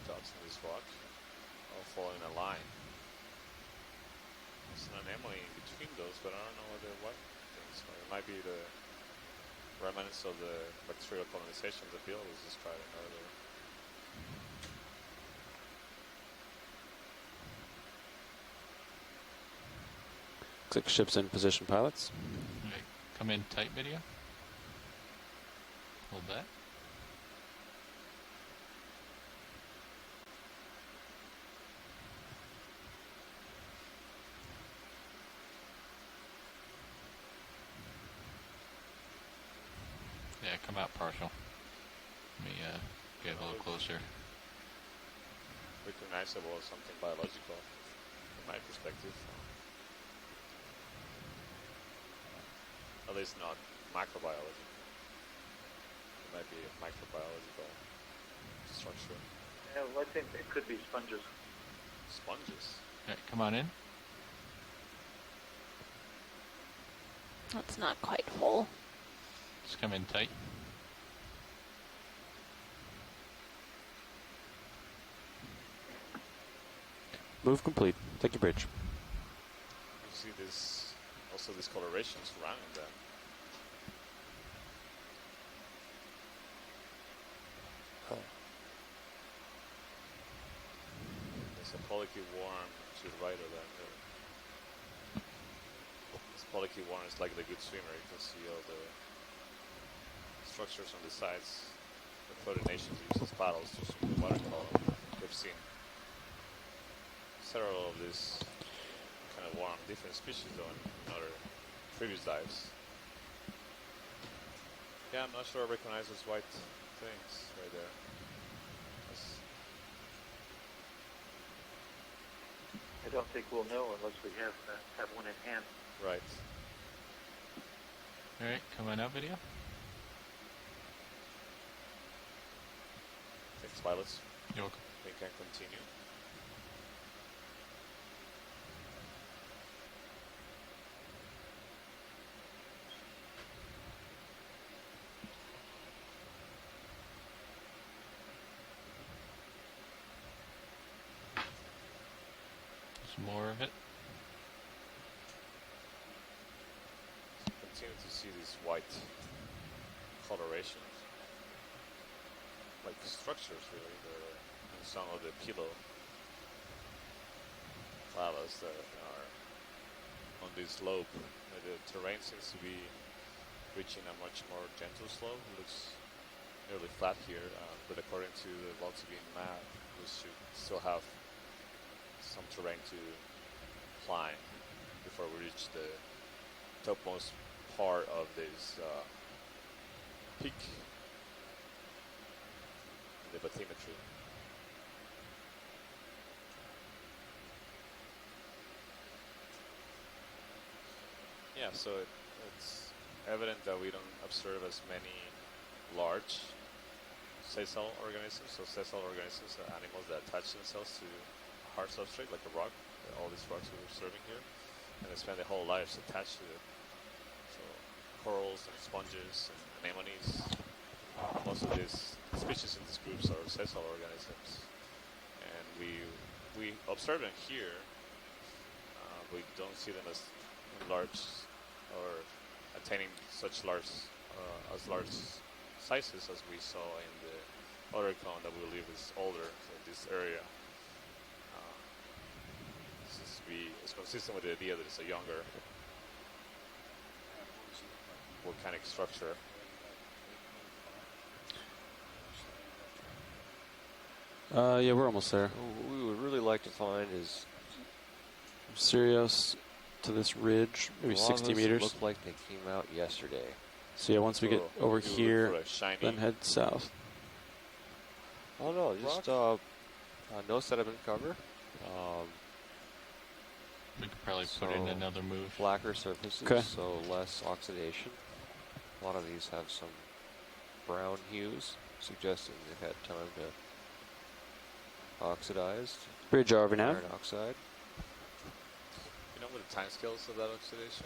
dots in this rock, all following a line. There's an anemone in between those, but I don't know what they're white things. It might be the remnants of the bacterial colonization that Bill was describing earlier. Looks like ship's in position, pilots. Okay, come in tight, video. Hold that. Yeah, come out partial. Let me get a little closer. Recognizable as something biological, from my perspective. At least not macrobiology. It might be a microbiological structure. Yeah, well, I think it could be sponges. Sponges? Alright, come on in. That's not quite full. Just come in tight. Move complete. Take your bridge. You see this, also this coloration surrounding them. There's a polycule worm to the right of that. This polycule worm is like the good swimmer. You can see all the structures on the sides. The coordination uses paddles to swim the water column. We've seen several of these kind of worm, different species though in other previous dives. Yeah, I'm not sure I recognize those white things right there. I don't think we'll know unless we have one in hand. Right. All right, coming up video. Thanks, pilots. You're welcome. We can continue. Some more of it. Continue to see these white colorations. Like structures really, in some of the pillow lavas that are on this slope. The terrain seems to be reaching a much more gentle slope. It looks nearly flat here, but according to the Volkswagen map, we should still have some terrain to climb before we reach the topmost part of this peak in the bathymetry. Yeah, so it's evident that we don't observe as many large sessile organisms. So sessile organisms are animals that attach themselves to a hard substrate like a rock. All these rocks we're observing here, and they spend their whole lives attached to it. So corals and sponges and anemones, most of these species in these groups are sessile organisms, and we observe them here. We don't see them as large or attaining such large sizes as we saw in the other cone that we believe is older in this area. It's consistent with the idea that it's a younger volcanic structure. Yeah, we're almost there. What we would really like to find is Sirius to this ridge, maybe 60 meters. Look like they came out yesterday. So yeah, once we get over here, then head south. Oh no, just no sediment cover. We could probably put in another move. Blacker surfaces, so less oxidation. A lot of these have some brown hues, suggesting they've had time to oxidize. Bridge over now. Iron oxide. You know what the time scales of that oxidation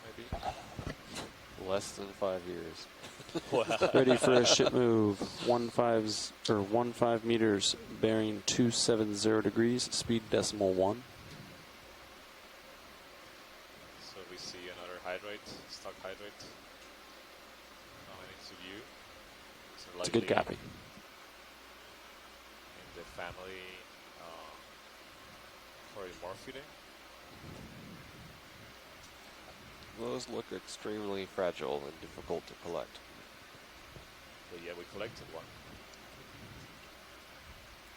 maybe? Less than 5 years. Ready for a ship move. 15 meters, bearing 270 degrees, speed decimal 1. So we see another hydrate, stock hydrate, coming into view. It's a good copy. In the family Chorimorphidae. Those look extremely fragile and difficult to collect. But yeah, we collected one.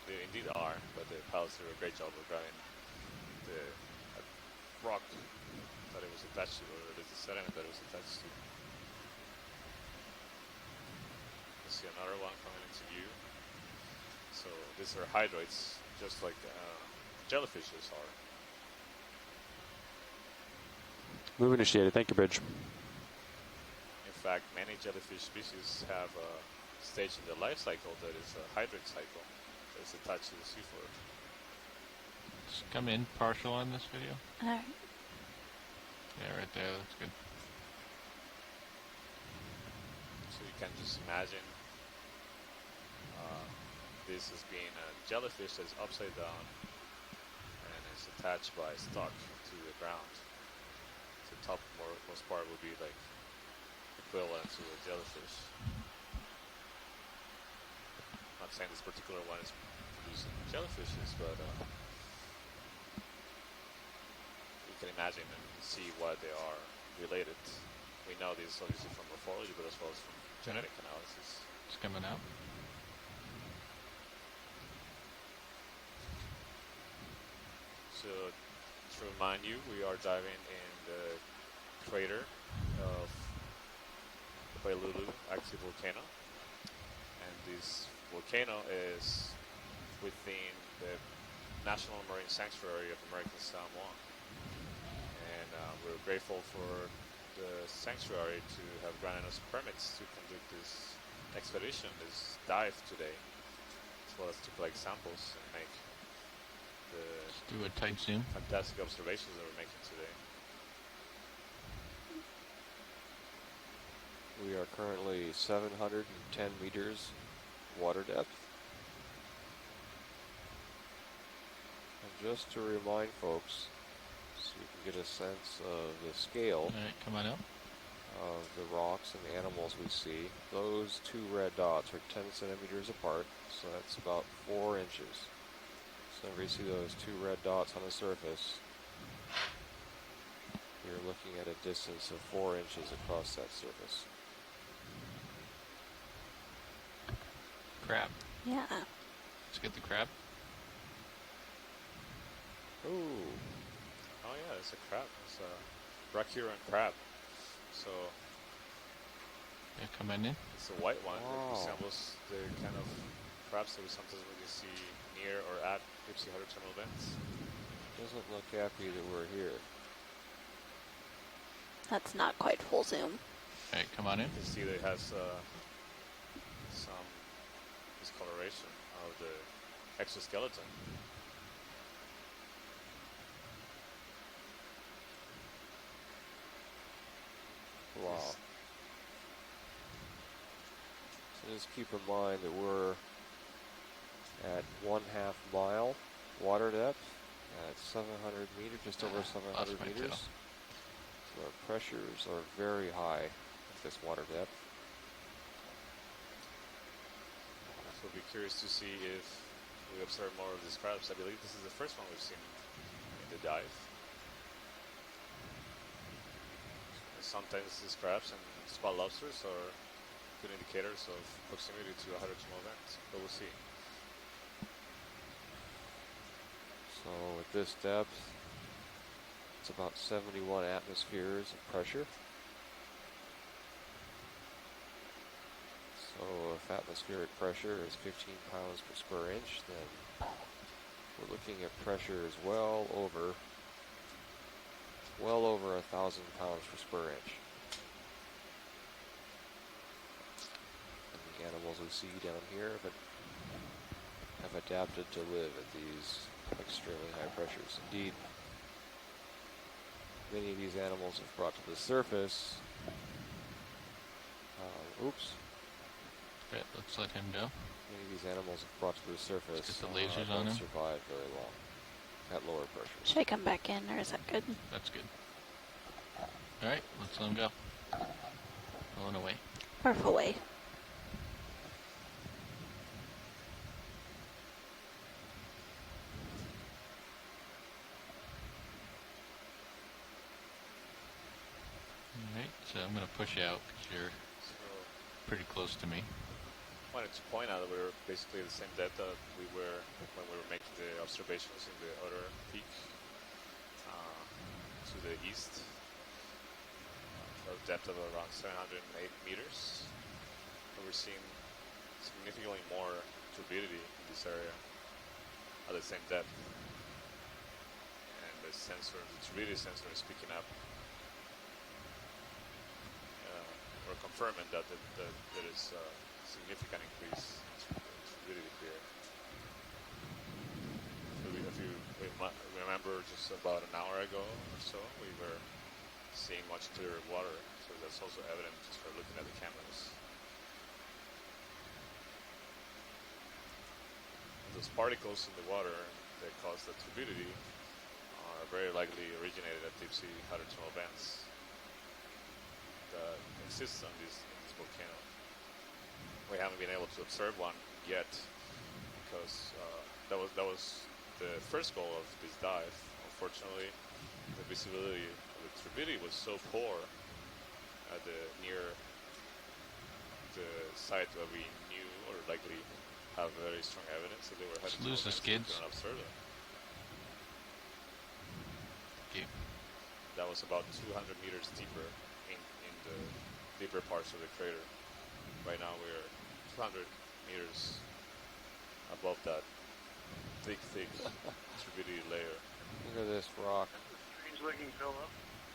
They indeed are, but the pilots did a great job of grabbing the rock that it was attached to, or the sediment that it was attached to. You see another one coming into view. So these are hydrates, just like jellyfishes are. Move initiated. Thank you, Bridge. In fact, many jellyfish species have a stage in their life cycle that is a hydrate cycle that is attached to the seafloor. Just come in partial on this video. All right. Yeah, right there. That's good. So you can just imagine this as being a jellyfish that's upside down and is attached by a stalk to the ground. The topmost part would be like equivalent to a jellyfish. I'm not saying this particular one is producing jellyfishes, but can imagine and see why they are related. We know this obviously from morphology, but as well as from genetic analysis. It's coming out. So, to remind you, we are diving in the crater of the Vailulu'u active volcano. And this volcano is within the National Marine Sanctuary of American Samoa. And we're grateful for the sanctuary to have granted us permits to conduct this expedition, this dive today, as well as to collect samples and make the do a tight zoom. Fantastic observations that we're making today. We are currently 710 meters water depth. And just to remind folks, so you can get a sense of the scale come on up. Of the rocks and the animals we see, those two red dots are 10 centimeters apart, so that's about 4 inches. So whenever you see those two red dots on the surface, you're looking at a distance of 4 inches across that surface. Crab. Yeah. Let's get the crab. Ooh. Oh yeah, it's a crab. It's a brachyuran crab. So yeah, coming in. It's a white one that resembles the kind of crabs that we sometimes really see near or at deep sea hydrothermal vents. Doesn't look happy that we're here. That's not quite full zoom. Alright, come on in. You can see that it has some discoloration of the exoskeleton. Wow. So just keep in mind that we're at 1/2 mile water depth at 700 meters, just over 700 meters. So our pressures are very high at this water depth. So we'll be curious to see if we observe more of these crabs. I believe this is the first one we've seen in the dive. Sometimes these crabs and spot lobsters are good indicators of proximity to a hydrothermal vent, but we'll see. So at this depth, it's about 71 atmospheres of pressure. So if atmospheric pressure is 15 pounds per square inch, then we're looking at pressures well over 1,000 pounds per square inch. And the animals we see down here have adapted to live at these extremely high pressures. Indeed, many of these animals have brought to the surface. Oops. Right, let's let him go. Many of these animals have brought to the surface. Let's get the lasers on him. Survive very long at lower pressure. Should I come back in, or is that good? That's good. All right, let's let him go. Pulling away. Barf away. All right, so I'm going to push you out because you're pretty close to me. I wanted to point out that we were basically the same depth that we were when we were making the observations in the other peak to the east. A depth of around 708 meters. And we're seeing significantly more turbidity in this area at the same depth. And the sensor, the turbidity sensor is picking up. We're confirming that there is a significant increase in turbidity here. So if you remember just about an hour ago or so, we were seeing much clearer water, so that's also evident just by looking at the cameras. And those particles in the water that cause the turbidity are very likely originated at deep sea hydrothermal vents that exist on this volcano. We haven't been able to observe one yet because that was the first goal of this dive. Unfortunately, the visibility of the turbidity was so poor at the near the site that we knew or likely have very strong evidence that they were heading lose the skids. to observe them. Okay. That was about 200 meters deeper in the deeper parts of the crater. Right now we're 200 meters above that thick turbidity layer. Look at this rock. Strange looking pillow.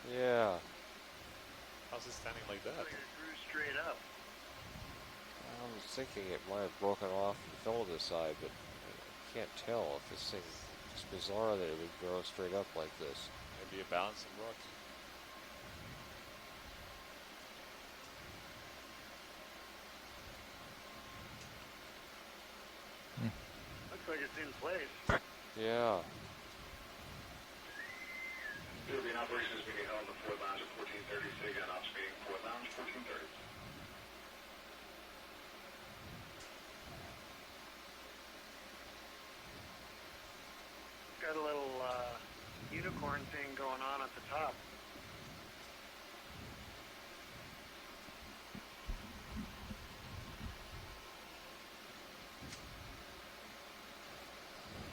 Yeah. How's it standing like that? Like it grew straight up. I was thinking it might have broken off and fell to the side, but I can't tell if this thing. It's bizarre that it would grow straight up like this. Maybe a balancing rock. Looks like it's in place. Yeah. It'll be in operations being held in the Fort Lounge at 1430. Say again, ops meeting Fort Lounge 1430. Got a little unicorn thing going on at the top.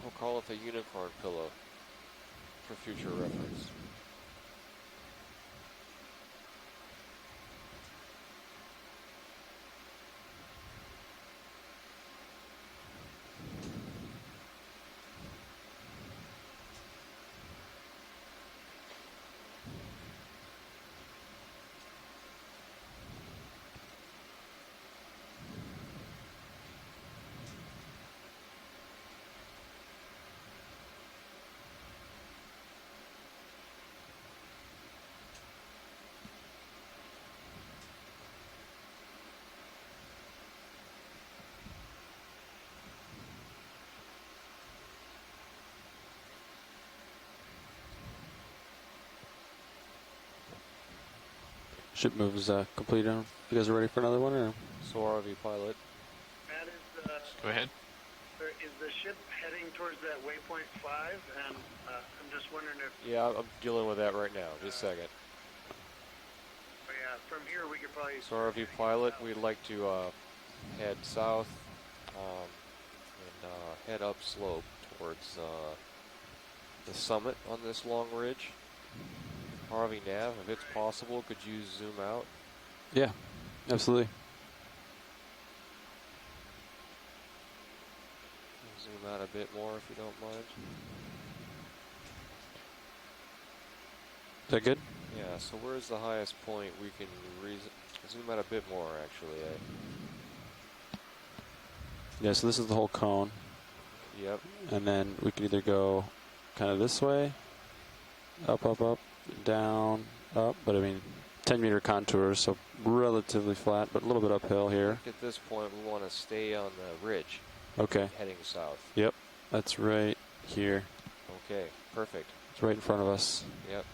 We'll call it the unicorn pillow for future reference. Ship move is complete. You guys are ready for another one, or? So RV pilot. Matt, Go ahead. Is the ship heading towards that waypoint 5? And I'm just wondering if... Yeah, I'm dealing with that right now. Just a second. Oh yeah, from here we could probably... So RV pilot, we'd like to head south and head up slope towards the summit on this long ridge. RV nav, if it's possible, could you zoom out? Yeah, absolutely. Zoom out a bit more if you don't mind. Is that good? Yeah, so where's the highest point we can zoom out a bit more, actually? Yeah, so this is the whole cone. Yep. And then we can either go kind of this way, up, up, up, down, up, but I mean 10-meter contours, so relatively flat, but a little bit uphill here. At this point, we want to stay on the ridge. Okay. Heading south. Yep, that's right here. Okay, perfect. It's right in front of us. Yep.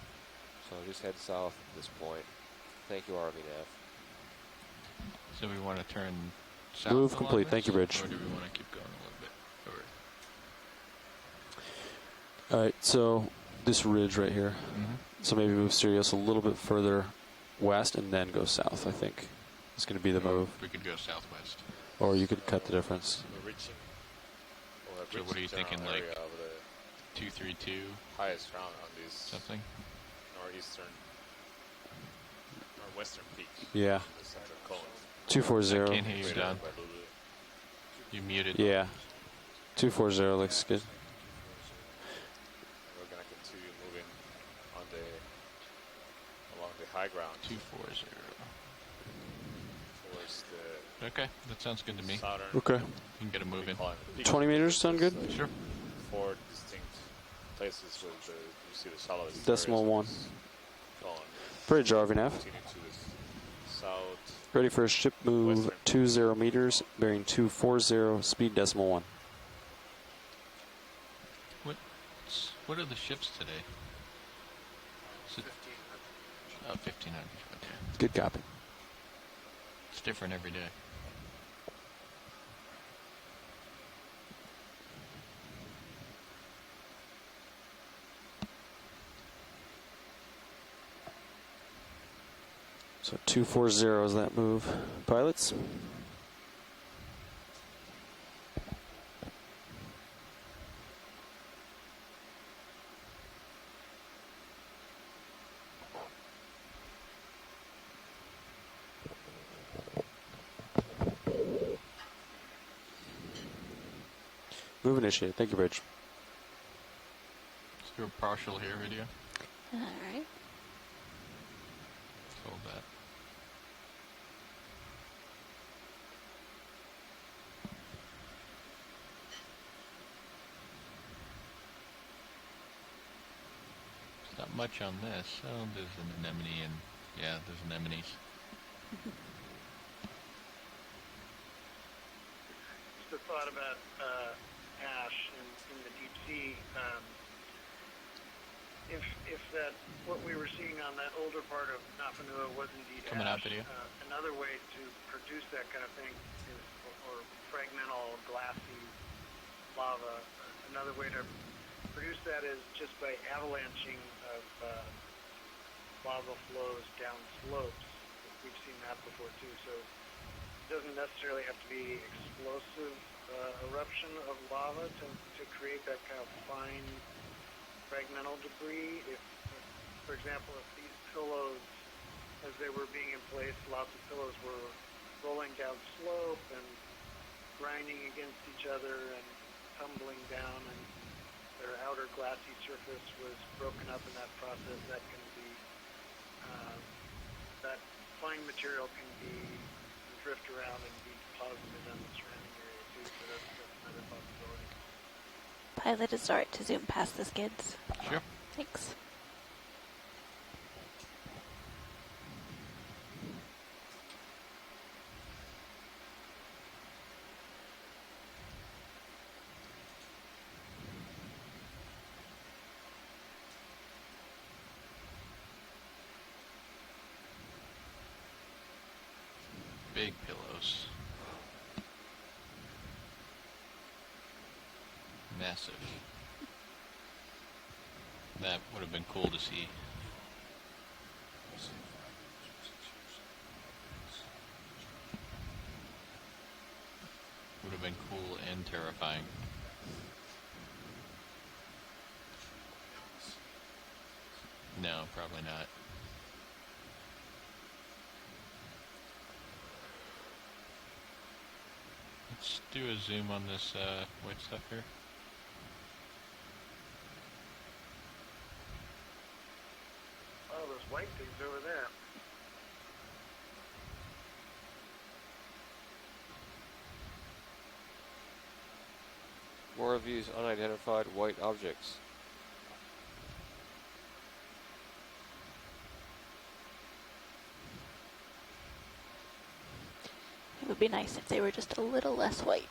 So just head south at this point. Thank you, RV Nav. So we want to turn south. Move complete. Thank you, Bridge. Or do we want to keep going a little bit? Or... All right, so this ridge right here. Mm-hmm. So maybe move Sirius a little bit further west and then go south, I think. It's going to be the move. We could go southwest. Or you could cut the difference. So what are you thinking, like 232? Highest round on these something? northwestern peak. Yeah. The central cone. 240. I can't hear you, Don. You muted. Yeah. 240 looks good. We're going to continue moving along the high ground. 240. Towards the Okay, that sounds good to me. southern. Okay. You can get a move in. 20 meters sound good? Sure. 4 distinct places where you see the shallowest. Decimal areas of 1. this cone. Bridge, RV nav. Continue to the south. Ready for a ship move 20 meters, bearing 240, speed decimal 1. What are the ships today? Is it 1500. Okay. Good copy. It's different every day. So 240 is that move. Pilots? Move initiated. Thank you, Bridge. Let's do a partial here video. All right. Hold that. There's not much on this. Oh, there's an anemone and yeah, there's anemones. Just a thought about ash in the deep sea. If that what we were seeing on that older part of Nafanua was indeed Coming ash, out video. Another way to produce that kind of thing is, or fragmental glassy lava. Another way to produce that is just by avalanching of lava flows down slopes. We've seen that before too. So it doesn't necessarily have to be explosive eruption of lava to create that kind of fine fragmental debris. If, for example, if these pillows, as they were being in place, lots of pillows were rolling down slope and grinding against each other and tumbling down, and their outer glassy surface was broken up in that process, that can be, that fine material can drift around and be deposited on the surrounding area too, so that's another possibility. Pilot, it's alright to zoom past the skids. Sure. Thanks. Big pillows. Massive. That would have been cool to see. Would have been cool and terrifying. No, probably not. Let's do a zoom on this white stuff here. Oh, those white things over there. More of these unidentified white objects. It would be nice if they were just a little less white.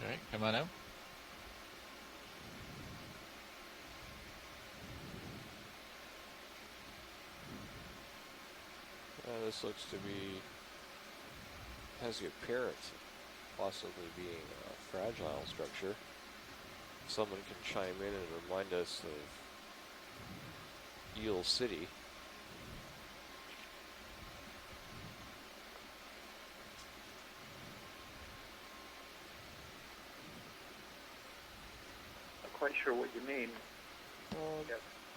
Alright, come on out. This looks to be, has the appearance of possibly being a fragile structure. Someone can chime in and remind us of Eel City. Not quite sure what you mean.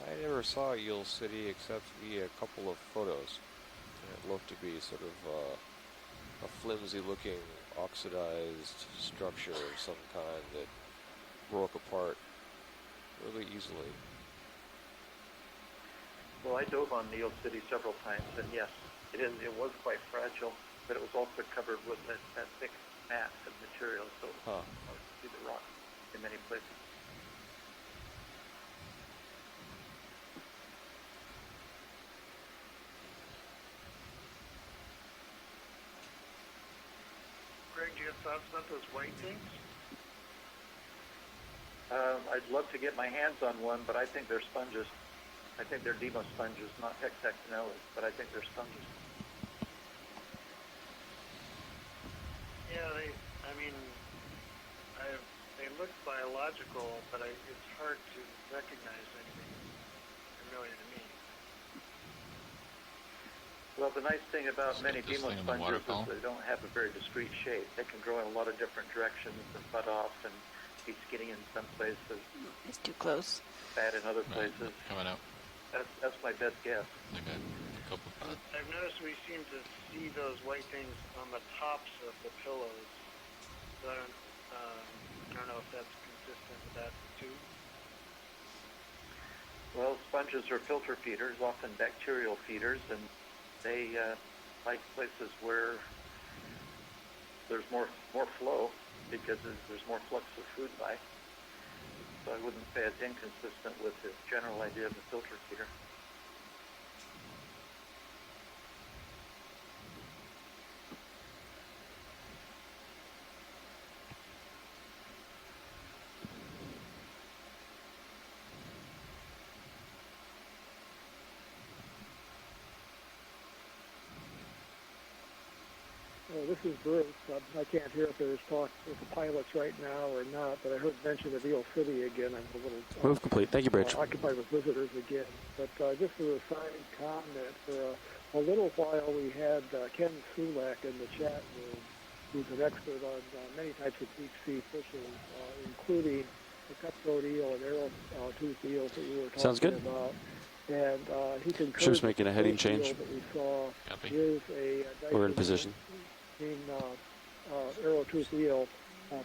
I never saw Eel City except via a couple of photos. It looked to be sort of a flimsy-looking, oxidized structure of some kind that broke apart really easily. Well, I dove on Eel City several times, and yes, it was quite fragile, but it was also covered with that thick mat of material, so you could see the rock in many places. Greg, do you have thoughts about those white things? I'd love to get my hands on one, but I think they're sponges. I think they're demo sponges, not hexactinellas, but I think they're sponges. Yeah, they look biological, but it's hard to recognize anything familiar to me. Well, the nice thing about many this demo thing in the sponges is waterfall. they don't have a very discrete shape. They can grow in a lot of different directions and butt off and be skinny in some places. It's too close. Fat in other places. Coming out. That's my best guess. Like a couple of I've noticed we seem to see those white things on the tops of the pillows. So I don't know if that's consistent with that too. Well, sponges are filter feeders, often bacterial feeders, and they like places where there's more flow because there's more flux of food by. So I wouldn't say it's inconsistent with the general idea of the filter feeder. This is Bruce. I can't hear if there's talk with the pilots right now or not, but I heard mention of Eel City again. I'm a little Move complete. Thank you, Bridge. occupied with visitors again. But just as a side comment, for a little while we had Ken Sulak in the chat room, who's an expert on many types of deep sea fishing, including the cutthroat eel and arrow-toothed eels that you were talking Sounds good. about. And he concurs. She was making a heading that the change. eel that we saw is a We're in position. Arrow-toothed eel.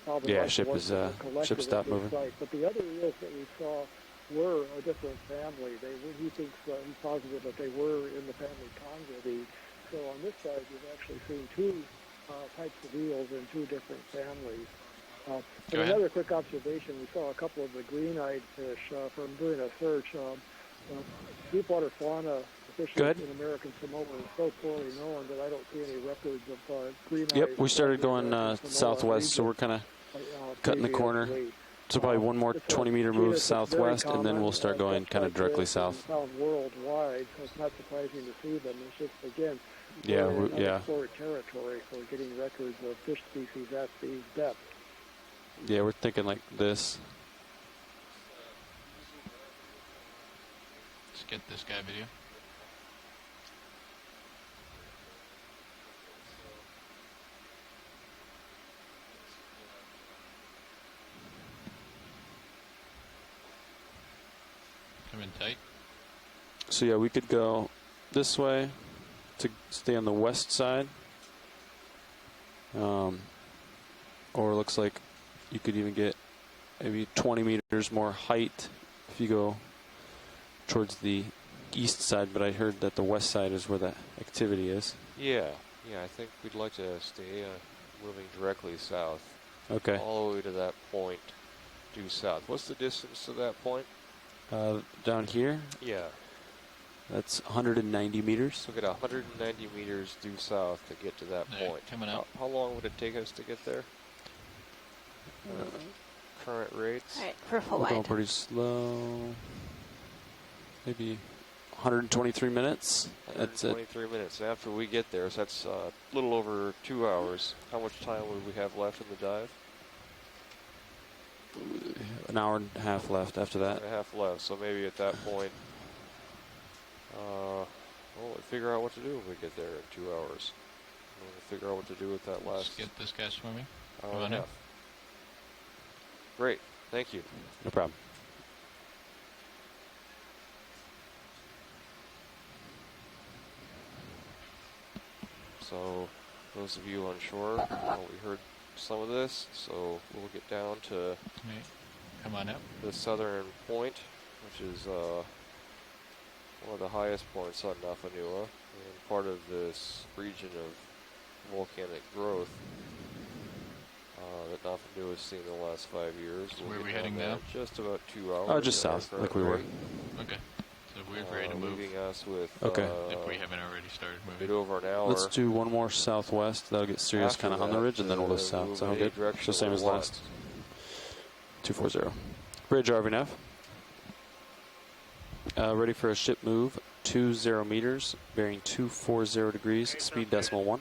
Probably Yeah, like ship the ones is that were collected ship at stopped this moving. site. But the other eels that we saw were a different family. He thinks he's positive that they were in the family Congrady. So on this side, you've actually seen two types of eels in two different families. And another quick observation: we saw a couple of the green-eyed fish from doing a search. Deepwater fauna fishing in American Samoa is so poorly known that I don't see any records of green-eyed. Yep, we started going southwest, so we're kind of cutting the corner. So probably one more 20-meter move southwest, and then we'll start going kind of directly south. Found worldwide, so it's not surprising to see them. It's just, again, Yeah, unexplored territory for getting records of fish species at these depths. Yeah, we're thinking like this. Let's get this guy video. Come in tight. So yeah, we could go this way to stay on the west side. Or it looks like you could even get maybe 20 meters more height if you go towards the east side, but I heard that the west side is where the activity is. Yeah, I think we'd like to stay moving directly south. Okay. All the way to that point, due south. What's the distance to that point? Down here? Yeah. That's 190 meters. So we got 190 meters due south to get to that point. Coming up. How long would it take us to get there? Current rates? All right, we're full We're going wide. pretty slow. Maybe 123 minutes. That's it. 123 minutes. After we get there, so that's a little over 2 hours. How much time would we have left in the dive? An hour and a half left after that. Hour and a half left. So maybe at that point, we'll figure out what to do when we get there in 2 hours. We'll figure out what to do with that last. Let's get this guy swimming. Hour Come and on a in. half. Great. Thank you. No problem. So those of you on shore, we heard some of this, so we'll get down to come on up. The southern point, which is one of the highest points on Napanua, and part of this region of volcanic growth that Napanua has seen in the last 5 years. So where are we heading now? Just about 2 hours. Oh, just south, like we were. Okay. So we're ready to move. Leaving us with, okay. If we haven't already started moving. A bit over an hour. Let's do one more southwest. That'll get serious kind of on the ridge, and then we'll go south. Sound good? So same as last. 240. Bridge RVNAV. Ready for a ship move. 20 meters, bearing 240 degrees, speed decimal 1.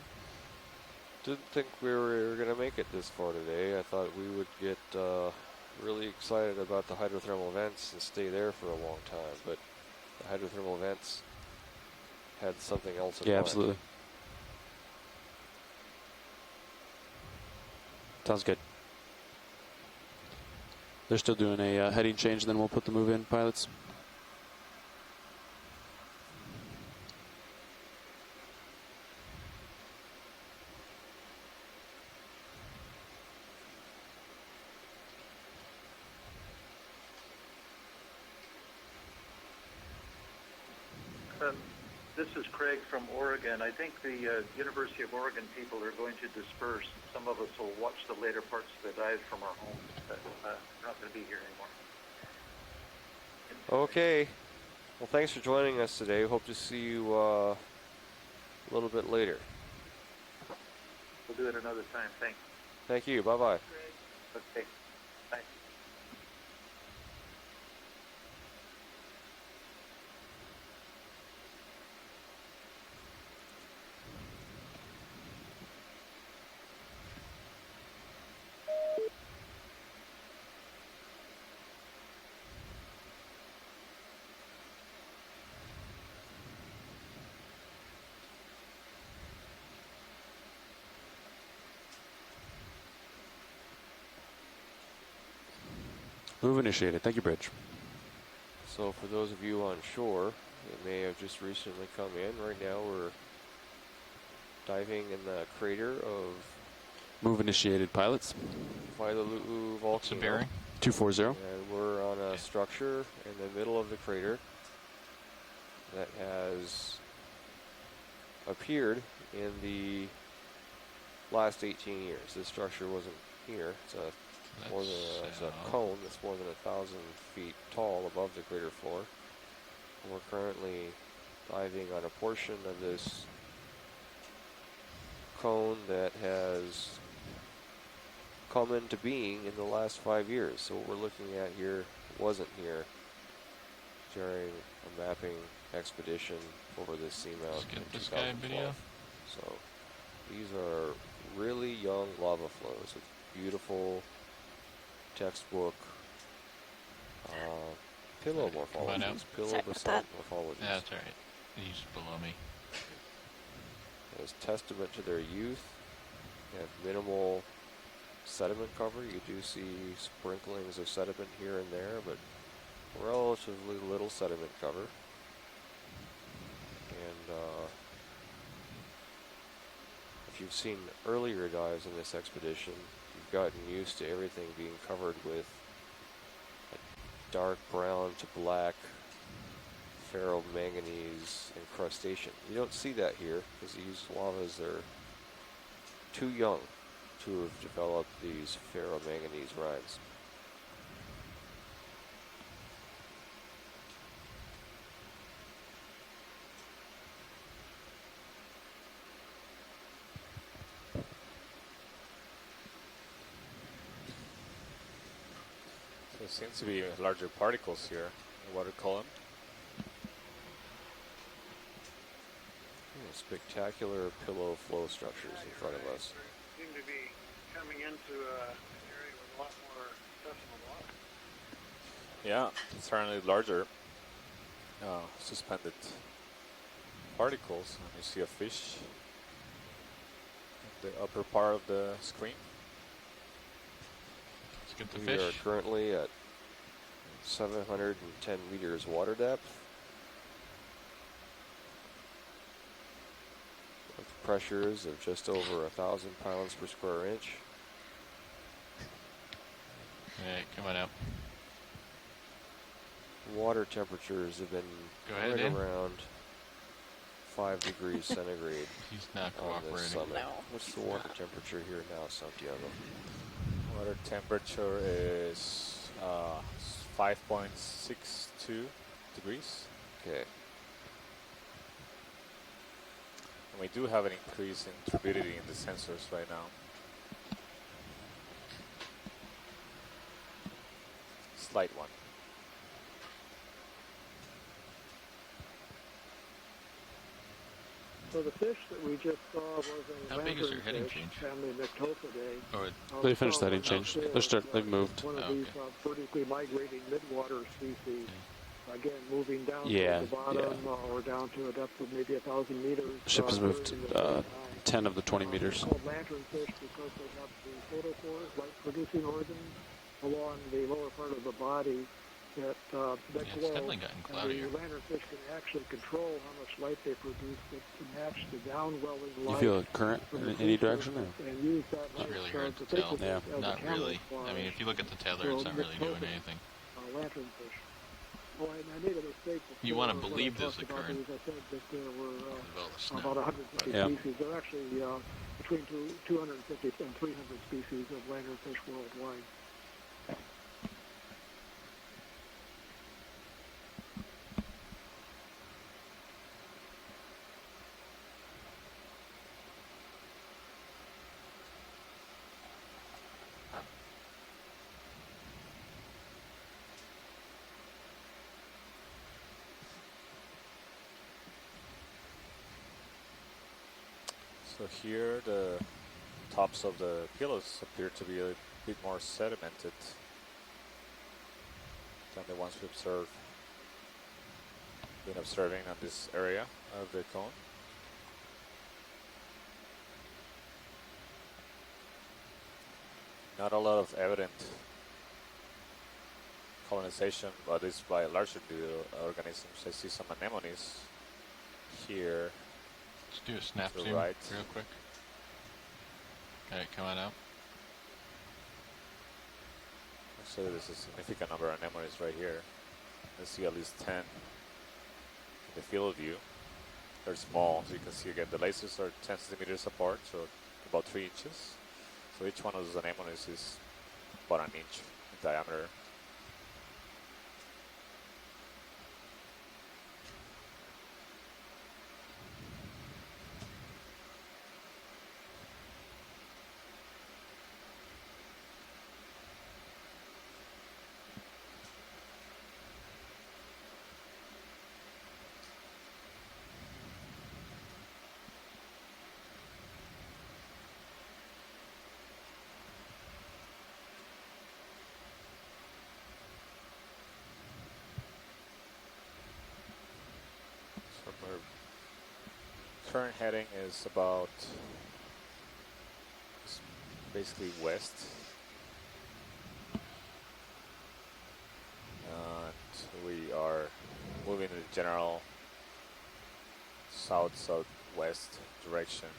Didn't think we were going to make it this far today. I thought we would get really excited about the hydrothermal vents and stay there for a long time, but the hydrothermal vents had something else in mind. Yeah, absolutely. Sounds good. They're still doing a heading change, and then we'll put the move in, pilots. This is Craig from Oregon. I think the University of Oregon people are going to disperse. Some of us will watch the later parts of the dive from our homes, but we're not going to be here anymore. Okay. Well, thanks for joining us today. Hope to see you a little bit later. We'll do it another time. Thanks. Thank you. Bye-bye. Okay. Bye. Move initiated. Thank you, Bridge. So for those of you on shore that may have just recently come in, right now we're diving in the crater of Move initiated, pilots. Vailulu'u volcano. What's the bearing? 240. And we're on a structure in the middle of the crater that has appeared in the last 18 years. This structure wasn't here. It's a cone that's more than 1,000 feet tall above the crater floor. And we're currently diving on a portion of this cone that has come into being in the last 5 years. So what we're looking at here wasn't here during a mapping expedition over the Seamount in 2012. So these are really young lava flows with beautiful textbook pillow morphologies, pillow basalt morphologies. Yeah, that's all right. He's below me. As testament to their youth, they have minimal sediment cover. You do see sprinklings of sediment here and there, but relatively little sediment cover. And if you've seen earlier dives in this expedition, you've gotten used to everything being covered with a dark brown to black ferromanganese incrustation. You don't see that here because these lavas are too young to have developed these ferromanganese rinds. So there seems to be larger particles here, the water column. Spectacular pillow flow structures in front of us. Seem to be coming into an area with a lot more accessible water. Yeah, certainly larger suspended particles. And you see a fish in the upper part of the screen. Let's get the we fish. are currently at 710 meters water depth. pressures of just over 1,000 pounds per square inch. All right, come on out. Water temperatures have been right around 5 degrees centigrade. He's not on this cooperating. summit. No. What's the water temperature here now, Santiago? Water temperature is 5.62 degrees. Okay. And we do have an increase in turbidity in the sensors right now. Slight one. So the fish that we just saw was a How big is their heading fish, change? family Myctophidae. Oh, They finished that heading change. They've moved. One of these vertically migrating midwater species. Again, moving down Yeah, to the bottom or down to a depth of maybe 1,000 meters. Ship has moved 10 of the 20 meters. They're called lanternfish because they have the photophores, light-producing organs, along the lower part of the body that glow. It's definitely gotten cloudier. And the lanternfish can actually control how much light they produce to match the downwelling light. You feel a current in any direction? Or? And use that It's light really hard to tell. Yeah. Not really. I mean, if you look at the tether, it's not really doing anything. Lanternfish. Oh, and I made a mistake. You want to believe there's a current. I said that there were About about 150 species. There are actually between 250 and 300 species of lanternfish worldwide. So here the tops of the pillows appear to be a bit more sedimented than the ones we been observing on this area of the cone. Not a lot of evident colonization, but it's by larger organisms. I see some anemones here. Let's do a snap zoom right. real quick. Okay, come on out. Actually, there's a significant number of anemones right here. I see at least 10 in the field of view. They're small, so you can see again the lasers are 10 centimeters apart, so about 3 inches. So each one of those anemones is about an inch in diameter. Current heading is about basically west, and we are moving in the general south-southwest direction.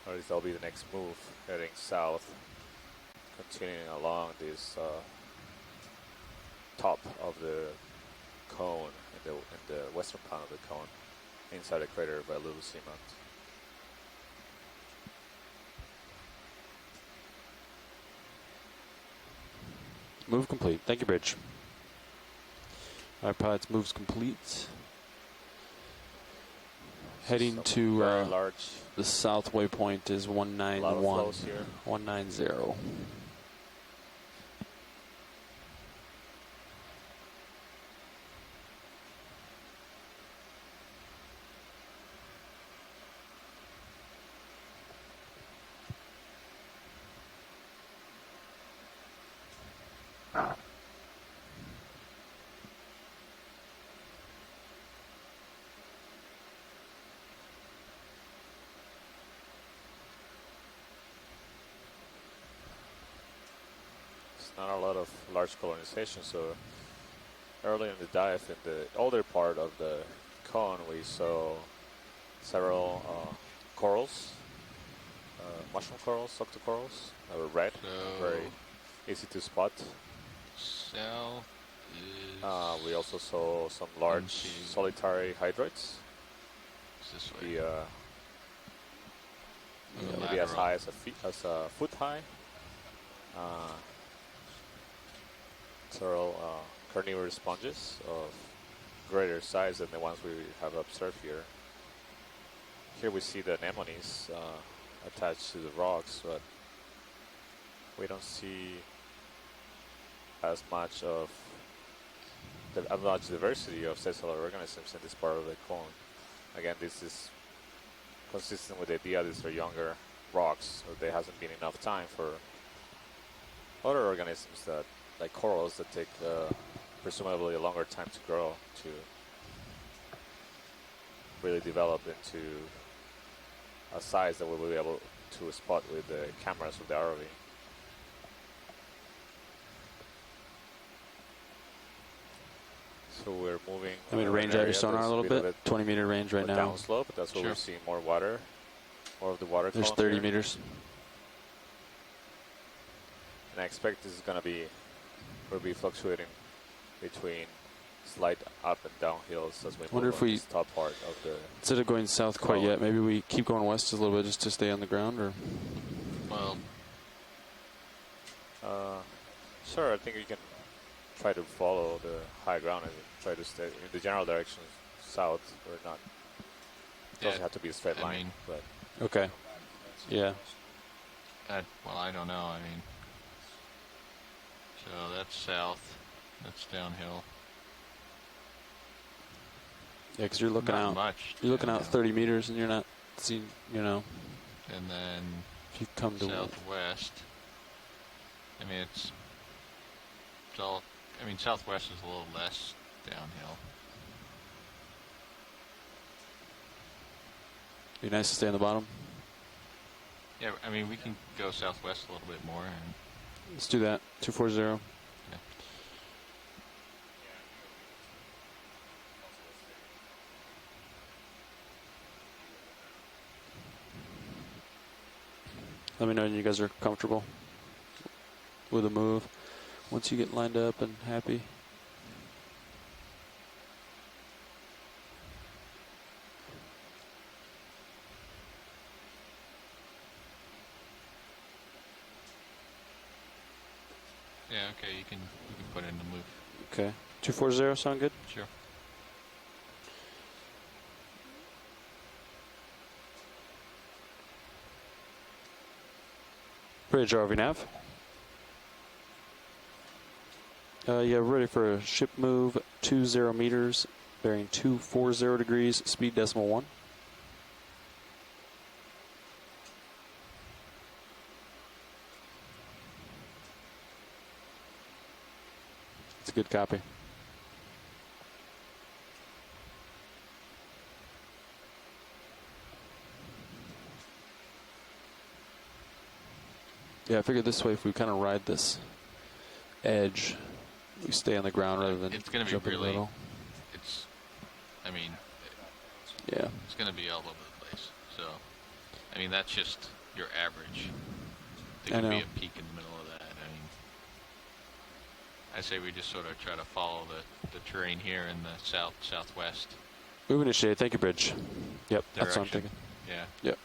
Or at least that'll be the next move, heading south, continuing along this top of the cone in the western part of the cone, inside the crater Vailulu'u Seamount. Move complete. Thank you, Bridge. All right, pilots, moves complete. Heading to the south waypoint is 191. 190. Not a lot of large colonization, so early in the dive, in the older part of the cone, we saw several corals, mushroom corals, octocorals, that were red, very easy to spot. South is we also saw some large solitary hydroids. This way. Maybe as high as a foot high. Several carnivorous sponges of greater size than the ones we have observed here. Here we see the anemones attached to the rocks, but we don't see as much diversity of sessile organisms in this part of the cone. Again, this is consistent with the idea these are younger rocks, so there hasn't been enough time for other organisms that, like corals, that take presumably a longer time to grow to really develop into a size that we'll be able to spot with the cameras of the ROV. So we're moving. I mean, range out your sonar a little bit. 20-meter range right now. Downslope, but that's where we're seeing more water, more of the water. There's 30 meters. And I expect this is going to be, we'll be fluctuating between slight up and down hills as we wonder move if on we, this top part of the. Instead of going south quite yet, maybe we keep going west a little bit just to stay on the ground, or. Well. Sure, I think you can try to follow the high ground and try to stay in the general direction south or not. It doesn't have to be a straight line, but. Okay. Yeah. Well, I don't know. I mean, so that's south. That's downhill. Yeah, because you're looking Not out. much You're looking out 30 meters, and you're not seeing, And then if you come to southwest. I mean, it's all. I mean, southwest is a little less downhill. Be nice to stay on the bottom. Yeah, I mean, we can go southwest a little bit more. And Let's do that. 240. yeah. Let me know when you guys are comfortable with the move. Once you get lined up and happy. Yeah, okay, you can put in the move. Okay. 240 sound good? Sure. Bridge RV nav. Yeah, ready for a ship move. 20 meters, bearing 240 degrees, speed decimal 1. It's a good copy. Yeah, I figured this way, if we kind of ride this edge, we stay on the ground rather than it's going to jump be in the really. middle. It's. I mean. Yeah. It's going to be all over the place. So, I mean, that's just your average. There could be a peak in the middle of that. I mean, I say we just sort of try to follow the terrain here in the southwest. Moving to shade. Thank you, Bridge. Yep, that's what I'm direction. thinking. Yeah. Yep.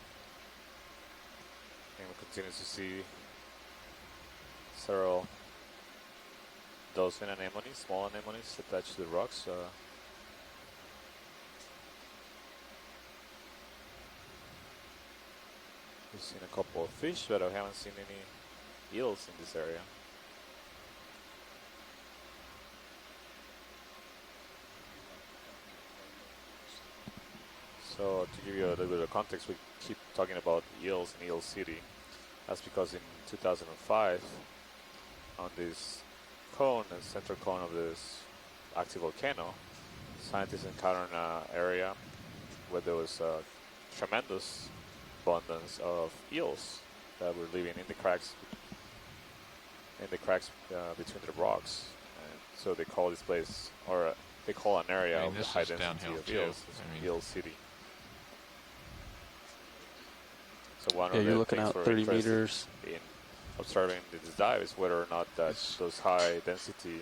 And we continue to see several dolphin anemones, small anemones attached to the rocks. We've seen a couple of fish, but I haven't seen any eels in this area. So to give you a little bit of context, we keep talking about eels in Eel City. That's because in 2005, on this cone, the center cone of this active volcano, scientists encountered an area where there was a tremendous abundance of eels that were living in the cracks between the rocks. And so they call this place, or they call an area I mean, of the this high is density downhill of too. eels, I mean- Eel City. So one Yeah, of you're the looking things out we're 30 interested meters. in observing this dive is whether or not that those high density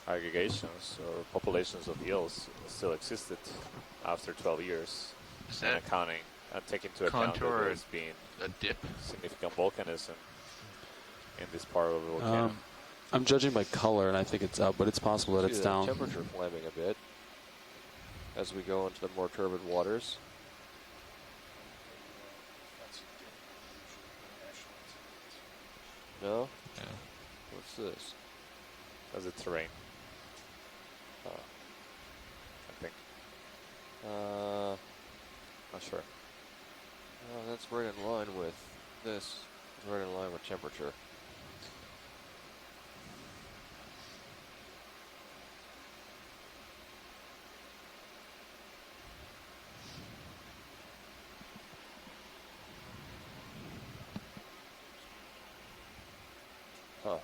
aggregations or populations of eels still existed after 12 years, Is and that accounting and taking into account that contour there's been a dip? significant volcanism in this part of the volcano. I'm judging by color, and I think it's up, but it's possible that See it's the down. temperature climbing a bit as we go into the more turbid waters. No? Yeah. What's this? That's the terrain, Oh. I think. Not sure. Oh, that's right in line with this. Right in line with temperature. Huh.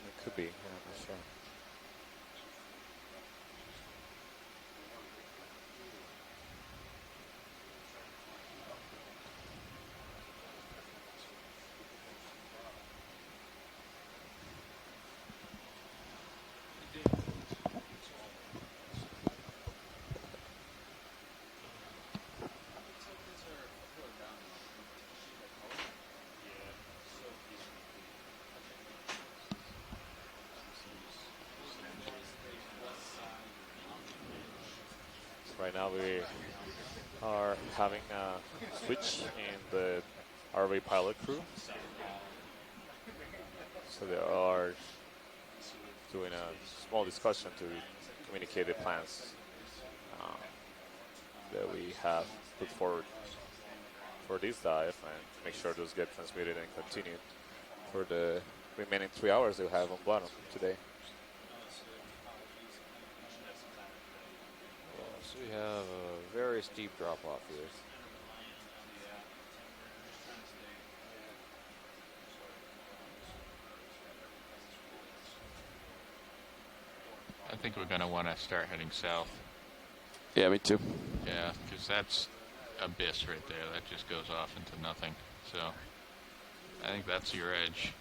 It could be, yeah, I'm not sure. Right now we are having a switch in the RV pilot crew. So they are doing a small discussion to communicate the plans that we have put forward for this dive and make sure those get transmitted and continued for the remaining 3 hours we have on bottom today. So we have a very steep drop off here. I think we're going to want to start heading south. Yeah, me too. Yeah, because that's abyss right there. That just goes off into nothing. So I think that's your edge.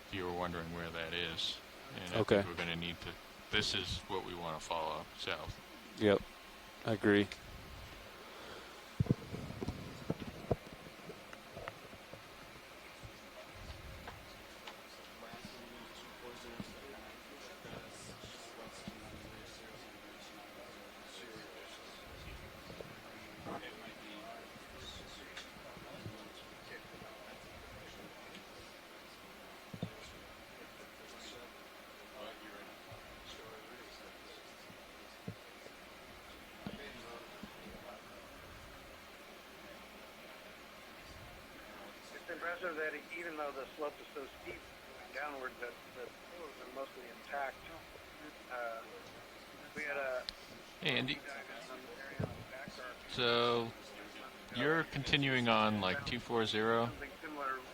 If you were wondering where that is. And I Okay. think we're going to need to, this is what we want to follow, south. Yep, I agree. It's impressive that even though the slope is so steep downward, that the pillars are mostly intact. We had a Hey, Andy. So you're continuing on like 240,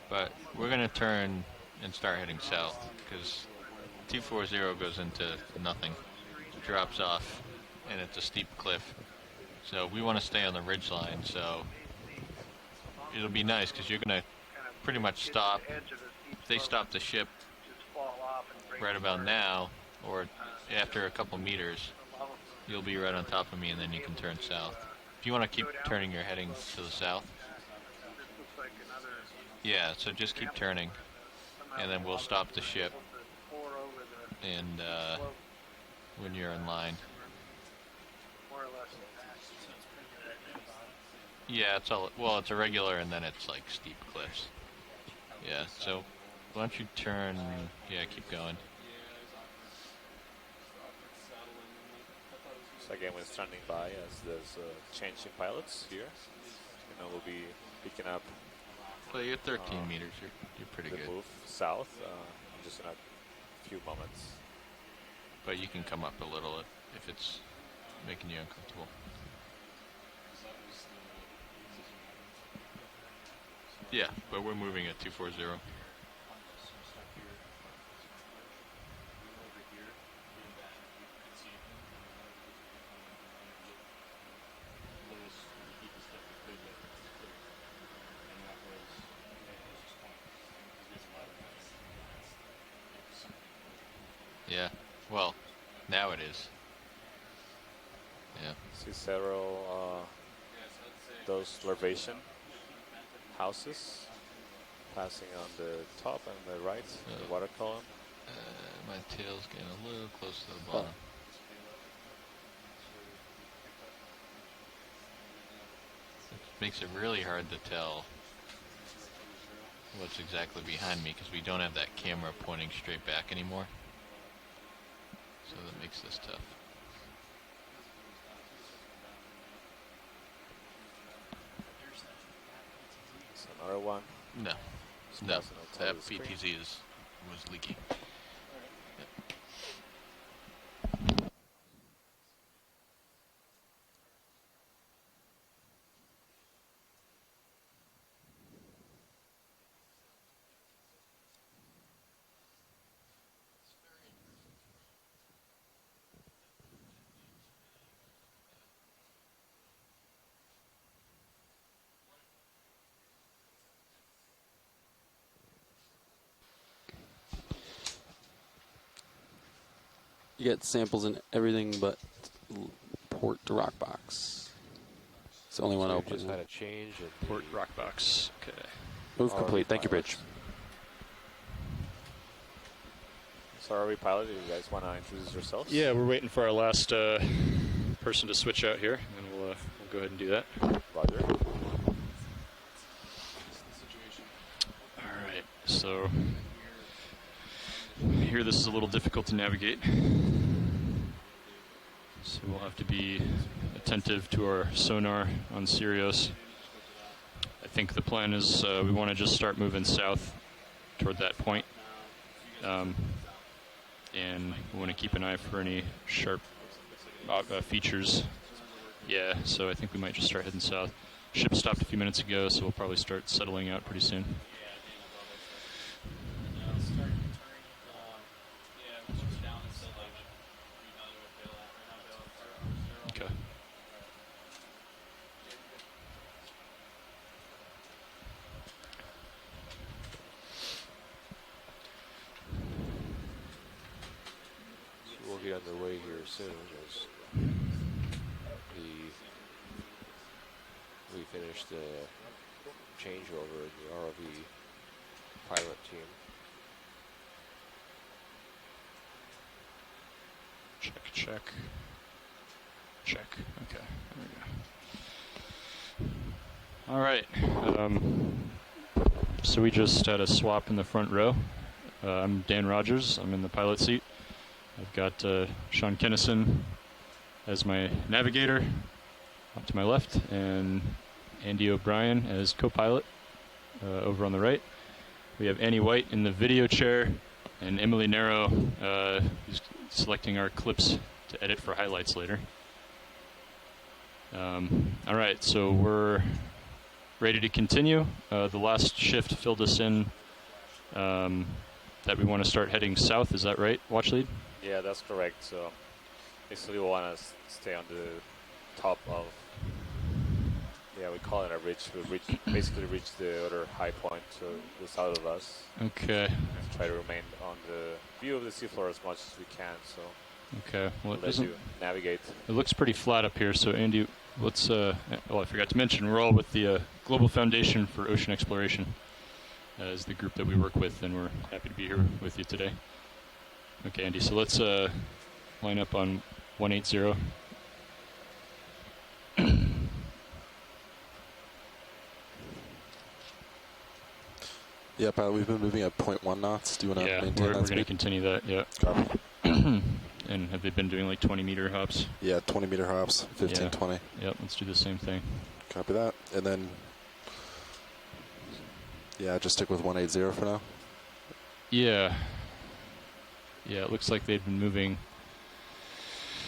but we're going to turn and start heading south because 240 goes into nothing, drops off, and it's a steep cliff. So we want to stay on the ridge line. So it'll be nice because you're going to pretty much stop. If they stop the ship right about now or after a couple meters, you'll be right on top of me, and then you can turn south. If you want to keep turning your heading to the south, yeah, so just keep turning, and then we'll stop the ship, and when you're in line. Yeah, it's all, well, it's a regular, and then it's like steep cliffs. Yeah, so why don't you turn, yeah, keep going. So again, we're standing by as there's a change in pilots here. You know, we'll be picking up. Well, you're 13 meters. You're pretty the good. move south, just in a few moments. But you can come up a little if it's making you uncomfortable. Yeah, but we're moving at 240. Yeah. Well, now it is. Yeah. See several those larvation houses passing on the top and the right, the water column. My tail's getting a little close to the bottom. It makes it really hard to tell what's exactly behind me because we don't have that camera pointing straight back anymore. So that makes this tough. It's another one. No. No. That PTZ was leaking. You get samples in everything but port to rock box. It's the only one open. Just had a change in port rock box. Okay. Move complete. Thank you, Bridge. So are we pilot? Do you guys want to introduce yourselves? Yeah, we're waiting for our last person to switch out here, and we'll go ahead and do that. Roger. All right. So here, this is a little difficult to navigate. So we'll have to be attentive to our sonar on Sirius. I think the plan is we want to just start moving south toward that point. And we want to keep an eye for any sharp features. Yeah, so I think we might just start heading south. Ship stopped a few minutes ago, so we'll probably start settling out pretty soon. Okay. We'll get underway here soon as we finish the changeover in the ROV pilot team. Check. Okay, there we go. All right. So we just had a swap in the front row. I'm Dan Rogers. I'm in the pilot seat. I've got Sean Kennison as my navigator up to my left, and Andy O'Brien as co-pilot over on the right. We have Annie White in the video chair, and Emily Narrow who's selecting our clips to edit for highlights later. All right, so we're ready to continue. The last shift filled us in that we want to start heading south. Is that right, watch lead? Yeah, that's correct. So basically we want to stay on the top of, we call it a ridge. We basically reach the other high point to the south of us. Okay. And try to remain on the view of the seafloor as much as we can. So okay, well, let you navigate. It looks pretty flat up here. So Andy, let's. Well, I forgot to mention we're all with the Global Foundation for Ocean Exploration as the group that we work with, and we're happy to be here with you today. Okay, Andy. So let's line up on 180. Yeah, pilot, we've been moving at 0.1 knots. Do you want to maintain that we're going to continue that, yeah. Copy. And have they been doing like 20-meter hops? Yeah, 20-meter hops, 15, 20. Yep, let's do the same thing. Copy that. And then, just stick with 180 for now. Yeah. Yeah, it looks like they've been moving.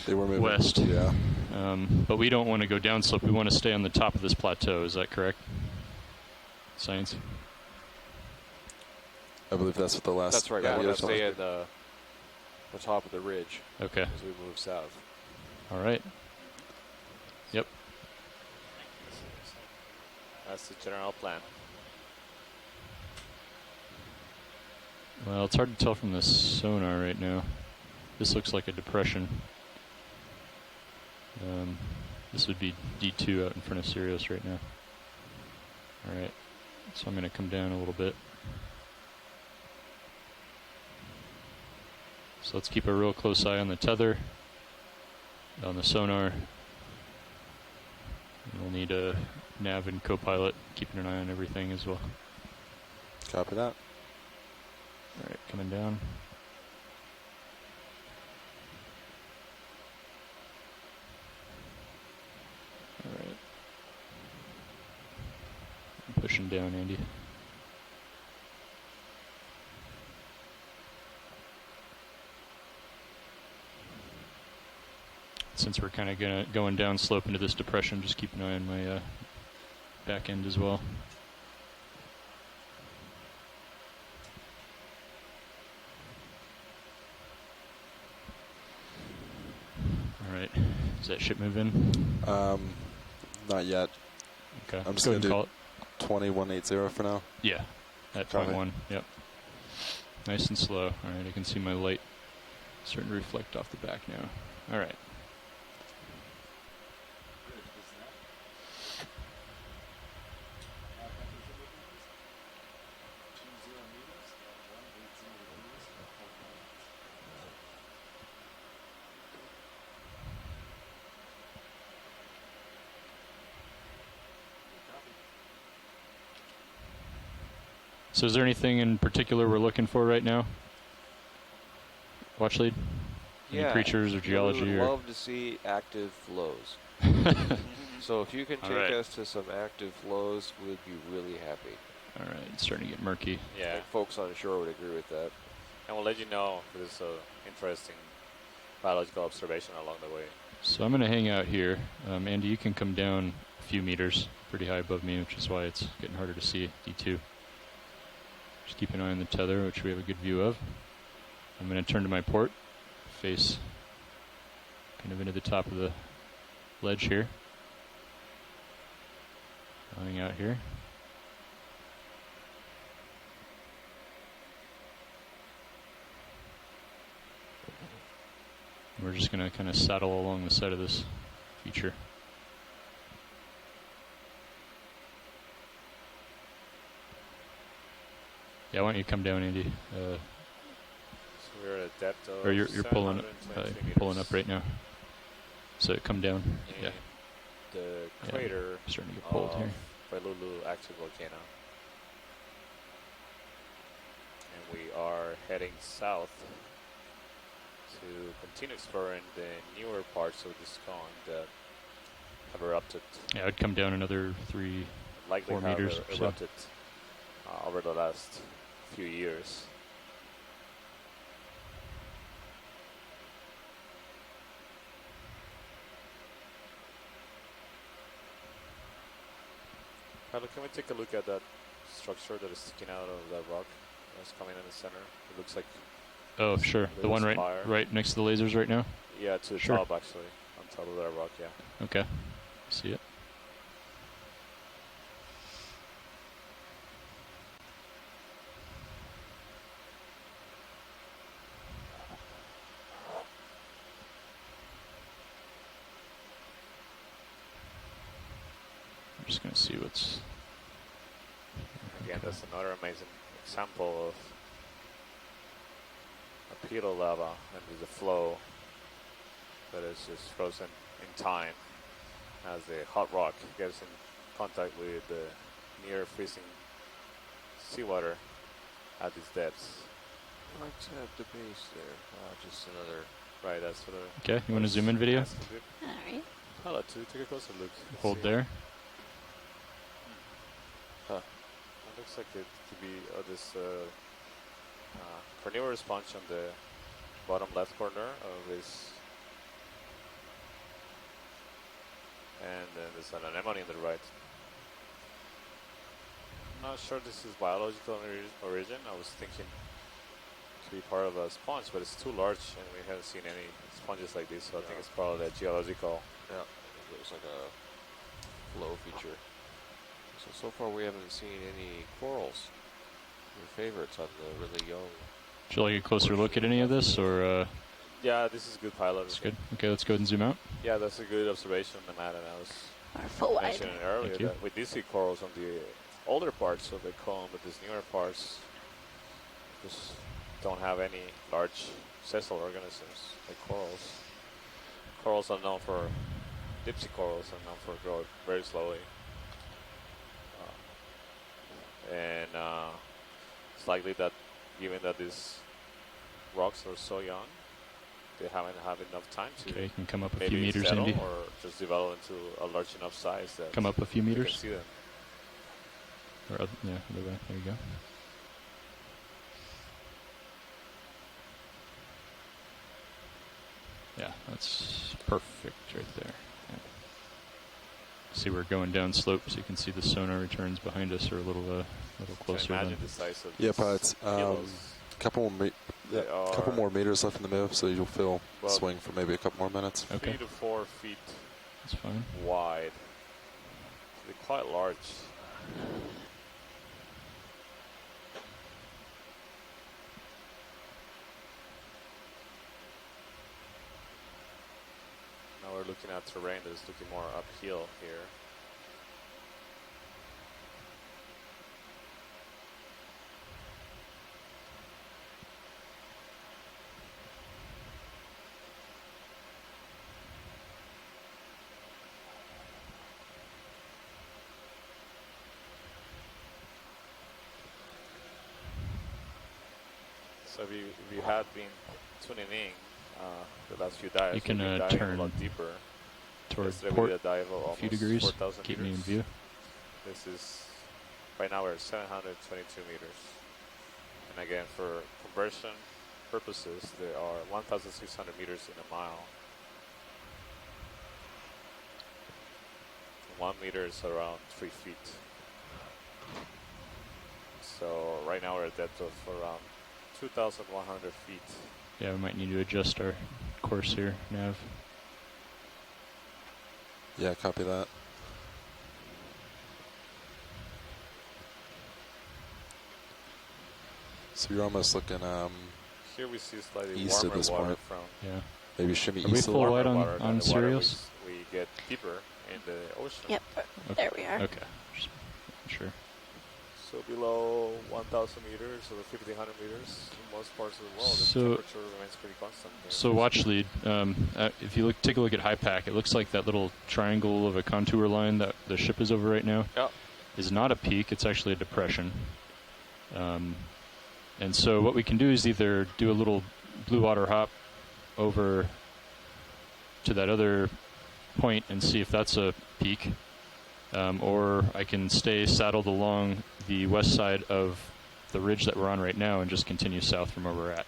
They were moving west. Yeah. But we don't want to go downslope. We want to stay on the top of this plateau. Is that correct? Science? I believe that's what the last. That's right. We want to stay at the top of the ridge. Okay. As we move south. All right. Yep. That's the general plan. Well, it's hard to tell from the sonar right now. This looks like a depression. This would be D2 out in front of Sirius right now. Alright, so I'm going to come down a little bit. So let's keep a real close eye on the tether, on the sonar. And we'll need a nav and co-pilot keeping an eye on everything as well. Copy that. Alright, coming down. Alright. I'm pushing down, Andy. Since we're kind of going down slope into this depression, just keep an eye on my back end as well. Alright, does that ship move in? Not yet. Okay, I'm just going to call do it 2180 for now. Yeah, at point 1, yep. Nice and slow. Alright, I can see my light starting to reflect off the back now. Alright. So is there anything in particular we're looking for right now? Watch lead? Any creatures or geology? We would or love to see active flows. So if you can take us to some active flows, we'd be really happy. All right, it's starting to get murky. I think folks on shore would agree with that. And we'll let you know if there's an interesting biological observation along the way. So I'm going to hang out here. Andy, you can come down a few meters, pretty high above me, which is why it's getting harder to see D2. Just keep an eye on the tether, which we have a good view of. I'm going to turn to my port, face kind of into the top of the ledge here. Hang out here. We're just going to kind of saddle along the side of this feature. Yeah, why don't you come down, Andy? So we're at a depth of or you're pulling up right now. So come down. And yeah. The crater starting to get pulled here. Vailulu'u active volcano. And we are heading south to continue exploring the newer parts of this cone that have erupted. Yeah, I'd come down another 3-4 meters. Erupted over the last few years. Carlo, can we take a look at that structure that is sticking out of that rock that's coming in the center? It looks like... Oh, sure. The one right next to the lasers right now? Yeah, to the top, actually. On top of that rock, yeah. Okay. See it. I'm just going to see what's... Again, that's another amazing example of a pedal lava and the flow that is just frozen in time as the hot rock gets in contact with the near freezing seawater at these depths. Right at the base there. Just another... Right, that's for the... Okay, you want to zoom in video? Alright. Hello, take a closer look. Hold there. Huh. It looks like it could be this carnivorous sponge on the bottom left corner of this. And then there's an anemone on the right. I'm not sure this is biological origin. I was thinking to be part of a sponge, but it's too large and we haven't seen any sponges like this, so I think it's probably a geological. Yeah, it looks like a flow feature. So far we haven't seen any corals. Your favorites on the really young. Would you like a closer look at any of this, or? Yeah, this is good pilot. That's good. Okay, let's go ahead and zoom out. Yeah, that's a good observation, Matt, and I was full wide. mentioning earlier that we did see corals on the older parts of the cone, but these newer parts just don't have any large sessile organisms like corals. Corals are known for, dipsy corals are known for growing very slowly. And it's likely that given that these rocks are so young, they haven't had enough time to Okay, you can come up a maybe few meters, settle Andy. or just develop into a large enough size that Come up a few you meters. can see them. Or yeah, other way. There you go. Yeah, that's perfect right there. Yeah. See, we're going down slope, so you can see the sonar returns behind us are a little closer. Imagine the size of Yeah, these pilots. kilos. Couple more meters left in the move, so you'll feel swing for maybe a couple more minutes. 3 to 4 feet That's fine. wide. They're quite large. Now we're looking at terrain that is looking more uphill here. So if you had been tuning in the last few dives, You can we've been diving turn a lot deeper. toward Yesterday we port did a dive of a few almost degrees. 4,000 Keep me in meters. view. This is, right now we're at 722 meters. And again, for conversion purposes, there are 1,600 meters in a mile. 1 meter is around 3 feet. So right now we're at a depth of around 2,100 feet. Yeah, we might need to adjust our course here, Nav. Yeah, copy that. So you're almost looking Here we see slightly east warmer at this water point. from Yeah. Maybe shimmy Are we east a full little. wide warmer on water than the water serials? we get deeper in the ocean. Yep, there we are. Okay, just sure. So below 1,000 meters or 1,500 meters in most parts of the world, So- the temperature remains pretty constant. Here. So watch lead. If you take a look at HiPAC, it looks like that little triangle of a contour line that the ship is over right now is not a peak. It's actually a depression. And so what we can do is either do a little blue water hop over to that other point and see if that's a peak, or I can stay saddled along the west side of the ridge that we're on right now and just continue south from where we're at.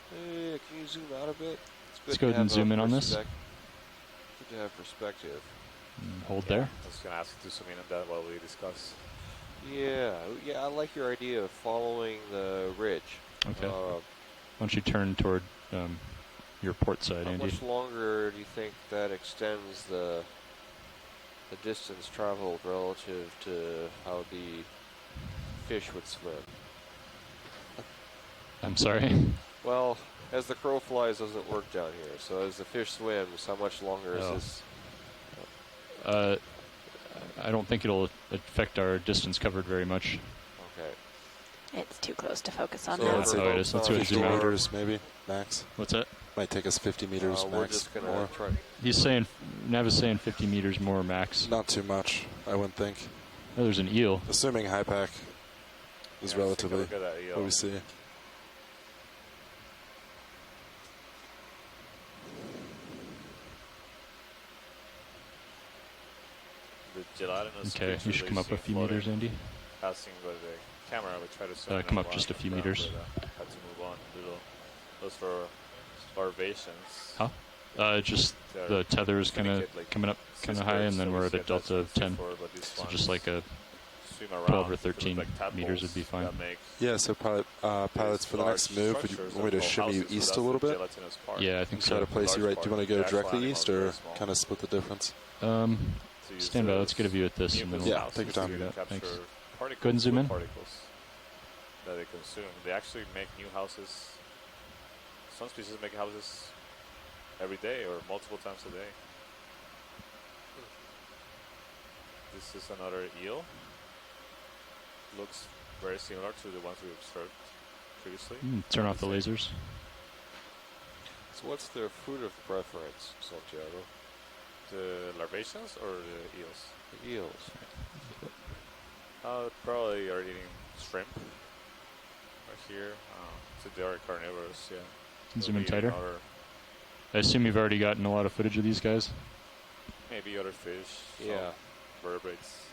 Hey, can you zoom out a bit? It's good Let's to go ahead and have zoom in on this. Good to have perspective. Hold there. I was going to ask you to zoom in on that while we discuss. Yeah, I like your idea of following the ridge. Okay. Why don't you turn toward your port side, How Andy? much longer do you think that extends the distance traveled relative to how the fish would swim? I'm sorry? Well, as the crow flies doesn't work down here, so as the fish swims, how much longer is this? I don't think it'll affect our distance covered very much. Okay. It's too close to focus on So now. let's say Let's go ahead and 50 zoom out. meters maybe, max. What's that? Might take us 50 meters We're max. just gonna more. try. He's saying, Nav is saying 50 meters more max. Not too much, I wouldn't think. Oh, there's an eel. Assuming HiPAC is relatively look at that eel. what we see. The gelatinous Okay, creatures you should that come up see a few floating, meters, Andy. Passing by the camera, we try to zoom in Come on up one just a of few them, meters. but, had to move on. Those for larvations. Huh? Just They're the tether is kind of delicate, like coming up kind of high, and then we're at a delta of 10. So just like a swim around, 12 or they look 13 like tadpoles meters would be fine. that make Yeah, so pilots, for the next large move, would you structures want me to and shimmy you houses, so east that's a little the bit? gelatinous part. Yeah, I think Try so. to place you right. Do you want to go The directly actual east animal or is very small. kind of split the difference? Stand by. Let's get a view at this, and then we'll Yeah, take your time. figure it out. Capture Thanks. particles, Go ahead and zoom in. particles that they consume. They actually make new houses. Some species make houses every day or multiple times a day. This is another eel. Looks very similar to the ones we observed previously. Turn off the lasers. So what's their food of preference, Santiago? The larvaceans or the eels? The eels. Probably are eating shrimp right here. So they are carnivores, yeah. Zoom in tighter. I assume you've already gotten a lot of footage of these guys? Maybe other fish. Yeah. Vertebrates.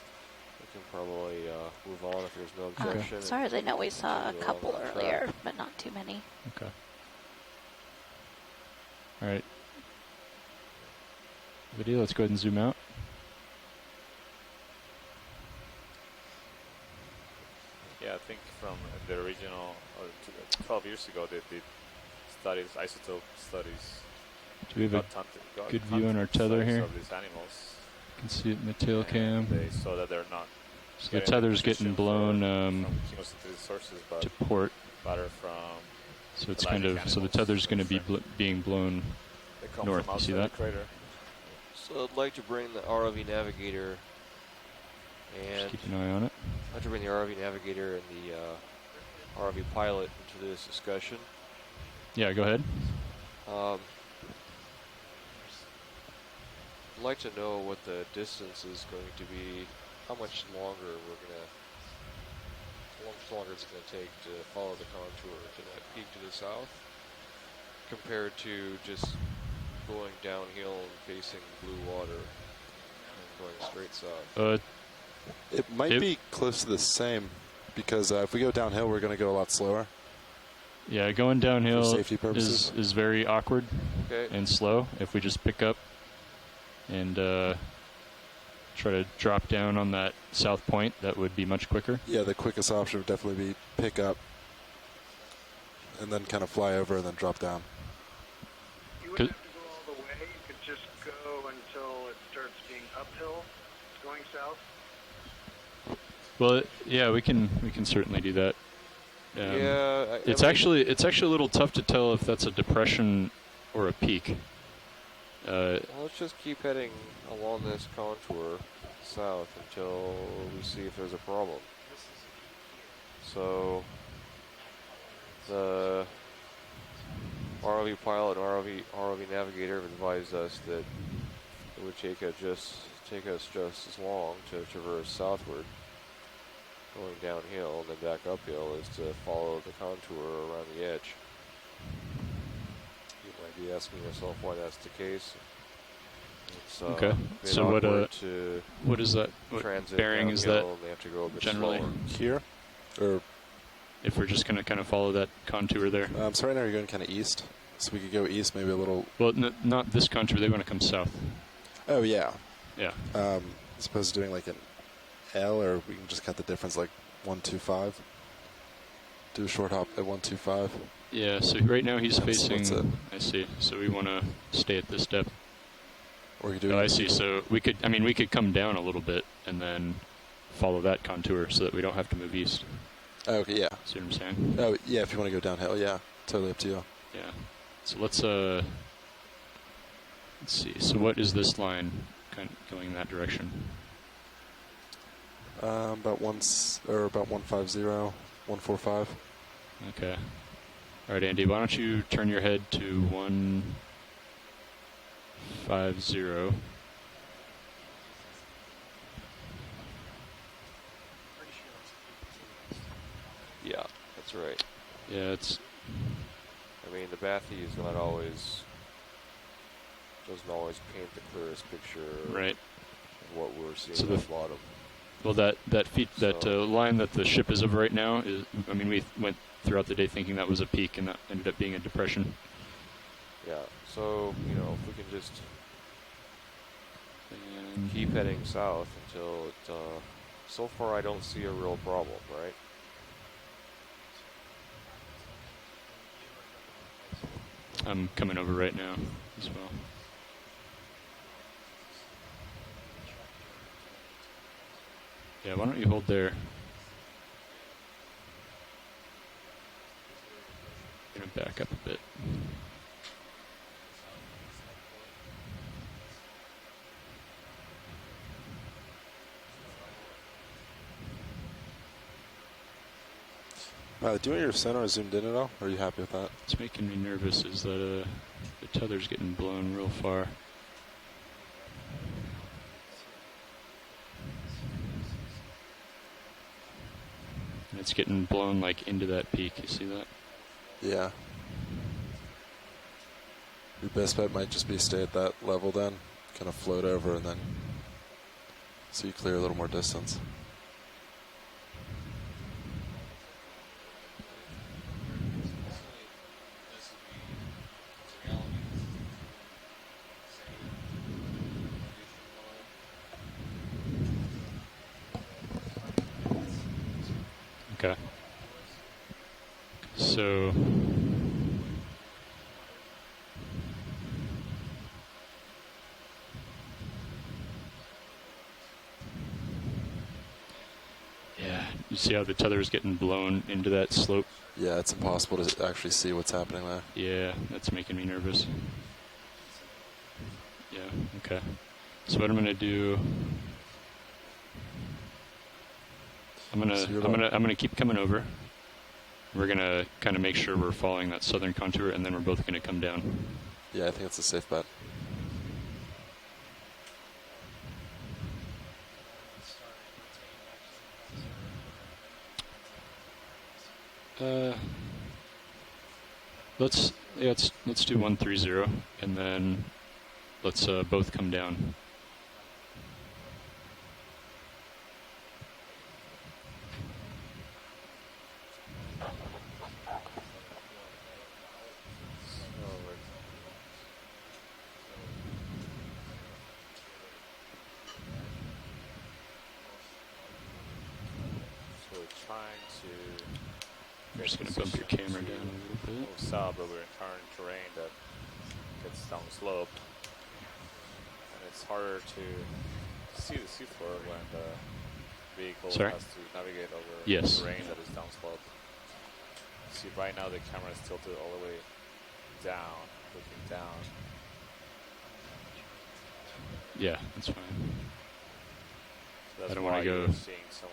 We can probably move on if there's no objection. As far as I know, we saw a couple earlier, but not too many. Okay. All right. Video, let's go ahead and zoom out. Yeah, I think from the original, 12 years ago, they did studies, isotope studies. Do we have a good view on our tether here? Of these animals. You can see it in the tail cam. They saw that they're not. So the tether's getting blown sources, but to port. From so it's kind of the tether's going to be being blown north. You see that? So I'd like to bring the ROV navigator and just keep an eye on it. I'd like to bring the ROV navigator and the ROV pilot into this discussion. Yeah, go ahead. I'd like to know what the distance is going to be, how much longer it's going to take to follow the contour to that peak to the south, compared to just going downhill and facing blue water and going straight south. It might be close to the same, because if we go downhill, we're going to go a lot slower. Yeah, going downhill safety purposes. is very awkward and slow. If we just pick up and try to drop down on that south point, that would be much quicker. Yeah, the quickest option would definitely be pick up and then kind of fly over and then drop down. You wouldn't have to go all the way. You could just go until it starts being uphill, going south. Well, yeah, we can certainly do that. Yeah, it's actually a little tough to tell if that's a depression or a peak. Well, let's just keep heading along this contour south until we see if there's a problem. So the ROV pilot and ROV navigator have advised us that it would take us just as long to traverse southward, going downhill and then back uphill, is to follow the contour around the edge. You might be asking yourself why that's the case. It's, okay. So what is that? What bearing is that generally? Here? Or if we're just going to kind of follow that contour there? So right now you're going kind of east. So we could go east maybe a little. Well, not this contour. They want to come south. Oh, yeah. Yeah. As opposed to doing like an L, or we can just cut the difference like 125. Do a short hop at 125. Yeah, so right now he's facing. I see. So we want to stay at this depth. Or you do. Oh, I see. So we could come down a little bit and then follow that contour so that we don't have to move east. Oh, okay, yeah. See what I'm saying? Oh, yeah. If you want to go downhill, yeah, totally up to you. Yeah. So let's see. So what is this line kind of going in that direction? About 150, 145. Okay. All right, Andy. Why don't you turn your head to 150? Yeah, that's right. Yeah, it's. I mean, the bathy is not always. Doesn't always paint the clearest picture. Right. Of what we're seeing So at the bottom. Well, that line that the ship is over right now is. I mean, we went throughout the day thinking that was a peak, and that ended up being a depression. Yeah. So if we can just keep heading south until it. So far, I don't see a real problem, right? I'm coming over right now as well. Yeah, why don't you hold there? I'm going to back up a bit. Do you want your sonar zoomed in at all? Or are you happy with that? What's making me nervous is that the tether's getting blown real far. And it's getting blown like into that peak. You see that? Yeah. Your best bet might just be stay at that level then, kind of float over and then so you clear a little more distance. Okay. So yeah, you see how the tether is getting blown into that slope? Yeah, it's impossible to actually see what's happening there. Yeah, that's making me nervous. Yeah, okay. So what I'm gonna do, I'm gonna keep coming over. We're gonna kind of make sure we're following that southern contour, and then we're both gonna come down. Yeah, I think it's a safe bet. Let's do 130, and then let's both come down. So we're trying to. I'm just going to bump your camera down a little bit. Move south, but we're encountering terrain that gets down slope. And it's harder to see the seafloor when the vehicle has to navigate over terrain that is down slope. See, right now the camera is tilted all the way down, looking down. Yeah, that's fine. So that's I don't want to go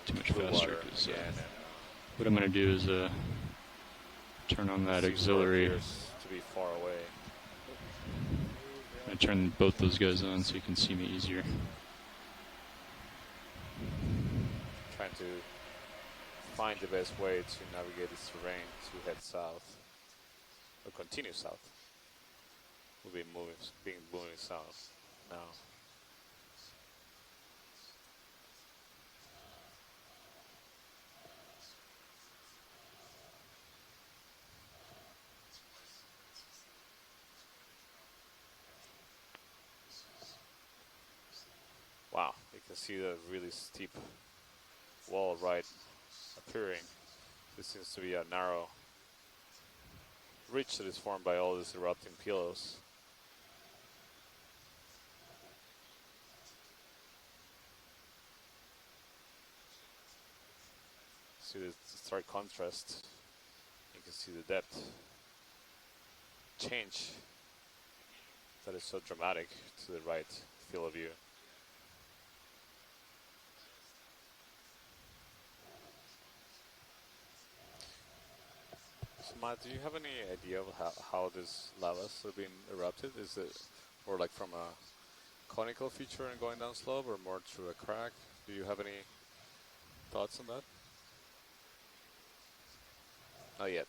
too much faster. What I'm going to do is turn on that auxiliary. To be far away. I'm going to turn both those guys on so you can see me easier. Trying to find the best way to navigate this terrain to head south, or continue south. We'll be moving south now. Wow, you can see the really steep wall right appearing. This seems to be a narrow ridge that is formed by all these erupting pillows. See the stark contrast. You can see the depth change that is so dramatic to the right field of view. So Matt, do you have any idea of how this lavas have been erupted? Is it more like from a conical feature and going down slope, or more through a crack? Do you have any thoughts on that? Not yet.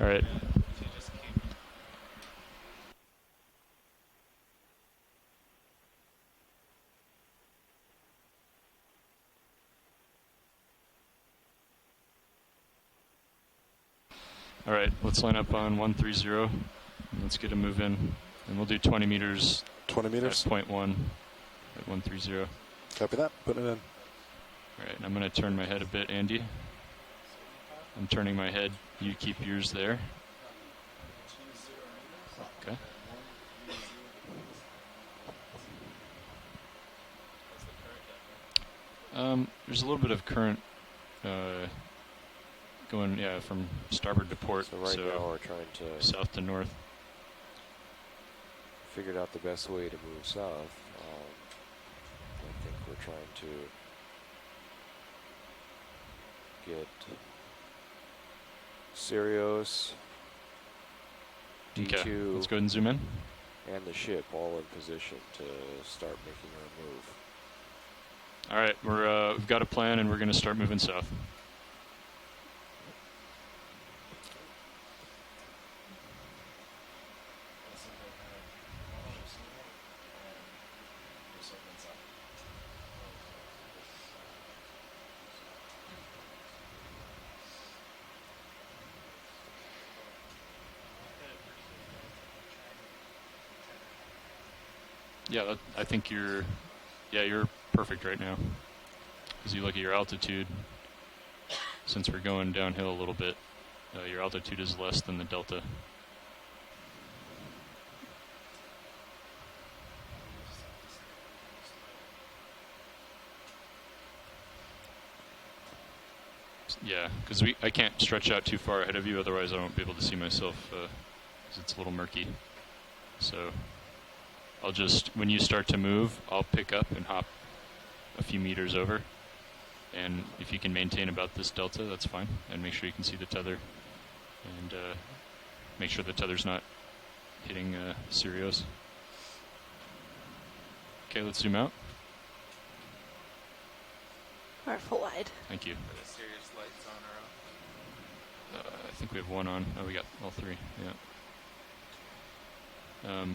All right. All right, let's line up on 130. Let's get a move in. And we'll do 20 meters. 20 meters? At 0.1 at 130. Copy that. Putting it in. All right, I'm going to turn my head a bit, Andy. I'm turning my head. You keep yours there. Okay. There's a little bit of current going, from starboard to port. So right now we're trying to south to north. Figured out the best way to move south. I think we're trying to get Sirius, D2, okay, let's go ahead and zoom in. And the ship all in position to start making our move. All right, we've got a plan, and we're going to start moving south. Yeah, I think you're perfect right now. As you look at your altitude, since we're going downhill a little bit, your altitude is less than the delta. Yeah, because I can't stretch out too far ahead of you, otherwise I won't be able to see myself, because it's a little murky. So I'll just, when you start to move, I'll pick up and hop a few meters over. And if you can maintain about this delta, that's fine. And make sure you can see the tether. And make sure the tether's not hitting Sirius. Okay, let's zoom out. Or full wide. Thank you. Are the Sirius lights on or off? I think we have one on. Oh, we got all three. Yeah.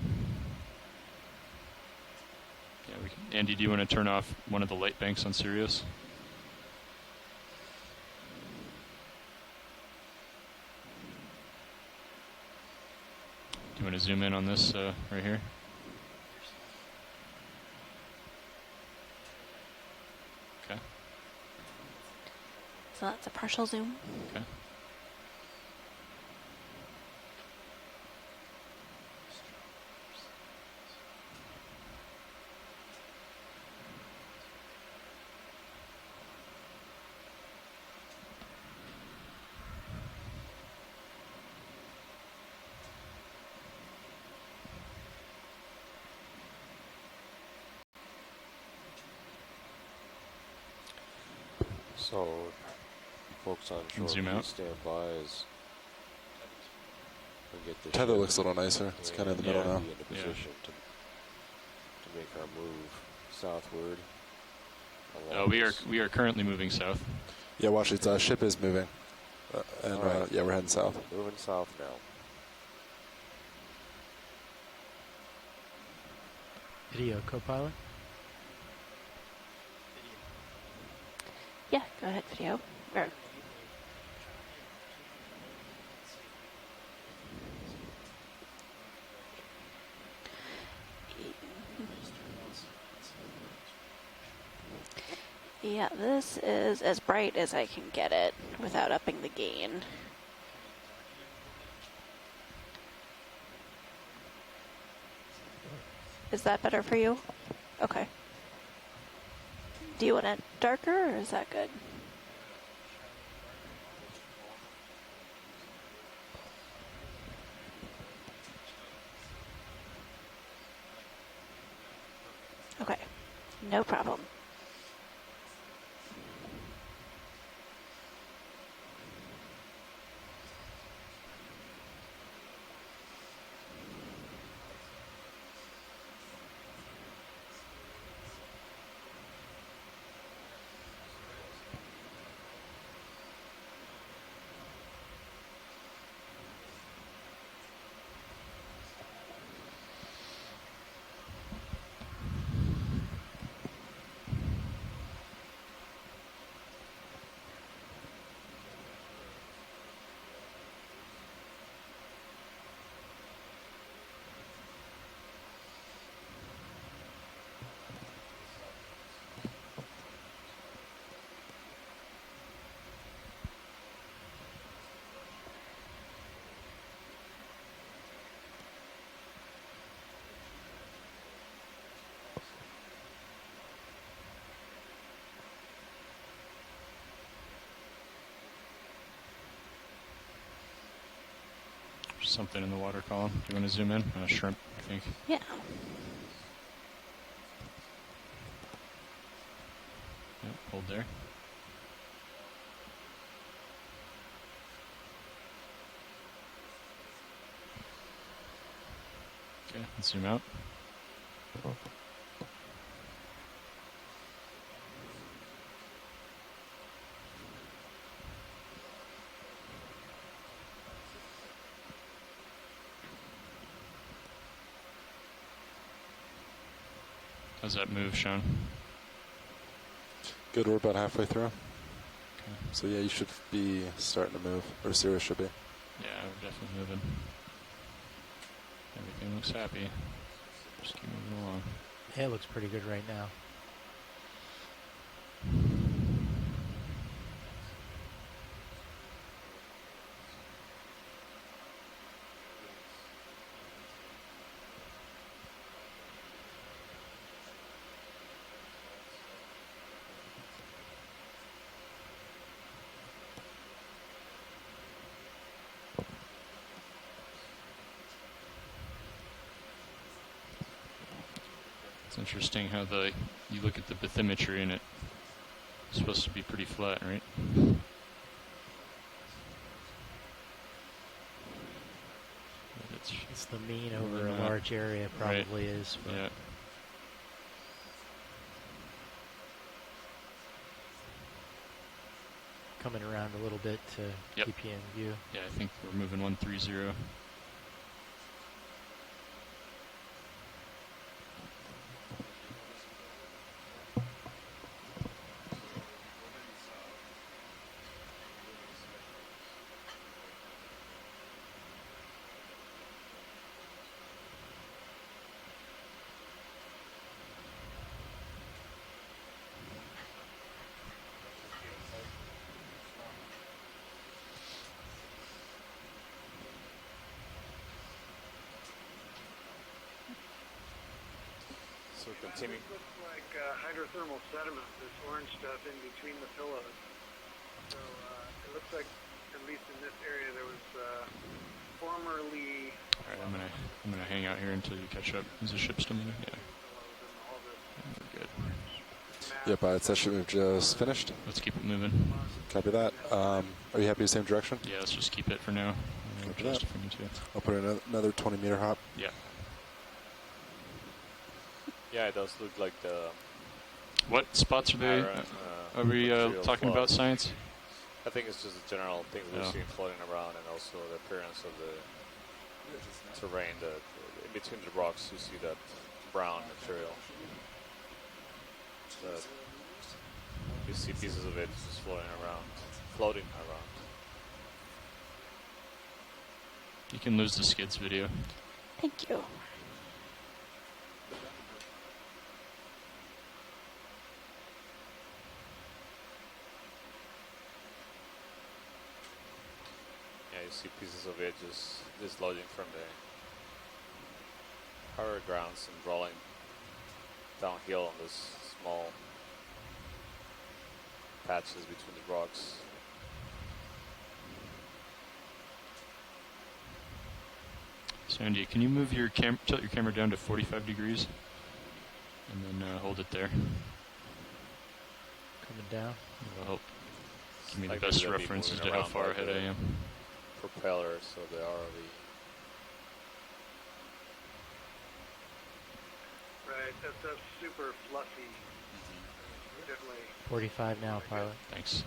Yeah, we can. Andy, do you want to turn off one of the light banks on Sirius? Do you want to zoom in on this right here? Okay. So that's a partial zoom. Okay. So, folks on shore, zoom out. Stand by as we get the Tether looks a little nicer. It's kind of in the middle now. Be in a position to make our move southward. We are currently moving south. Yeah, watch it. Ship is moving. And right. yeah, we're heading south. Moving south now. Video, co-pilot. Yeah, go ahead, video. Or yeah, this is as bright as I can get it without upping the gain. Is that better for you? Okay. Do you want it darker, or is that good? Okay, no problem. something in the water column. Do you want to zoom in? Shrimp, I think. Yeah. Yep, hold there. Okay, let's zoom out. How's that move, Sean? Good, we're about halfway through. Okay. So yeah, you should be starting to move, or Sirius should be. Yeah, we're definitely moving. Everything looks happy. Just keep moving along. Yeah, it looks pretty good right now. It's interesting how you look at the bathymetry and it's supposed to be pretty flat, right? It's the mean over a large area probably is. Yeah. Coming around a little bit to keep you in view. Yeah, I think we're moving 130. So continue. It looks like hydrothermal sediment, this orange stuff in between the pillows. So it looks like, at least in this area, there was formerly... All right, I'm gonna hang out here until you catch up. Is the ship still moving? Yeah. We're good. Yep, that ship move just finished. Let's keep it moving. Copy that. Are you happy the same direction? Yeah, let's just keep it for now. Copy that. I'll put in another 20 meter hop. Yeah. Yeah, it does look like the... What spots are they? Are we talking about science? I think it's just a general thing we've seen floating around, and also the appearance of the terrain. In between the rocks, you see that brown material. You see pieces of it just floating around. You can lose the skids video. Thank you. Yeah, you see pieces of it just dislodging from the higher grounds and rolling downhill on this small patches between the rocks. Sandy, can you move your tilt your camera down to 45 degrees, and then hold it there? Coming down. It'll help give me the best reference as to how far ahead I am. Propeller, so the ROV. Right, that's super fluffy. Definitely. 45 now, pilot. Thanks.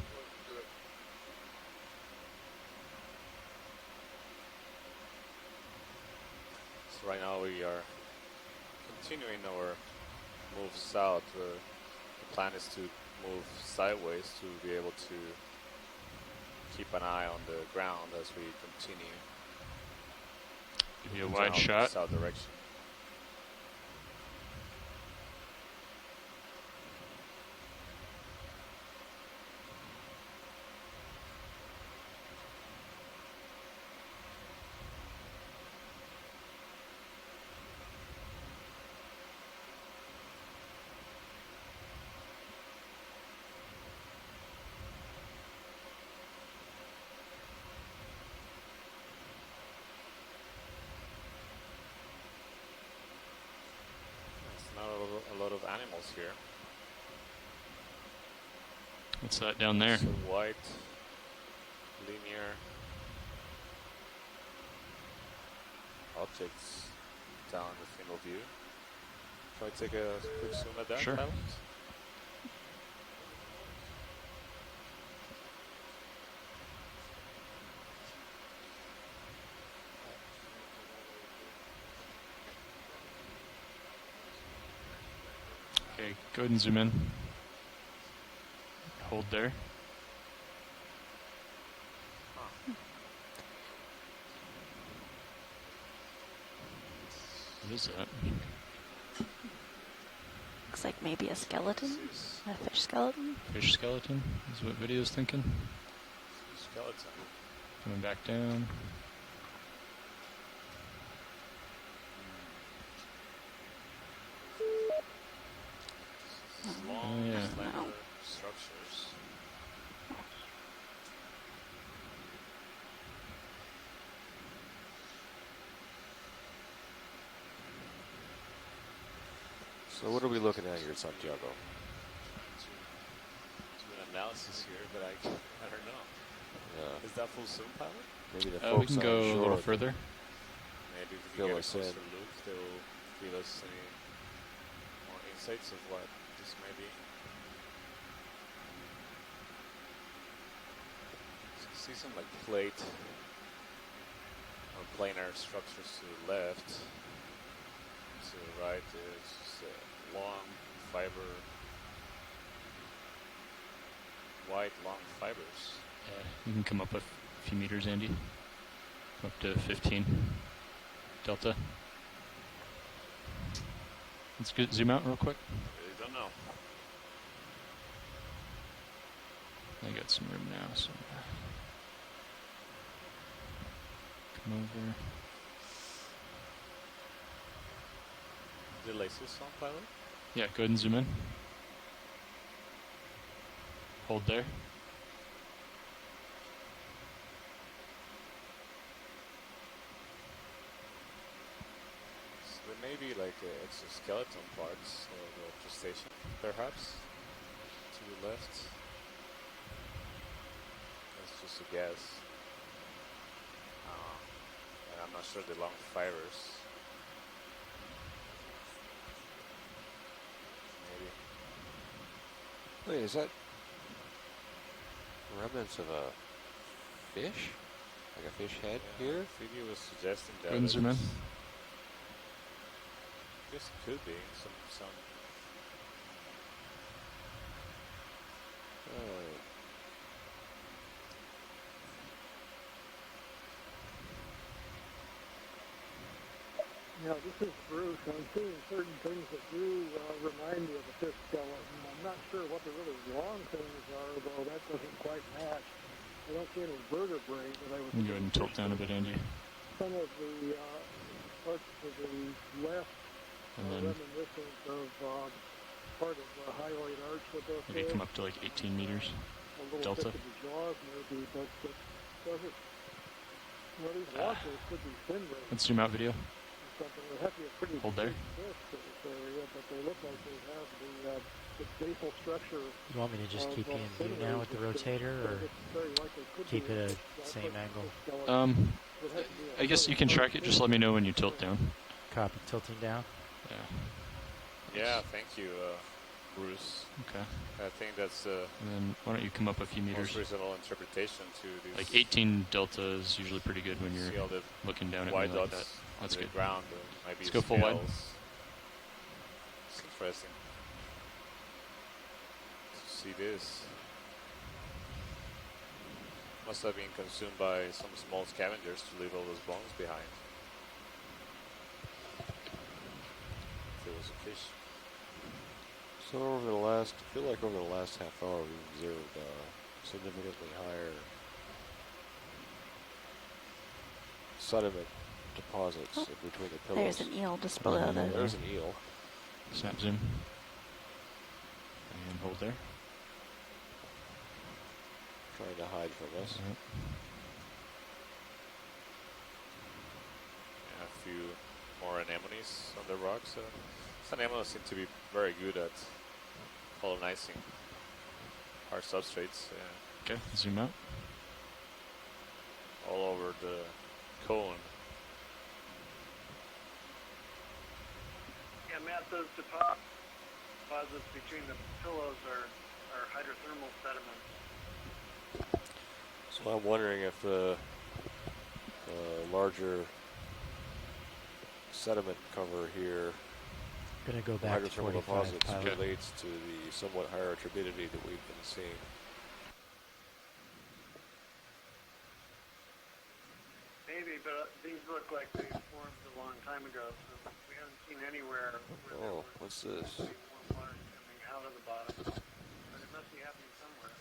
So right now we are continuing our move south. The plan is to move sideways to be able to keep an eye on the ground as we continue. Give you a wide shot. South direction. a lot of animals here. What's that down there? It's a white, linear objects down the field of view. Shall I take a quick zoom at that? Sure. Pilot? Okay, go ahead and zoom in. Hold there. What is that? Looks like maybe a skeleton, a fish skeleton. Fish skeleton is what video's thinking. Skeleton. Coming back down. Long, yeah. slender structures. So what are we looking at here, Santiago? Some analysis here, but I don't know. Yeah. Is that full zoom, pilot? Maybe the We folks can on go shore a little further. Maybe if we fill get a us closer in. look, they'll give us any more insights of what this may be. So you see some like plate or planar structures to the left. To the right is just a long fiber, white long fibers. Yeah, you can come up a few meters, Andy. Up to 15 delta. Let's get zoom out real quick. I don't know. I got some room now, so come over. The lasers on, pilot? Yeah, go ahead and zoom in. Hold there. So there may be like exoskeleton parts of the crustacean, perhaps, to the left. That's just a guess. And I'm not sure the long fibers. Maybe. Wait, is that remnants of a fish? Like a fish head here? Phoebe was suggesting that. Go ahead and zoom in. I guess it could be some. Yeah, this is Bruce. I'm seeing certain things that do remind me of a fish skeleton. I'm not sure what the really long things are, though that doesn't quite match. I don't see any vertebrae, but I was. Go ahead and tilt down a bit, Andy. Some of the parts to the left And are then reminiscent of part of the hyoid arch of the maybe fish. come up to like 18 meters. A little Delta. tip of the jaws, maybe, but it doesn't. Well, these washes could be fin rays. Let's zoom out video. Something. They have to be a pretty Hold there. big fish to this area, but they look like they have the basal structure. You want me to just keep you in view now with the rotator, or keep it at the same angle? I guess you can track it. Just let me know when you tilt down. Copy. Tilting down. Yeah. Yeah, thank you, Bruce. Okay. I think that's And then why don't you come up a few meters? most reasonable interpretation to this. Like 18 delta is usually pretty good when See you're all the looking down at white me like dots that. That's on the good. ground. Might be Let's go full wide. scales. It's interesting to see this. Must have been consumed by some small scavengers to leave all those bones behind. If it was a fish. So over the last, I feel like over the last half hour we've observed significantly higher sediment deposits in between the pillars. There's an eel just below the. There's an eel. Snap zoom. And hold there. Trying to hide from us. A few more anemones on the rocks. Some anemones seem to be very good at colonizing hard substrates. Okay, zoom out. All over the cone. Yeah, Matt, those deposits between the pillows are hydrothermal sediments. So I'm wondering if the larger sediment cover here, Gonna go back to hydrothermal 45 deposits, pilot. relates to the somewhat higher turbidity that we've been seeing. Maybe, but these look like they formed a long time ago, so we haven't seen anywhere where there Oh, what's this? was warm water coming out of the bottom. But it must be happening somewhere.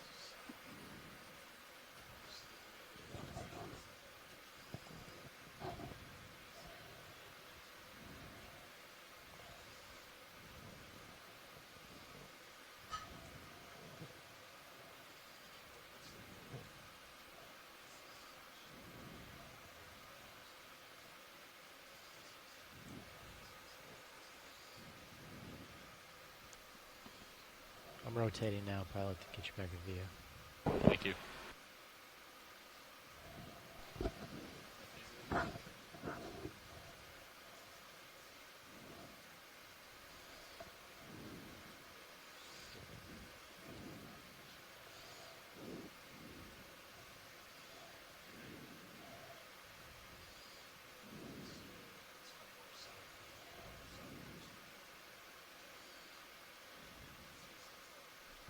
I'm rotating now, pilot, to get you back in view. Thank you.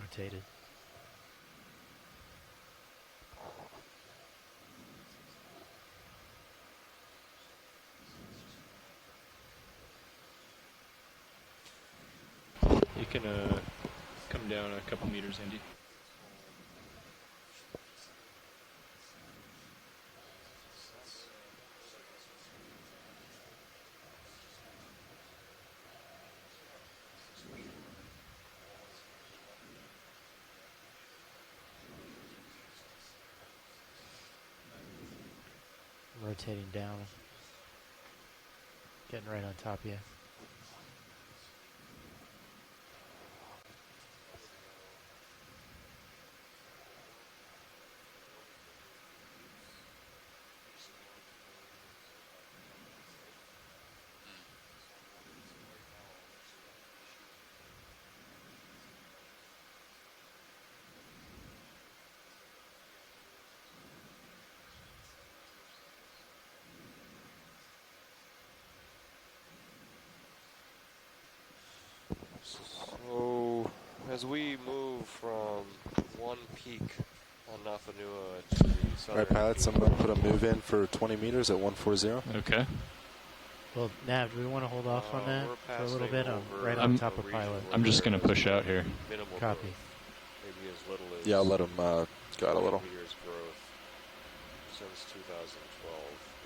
Rotated. You can come down a couple meters, Andy. I'm rotating down. Getting right on top of you. So, as we move from one peak on Nafanua to the southern All right, pilots, I'm going to put a move in for 20 meters at 140. Okay. Well, Nav, do we want to hold off on that for a little bit? I'm right I'm- on top of pilot. I'm just going to push out here. Minimal Copy. growth, maybe as little as Yeah, I'll let him go out a little. meters growth since 2012.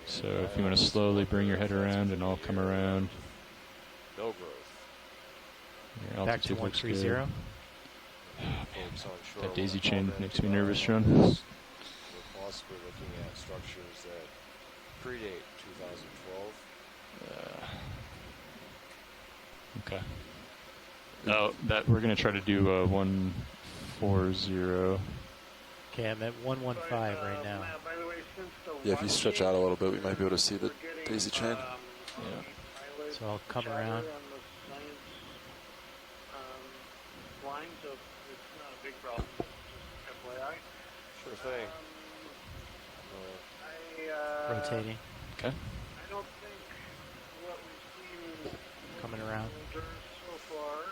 So if you want to slowly bring your head around and I'll come around. No growth. Your Back to altitude looks 130. Folks on shore That daisy will chain comment makes me about nervous, John. this. We're possibly looking at structures that predate 2012. Okay. Oh, that we're going to try to do 140. Okay, I'm at 115 right now. By the way, since the Yeah, if you stretch out a little bit, we might be able to see the daisy chain. Yeah. So I'll come around. on the science line, so it's not a big problem. Just FYI. Sure thing. Rotating. Okay. I don't think what we've seen Coming around. so far. I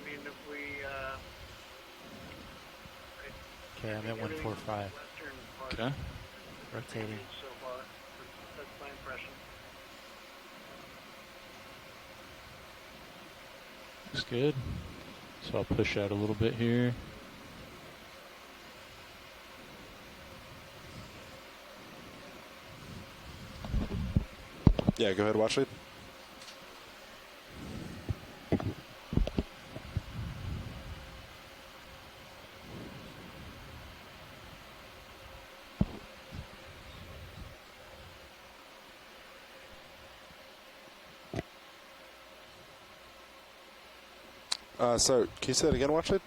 mean, if we Okay, I'm at 145. western part Okay. Rotating. so far, that's my impression. Looks good. So I'll push out a little bit here. Yeah, go ahead, watch lead. So, can you say that again, Watchlead?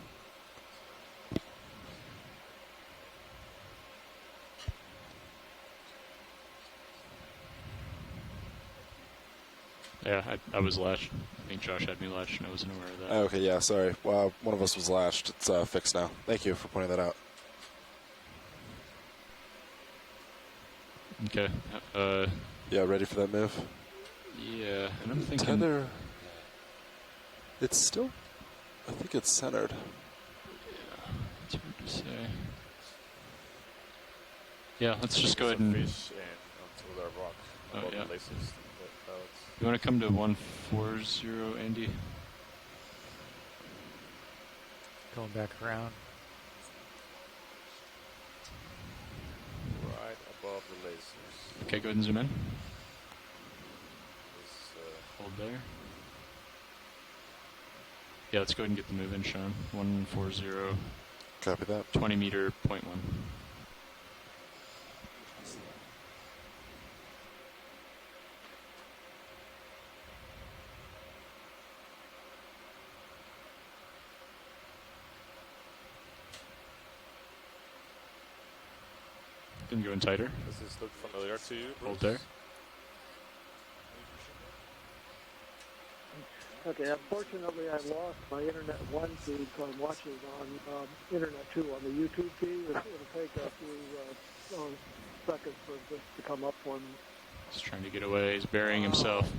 Yeah, I was latched. I think Josh had me latched, and I wasn't aware of that. Okay, yeah, sorry. Well, one of us was latched. It's fixed now. Thank you for pointing that out. Okay. Yeah, ready for that move? Yeah, and I'm thinking... Tether... It's still... I think it's centered. Yeah, it's hard to say. Yeah, let's just go ahead and... Fish and onto the rock. Oh, yeah. Places. You want to come to 140, Andy? Going back around. Right above the lasers. Okay, go ahead and zoom in. Hold there. Yeah, let's go ahead and get the move in, Sean. 140. Copy that. 20 meter, 0.1. Can go in tighter. Does this look familiar to you, Bruce? Hold there. Okay, unfortunately I lost my Internet 1 feed, so I'm watching on Internet 2 on the YouTube feed. It'll take a few seconds for this to come up for me. He's trying to get away. He's burying himself.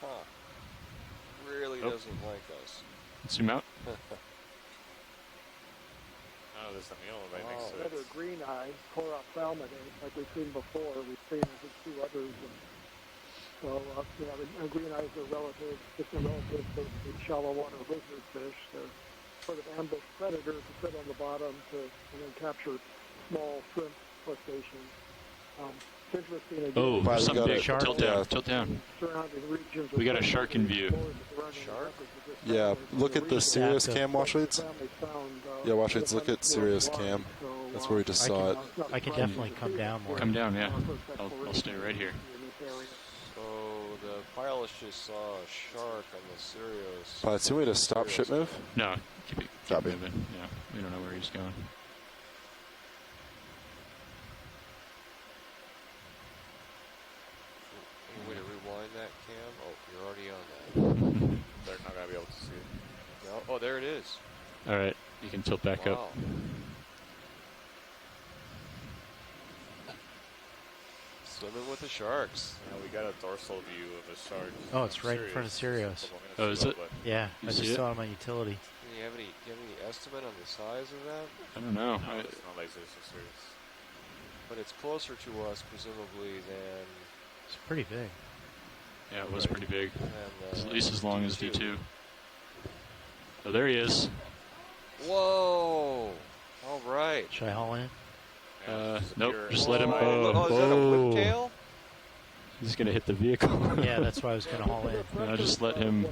Huh. Really doesn't like us. Zoom out. Oh, there's a meal right next to it. Another green eye, Corophthalmidate, like we've seen before. We've seen two others. So, the green eyes are relative to the shallow water lizard fish. They're sort of ambush predators who sit on the bottom and then capture small shrimp crustaceans. It's interesting. Again, Oh, something big. Tilt down. Tilt down. Surrounding regions. We got a shark in view. Shark? Yeah, look at the Sirius cam, watch leads. Yeah, watch leads, look at Sirius cam. That's where we just saw it. I can definitely come down more. Come down, yeah. I'll stay right here. So the pilots just saw a shark on the Sirius. Pilot, do we need to stop ship move? No, keep it moving. Yeah, we don't know where he's going. Any way to rewind that, Cam? Oh, you're already on that. They're not going to be able to see it. No? Oh, there it is. All right, you can tilt back up. Swimming with the sharks. Yeah, we got a dorsal view of a shark. Oh, it's right in front of Sirius. Oh, is it? Yeah, You I see just it? saw it on my utility. Do you have any estimate on the size of that? I don't know. No, it's not like this. It's serious. But it's closer to us, presumably, than... It's pretty big. Yeah, it was pretty big. And, At least as long as D2. Oh, there he is. Whoa! All right. Should I haul in? Nope, just let him. Oh, is that a whiptail? He's going to hit the vehicle. Yeah, that's why I was going to haul in. I'll just let him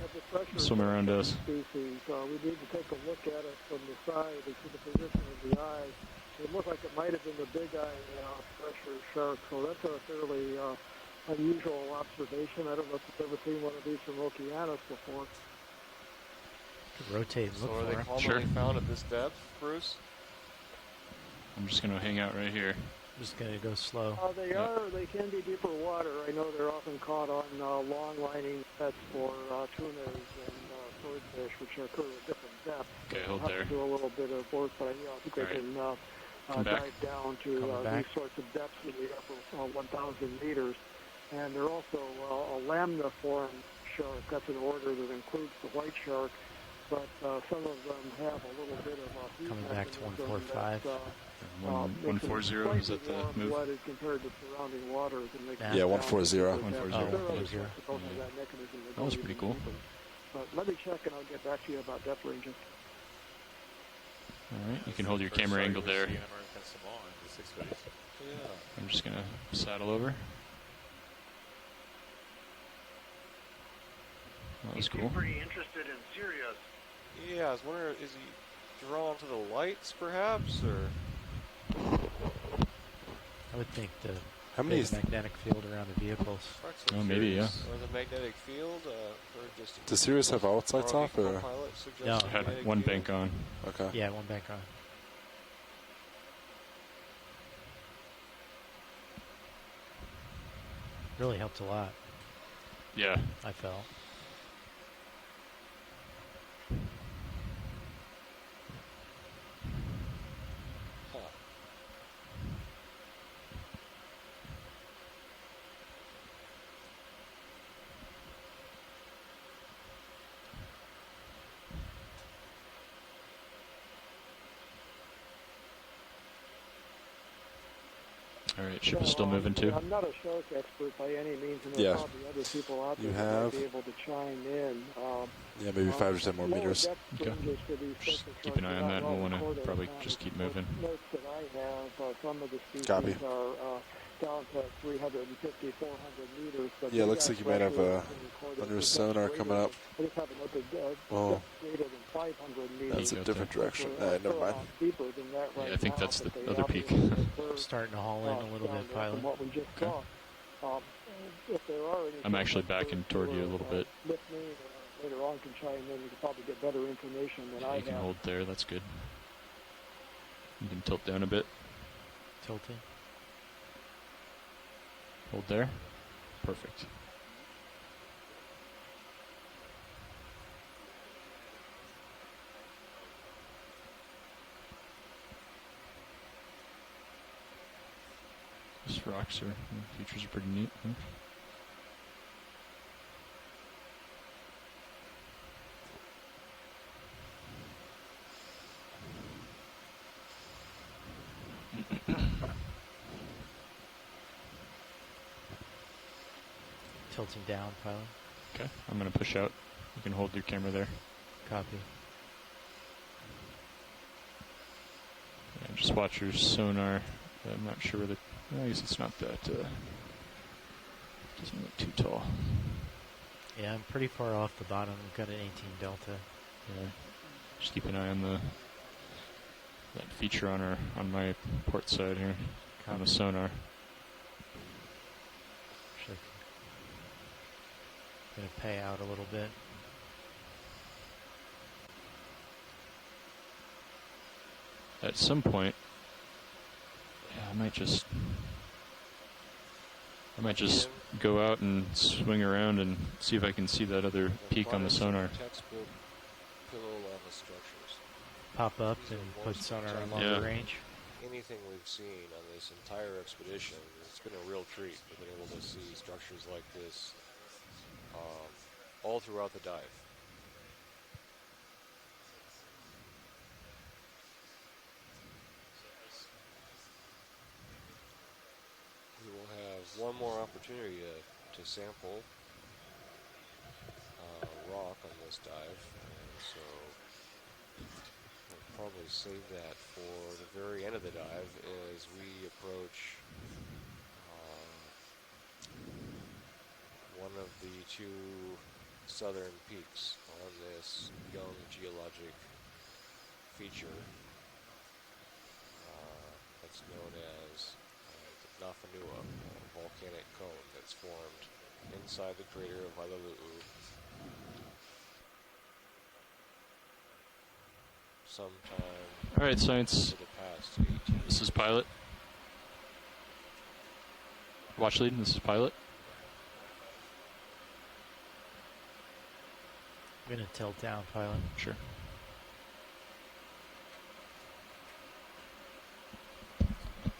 swim around us. Species. We need to take a look at it from the side to see the position of the eye. It looked like it might have been the big eye pressure shark, so that's a fairly unusual observation. I don't know if you've ever seen one of these from Okeanos before. Could rotate and look So are they for commonly found at this depth, Bruce? I'm just going to hang out right here. Just going to go slow. They are. They can be deeper water. I know they're often caught on long lining sets for tunas and swordfish, which occur at different depths. Okay, hold have there. To do a little bit of work, but I think they can dive down to these sorts of depths in the upper 1,000 meters. And they're also a lamniform shark. That's an order that includes the white shark, but some of them have a little bit of a coming back to 145. 140 is that the move? Compared to surrounding waters, and Yeah, 140. 140. That was pretty cool. But let me check, and I'll get back to you about depth ranges. All right, you can hold your camera angle there. Yeah. I'm just going to saddle over. That was cool. Pretty interested in Sirius. Yeah, I was wondering, is he drawn to the lights, perhaps, or? I would think the How many big magnetic field around the vehicles. Oh, maybe, yeah. Or the magnetic field, or just... Does Sirius have all its lights off, or? No. Had one bank on. Okay. Yeah, one bank on. Really helped a lot. Yeah. I felt. All right, ship is still moving too. I'm not a shark expert by any means, and Yeah. there's probably other people out there You that have. might be able to chime in. Yeah, maybe 5 or 10 more meters. Okay. Just keep an eye on that. We'll want to probably just keep moving. Notes that I have, some of the species Copy. are down to 350, 400 meters. But Yeah, it looks like you might have a under sonar coming up. I just have a note that Oh, greater than 500 meters. that's a different direction. Never mind. Deeper than that right Yeah, I think now, that's the but they other peak. obviously occur, Starting to haul in a little down bit, there pilot. from what we just Okay. saw. If there are any I'm actually backing toward you a little bit. listening later on can chime in, you can probably get better information than I You can have. hold there. That's good. You can tilt down a bit. Tilting. Hold there. Perfect. These rocks are, features are pretty neat. Huh? Tilting down, pilot. Okay, I'm going to push out. You can hold your camera there. Copy. Yeah, just watch your sonar. I'm not sure whether... I guess it's not that... doesn't look too tall. Yeah, I'm pretty far off the bottom. We've got an 18 delta. Yeah. Just keep an eye on the that feature on my port side here. On the sonar. Gonna pay out a little bit. At some point, yeah, I might just go out and swing around and see if I can see that other peak on the sonar. Textbook pillow lava structures. Pop up and put sonar on longer range. Anything we've seen on this entire expedition, it's been a real treat. We've been able to see structures like this all throughout the dive. We will have one more opportunity to sample rock on this dive, and so we'll probably save that for the very end of the dive as we approach one of the two southern peaks on this young geologic feature that's known as the Nafanua, a volcanic cone that's formed inside the crater of Vailulu'u sometime All right, science. over the past 18 This is pilot. Watch lead. This is pilot. I'm gonna tilt down, pilot. Sure.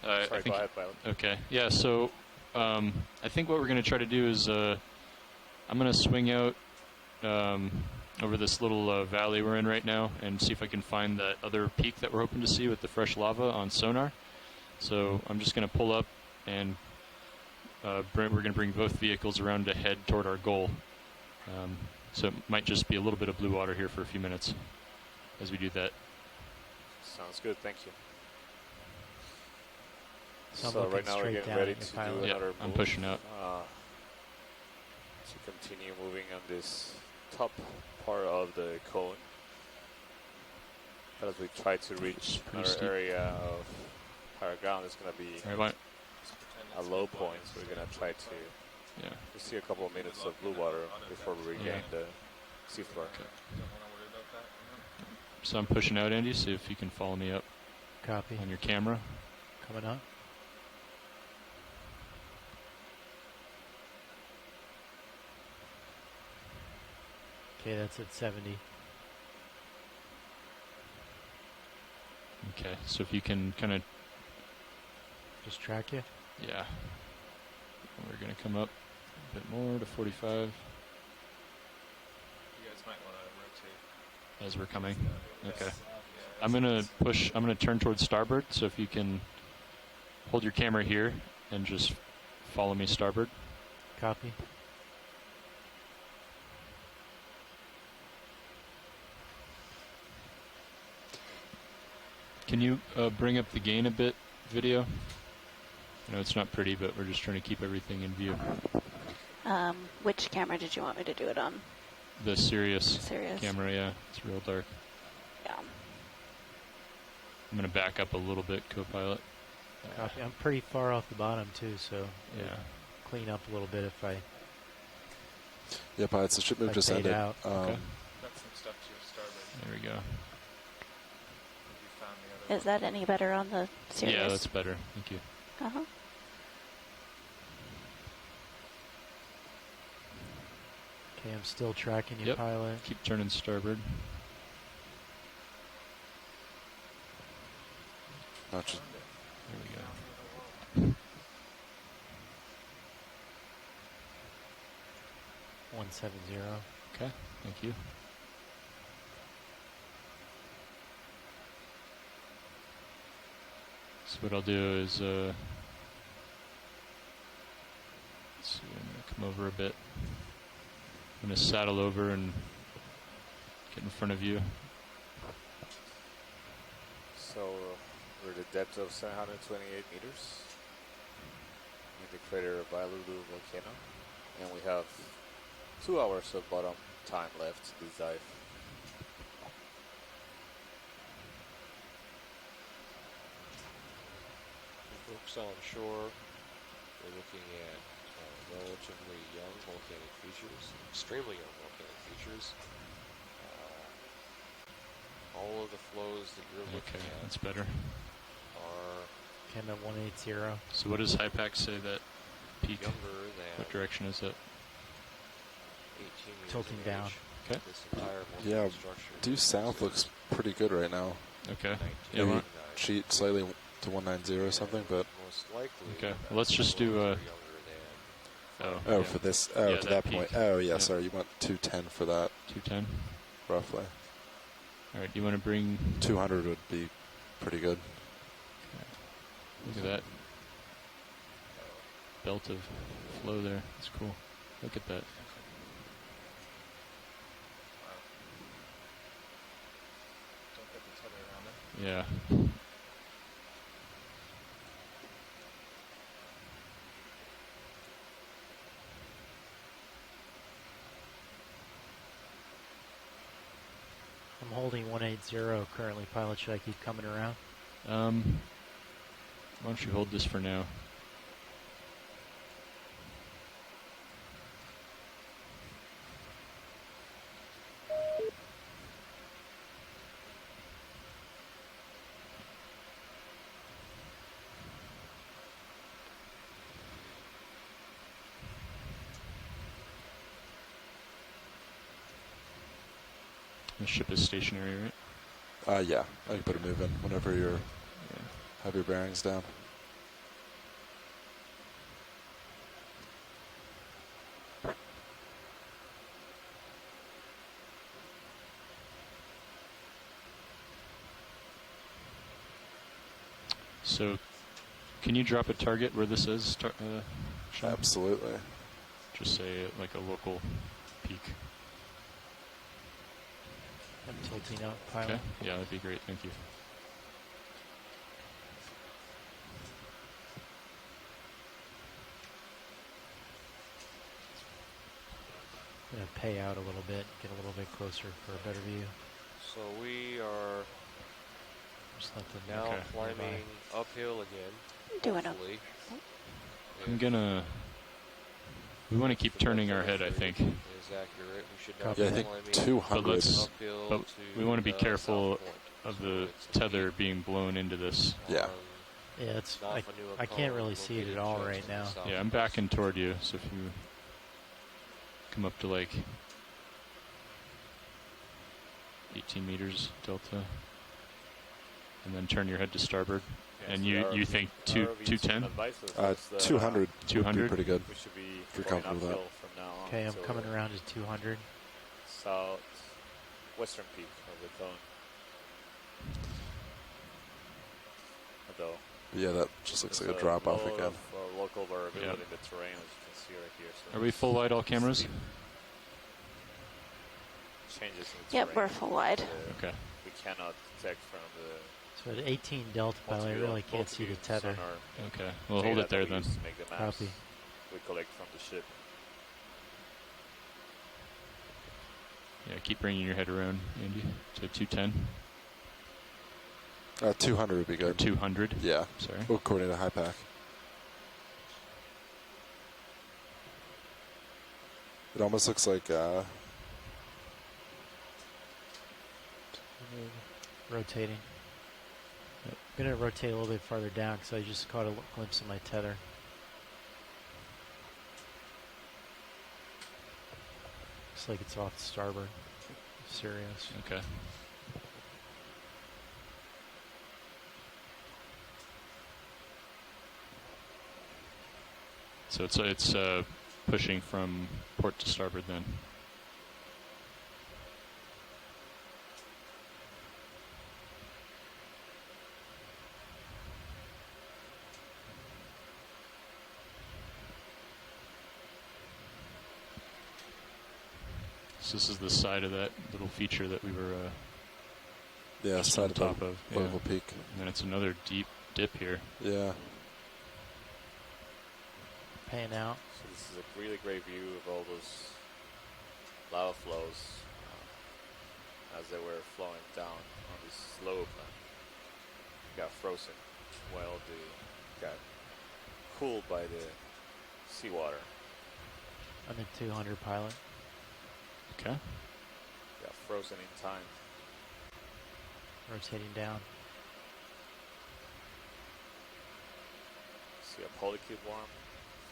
Sorry, I think, go ahead, pilot. Okay. Yeah. So, I think what we're going to try to do is, I'm going to swing out over this little valley we're in right now and see if I can find that other peak that we're hoping to see with the fresh lava on sonar. So I'm just going to pull up and we're going to bring both vehicles around to head toward our goal. So it might just be a little bit of blue water here for a few minutes as we do that. Sounds good, thank you. So right now we're getting ready to do another move. I'm pushing out. To continue moving on this top part of the cone. As we try to reach another steep. area of higher ground, it's going to be a low point, so we're gonna try to see a couple of minutes of blue water before we regain the seafloor. Okay. So I'm pushing out, Andy. See if you can follow me up. Copy. On your camera. Coming up. Okay, that's at 70. Okay, so if you can kind of just track you. Yeah. We're gonna come up a bit more to 45. You guys might want to rotate as we're coming. Yes. Okay. Yeah, I'm gonna turn towards starboard, so if you can hold your camera here and just follow me starboard. Copy. Can you bring up the gain a bit, video? I know it's not pretty, but we're just trying to keep everything in view. Which camera did you want me to do it on? The Sirius camera, yeah. It's real dark. Yeah. I'm going to back up a little bit, co-pilot. Copy. I'm pretty far off the bottom, too, so yeah. Clean up a little bit if I... Yeah, pilots, the ship move just ended. Out. Okay. That's some stuff to starboard. There we go. Is that any better on the Sirius? Yeah, that's better. Thank you. Uh-huh. Okay, I'm still tracking you, yep. pilot. Keep turning starboard. Not just there we go. 170. Okay, thank you. So what I'll do is, let's see, I'm going to come over a bit. I'm going to saddle over and get in front of you. So we're at a depth of 728 meters in the crater of Vailulu'u volcano, and we have 2 hours of bottom time left to this dive. Folks on shore, we're looking at relatively young volcanic features, extremely young volcanic features. All of the flows that you're looking at that's better. are Cam at 180. So what does HYPACK say that peak? younger than What direction is it? 18 years Tilting of down. age. Okay. This entire yeah, volcanic structure due south looks pretty good right now. Okay. Yeah, Yeah, cheat slightly to 190 or something, but most likely. okay. Well, let's just do oh, for this, oh, to that peak. point. Oh, yeah, sorry, you went 210 for that. 210. Roughly. All right. Do you want to bring 200 would be pretty good. Look at that belt of flow there. That's cool. Look at that. Yeah. I'm holding 180 currently, pilot. Should I keep coming around? Why don't you hold this for now? The ship is stationary, right? Yeah, I can put a move in whenever you're have your bearings down. So, can you drop a target where this is? Sean? Absolutely. Just say like a local peak. I'm tilting up, pilot. Okay. Yeah, that'd be great. Thank you. I'm going to pay out a little bit, get a little bit closer for a better view. So we are Just let them now climbing uphill again. Doing hopefully. I'm gonna. We want to keep turning our head, I think. Is accurate. We should Yeah, I think 200. But we want to be careful of the tether being blown into this. Yeah. Yeah, it's I can't really see it at all right now. Yeah, I'm backing toward you, so if you come up to like 18 meters delta, and then turn your head to starboard. Yeah, And so you think 210? 200 200 would be pretty good. We should be if you're going comfortable with that. uphill from now on. Okay, I'm till coming around to 200. South western peak of the cone. Although Yeah, that just looks like a there's drop off lot again. of, local variability Yep. in the terrain, as you can see right here. So Are we full wide all cameras? changes in the Yep, terrain. we're full wide. Okay. We cannot detect from the So at 18 delta, pilot, I really can't see the tether. Okay, we'll hold it there then. To make the maps Copy. we collect from the ship. Yeah, keep bringing your head around, Andy, to 210. 200 would be good. 200? Yeah. Sorry. According to high pack. It almost looks like Rotating. I'm going to rotate a little bit farther down because I just caught a glimpse of my tether. Looks like it's off the starboard. Serious. Okay. So it's pushing from port to starboard then. So this is the side of that little feature that we were yeah, just side on top of of. Vailulu'u Peak. And then it's another deep dip here. Yeah. Pan out. So this is a really great view of all those lava flows as they were flowing down on this slope and got frozen while they got cooled by the seawater. I'm at 200 pilot. Okay. Got frozen in time. Rotating down. See a polycube worm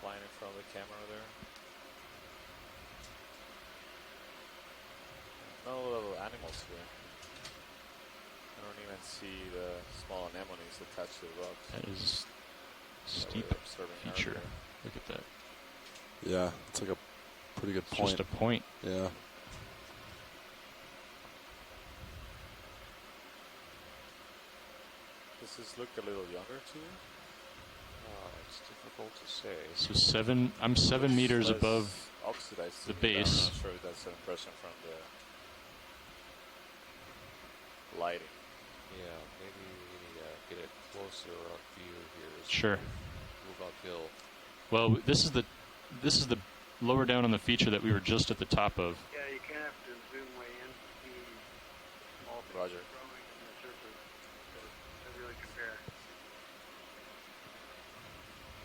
flying in front of the camera there. No little animals here. I don't even see the small anemones attached to the rocks. That is steep feature. Look at that. Yeah, it's like a pretty good It's point. just a point. Yeah. Does this look a little younger to you? It's difficult to say. So I'm 7 meters Less above oxidized the to me, but base. I'm not sure if that's an impression from the lighting. Yeah, maybe we need to get a closer up view here. As Sure. we move uphill. Well, this is the lower down on the feature that we were just at the top of. Yeah, you kind of have to zoom way in to see all the Roger. growing in the surface to really compare.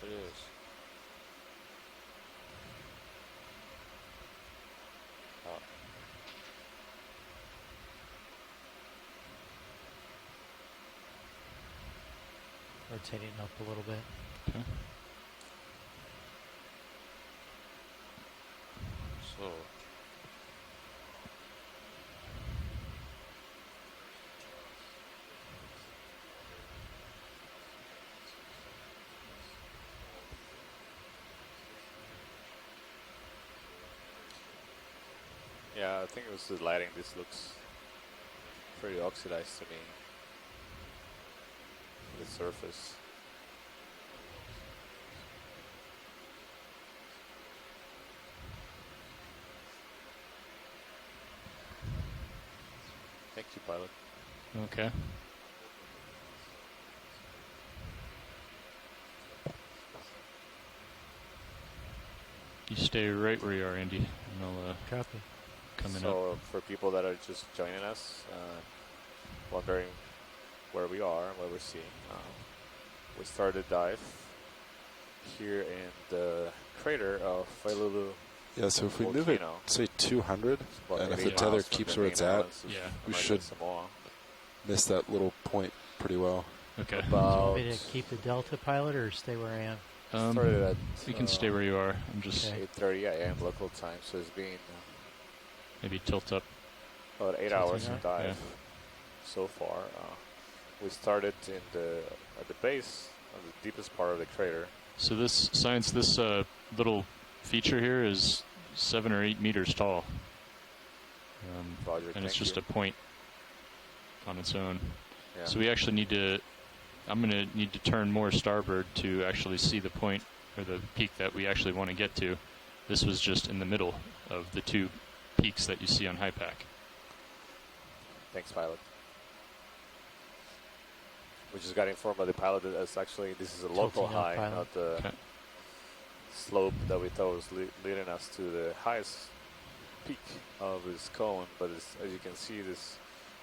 It is. Rotating up a little bit. Okay. So. Yeah, I think it was the lighting. This looks pretty oxidized to me. The surface. Thank you, pilot. Okay. You stay right where you are, Andy, and I'll copy. Coming up. So for people that are just joining us, wondering where we are and what we're seeing, we started dive here in the crater of Vailulu'u. Yeah, so if we move it, say 200, and if the tether keeps where it's at, we should miss that little point pretty well. Okay. Do you want me to keep the Delta pilot or stay where I am? You can stay where you are. I'm just 8:30 a.m. local time, so it's been maybe tilt up. About 8 hours to dive so far. We started at the base, on the deepest part of the crater. So this little feature here is 7 or 8 meters tall, and it's just a point on its own. Yeah. So we actually I'm going to need to turn more starboard to actually see the point or the peak that we actually want to get to. This was just in the middle of the 2 peaks that you see on HiPAC. Thanks, pilot. We just got informed by the pilot that this is a local high, not the slope that we thought was leading us to the highest peak of this cone. But as you can see, this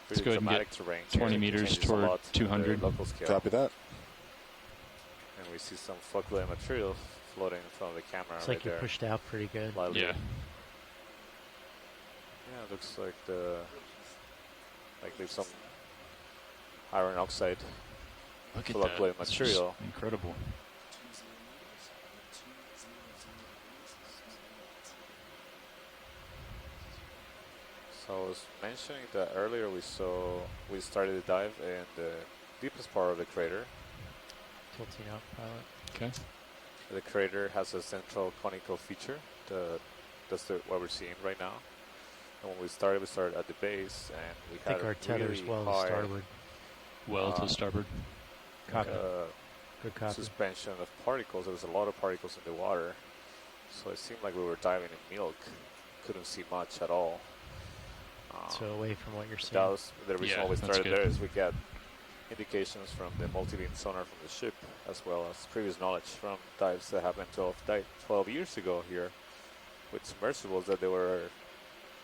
pretty dramatic terrain. 20 meters toward 200. Local scale. Copy that. And we see some flocculent material floating in front of the camera. It's like you're pushed out pretty good. Lightly. Yeah. Yeah, it looks like there's some iron oxide. Look at that. Flocculent material. Incredible. So I was mentioning that earlier we started the dive in the deepest part of the crater. Tilting out, pilot. Okay. The crater has a central conical feature. That's what we're seeing right now. And when we started at the base, and we I think our tether's really well to starboard. Well to starboard. Copy. Good copy. Suspension of particles. There was a lot of particles in the water, so it seemed like we were diving in milk. Couldn't see much at all. So away from what you're saying. That was the reason why we started there. Is we got indications from the multi-beam sonar from the ship, as well as previous knowledge from dives that happened 12 years ago here with submersibles that they were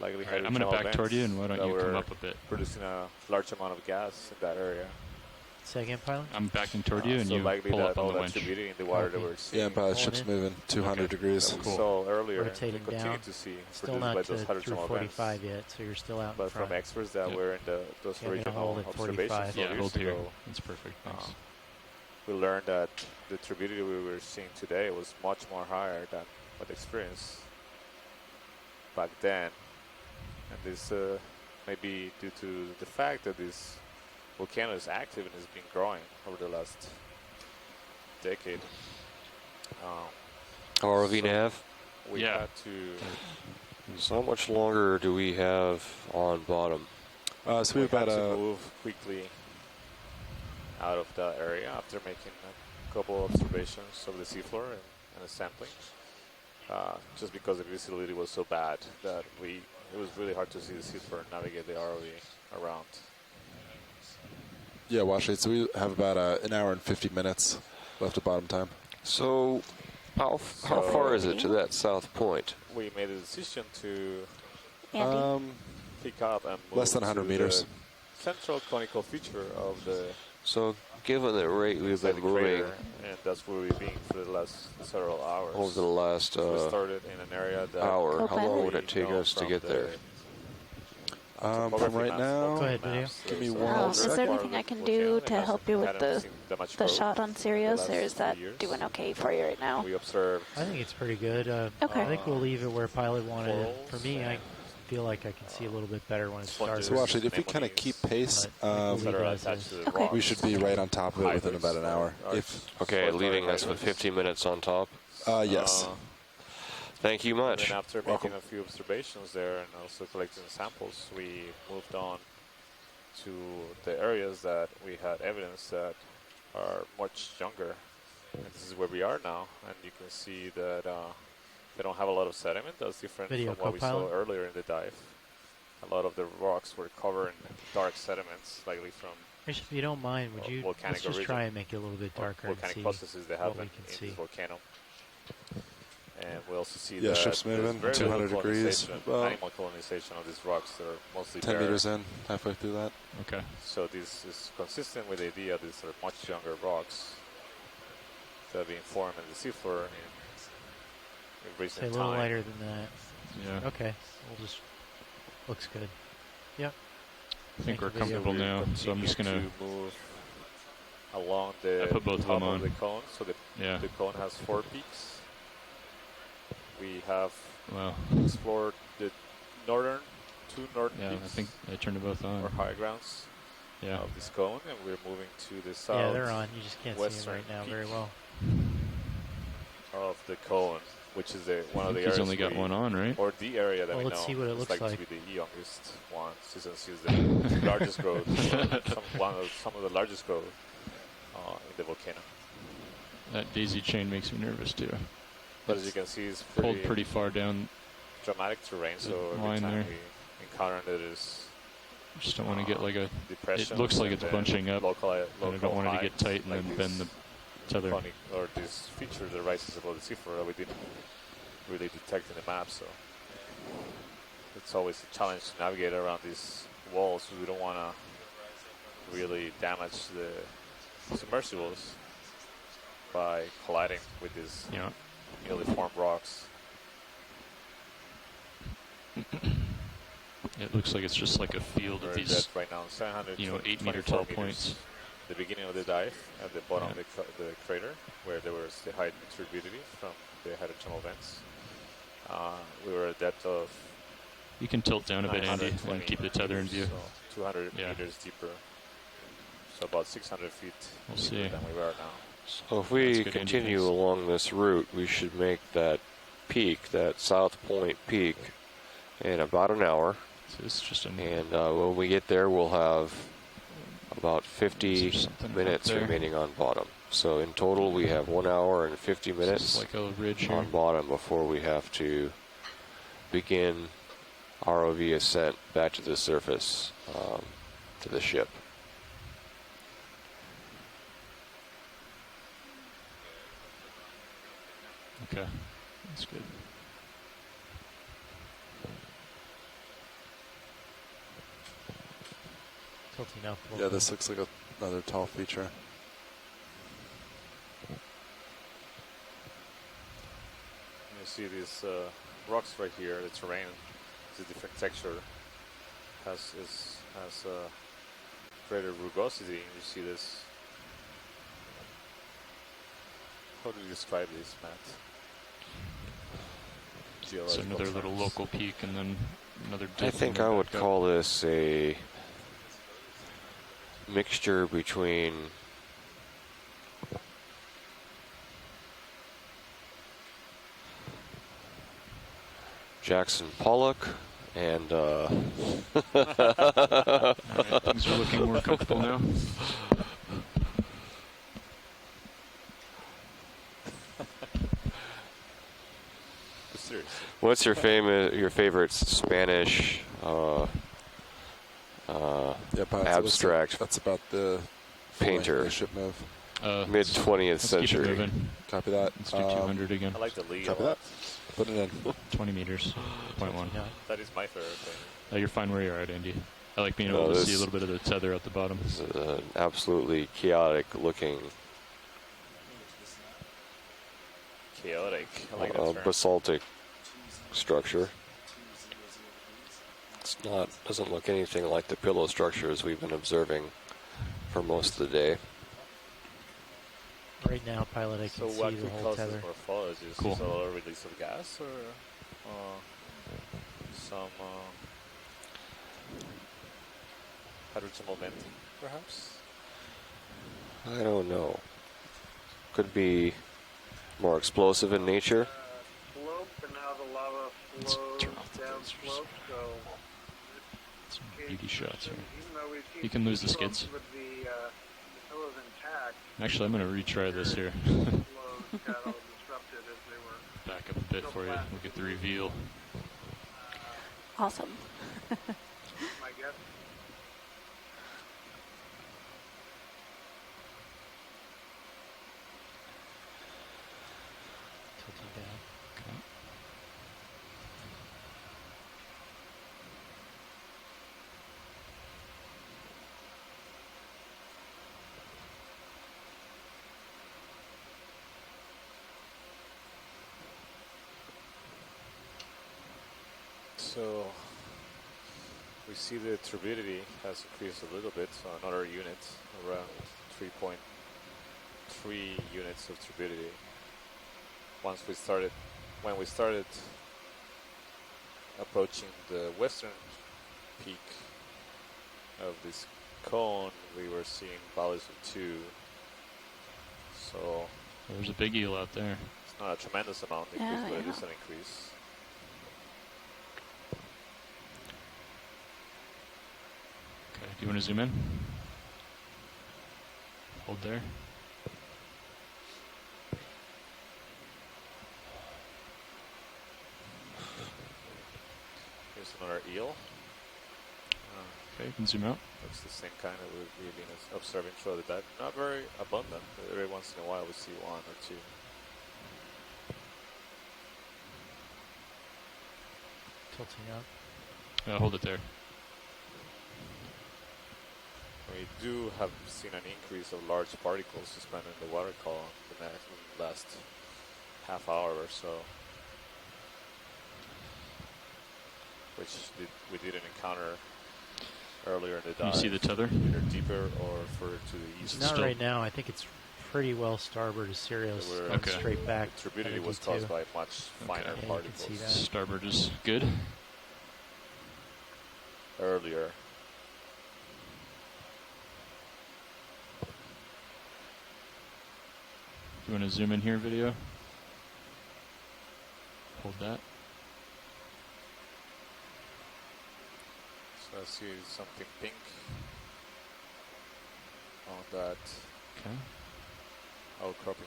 likely I'm going to back toward you, and why don't you come up a bit? Producing a large amount of gas in that area. Second pilot? I'm backing toward you, and so you likely pull that up on all the that winch. turbidity in the water that we're seeing. Yeah, pilot ship's moving 200 degrees. Cool. So earlier, rotating we continue down. to see Still produced not by those through hydrothermal 45 vents. yet, so you're still out But in front. from experts that were in those Yeah, regional hold at observations 45. 12 years hold here. ago, That's perfect. Thanks. we learned that the turbidity we were seeing today was much more higher than what experienced back then. And this may be due to the fact that this volcano is active and has been growing over the last decade. ROV nav? We had to... So how much longer do we have on bottom? So we had about to move quickly out of that area after making a couple of observations of the seafloor and a sampling. Just because the visibility was so bad that it was really hard to see the seafloor and navigate the ROV around. Yeah, Washley, so we have about an hour and 50 minutes left of bottom time. So how far is it to that south point? We made a decision to pick up and move less than 100 to meters. The central conical feature of the... So given the rate we've been moving... Crater, and that's where we've been for the last several hours. Over the last we started in an area that hour. How long would it take us to get there? From right now, go ahead, video. Give me one Is there anything I can do to help you with the shot on Sirius, or is that doing okay for you right now? We observed. I think it's pretty good. Okay. I think we'll leave it where pilot wanted it. For me, I feel like I can see a little bit better when it starts. So Washley, if we kind of keep pace, we should be right on top of it within about an hour. Okay, leaving us with 15 minutes on top? Yes. Thank you much. And after making a few observations there and also collecting samples, we moved on to the areas that we had evidence that are much younger. And this is where we are now, and you can see that they don't have a lot of sediment. That's different from what we saw earlier in the dive. A lot of the rocks were covered in dark sediments, likely from If you don't mind, would you let's just try and make it a little bit darker volcanic and see processes that happen what we can see. in the volcano. And we also see Yeah, that ship's moving, there's 200 degrees. Well, animal colonization of these rocks that are mostly 10 bare. meters in, halfway through that. Okay. So this is consistent with the idea these are much younger rocks. that have been formed in the seafloor in recent Say a time. little lighter than that. Yeah. Okay. We'll just looks good. Yep. I think we're comfortable now, so I'm just gonna move along the I put both of top them on. the cone. So the cone has 4 peaks. We have explored the northern 2 northern peaks. I think I turned them both on. Or high grounds of this cone, and we're moving to the south. Yeah, they're on. You just can't see them right now very well. Of the cone, which is one of the He's areas only got one on, right? Or the area that we know. Let's see what it looks like. To be the youngest one. Since it's the largest growth, some of the largest growth in the volcano. That daisy chain makes me nervous too. But as you can see, it's pulled pretty far down. Dramatic terrain, so every time we encounter it is. Just don't want to get like a depression. It looks like it's bunching up. Local and I don't want it to get tight and then bend the tether. Or this feature that rises above the seafloor that we didn't really detect in the map, so it's always a challenge to navigate around these walls. We don't want to really damage the submersibles by colliding with these newly formed rocks. It looks like it's just like a field of these, right now, 8-meter tall points. The beginning of the dive at the bottom of the crater, where there was the high turbidity from the hydrothermal vents. We were at a depth of. You can tilt down a bit, Andy, and keep the tether in view. So 200 meters deeper. So about 600 feet deeper than we were now. So if we continue along this route, we should make that peak, that South Point peak, in about an hour. So it's just and when we get there, we'll have about 50 minutes remaining on bottom. So in total, we have 1 hour and 50 minutes like a ridge on bottom before we have to begin ROV ascent back to the surface, to the ship. Okay, that's good. Tilting up. Yeah, this looks like another tall feature. You see these rocks right here. The terrain is a different texture. Has greater rugosity. You see this. How do you describe this, Matt? It's another little local peak, and then another dip. I think I would call this a mixture between Jackson Pollock and things are looking more comfortable now. What's your favorite Spanish abstract? That's about the painter. Ship move. Mid 20th century. Copy that. Let's do 200 again. I like the lead. Copy that. Put it in. 20 meters. 0.1. That is my favorite thing. You're fine where you're at, Andy. I like being able to see a little bit of the tether at the bottom. It's an absolutely chaotic looking. Chaotic. I like that term. Basaltic structure. It's not. Doesn't look anything like the pillow structures we've been observing for most of the day. Right now, pilot, I can see the whole tether. Morphology? Cool. Is it a release of gas or some hydrothermal venting, perhaps? I don't know. Could be more explosive in nature. Slope, and now the lava flows down slope, so some beauty shots here. even though we keep You can lose the skids. with the pillows intact, Actually, I'm going to retry this here. flows got all disrupted as they were. Back up a bit for you. Look at the reveal. Awesome. My guess. Tilting down. Okay. So we see the turbidity has increased a little bit, so another unit, around 3.3 units of turbidity. When we started approaching the western peak of this cone, we were seeing values of 2. So there's a big eel out there. It's not a tremendous amount increase, but it is an increase. Okay, do you want to zoom in? Hold there. Here's another eel. Okay, you can zoom out. Looks the same kind that we've been observing throughout the dive. Not very abundant, but every once in a while we see 1 or 2. Tilting up. Hold it there. We do have seen an increase of large particles suspended in the water column in the last half hour or so, which we didn't encounter earlier in the dive. You see the tether? Either deeper or further to the east. Not right now. I think it's pretty well starboard as Sirius straight back. The turbidity was caused by much finer particles. You can see that. Starboard is good. Earlier. Do you want to zoom in here, video? Hold that. So I see something pink on that outcropping.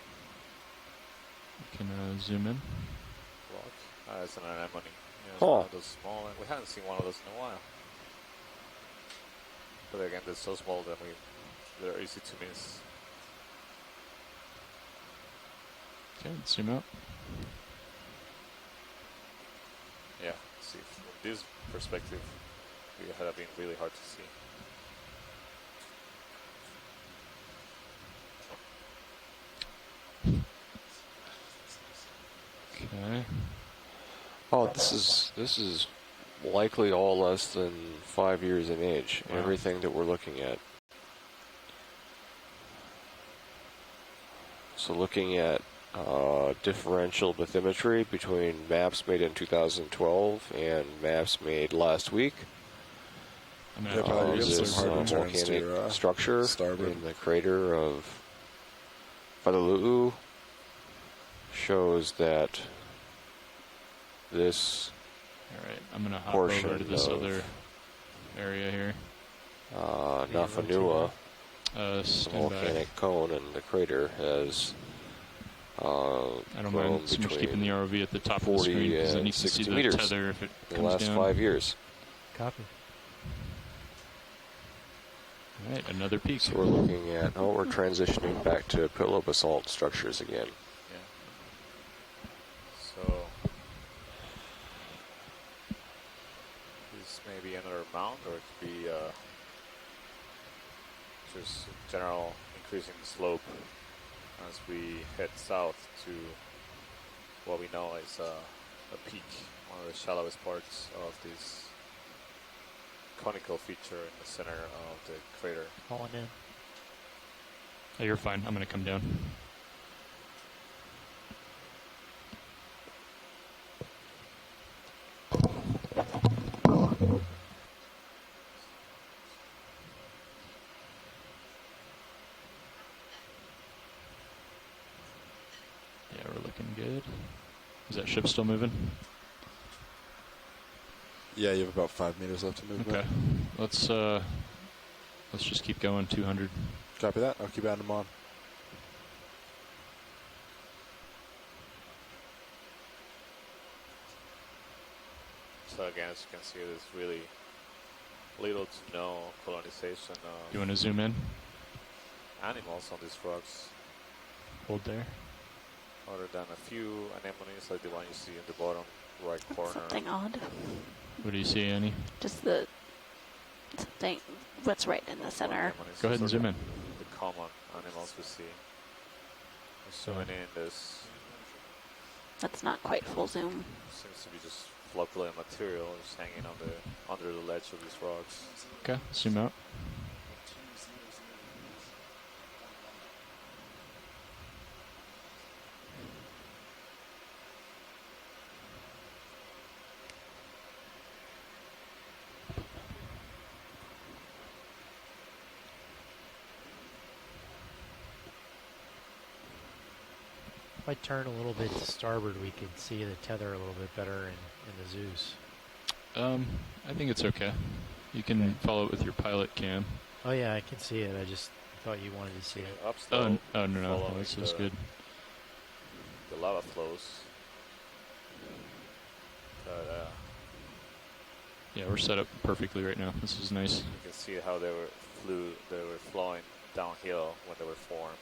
You can zoom in. Rock. It's an anemone. Yeah, Oh. one of those small. We haven't seen one of those in a while. But again, they're so small that they're easy to miss. Okay, let's zoom out. Yeah, see, from this perspective, it had been really hard to see. Okay. Oh, this is likely all less than 5 years in age. Wow. Everything that we're looking at. So looking at differential bathymetry between maps made in 2012 and maps made last week. There's this volcanic structure in the crater of Vailulu'u shows that this I'm going to hop over to this other area here. Nafanua, the volcanic cone in the crater, has I don't mind so much keeping the ROV at the top of the screen because I need to see the tether if it comes in the last down. 5 years. Copy. All right, another peak. So we're looking at, we're transitioning back to pillow basalt structures again. Yeah. So this may be another mound, or it could be just general increasing slope as we head south to what we know is a peak, one of the shallowest parts of this conical feature in the center of the crater. Falling in. Oh, you're fine. I'm going to come down. Yeah, we're looking good. Is that ship still moving? Yeah, you have about 5 meters left to move. Okay. Let's just keep going. 200. Copy that. I'll keep adding them on. So again, as you can see, there's really little to no colonization of You want to zoom in? animals on these rocks, Hold there. other than a few anemones like the one you see in the bottom right corner. Something odd. What do you see, Annie? Just the something. What's right in the center? Anemones, Go ahead and sort zoom of in. The common animals we see. Zooming in, this That's not quite full zoom. seems to be just flocculent material is hanging on the under the ledge of these rocks. Okay, zoom out. If I turn a little bit to starboard, we can see the tether a little bit better in the Zeus. I think it's okay. You can follow it with your pilot cam. Oh yeah, I can see it. I just thought you wanted to see it. Oh no, this is good. The lava flows. Yeah, we're set up perfectly right now. This is nice. You can see how they were flowing downhill when they were formed.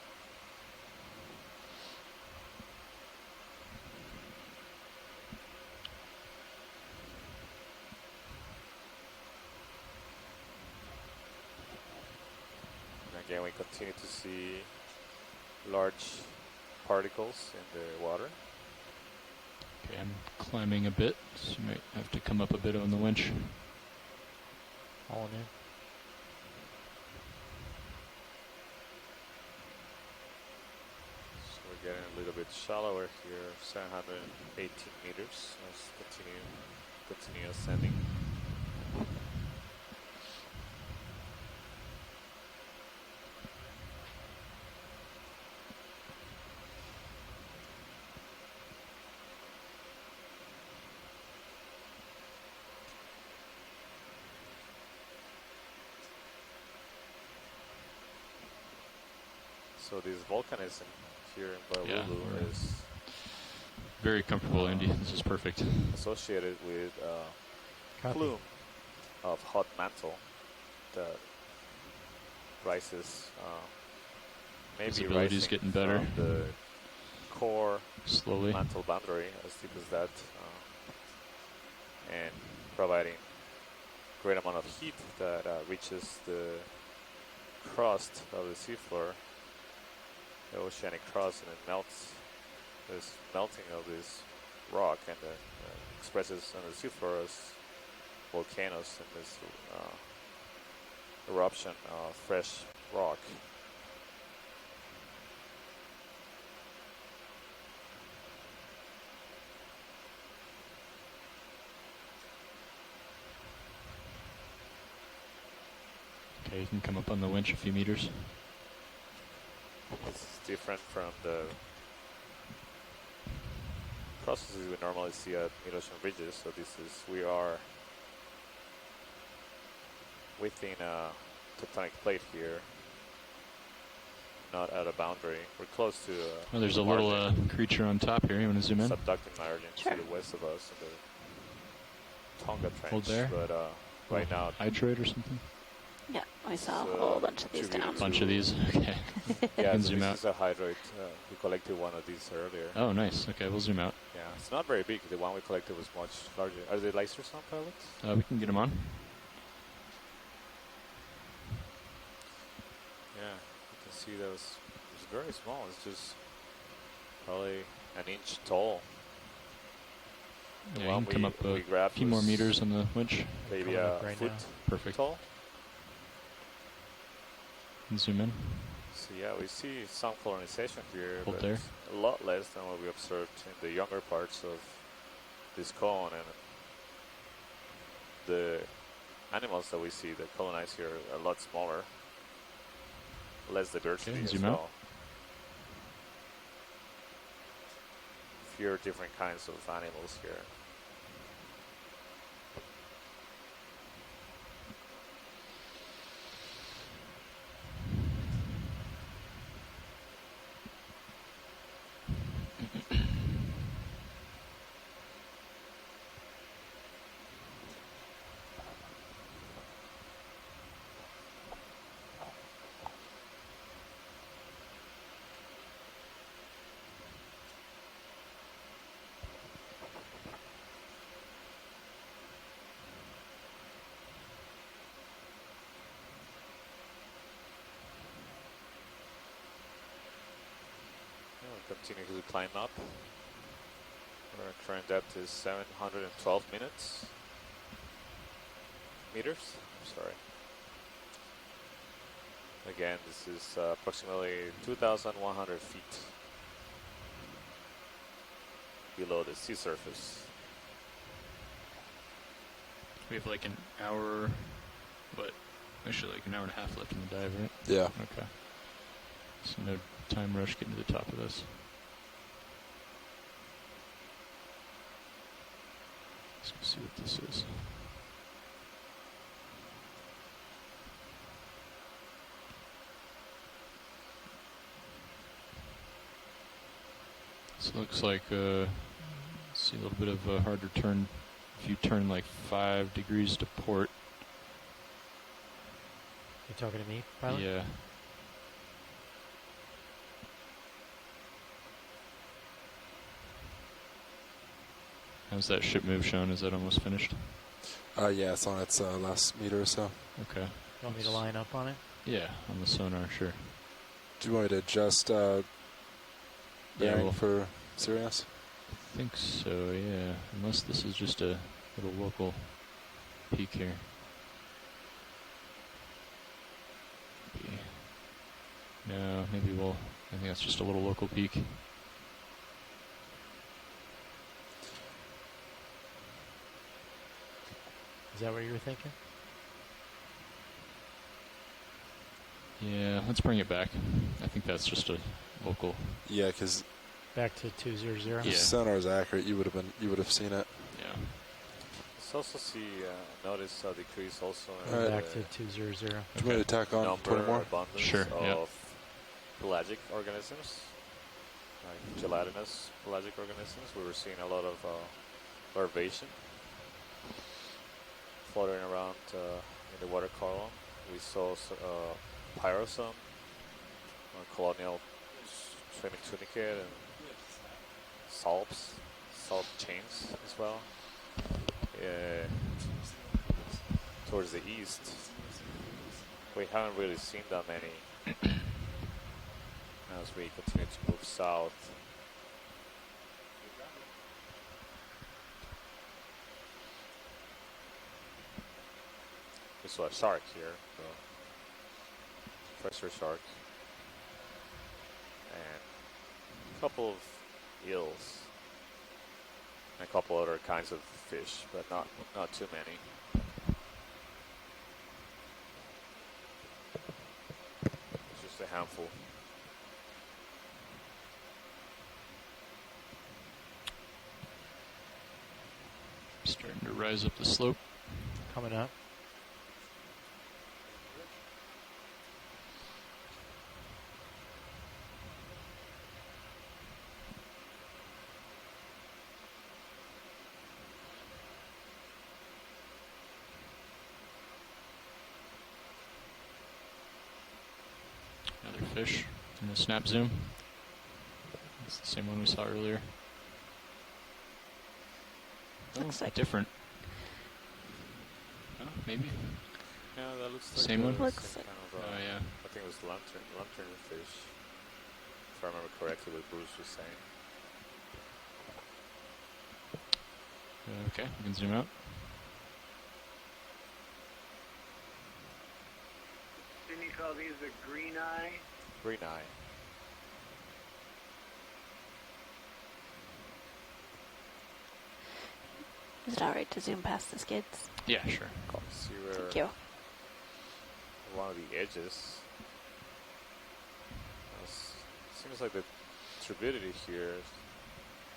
Again, we continue to see large particles in the water. Okay, I'm climbing a bit, so you might have to come up a bit on the winch. All in. So we're getting a little bit shallower here, 718 meters. Let's continue ascending. So this volcanism here in Vailulu'u is very comfortable, Andy. This is perfect. Associated with plume of hot mantle that rises, maybe rising getting better. from the core slowly mantle boundary, as deep as that, and providing great amount of heat that reaches the crust of the seafloor, the oceanic crust, and it melts. This melting of this rock and expresses on the seafloor as volcanoes and this eruption of fresh rock. Okay, you can come up on the winch a few meters. This is different from the processes we normally see at mid-ocean ridges. So we are within a tectonic plate here, not at a boundary. We're close to oh, there's a little creature on top here. You want to zoom in? Subducting margin to the west of us, in the Tonga Trench. Hold there. But right now, hydrate or something? Yeah, I saw a whole bunch of these down. A bunch of these, okay. Yeah, so zoom this out. is a hydrate. We collected one of these earlier. Oh, nice. Okay, we'll zoom out. Yeah, it's not very big. The one we collected was much larger. Are they laser sound pilots? We can get them on. Yeah, you can see that it's very small. It's just probably an inch tall. The Yeah, one you can come up we a grabbed few more meters on the winch. Maybe a foot Perfect. tall. And zoom in. So yeah, we see some colonization here, Hold but there. a lot less than what we observed in the younger parts of this cone, and the animals that we see that colonize here are a lot smaller, less diversity as zoom well. out. Fewer different kinds of animals here. Continue to climb up. current depth is 712 meters. Sorry. Again, this is approximately 2,100 feet below the sea surface. We have like an hour, but actually like an hour and a half left in the dive, right? Yeah. Okay. So no time rush getting to the top of this. Let's go see what this is. So it looks like, see a little bit of a harder turn. If you turn like 5 degrees to port. You talking to me, pilot? Yeah. How's that ship move shown? Is that almost finished? Yeah, it's on its last meter or so. Okay. You want me to line up on it? Yeah, on the sonar, sure. Do you want me to adjust bearing for Sirius? I think so, yeah. Unless this is just a little local peak here. No, maybe we'll... I think that's just a little local peak. Is that what you were thinking? Yeah, let's bring it back. I think that's just a local... Yeah, because... Back to 200? If the sonar is accurate, you would have seen it. Yeah. Let's also see, notice a decrease also in Back to 200. Do you want me to tack on 20 more? Abundance sure, of pelagic organisms, like gelatinous pelagic organisms. We were seeing a lot of larvation floating around in the water column. We saw pyrosome, colonial swimming tunicate, and salt chains as well. Towards the east, we haven't really seen that many as we continue to move south. We saw a shark here, pressure shark, and a couple of eels, and a couple other kinds of fish, but not too many. Just a handful. Starting to rise up the slope. Coming up. Another fish in a snap zoom. It's the same one we saw earlier. Looks like different. Oh, maybe. Yeah, that looks like same one. Looks like kind of, oh yeah. I think it was lantern fish, if I remember correctly what Bruce was saying. Okay, we can zoom out. Didn't you call these a green eye? Green eye. Is it alright to zoom past the skids? Yeah, sure. See where Thank you. one of the edges. Seems like the turbidity here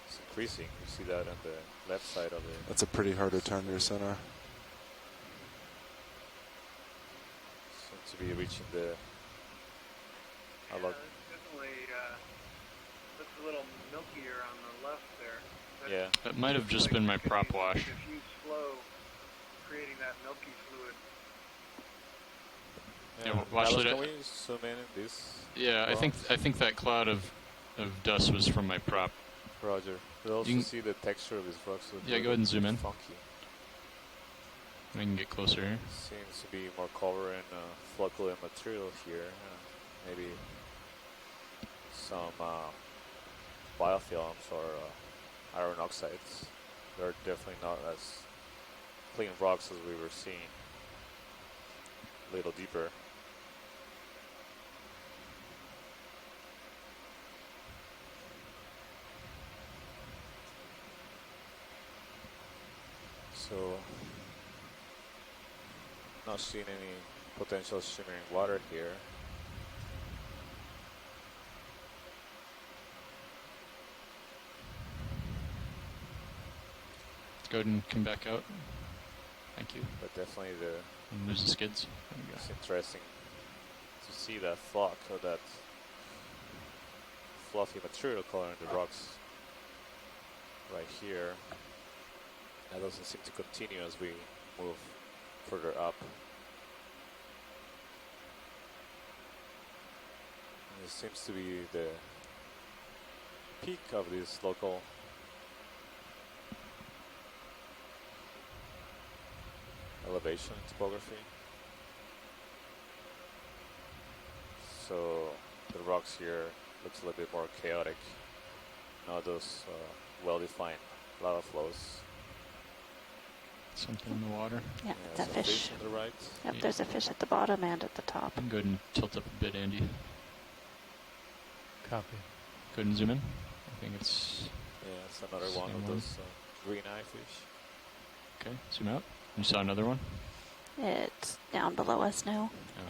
is increasing. You see that on the left side of it. That's a pretty hard to turn your sonar. Seems to be reaching the. Yeah, definitely looks a little milkier on the left there. Yeah. That might have just been my prop wash. Diffuse flow creating that milky fluid. Yeah, watch Alice, it. can we zoom in this? Yeah, I think that cloud of dust was from my prop. Roger. You also see the texture of his rocks. Yeah, go ahead and zoom in. Funky. I can get closer here. Seems to be more cover in flocculent material here. Maybe some biofilms or iron oxides. They're definitely not as clean rocks as we were seeing. A little deeper. So, not seeing any potential shimmering water here. Let's go ahead and come back out. Thank you. But definitely and there's the skids. There we go. It's interesting to see that flock or that fluffy material coloring the rocks right here. That doesn't seem to continue as we move further up. And this seems to be the peak of this local elevation topography. So the rocks here looks a little bit more chaotic. Not those well-defined lava flows. Something in the water. Yeah, it's a fish. On the right. Yep, there's a fish at the bottom and at the top. Go ahead and tilt up a bit, Andy. Copy. Go ahead and zoom in. I think it's... Yeah, it's another one of those green eye fish. Okay, zoom out. You saw another one? It's down below us now. Oh.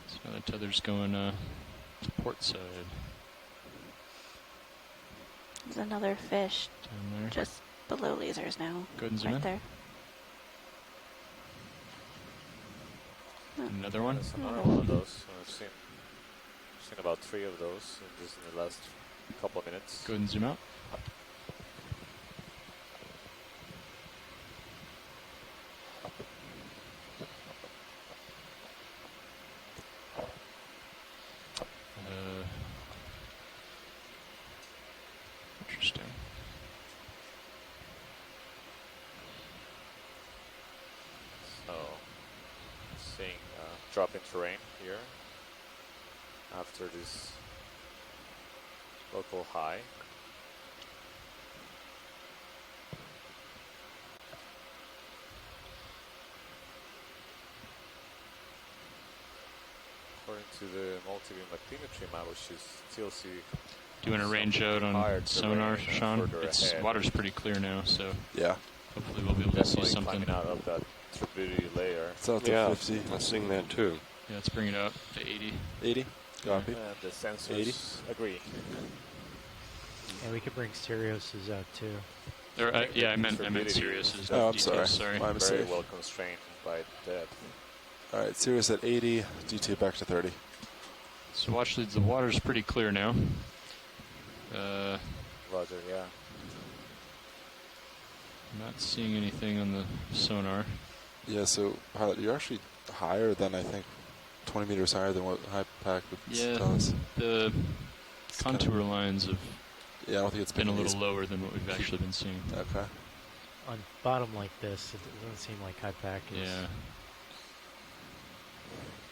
So the tether's going to port side. There's another fish down there. just below lasers now. Go ahead and zoom right in. there. Another one? That's another one of those. I've seen about 3 of those just in the last couple of minutes. Go ahead and zoom out. Interesting. So, seeing drop in terrain here after this local high. According to the multi-beam bathymetry map, which is still see. Do you want to range out on sonar, Sean? It's water's pretty clear now, so yeah. Hopefully we'll be able to see Definitely something. Coming out of that turbidity layer. It's out to 50. I'm seeing that too. Yeah, let's bring it up to 80. 80? Copy. The sensors 80. agree. And we could bring Sirius's out too. Yeah, I meant Sirius's. Oh, I'm sorry. Sorry. My mistake. Very well constrained by depth. All right, Sirius at 80, D2 back to 30. So watch the water's pretty clear now. Roger, yeah. Not seeing anything on the sonar. Yeah, so you're actually higher than, I think, 20 meters higher than what high pack would tell us. The contour lines have I don't think it's been a little lower than what we've actually been seeing. Okay. On bottom like this, it doesn't seem like high pack is. Yeah.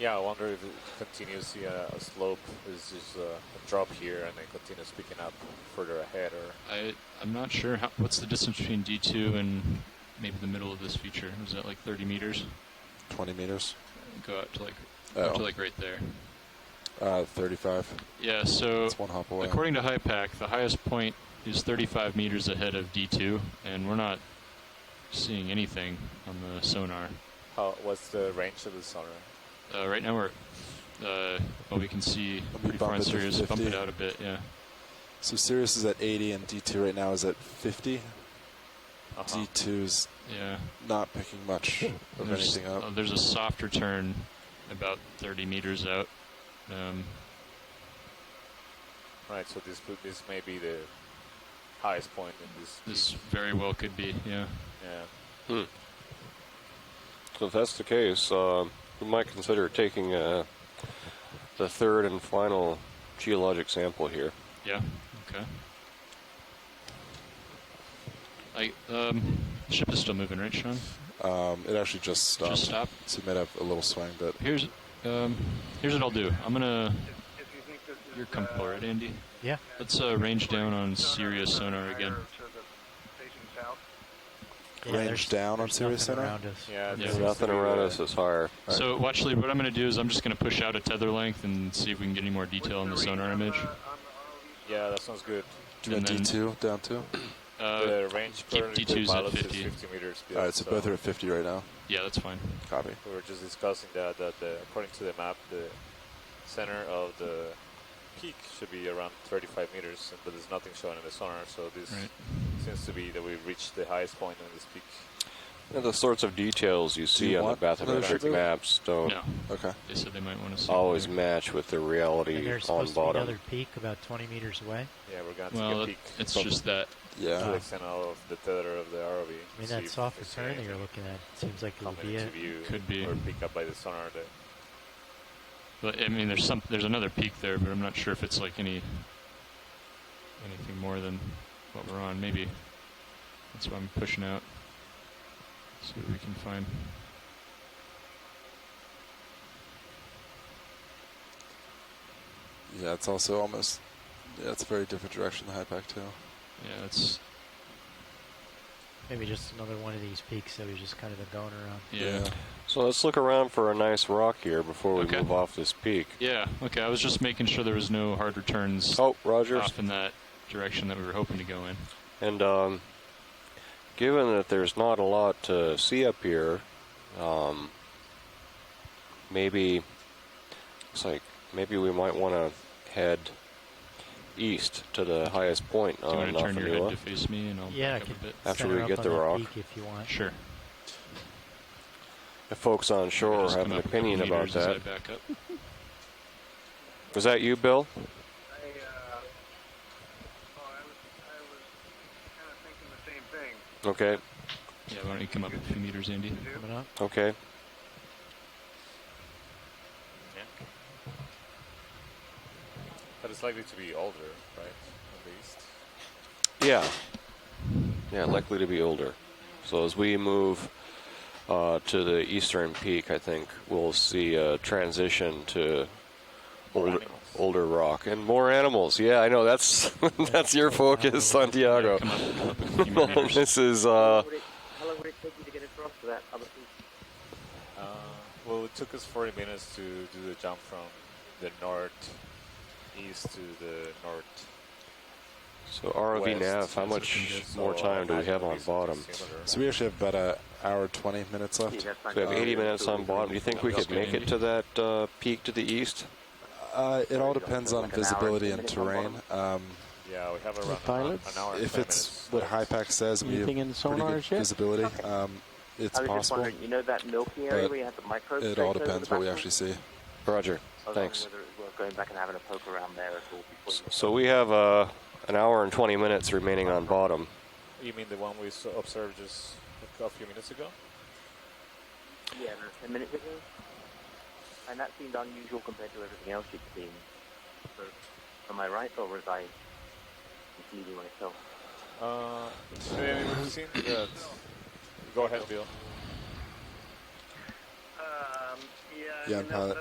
Yeah, I wonder if it continues to see a slope. Is a drop here and then continues picking up further ahead, or I'm not sure what's the distance between D2 and maybe the middle of this feature. Was that like 30 meters? 20 meters. Go out to like right there. 35. Yeah, so it's one hop away. According to HiPAC, the highest point is 35 meters ahead of D2, and we're not seeing anything on the sonar. What's the range of the sonar? Right now we're, we can see pretty far on Sirius. Bump it out a bit, yeah. So Sirius is at 80 and D2 right now is at 50. D2's not picking much of anything up. There's a softer turn about 30 meters out. Right, so this may be the highest point in this. This very well could be, yeah. Yeah. So if that's the case, we might consider taking the third and final geologic sample here. Yeah. Okay. The ship is still moving, right, Sean? It actually just stopped. Just stopped? So it might have a little swing, but Here's Here's what I'll do. I'm gonna. You're comfortable, right, Andy? Yeah. Let's range down on Sirius sonar again. Yeah, Range down on Sirius nothing sonar? around us. Yeah, There's nothing around us that's higher. So, actually, what I'm going to do is I'm just going to push out a tether length and see if we can get any more detail on the sonar image. Yeah, that sounds good. Do you want D2 down to? The range keep currently D2s for at pilots 50. is 50 meters. All right, so both are at 50 right now. Yeah, that's fine. Copy. We were just discussing that according to the map, the center of the peak should be around 35 meters, but there's nothing shown in the sonar, so this seems to be that we've reached the highest point on this peak. And the sorts of details you see on the bathymetric maps don't They said they might want to see always match with the reality And there's on supposed to be bottom. another peak about 20 meters away. Yeah, we're going to Well, take a peek. it's just that. To the extent of the tether of the ROV. I mean, that soft return that you're looking at seems like it would be it. Could be. Or pick up by the sonar. But I mean, there's another peak there, but I'm not sure if it's like anything more than what we're on. Maybe that's why I'm pushing out. See what we can find. Yeah, it's also almost. Yeah, it's a very different direction than Hypack too. Yeah, it's maybe just another one of these peaks that we've just kind of been going around. Yeah. So let's look around for a nice rock here before we move off this peak. Yeah. Okay. I was just making sure there was no hard returns. Roger. Off in that direction that we were hoping to go in. And given that there's not a lot to see up here, maybe we might want to head east to the highest point Do you on want to turn your head to Nafanua face me and I'll Yeah, back up a bit? after we get the rock. Peak if you want. Sure. If folks on shore Just have come an up a couple opinion about meters as I that. back up. Was that you, Bill? I was kind of thinking the same thing. Okay. Yeah, why don't you come up a few meters, Andy? Coming up. Okay. But it's likely to be older, right? At least. Yeah. Yeah, likely to be older. So as we move to the eastern peak, I think we'll see a transition to older rock and more animals. Yeah, I know that's that's your focus, Santiago. This is. How long would it take you to get across to that other peak? Well, it took us 40 minutes to do the jump from the northeast to the north. So ROV nav, how much more time do we have on bottom? So we actually have about an hour 20 minutes left. So we have 80 minutes on bottom. Do you think we could make it to that peak to the east? It all depends on visibility and terrain. Yeah, we have around pilots? an hour. If it's what Hypack says, we have Anything in pretty sonars good yet? visibility. It's I was just possible, wondering, you know that milky area but where you have the microbes? it all depends what we actually see. Roger. I was Thanks. wondering whether it was worth going back and having a poke around there at all before you... So we have an hour and 20 minutes remaining on bottom. You mean the one we observed just a few minutes ago? Yeah, 10 minutes ago. And that seemed unusual compared to everything else you'd seen. So, am I right, or was I confusing myself? We've seen that. Go ahead, Bill. Yeah, pilot.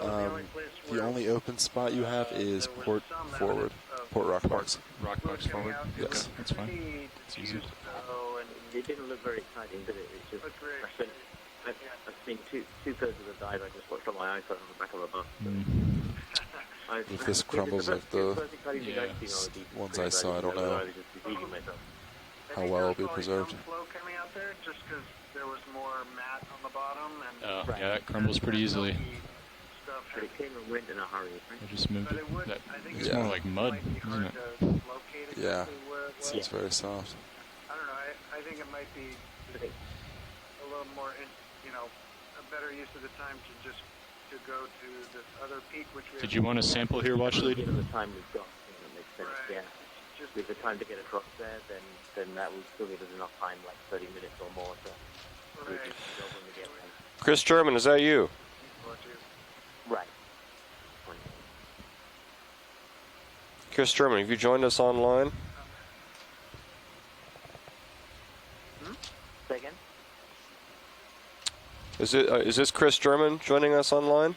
The only open spot you have is port forward, port rock box. Rock box forward? Yes. Okay, that's fine. It's easy. It didn't look very exciting, did it? It's just, I've seen two-thirds of the dive I just watched on my iPhone on the back of a bus. If this crumbles like the ones I saw, I don't know how well it'll be preserved. Flow coming out there just because there was more mat on the bottom and Yeah, it crumbles pretty easily. But it came and went in a hurry. I just moved it. It's more like mud, isn't it? Yeah, it seems very soft. I don't know. I think it might be a little more, a better use of the time to just go to this other peak, which we. Did you want a sample here, watch lead? Given the time we've got, that makes sense. Yeah. Just with the time to get across there, then that will still give us enough time, like 30 minutes or more, to do the job when we get there. Chris German, is that you? Right. Chris German, have you joined us online? Say again? Is this Chris German joining us online?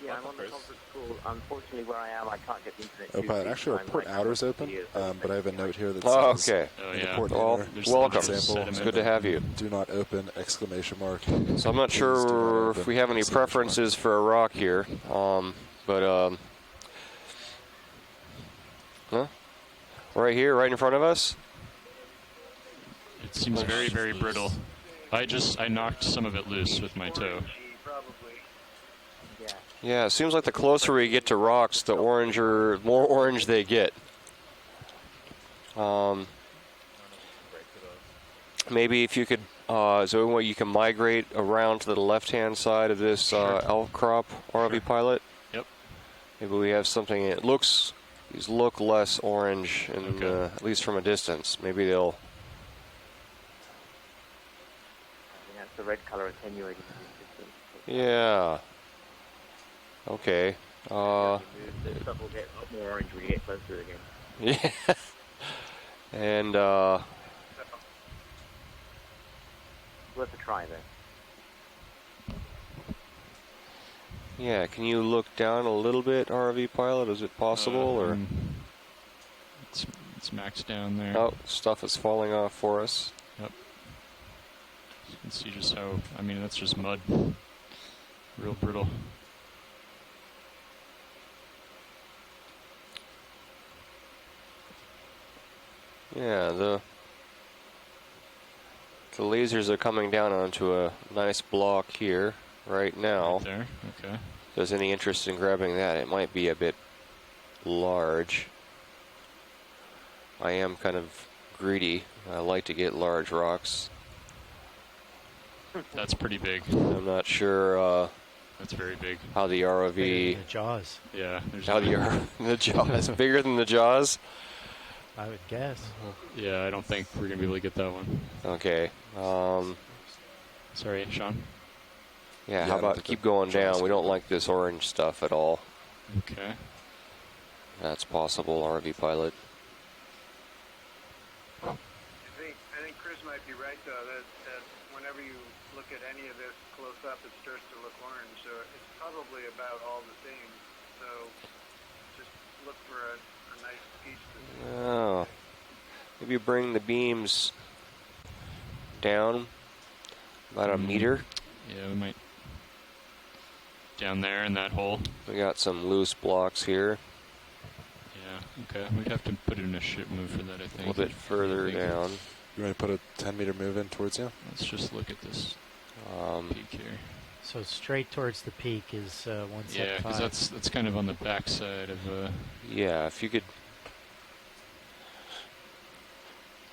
Yeah, I'm on the conference call. Unfortunately, where I am, I can't get the internet. Oh, but actually, our port outer's open, but I have a note here that Oh, says, okay. in the port inner, Welcome. sample, It's good to have you. Do not open, exclamation mark. So I'm not sure if we have any preferences for a rock here, but right here, right in front of us. It seems very, very brittle. I knocked some of it loose with my toe. Yeah, it seems like the closer we get to rocks, the more orange they get. Maybe if you could, is there a way you can migrate around to the left-hand side of this outcrop ROV pilot? Yep. Maybe we have something. These look less orange, and at least from a distance. Maybe they'll. That's the red color attenuating. Yeah. Okay. The stuff will get a lot more orange when you get close to it again. Yeah. And worth a try there. Yeah, can you look down a little bit, ROV pilot? Is it possible, or? It's maxed down there. Oh, stuff is falling off for us. Yep. You can see just how, I mean, that's just mud. Real brittle. Yeah, the lasers are coming down onto a nice block here right now. Right there, okay. If there's any interest in grabbing that, it might be a bit large. I am kind of greedy. I like to get large rocks. That's pretty big. I'm not sure. That's very big. How the ROV. Bigger than the Jaws. Yeah. How the Jaws bigger than the Jaws. I would guess. Yeah, I don't think we're gonna be able to get that one. Okay. Sorry, Sean. Yeah. How about keep going down? We don't like this orange stuff at all. Okay. That's possible, RV pilot. I think Chris might be right though. That whenever you look at any of this close up, it starts to look orange. So it's probably about all the same. So just look for a nice piece. Oh, maybe bring the beams down about a meter. Yeah, we might. Down there in that hole. We got some loose blocks here. Yeah, okay. We'd have to put in a ship move for that, I think. A little bit further down. You want to put a 10-meter move in towards you? Let's just look at this peak here. So straight towards the peak is 175. Yeah, because that's kind of on the back side of. Yeah, if you could.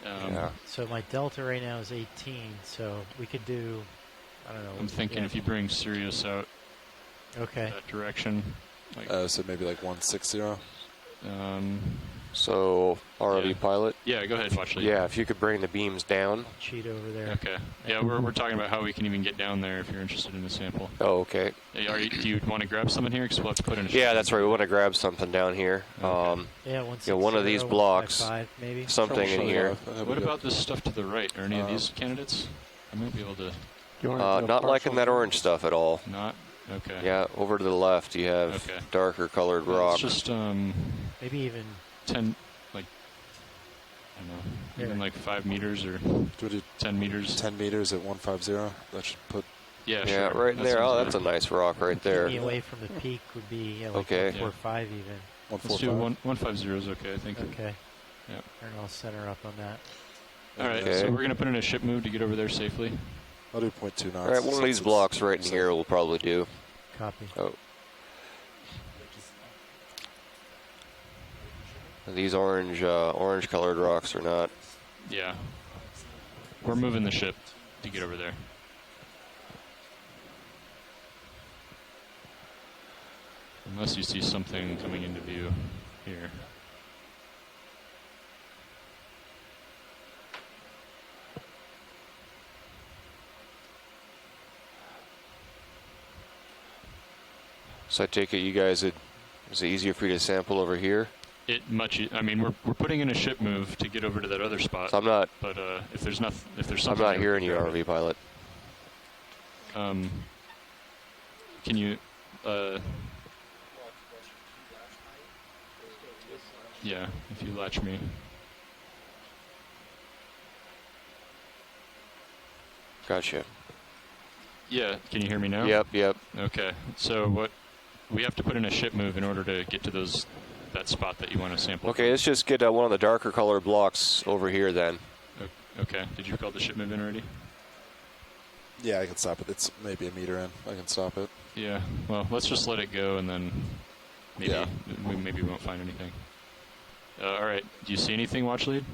Yeah. So my delta right now is 18, so we could do, I don't know. I'm thinking if you bring Sirius out that direction. Like, so maybe like 160? So, ROV pilot? Yeah, go ahead, Watchley. Yeah, if you could bring the beams down. Cheat over there. Okay. Yeah, we're talking about how we can even get down there if you're interested in the sample. Oh, okay. Do you want to grab something here? Because we'll have to put in a Yeah, that's right. We want to grab something down here. Okay. Yeah, one of these blocks. 155 maybe. Something in here. What about this stuff to the right? Are any of these candidates? I might be able to. Not liking that orange stuff at all. Not? Okay. Yeah, over to the left you have darker colored rock. It's just maybe even 10, like I don't know, even like 5 meters or 10 meters. 10 meters at 150. That should put. Yeah, yeah, sure. right there. Oh, that's a nice rock right there. Getting away from the peak would be like okay. 145 even. Let's do 150 is okay, I think. Okay. Yeah. And I'll center up on that. All right, so we're gonna put in a ship move to get over there safely. I'll do 0.2 knots. All right, one of these blocks right in here will probably do. Copy. Oh. These orange colored rocks are not. Yeah. We're moving the ship to get over there. Unless you see something coming into view here. So I take it you guys is it easier for you to sample over here? I mean, we're putting in a ship move to get over to that other spot. So I'm not. But if there's something. I'm not hearing you, RV pilot. Can you? Yeah, if you latch me. Gotcha. Yeah, can you hear me now? Yep. Okay, so what we have to put in a ship move in order to get to that spot that you want to sample. Okay, let's just get one of the darker colored blocks over here then. Okay, did you call the ship move in already? Yeah, I can stop it. It's maybe a meter in. I can stop it. Yeah, well, let's just let it go and then maybe we won't find anything. All right, do you see anything, watch lead?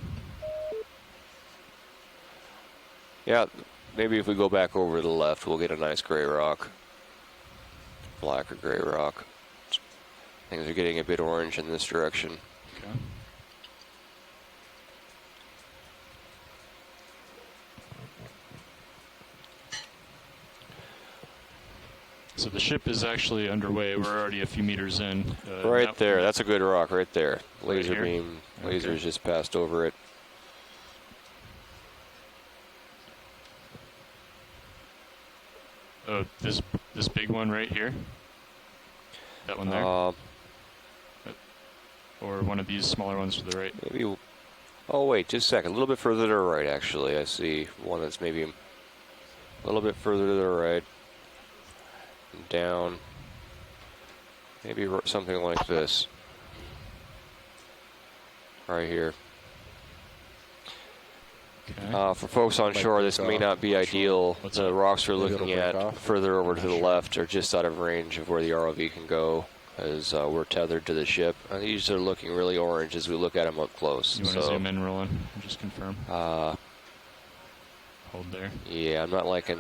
Yeah, maybe if we go back over to the left, we'll get a nice gray rock. Black or gray rock. Things are getting a bit orange in this direction. Okay. So the ship is actually underway. We're already a few meters in. Right there. That's a good rock right there. Laser right beam. Laser's just passed over it. Oh, this big one right here? That one there? Or one of these smaller ones to the right? Maybe. Oh, wait, just a second. A little bit further to the right, actually. I see one that's maybe a little bit further to the right. Down. Maybe something like this. Right here. Okay. For folks on shore, this may not be ideal. The rocks we're looking at further over to the left are just out of range of where the ROV can go, as we're tethered to the ship. These are looking really orange as we look at them up close. You want to zoom in, Roland, and just confirm? Hold there. Yeah, I'm not liking...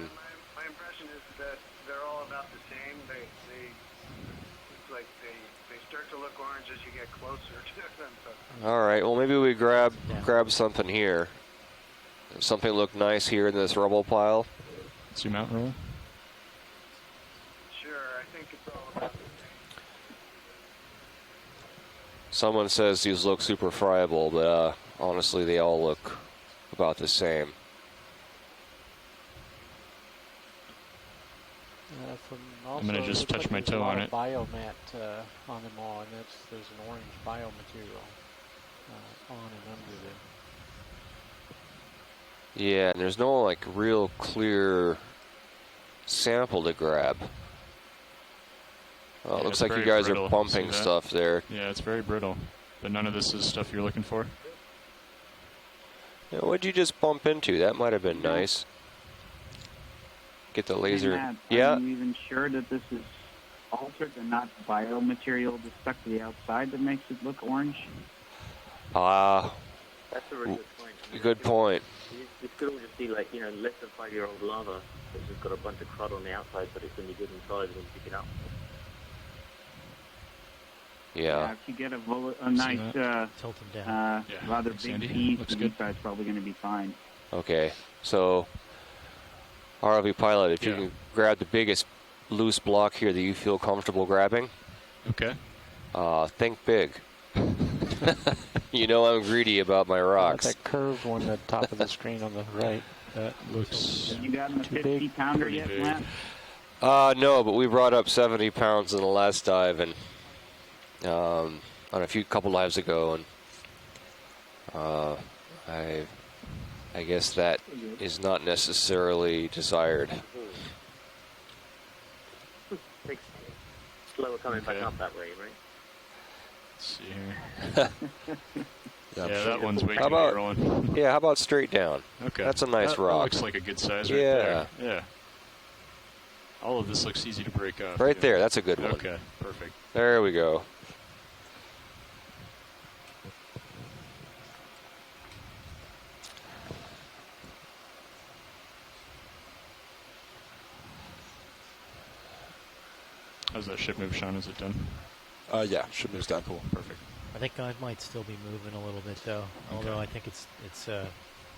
My impression is that they're all about the same. It's like they start to look orange as you get closer to them. So. All right, well, maybe we grab something here. Does something look nice here in this rubble pile? Zoom out, Roland. Sure, I think it's all about the same. Someone says these look super friable, but honestly, they all look about the same. I'm going to just touch my toe on it. Biomat on them all, and there's an orange biomaterial on and under them. Yeah, and there's no like real clear sample to grab. Well, it looks like you guys brittle. are pumping stuff there. Yeah, it's very brittle, but none of this is stuff you're looking for. Yeah, what'd you just bump into? That might have been nice. Get the laser. Hey, Matt, yeah. Are you even sure that this is altered and not biomaterial that's stuck to the outside that makes it look orange? That's a really good point. Good point. This could all just be like, less than 5-year-old lava that's just got a bunch of crud on the outside, but it's when you get inside when you pick it up. Yeah. If you get a nice, tilt them down. rather big piece, the inside's probably going to be fine. Okay, so ROV pilot, if you can grab the biggest loose block here that you feel comfortable grabbing. Okay. Think big. You know I'm greedy about my rocks. That curved one at the top of the screen on the right. That looks You got a 50-pounder yet, Matt? No, but we brought up 70 pounds in the last dive, and on a couple dives ago, and I guess that is not necessarily desired. Slower coming back up that way, right? Let's see here. Yeah, that one's way too rolling. Yeah, how about straight down? Okay. That's a nice that rock. Looks like a good size right there. Yeah. All of this looks easy to break up. Right there, that's a good one. Okay, perfect. There we go. How's that ship move, Sean? Is it done? Yeah, ship move's done. Cool. Perfect. I think I might still be moving a little bit though, although I think it's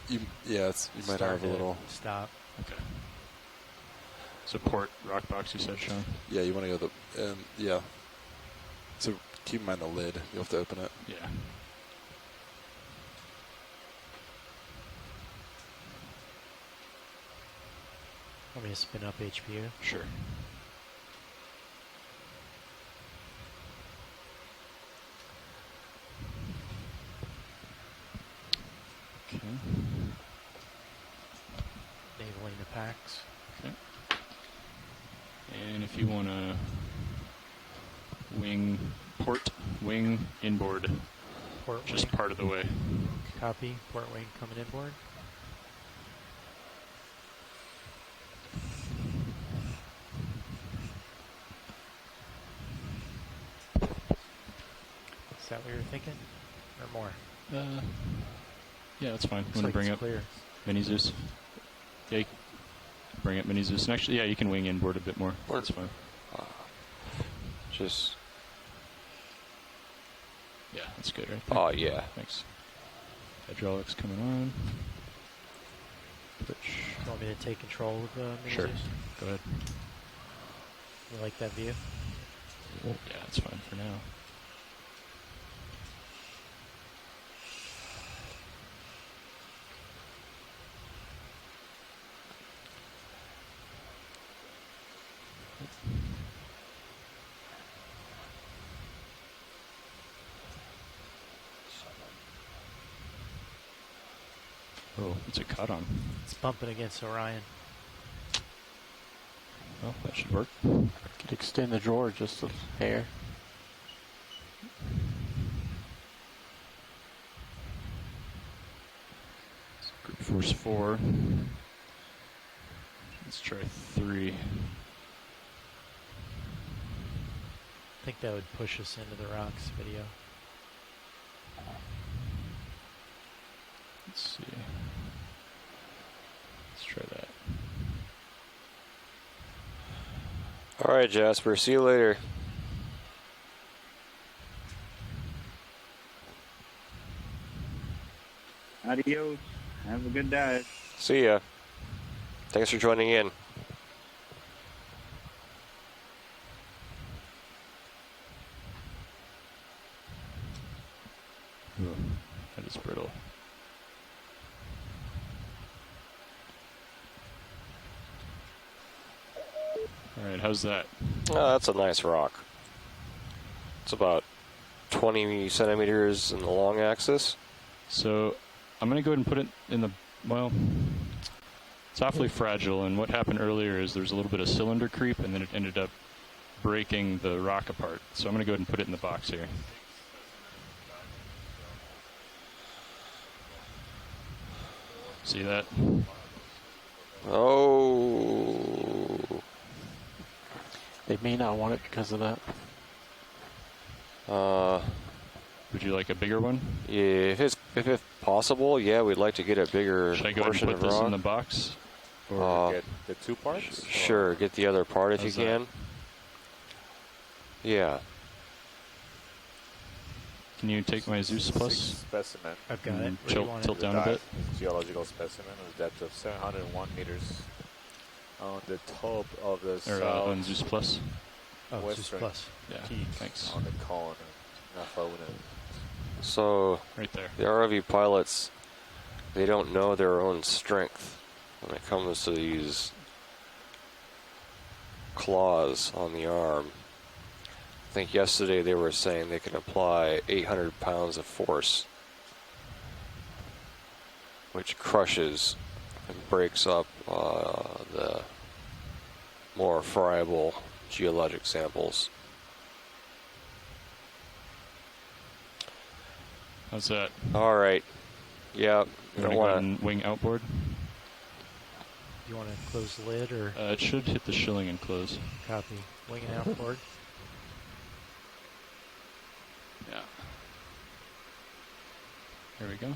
you might have a little stop. Okay. Support rock box, you said, Sean? Yeah, you want to go yeah. So keep in mind the lid. You'll have to open it. Yeah. Want me to spin up HPU? Sure. Okay. Enabling the packs. Okay. And if you want to wing inboard, Port just wing. part of the way. Copy. Port wing coming inboard. Is that what you're thinking? Or more? Yeah, that's fine. Looks Want to like bring it's up clear. Mini Zeus? Yeah, you can bring up Mini Zeus. And actually, yeah, you can wing inboard a bit more. That's fine. Just... Yeah, that's good, right? Oh, yeah. Thanks. Hydraulics coming on. Push. You want me to take control of the Mini Sure. Zeus? Go ahead. You like that view? Yeah, that's fine for now. Oh, it's a cut on. It's bumping against Orion. Well, that should work. Could extend the drawer just a hair. Group force 4. Let's try 3. I think that would push us into the rocks video. Let's see. Let's try that. All right, Jasper. See you later. Adios. Have a good dive. See ya. Thanks for joining in. That is brittle. Alright, how's that? Oh, that's a nice rock. It's about 20 centimeters in the long axis. So I'm going to go ahead and put it in the, well, it's awfully fragile, and what happened earlier is there's a little bit of cylinder creep, and then it ended up breaking the rock apart. So I'm going to go ahead and put it in the box here. See that? Oh. They may not want it because of that. Would you like a bigger one? Yeah, if it's possible, yeah, we'd like to get a bigger Should I go ahead portion and put of this rock. in the box? Or get the 2 parts? Sure, get the other part if How's you can. that? Yeah. Can you take my Zeus Plus? Specimen. I've got it. Tilt down a bit. Geological specimen with a depth of 701 meters on the top of the Or on Zeus Plus. Oh, Zeus western Plus. Yeah, peak thanks. on the cone. So, right there. The ROV pilots, they don't know their own strength when it comes to these claws on the arm. I think yesterday they were saying they can apply 800 pounds of force, which crushes and breaks up the more friable geologic samples. How's that? All right. Yeah. You want to go ahead and wing outboard? You want to close the lid or? It should hit the shilling and close. Copy. Wing and outboard. Yeah. There we go.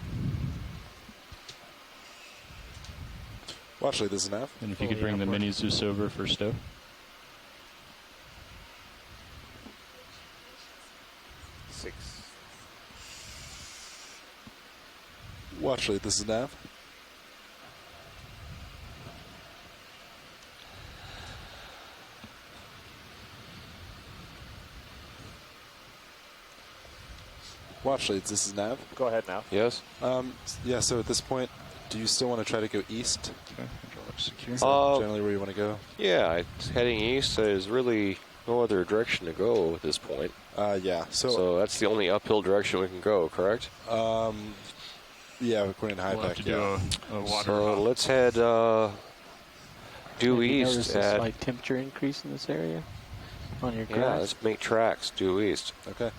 Well, actually, this is nav. And if you could bring the Mini Zeus over for stow. Well, actually, this is nav. Well, actually, this is nav. Go ahead now. Yes. Yeah. So at this point, do you still want to try to go east? Okay. Secure. Is that generally where you want to go? Yeah, heading east. There's really no other direction to go at this point. Yeah. So that's the only uphill direction we can go, correct? Yeah, according to high We'll have back, to do a water So hop. let's head due Have you east noticed a at... slight temperature increase in this area on your Yeah, graph? let's make tracks due east. Okay.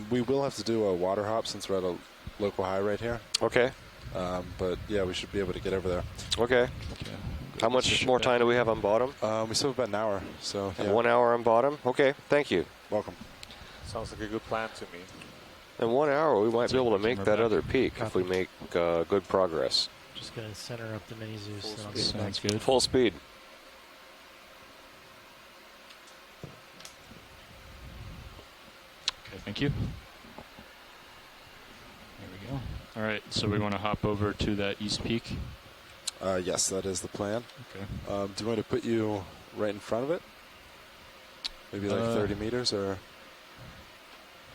We will have to do a water hop since we're at a local high right here. Okay. But yeah, we should be able to get over there. Okay. How much more time do we have on bottom? We still have about an hour. So And yeah. 1 hour on bottom? Okay, thank you. Welcome. Sounds like a good plan to me. In 1 hour, we might be able to make that other peak if we make good progress. Just going to center up the mini Zeus. Full and I'll speed. get back Sounds to you. good. Full speed. Okay, thank you. There we go. All right, so we want to hop over to that east peak. Yes, that is the plan. Okay. Do you want me to put you right in front of it? Maybe like 30 meters or?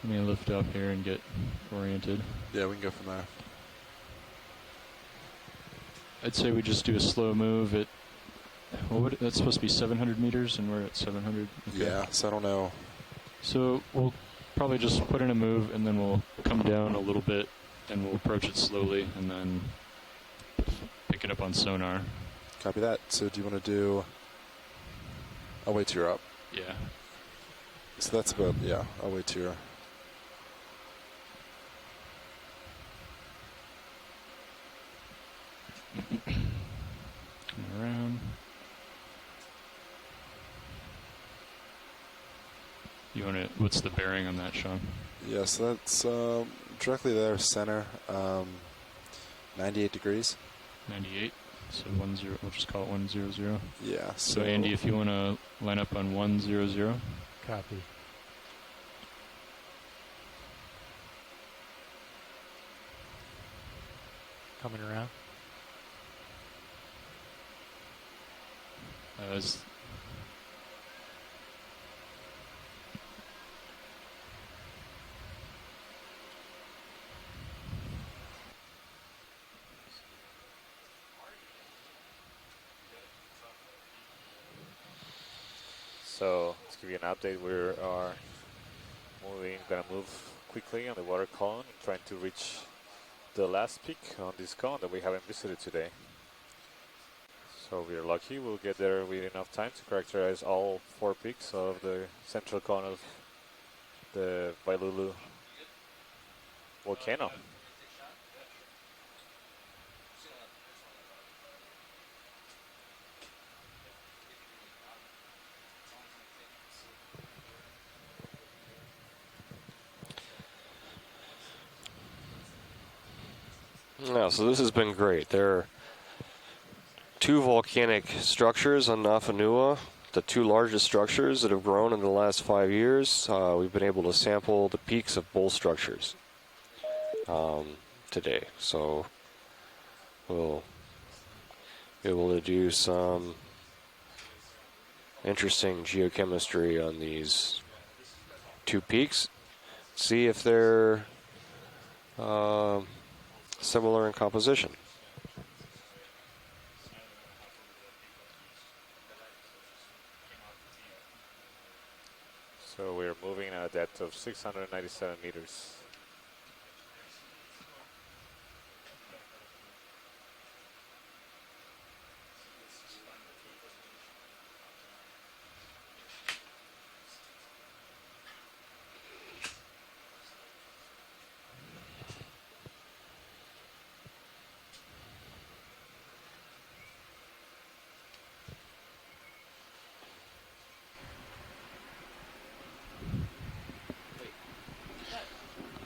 Let me lift up here and get oriented. Yeah, we can go from there. I'd say we just do a slow move at, well, that's supposed to be 700 meters, and we're at 700. Okay. Yeah, so I don't know. So we'll probably just put in a move, and then we'll come down a little bit, and we'll approach it slowly, and then pick it up on sonar. Copy that. So do you want to do? I'll wait till you're up. Yeah. So that's about, yeah, I'll wait till you're. Come around. You want to? What's the bearing on that, Sean? Yeah, so that's directly there, center, 98 degrees. 98. So 10. We'll just call it 100. Yeah. So Andy, if you want to line up on 100. Copy. Coming around. So to give you an update, we are gonna move quickly on the water column, trying to reach the last peak on this cone that we haven't visited today. So we are lucky we'll get there with enough time to characterize all 4 peaks of the central cone of the Vailulu'u volcano. Yeah, so this has been great. There are 2 volcanic structures on Nafanua, the 2 largest structures that have grown in the last 5 years. We've been able to sample the peaks of both structures today. So we'll be able to do some interesting geochemistry on these 2 peaks, see if they're similar in composition. So we're moving at a depth of 697 meters.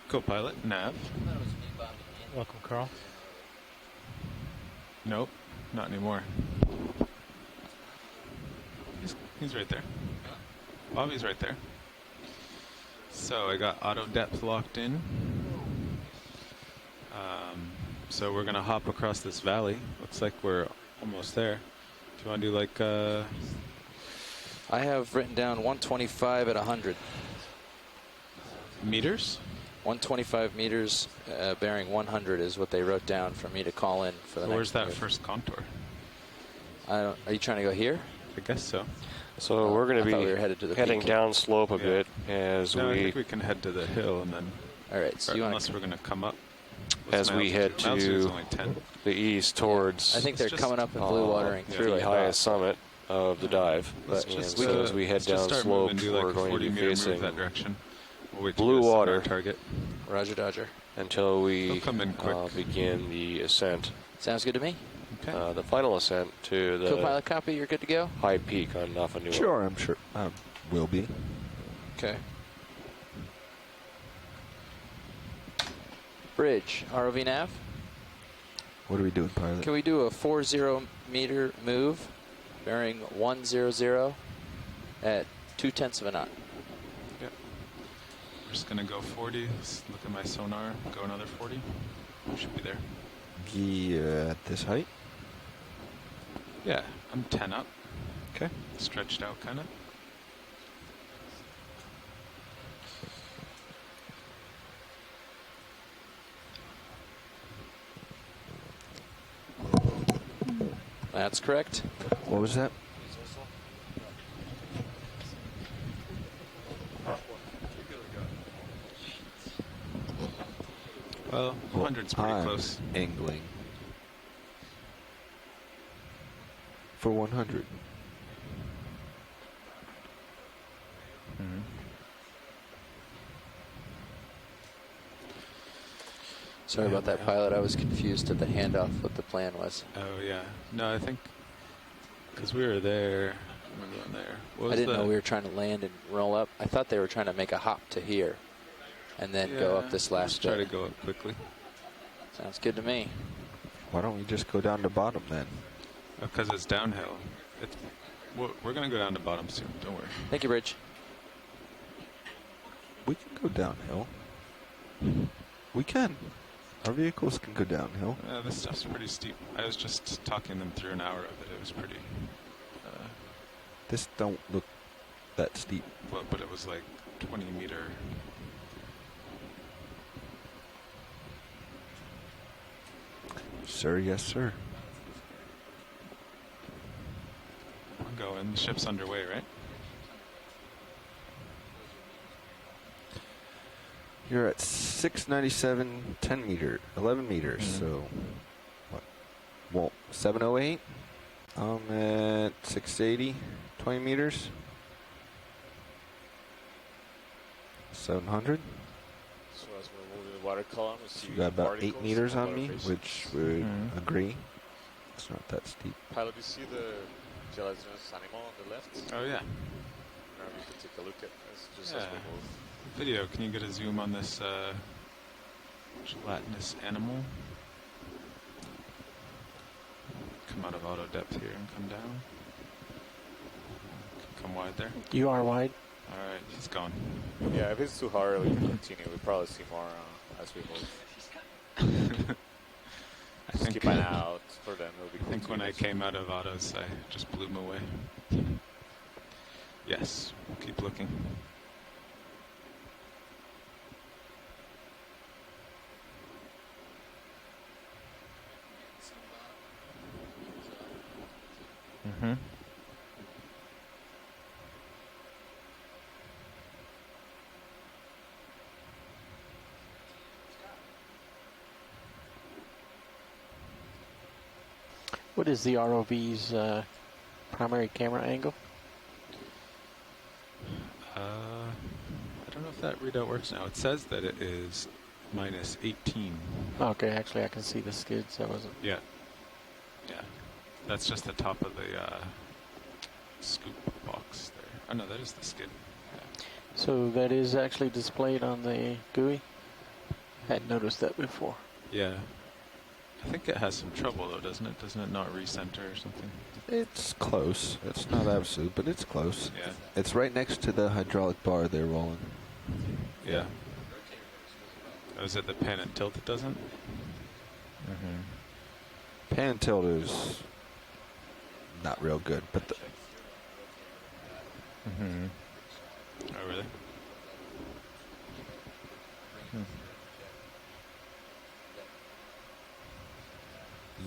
Co-pilot, nav. Welcome, Carl. Nope, not anymore. He's right there. Bobby's right there. So I got auto depth locked in. So we're gonna hop across this valley. Looks like we're almost there. Do you want to do like? I have written down 125 at 100 meters. 125 meters, bearing 100 is what they wrote down for me to call in for the Where's that next first contour? Are you trying to go here? I guess so. So we're going to be we were headed to the heading peak. down slope a bit as No, I we... think we can head to the hill and then... All right, so you unless we're going to come up. as we head to the east towards I think they're coming up in blue watering the highest summit of the dive. But as we head down slope, we're going to be facing that direction. blue water target. Roger, Dodger. Until we begin the ascent. Sounds good to me. Okay. The final ascent to the co-pilot copy. You're good to go. high peak on Nafanua. Sure, I'm sure. Will be. Okay. Bridge, ROV nav. What are we doing, pilot? Can we do a 40-meter move, bearing 100 at 0.2 of a knot? Okay. We're just gonna go 40. Let's look at my sonar. Go another 40. We should be there. At this height? Yeah, I'm 10 up. Okay. Stretched out, kind of. That's correct. What was that? Well, 100's pretty close. Angling for 100. Sorry about that, pilot. I was confused at the handoff what the plan was. Oh, yeah. No, I think because we were there. We're going there. What was I didn't know we were trying to land and roll up. I thought they were trying to make a hop to here and then go up this last bit. Try to go up quickly. Sounds good to me. Why don't we just go down to bottom then? Because it's downhill. We're going to go down to bottom soon. Don't worry. Thank you, Bridge. We can go downhill. We can. Our vehicles can go downhill. This stuff's pretty steep. I was just talking them through an hour of it. It was pretty... this don't look that steep. But it was like 20-meter... Sir, yes, sir. I'm going. The ship's underway, right? You're at 697, 10 meter, 11 meters. So, what? Well, 708. I'm at 680, 20 meters. 700. So as we're moving the water column, You got about 8 meters on me, which would agree. It's not that steep. Pilot, you see the gelatinous animal on the left? Oh, yeah. Maybe you could take a look at this just as we move. Video, can you get a zoom on this gelatinous animal? Come out of auto depth here and come down. Come wide there. You are wide. Alright, he's gone. Yeah, if it's too hard, we can continue. We'll probably see more as we move. I think keep an eye out for them. It'll be cool. I think when I came out of autos, I just blew them away. Yes, we'll keep looking. Mm-hmm. What is the ROV's primary camera angle? I don't know if that readout works now. It says that it is minus 18. Okay, actually I can see the skids. That wasn't. Yeah. Yeah. That's just the top of the scoop box there. Oh no, that is the skid. Yeah. So that is actually displayed on the GUI? Hadn't noticed that before. Yeah. I think it has some trouble though, doesn't it? Doesn't it not recenter or something? It's close. It's not absolute, but it's close. Yeah. It's right next to the hydraulic bar they're rolling. Yeah. Oh, is it the pan and tilt that doesn't? Pan and tilt is not real good, but the... Oh, really?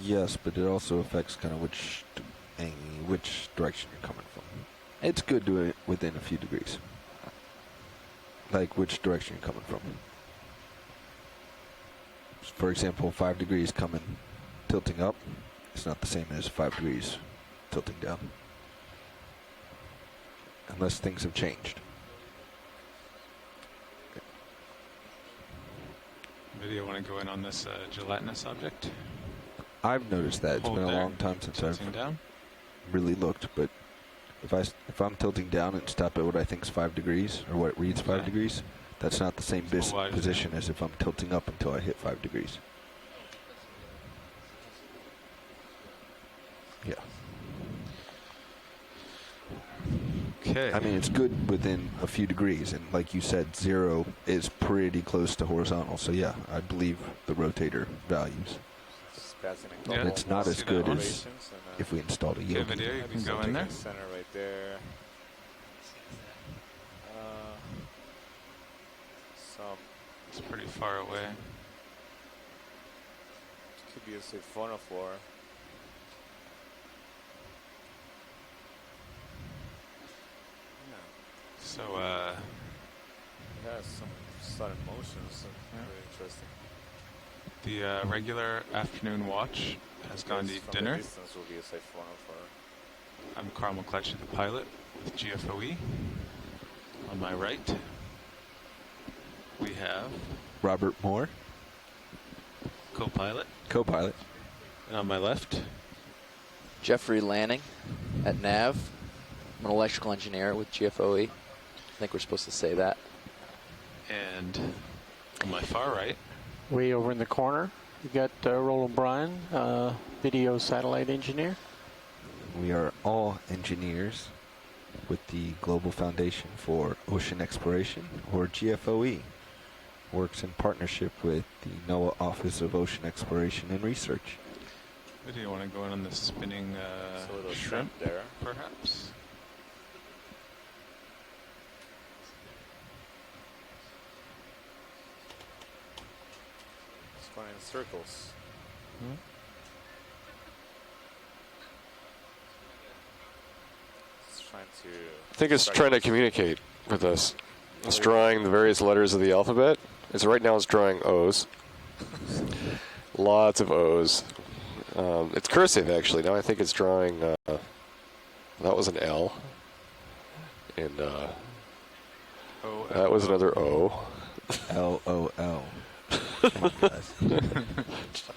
Yes, but it also affects kind of which direction you're coming from. It's good to it within a few degrees. Like which direction you're coming from. for example, 5 degrees coming, tilting up, it's not the same as 5 degrees tilting down. Unless things have changed. Video, want to go in on this gelatinous object? I've noticed that. It's Hold been a there. long time since I've Tilting down. really looked, but if I'm tilting down and stop at what I think is 5 degrees, or what reads 5 degrees, that's not the same position as if I'm tilting up until I hit 5 degrees. Yeah. Okay. I mean, it's good within a few degrees, and like you said, 0 is pretty close to horizontal. So yeah, I believe the rotator values. Yeah, but it's not as good as if we installed a Okay, yield. video, you can go in there. Center right there. It's pretty far away. Could be a siphonal floor. So, it has some sudden motions. Very interesting. The regular afternoon watch has gone to eat dinner. Will be a siphonal floor. I'm Carl McCletchy, the pilot with GFOE. On my right, we have Robert Moore, co-pilot. Co-pilot. And on my left, Jeffrey Lanning at NAV. I'm an electrical engineer with GFOE. I think we're supposed to say that. And on my far right, way over in the corner, you got Roland Bryan, video satellite engineer. We are all engineers with the Global Foundation for Ocean Exploration, or GFOE. Works in partnership with the NOAA Office of Ocean Exploration and Research. do you want to go in on the spinning shrimp there, perhaps? It's going in circles. It's trying to. I think it's trying to communicate with us. It's drawing the various letters of the alphabet. Right now it's drawing O's. Lots of O's. It's cursive, actually. Now I think it's drawing, that was an L. And that was another O. L-O-L.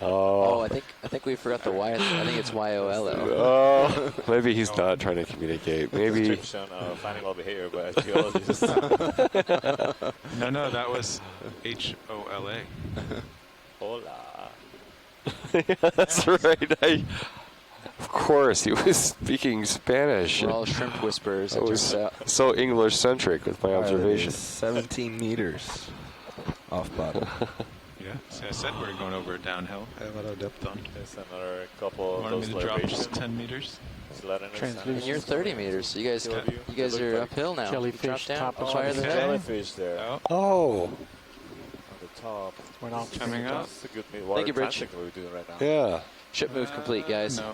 Oh, I think we forgot the Y. I think it's Y-O-L-L. Oh, maybe he's not trying to communicate. Maybe. Description of animal behavior by a geologist. No, that was H-O-L-A. Hola. Yeah, that's right. Of course, he was speaking Spanish. We're all shrimp whisperers. I was so English-centric with my observations. 17 meters off bottom. Yeah, see, I said we're going over a downhill. There's another couple of Wanted those me to drop elevations. just 10 meters? And you're 30 meters, so you guys are uphill now. Jellyfish you drop down. top of Higher than that. Jellyfish there. Oh. On the top. Went off coming up. That's a good Thank you, Bridge. what we're doing right now. Yeah. Ship move complete, guys. No.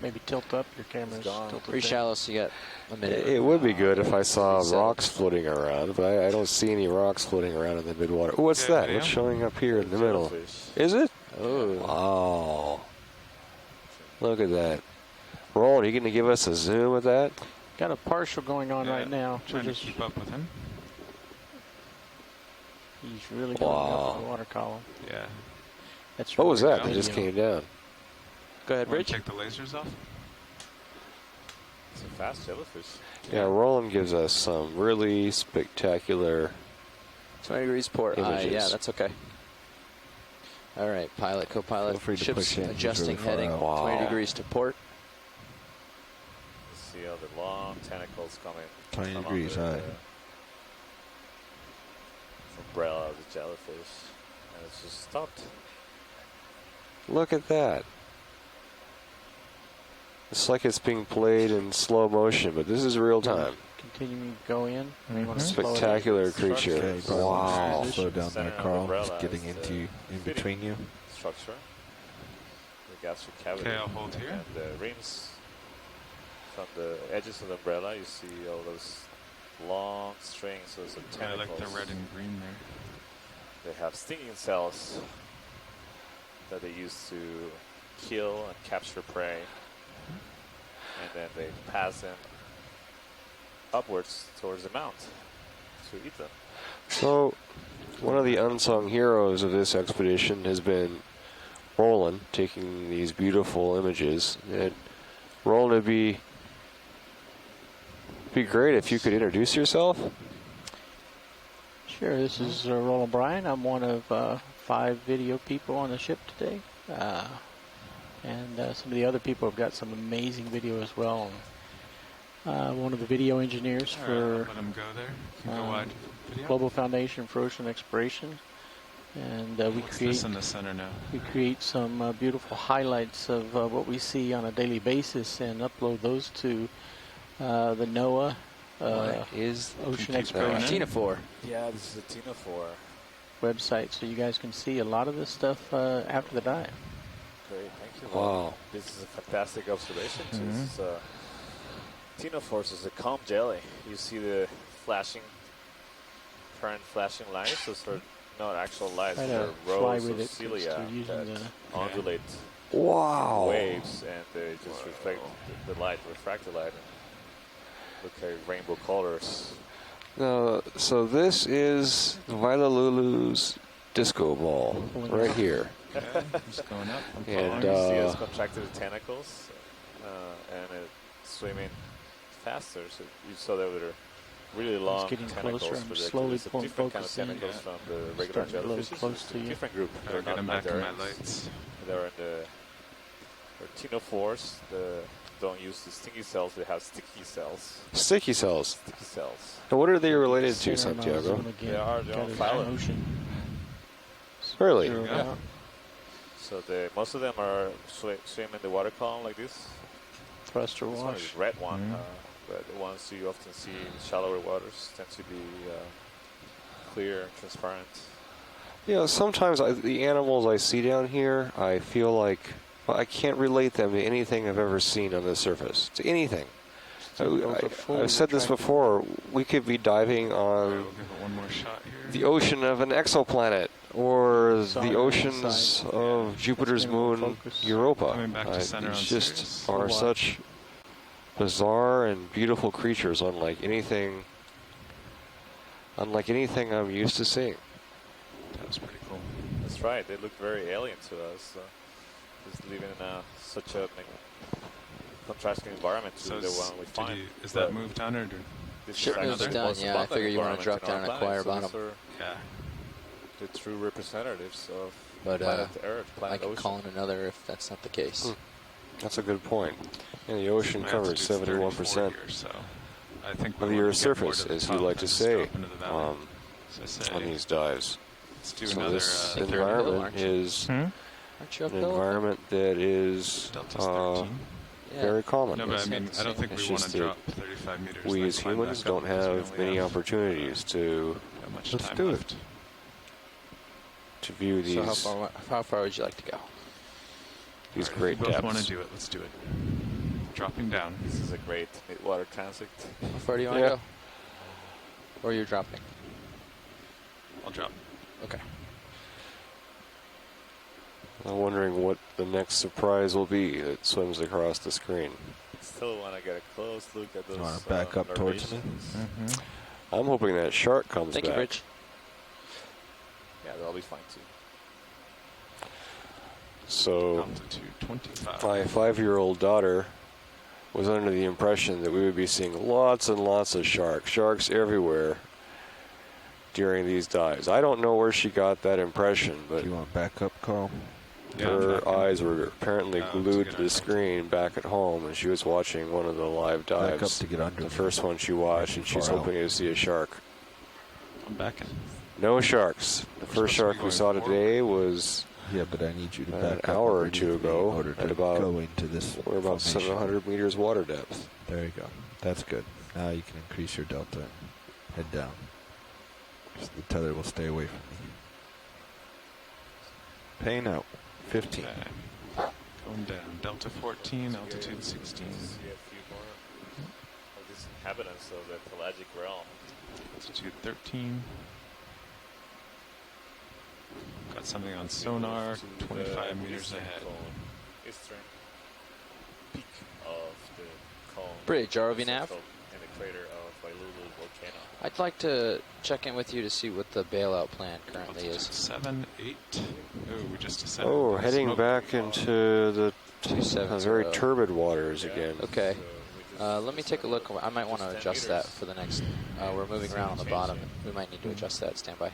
Maybe tilt up your camera's tilted. Pretty shallow, so you got a minute. It would be good if I saw rocks floating around, but I don't see any rocks floating around in the midwater. Ooh, what's that? Video? What's showing up here in the middle? Is it? Oh. Wow. Look at that. Roland, are you going to give us a zoom at that? Got a partial going on right now. Trying to keep up with him. He's really going up the water column. Yeah. That's What was really that? good It just video. came down. Go ahead, Want Bridge. to take the lasers off? It's a fast jellyfish. Yeah, Roland gives us some really spectacular 20 degrees port. images. Yeah, that's okay. All right, pilot, co-pilot. Feel free to Ship's push in. He's adjusting really far heading. out. Wow. 20 degrees to port. See all the long tentacles coming. 20 from degrees under high. the umbrella of the jellyfish. And it's just stopped. Look at that. It's like it's being played in slow motion, but this is real time. Continuing to go in. You want to slow it Spectacular creature. Okay, Wow. slow down there, Center of Carl. umbrella It's getting is into in fitting between you. Structure. The gastric cavity. Okay, I'll hold here. And the rings from the edges of the umbrella, you see all those long strings of I tentacles. like the red and green there. They have stinging cells. that they use to kill and capture prey, and then they pass them upwards towards the mount to eat them. So, one of the unsung heroes of this expedition has been Roland, taking these beautiful images. And Roland, it'd be great if you could introduce yourself. Sure, this is Roland Bryan. I'm one of 5 video people on the ship today. And some of the other people have got some amazing video as well. One of the video engineers for let him go there. You can go wide video. Global Foundation for Ocean Exploration. And we What's create this in the center now? We create some beautiful highlights of what we see on a daily basis and upload those to the NOAA is Ocean Exploration. Tina 4. Yeah, this is a Tina 4 website, so you guys can see a lot of this stuff after the dive. Great, thank you. Wow. This is a fantastic observation. This is, Tina 4 is a calm jelly. You see the current flashing lights. Those are not actual lights. They're rows of cilia that ondulate waves, and they just reflect the light, refracted light, and look like rainbow colors. So this is Vailulu'u's disco ball right here. Okay, just going up. And you see it's contracted tentacles, and it's swimming faster. So you saw that with really long tentacles, but slowly there's a different kind of tentacles from the regular jellyfish. Close to you. Different group. They're getting back to my lights. They're in the Tinophores. Don't use the stinky cells. They have sticky cells. Sticky cells. Sticky cells. And what are they related to, Santiago? They are their own phylum. Really? Yeah. So most of them are swim in the water column like this. Thruster wash. This one is red one. But the ones you often see in shallower waters tend to be clear, transparent. You know, sometimes the animals I see down here, I feel like I can't relate them to anything I've ever seen on the surface. To anything. I've said this before. We could be diving on the ocean of an exoplanet or the oceans of Jupiter's moon, Europa. These just are such bizarre and beautiful creatures, unlike anything I'm used to seeing. That was pretty cool. That's right. They look very alien to us. Just living in such a contrasting environment to the one we find. Is that moved down or did Sure, it's done. Yeah, I figure you want to drop down and acquire bottom. Yeah. The true representatives of but planet Earth, planet I can Ocean. call in another if that's not the case. That's a good point. And the ocean covers 71% so I think of the Earth's surface, as you like to say, on these dives. Let's do so another, this environment is an environment that is very common. No, but I mean, I don't think we want to drop 35 meters. We as humans don't have many opportunities to do it. To view these. So how far would you like to go? These great depths. If you both want to do it, let's do it. Dropping down. This is a great midwater transit. How far do you want to go? Or you're dropping? I'll drop. Okay. I'm wondering what the next surprise will be that swims across the screen. Still want to get a close look at those. Want to back up towards me? I'm hoping that shark comes back. Thank you, Rich. Yeah, they'll be fine too. So, altitude 25. my 5-year-old daughter was under the impression that we would be seeing lots and lots of sharks everywhere during these dives. I don't know where she got that impression, but you want back up, Carl? Her eyes were apparently glued to the screen back at home, and she was watching one of the live dives. Back up to get under. The first one she watched, and she's hoping to see a shark. I'm backing. No sharks. The first shark we saw today was but I need you to back an hour or two ago in order to go into this. We're about 700 meters water depth. There you go. That's good. Now you can increase your delta and head down. So the tether will stay away from me. Paying out. 15. Okay. Going down. Delta 14, altitude 16. See a few more of these inhabitants of the pelagic realm. Altitude 13. Got something on sonar, 25 meters ahead. Eastern peak of the cone. Bridge, ROV nav. And the crater of Vailulu'u volcano. I'd like to check in with you to see what the bailout plan currently is. 7, 8. Oh, we just descended. Oh, we're heading back into the very turbid waters again. Okay. Let me take a look. I might want to adjust that for the next. We're moving around on the bottom. We might need to adjust that. Stand by.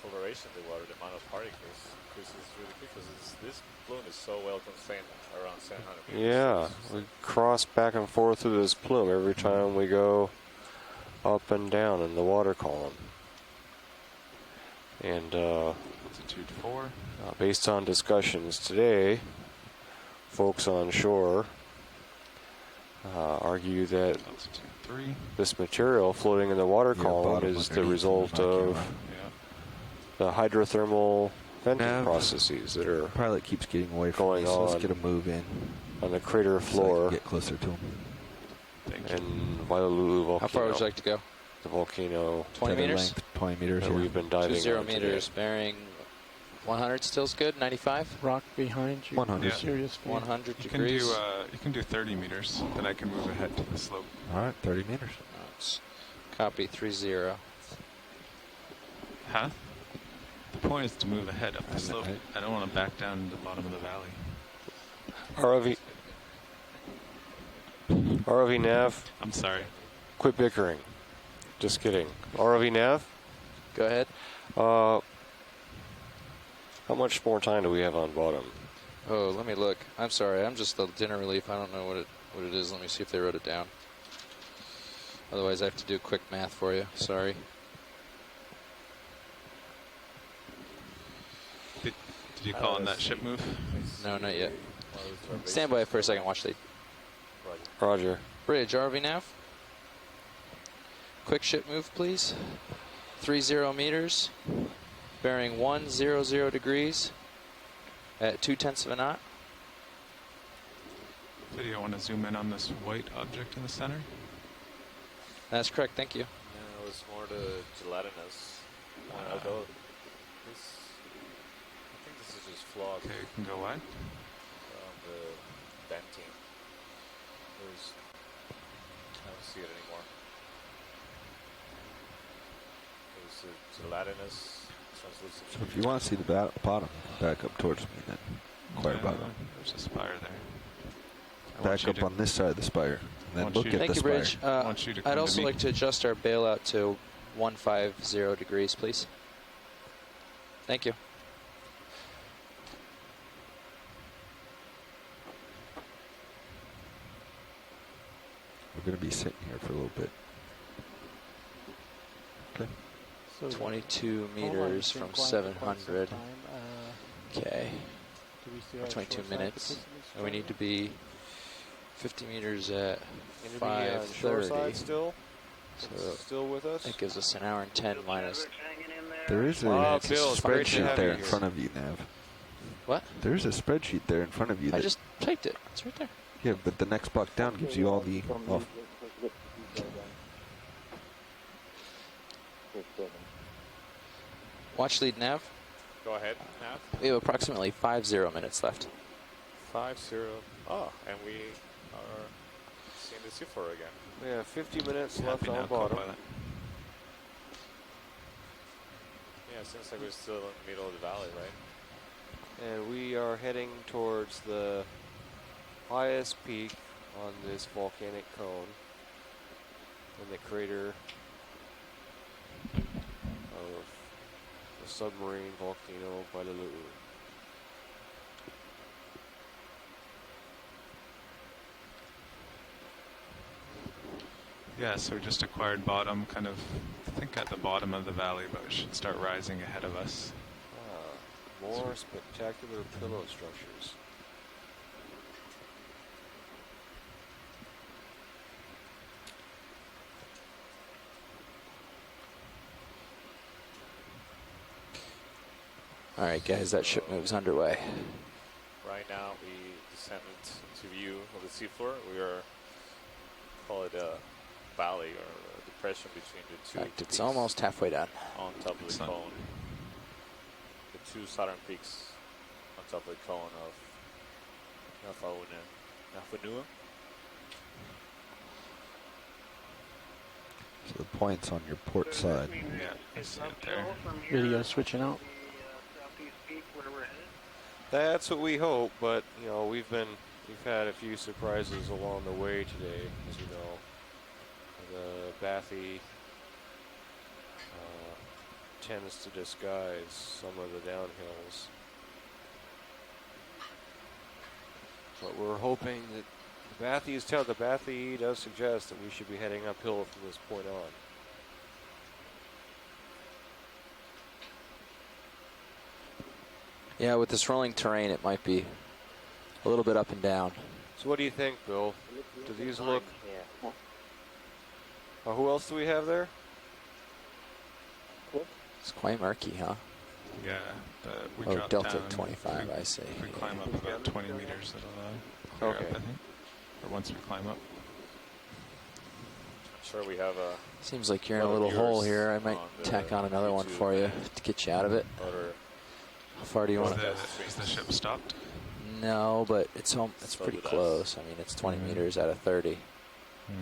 Coloration of the water, the amount of particles, increases really quick because this plume is so well contained around 700 meters. Yeah, we cross back and forth through this plume every time we go up and down in the water column. And altitude 4. Based on discussions today, folks on shore argue that this material floating in the water column is the result of the hydrothermal venting processes that are pilot keeps getting away from going me, so on. let's get a move in On the crater floor. So get closer to him. And Vailulu'u volcano. How far would you like to go? The volcano. 20 meters? Length, 20 meters. That we've been diving 20 on meters, today. bearing 100 still's good. 95. Rock behind you. 100. Serious speed. 100 You degrees. you can do 30 meters, then I can move ahead to the slope. All right, 30 meters. Copy 30. Huh? The point is to move ahead up the slope. I don't want to back down to the bottom of the valley. ROV nav. I'm sorry. Quit bickering. Just kidding. ROV nav. Go ahead. How much more time do we have on bottom? Oh, let me look. I'm sorry. I'm just the dinner relief. I don't know what it is. Let me see if they wrote it down. Otherwise, I have to do quick math for you. Sorry. Did you call in that ship move? No, not yet. Stand by for a second. Watch lead. Roger. Bridge, RV nav. Quick ship move, please. 30 meters. Bearing 100 degrees at 0.2 of a knot. So do you want to zoom in on this white object in the center? That's correct, thank you. Yeah, it was more the gelatinous. Although this, I think this is just flawed. Okay, you can go wide. The venting. I don't see it anymore. It was gelatinous, translucent. So if you want to see the bottom, back up towards me then. Quite bottom. There's a spire there. Back up on this side of the spire. And then look at Thank the you, spire. Bridge. I'd also like to adjust our bailout to 150 degrees, please. Thank you. We're going to be sitting here for a little bit. Okay. So 22 meters from 700. Okay. Or 22 minutes. And we need to be 50 meters at 5:30. Still with us? That gives us an hour and 10 minus. There is a spreadsheet there in front of you, Nav. What? There's a spreadsheet there in front of you. I just typed it. It's right there. Yeah, but the next block down gives you all the. Watch lead nav. Go ahead, Nav. We have approximately 50 minutes left. 5-0. Oh, and we are seeing the C4 again. We have 50 minutes Happy left now, on bottom. co-pilot. Yeah, it seems like we're still in the middle of the valley, right? And we are heading towards the highest peak on this volcanic cone in the crater of the submarine volcano Vailulu'u. Yeah, so we just acquired bottom, kind of, I think at the bottom of the valley, but it should start rising ahead of us. More spectacular pillow structures. All right, guys, that ship move's underway. Right now, we descended to view of the seafloor. We are, call it a valley or a depression between the two. In fact, it's almost halfway done. On top of the cone. The two southern peaks on top of the cone of Vailulu'u. So the point's on your port side. Yeah, I see it there. Video switching out. Southeast peak where we're headed. That's what we hope, but you know we've had a few surprises along the way today, as you know. The bathy tends to disguise some of the downhills, but we're hoping that the bathy does suggest that we should be heading uphill from this point on. Yeah, with this rolling terrain, it might be a little bit up and down. So what do you think, Bill? Do these look... Yeah. who else do we have there? It's quite murky, huh? Yeah, we oh, drop Delta down. 25, I see. If we climb up about 20 meters, it'll clear up, I think. Or once we climb up. I'm sure we have a... Seems like you're in a little hole here. I might tack on another one for you to get you out of it. How far do you want to... Is the ship stopped? No, but it's home. It's pretty close. I mean, it's 20 meters out of 30.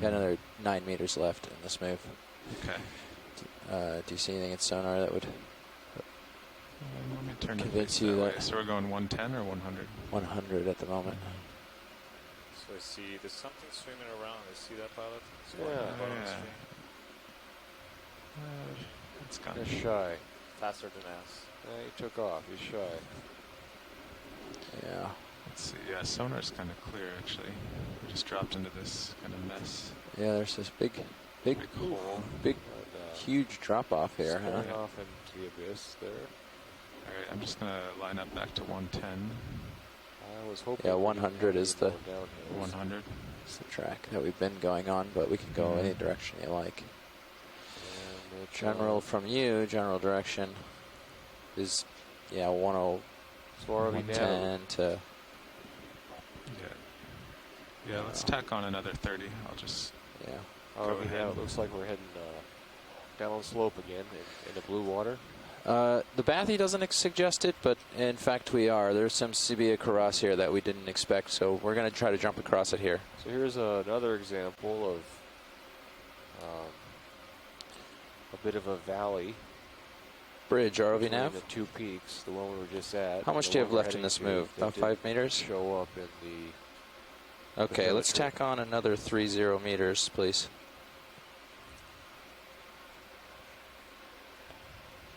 Got another 9 meters left in this move. Okay. Do you see anything in sonar that would let me turn convince you that? So we're going 110 or 100? 100 at the moment. So I see there's something swimming around. I see that pilot. Yeah. It's kind of shy. Faster than us. Yeah, he took off. He's shy. Yeah. Let's see. Yeah, sonar's kind of clear actually. We just dropped into this kind of mess. Yeah, there's this big hole. Huge drop off here, huh? Going off into the abyss there. All right, I'm just gonna line up back to 110. I was hoping. Yeah, 100 is the 100. It's the track that we've been going on, but we can go any direction you like. General from you, general direction is 10, so 110 to. Yeah, let's tack on another 30. I'll just. Yeah. It looks like we're heading down slope again into blue water. The bathy doesn't suggest it, but in fact we are. There seems to be a crevasse here that we didn't expect, so we're going to try to jump across it here. So here's another example of a bit of a valley. Bridge, ROV nav? The two peaks, the one we were just at. How much do you have left in this move? About 5 meters? Show up in the... Okay, let's tack on another 30 meters, please.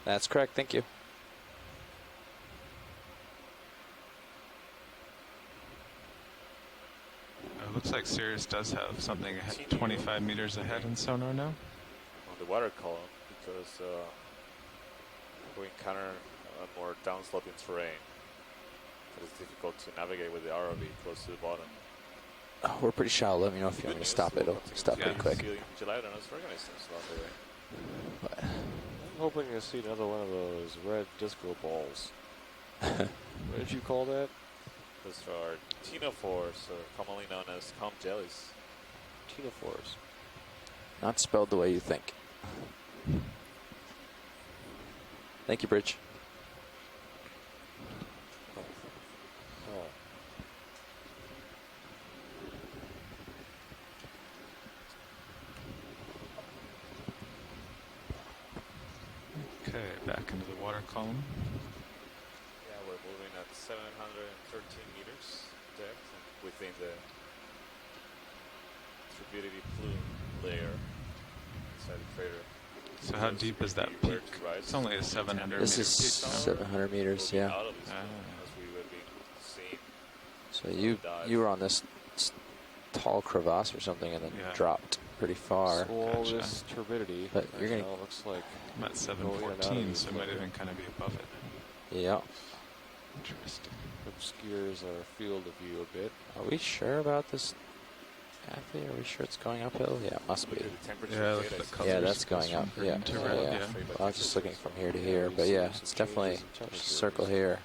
That's correct, thank you. It looks like Sirius does have something 25 meters ahead in sonar now. On the water column, because we encounter a more downsloping terrain. It is difficult to navigate with the ROV close to the bottom. Oh, we're pretty shallow. Let me know if you want me to stop it. It'll stop pretty quick. I'm hoping to see another one of those red disco balls. What did you call that? Those are ctenophores, or commonly known as comb jellies. Ctenophores. Not spelled the way you think. Thank you, Bridge. Okay, back into the water column. Yeah, we're moving at 713 meters depth within the turbidity plume layer inside the crater. So how deep is that peak? It's only a 700 This is meter 700 meters, yeah. So you were on this tall crevasse or something and then dropped pretty far. So all this turbidity, but you're gonna looks like I'm at 714, so it might even kind of be above it. Yeah. Interesting. Obscures our field of view a bit. Are we sure about this athlete? Are we sure it's going uphill? Yeah, it must be. Yeah, that's going up. Yeah. Well, I was just looking from here to here, but yeah, it's definitely a circle here.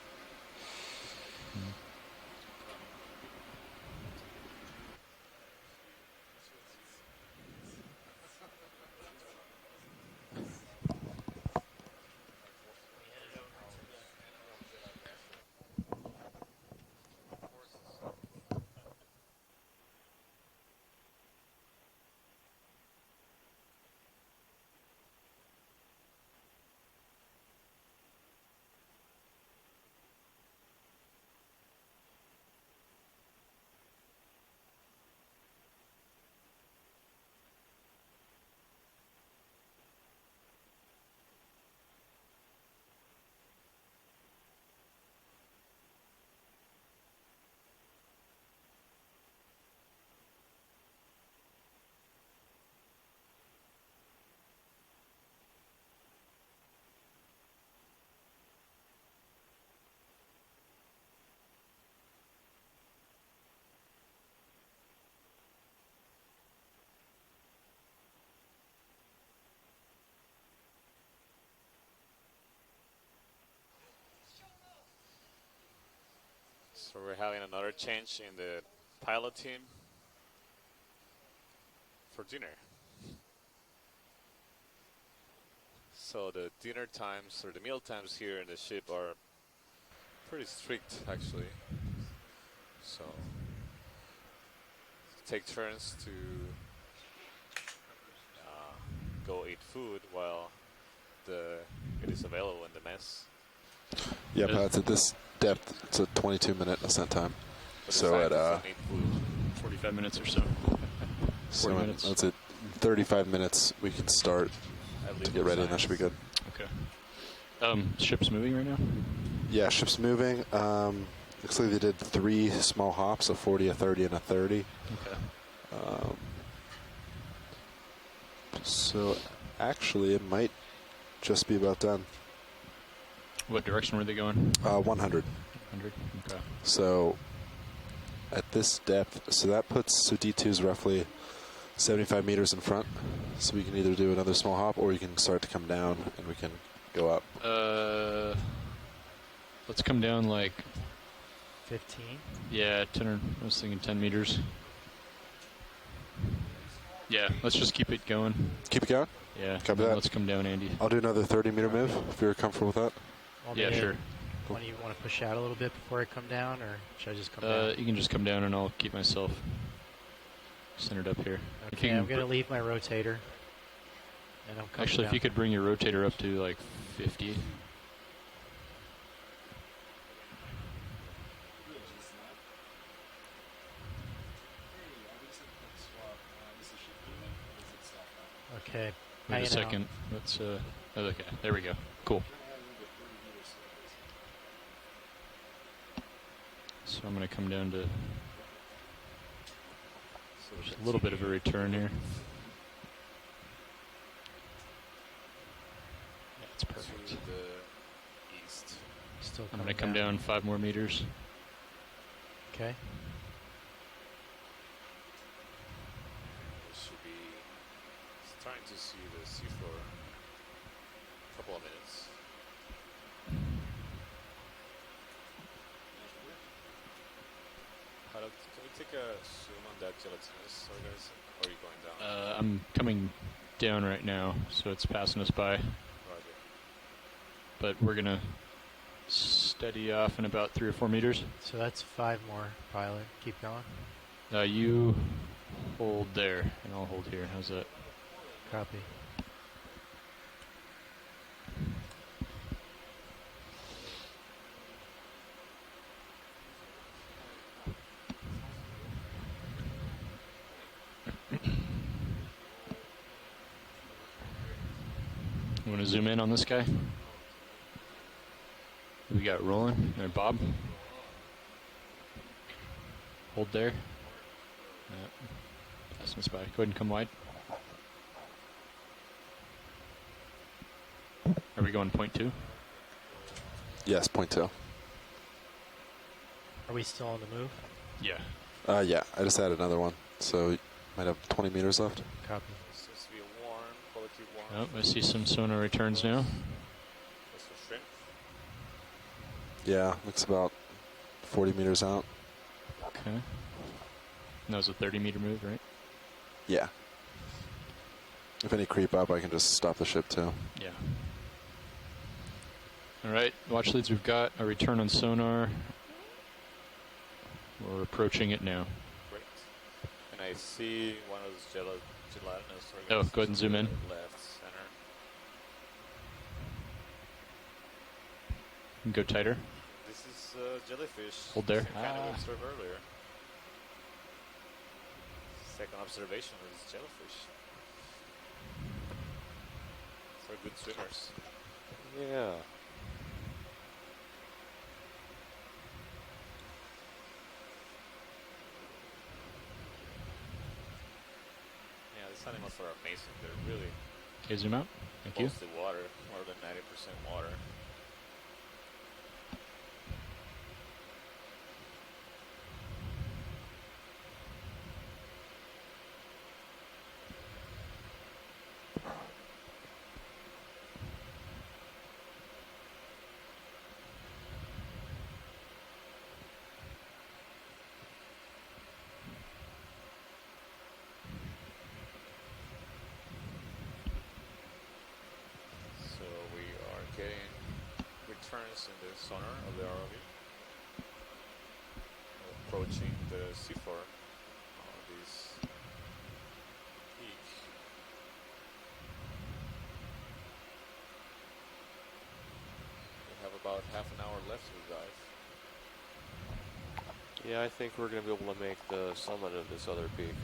So we're having another change in the pilot team for dinner. So the dinner times or the meal times here in the ship are pretty strict actually. So take turns to go eat food while it is available in the mess. Yeah, but at this depth, it's a 22-minute ascent time. But so at 45 minutes or so. 40 minutes. That's it. 35 minutes. We can start to get ready, and that should be good. Okay. Ship's moving right now. Yeah, ship's moving. Looks like they did 3 small hops, a 40, a 30, and a 30. Okay. So actually, it might just be about done. What direction were they going? 100. 100. Okay. So at this depth, so that puts D2 is roughly 75 meters in front. So we can either do another small hop, or you can start to come down, and we can go up. Let's come down like 15. Yeah, 10 or I was thinking 10 meters. Yeah, let's just keep it going. Keep it going? Yeah. Copy that. Let's come down, Andy. I'll do another 30-meter move if you're comfortable with that. Yeah, sure. When you want to push out a little bit before I come down, or should I just come down? You can just come down, and I'll keep myself centered up here. Okay, I'm going to leave my rotator. And I'm coming Actually, down. if you could bring your rotator up to like 50. Okay. Wait a second. Let's okay. There we go. Cool. So I'm going to come down to just a little bit of a return here. Yeah, it's perfect. To the east. Still I'm going to come down 5 more meters. Okay. Should be starting to see the seafloor in a couple of minutes. Can we take a zoom on that gelatinous organism, or are you going down? I'm coming down right now, so it's passing us by. Roger. But we're going to steady off in about 3 or 4 meters. So that's 5 more, pilot. Keep going. You hold there, and I'll hold here. How's that? Copy. You want to zoom in on this guy? We got rolling. There, Bob. Hold there. Passing us by. Go ahead and come wide. Are we going 0.2? Yes, 0.2. Are we still on the move? Yeah. Yeah, I just added another one, so you might have 20 meters left. Copy. Seems to be warm, quality warm. Oh, I see some sonar returns now. That's for shrimp. Yeah, looks about 40 meters out. Okay. And that was a 30-meter move, right? Yeah. If any creep up, I can just stop the ship too. Yeah. All right, watch leads. We've got a return on sonar. We're approaching it now. Great. And I see one of those gelatinous organisms. Oh, go ahead and zoom in. Left, center. You can go tighter. This is jellyfish. Hold there. Same kind of observed earlier. Second observation is jellyfish. They're good swimmers. Yeah. Yeah, these animals are amazing. They're really Okay, zoom out. Thank you. mostly water, more than 90% water. using the sonar of the ROV. Approaching the seafloor on this peak. We have about half an hour left to dive. Yeah, I think we're going to be able to make the summit of this other peak.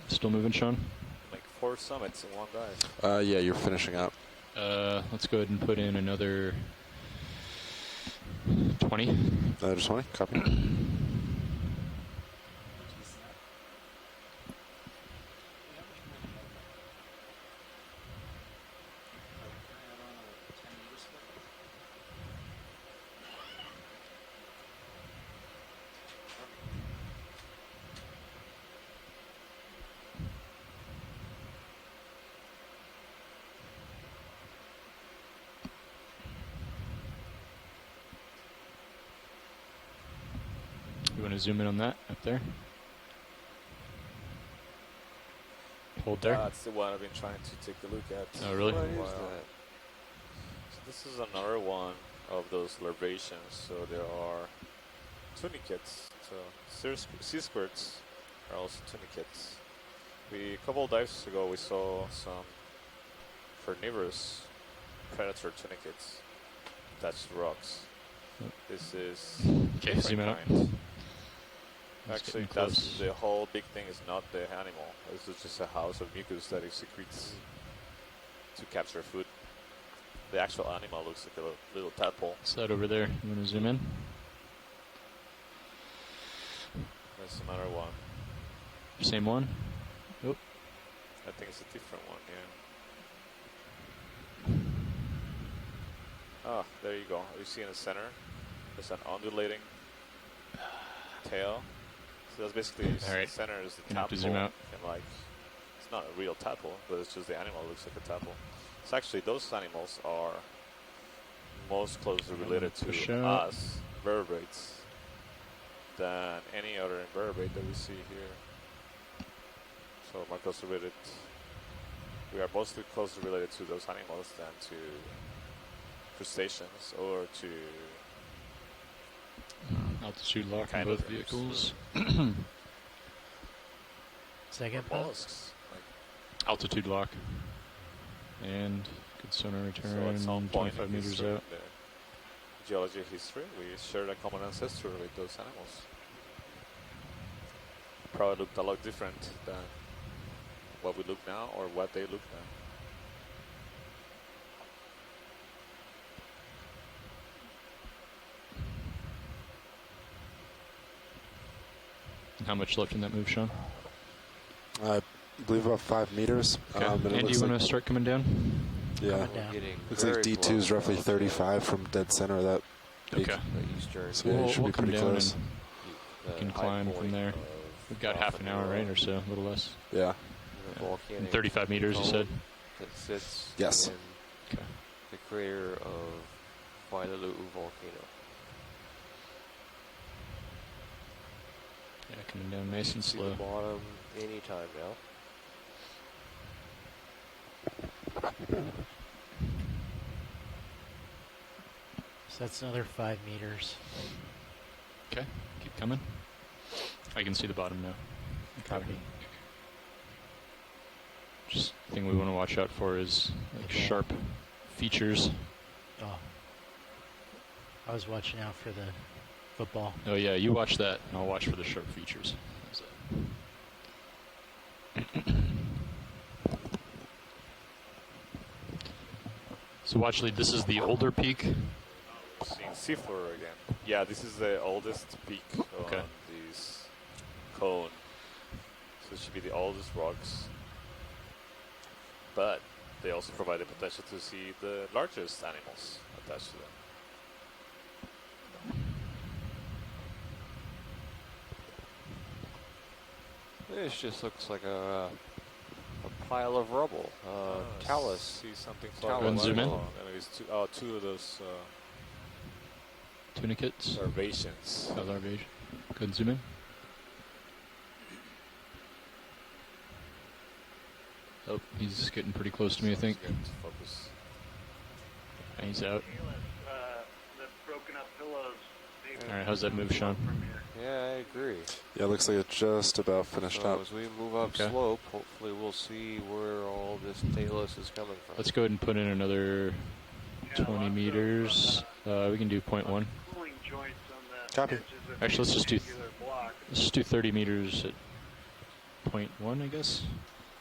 Still moving, Sean? Like 4 summits in one dive. Yeah, you're finishing up. Let's go ahead and put in another 20. Another 20? Copy. You want to zoom in on that up there? Hold there. That's the one I've been trying to take a look at. Oh, really? For a while. So this is another one of those larvations. So there are tunicates. So sea squirts are also tunicates. A couple of dives ago we saw some carnivorous predator tunicates attached to rocks. This is okay. Zoom out. Actually, that's the whole big thing. Is not the animal. This is just a house of mucus that it secretes to capture food. The actual animal looks like a little tadpole. Is that over there? You want to zoom in? There's another one. Same one? Oh. I think it's a different one. Yeah. Oh, there you go. You see in the center, there's an undulating tail. So that's basically the center is the tadpole. Zoom out. And like, it's not a real tadpole, but it's just the animal looks like a tadpole. So actually, those animals are most closely related to us, vertebrates, than any other invertebrate that we see here. So more closely related. We are mostly closely related to those animals than to crustaceans or to altitude lock in both vehicles. Second mollusks. Altitude lock. And good sonar return. So at some point 25 in meters history, out. the geology history, we shared a common ancestor with those animals. Probably looked a lot different than what we look now or what they look now. How much left in that move, Sean? I believe about 5 meters. Okay. Andy, you want to start coming down? Yeah. Looks like D2 is roughly 35 from dead center of that peak. Okay. So yeah, you should be pretty close. You can climb from there. We've got half an hour, right, or so, a little less. Yeah. And 35 meters, you said? That sits yes. in the crater of Vailulu'u volcano. Yeah, coming down nice and slow. The bottom anytime now. So that's another 5 meters. Okay, keep coming. I can see the bottom now. Copy. Just the thing we want to watch out for is like sharp features. Oh. I was watching out for the football. Oh yeah, you watch that, and I'll watch for the sharp features. So watch lead, this is the older peak. Seeing seafloor again. Yeah, this is the oldest peak on this cone. So it should be the oldest rocks. But they also provide the potential to see the largest animals attached to them. This just looks like a pile of rubble. Talus. See something Go zoom in. Two of those tunicates. Larvations. Oh, larvation. Go ahead and zoom in. Oh, he's getting pretty close to me, I think. Focus. And he's out. The broken up pillows. All right, how's that move, Sean? Yeah, I agree. Yeah, it looks like it's just about finished So up. as we move up slope, hopefully we'll see where all this talus is coming from. Let's go ahead and put in another 20 meters. We can do 0.1. Copy. Actually, let's just do 30 meters at 0.1, I guess.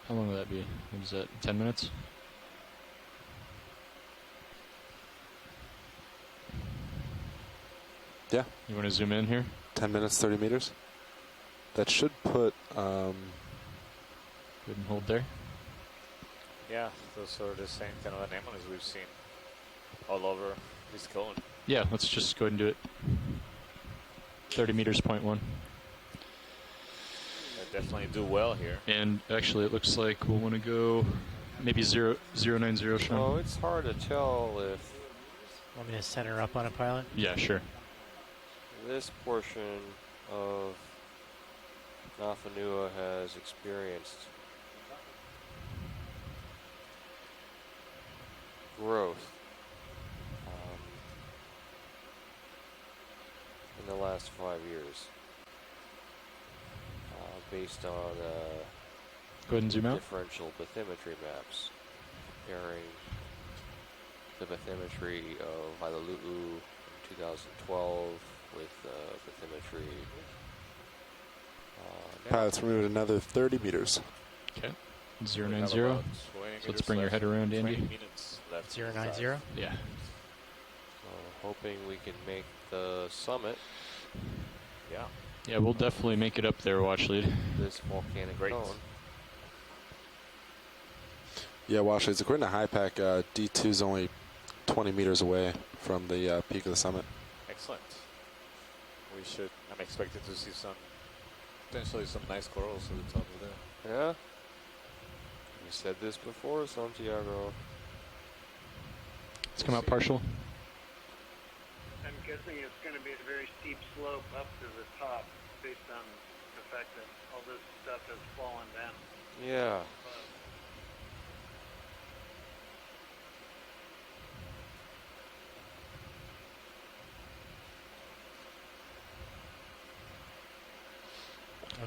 How long will that be? What is that? 10 minutes? Yeah. You want to zoom in here? 10 minutes, 30 meters. That should put... Go ahead and hold there. Yeah, those are the same kind of anemones we've seen all over this cone. Yeah, let's just go ahead and do it. 30 meters, 0.1. They definitely do well here. And actually, it looks like we'll want to go maybe 090, Sean. Oh, it's hard to tell if... Want me to center up on a pilot? Yeah, sure. This portion of Nafanua has experienced growth in the last 5 years, based on go ahead and zoom out. differential bathymetry maps, comparing the bathymetry of Vailulu'u in 2012 with bathymetry. Pilots removed another 30 meters. Okay. 090. So let's bring your head around, Andy. 090? Yeah. Hoping we can make the summit. Yeah. Yeah, we'll definitely make it up there, watch lead. This volcanic cone. Yeah, watch leads. According to HiPAC, D2 is only 20 meters away from the peak of the summit. Excellent. I'm expecting to see potentially some nice corals at the top of there. Yeah. We said this before, Santiago. Let's come out partial. I'm guessing it's going to be a very steep slope up to the top based on the fact that all this stuff has fallen down. Yeah.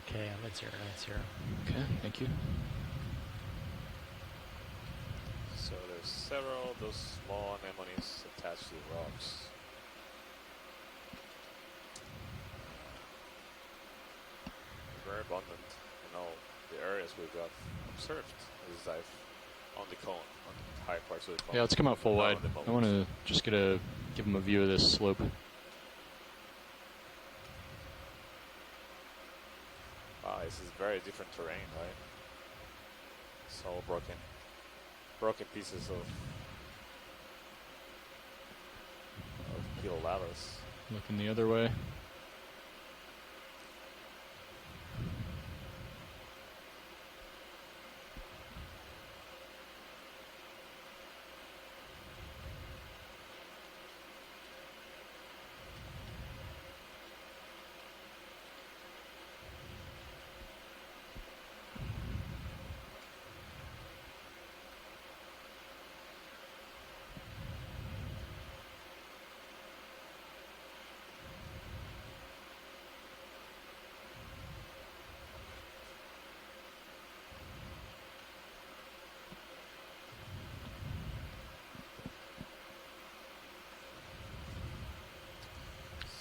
Okay, I'm at 090. Okay, thank you. So there's several of those small anemones attached to the rocks. Very abundant in all the areas we've got observed this dive on the cone, on the high parts of the cone. Yeah, let's come out full wide. I want to just give them a view of this slope. Wow, this is very different terrain, right? It's all broken pieces of peel lavas. Looking the other way.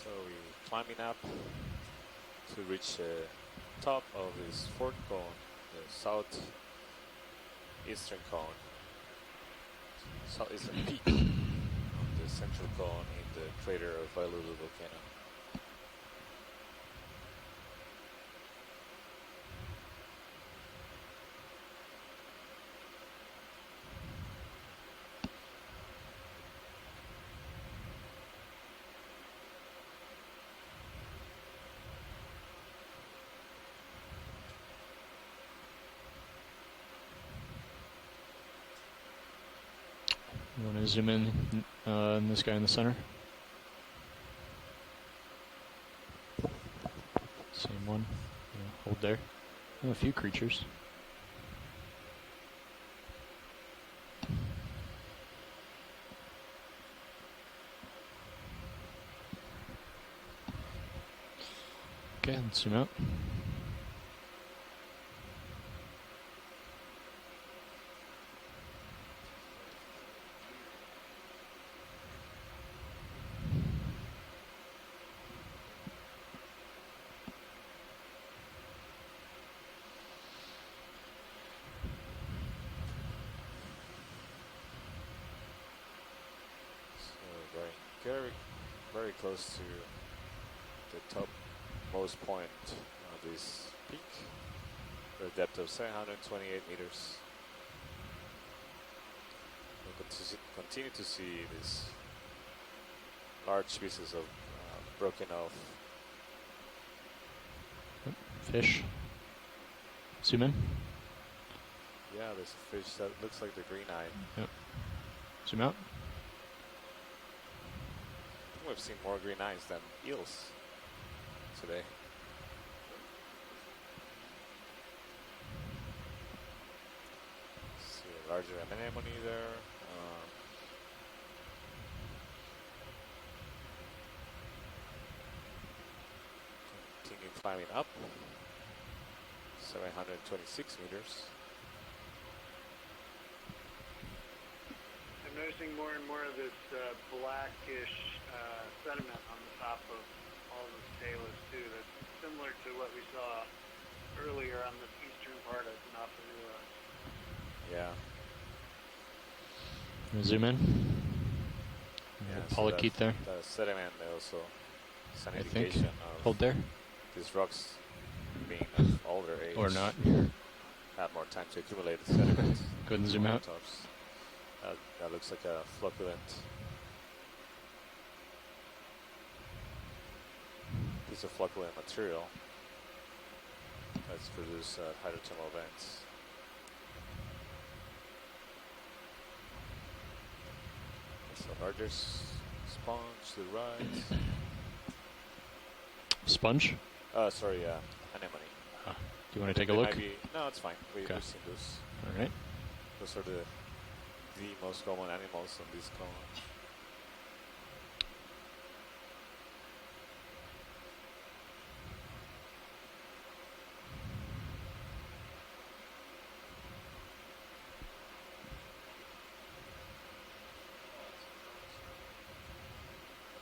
So we're climbing up to reach the top of this fourth cone, the southeastern cone, southeastern peak of the central cone in the crater of Vailulu'u volcano. You want to zoom in on this guy in the center? Same one. Yeah, hold there. Oh, a few creatures. Okay, let's zoom out. Very close to the topmost point of this peak, with a depth of 728 meters. We'll continue to see these large pieces of broken off. Fish. Zoom in. Yeah, there's a fish that looks like the green eye. Yep. Zoom out. We've seen more green eyes than eels today. See a larger anemone there. Continue climbing up. 726 meters. I'm noticing more and more of this blackish sediment on the top of all the tailors too. That's similar to what we saw earlier on the eastern part of Vailulu'u. Yeah. Zoom in. Yeah, Polychaete there. The sediment also is an I indication think. of Hold there. these rocks being of older age. Or not. Had more time to accumulate the sediment. Go ahead and zoom out. Tops. That looks like a flocculent piece of flocculent material that's produced at hydrothermal vents. It's a larger sponge to the right. Sponge? Sorry, anemone. Do you want to take a look? No, it's fine. We've seen those. All right. Those are the most common animals on this cone.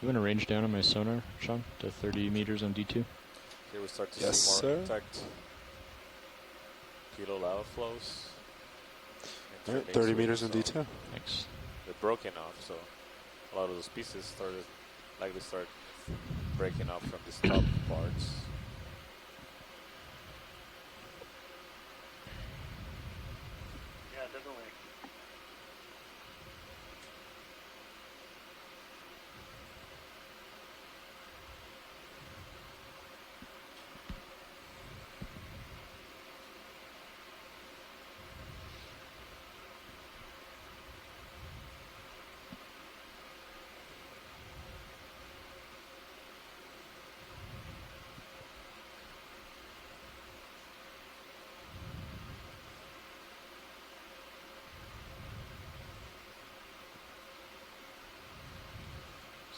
You want to range down on my sonar, Sean, to 30 meters on D2? Here we start to see more intact pedal lava flows. 30 meters in D2. Thanks. They're broken off, so a lot of those pieces start breaking off from these top parts. Yeah, definitely.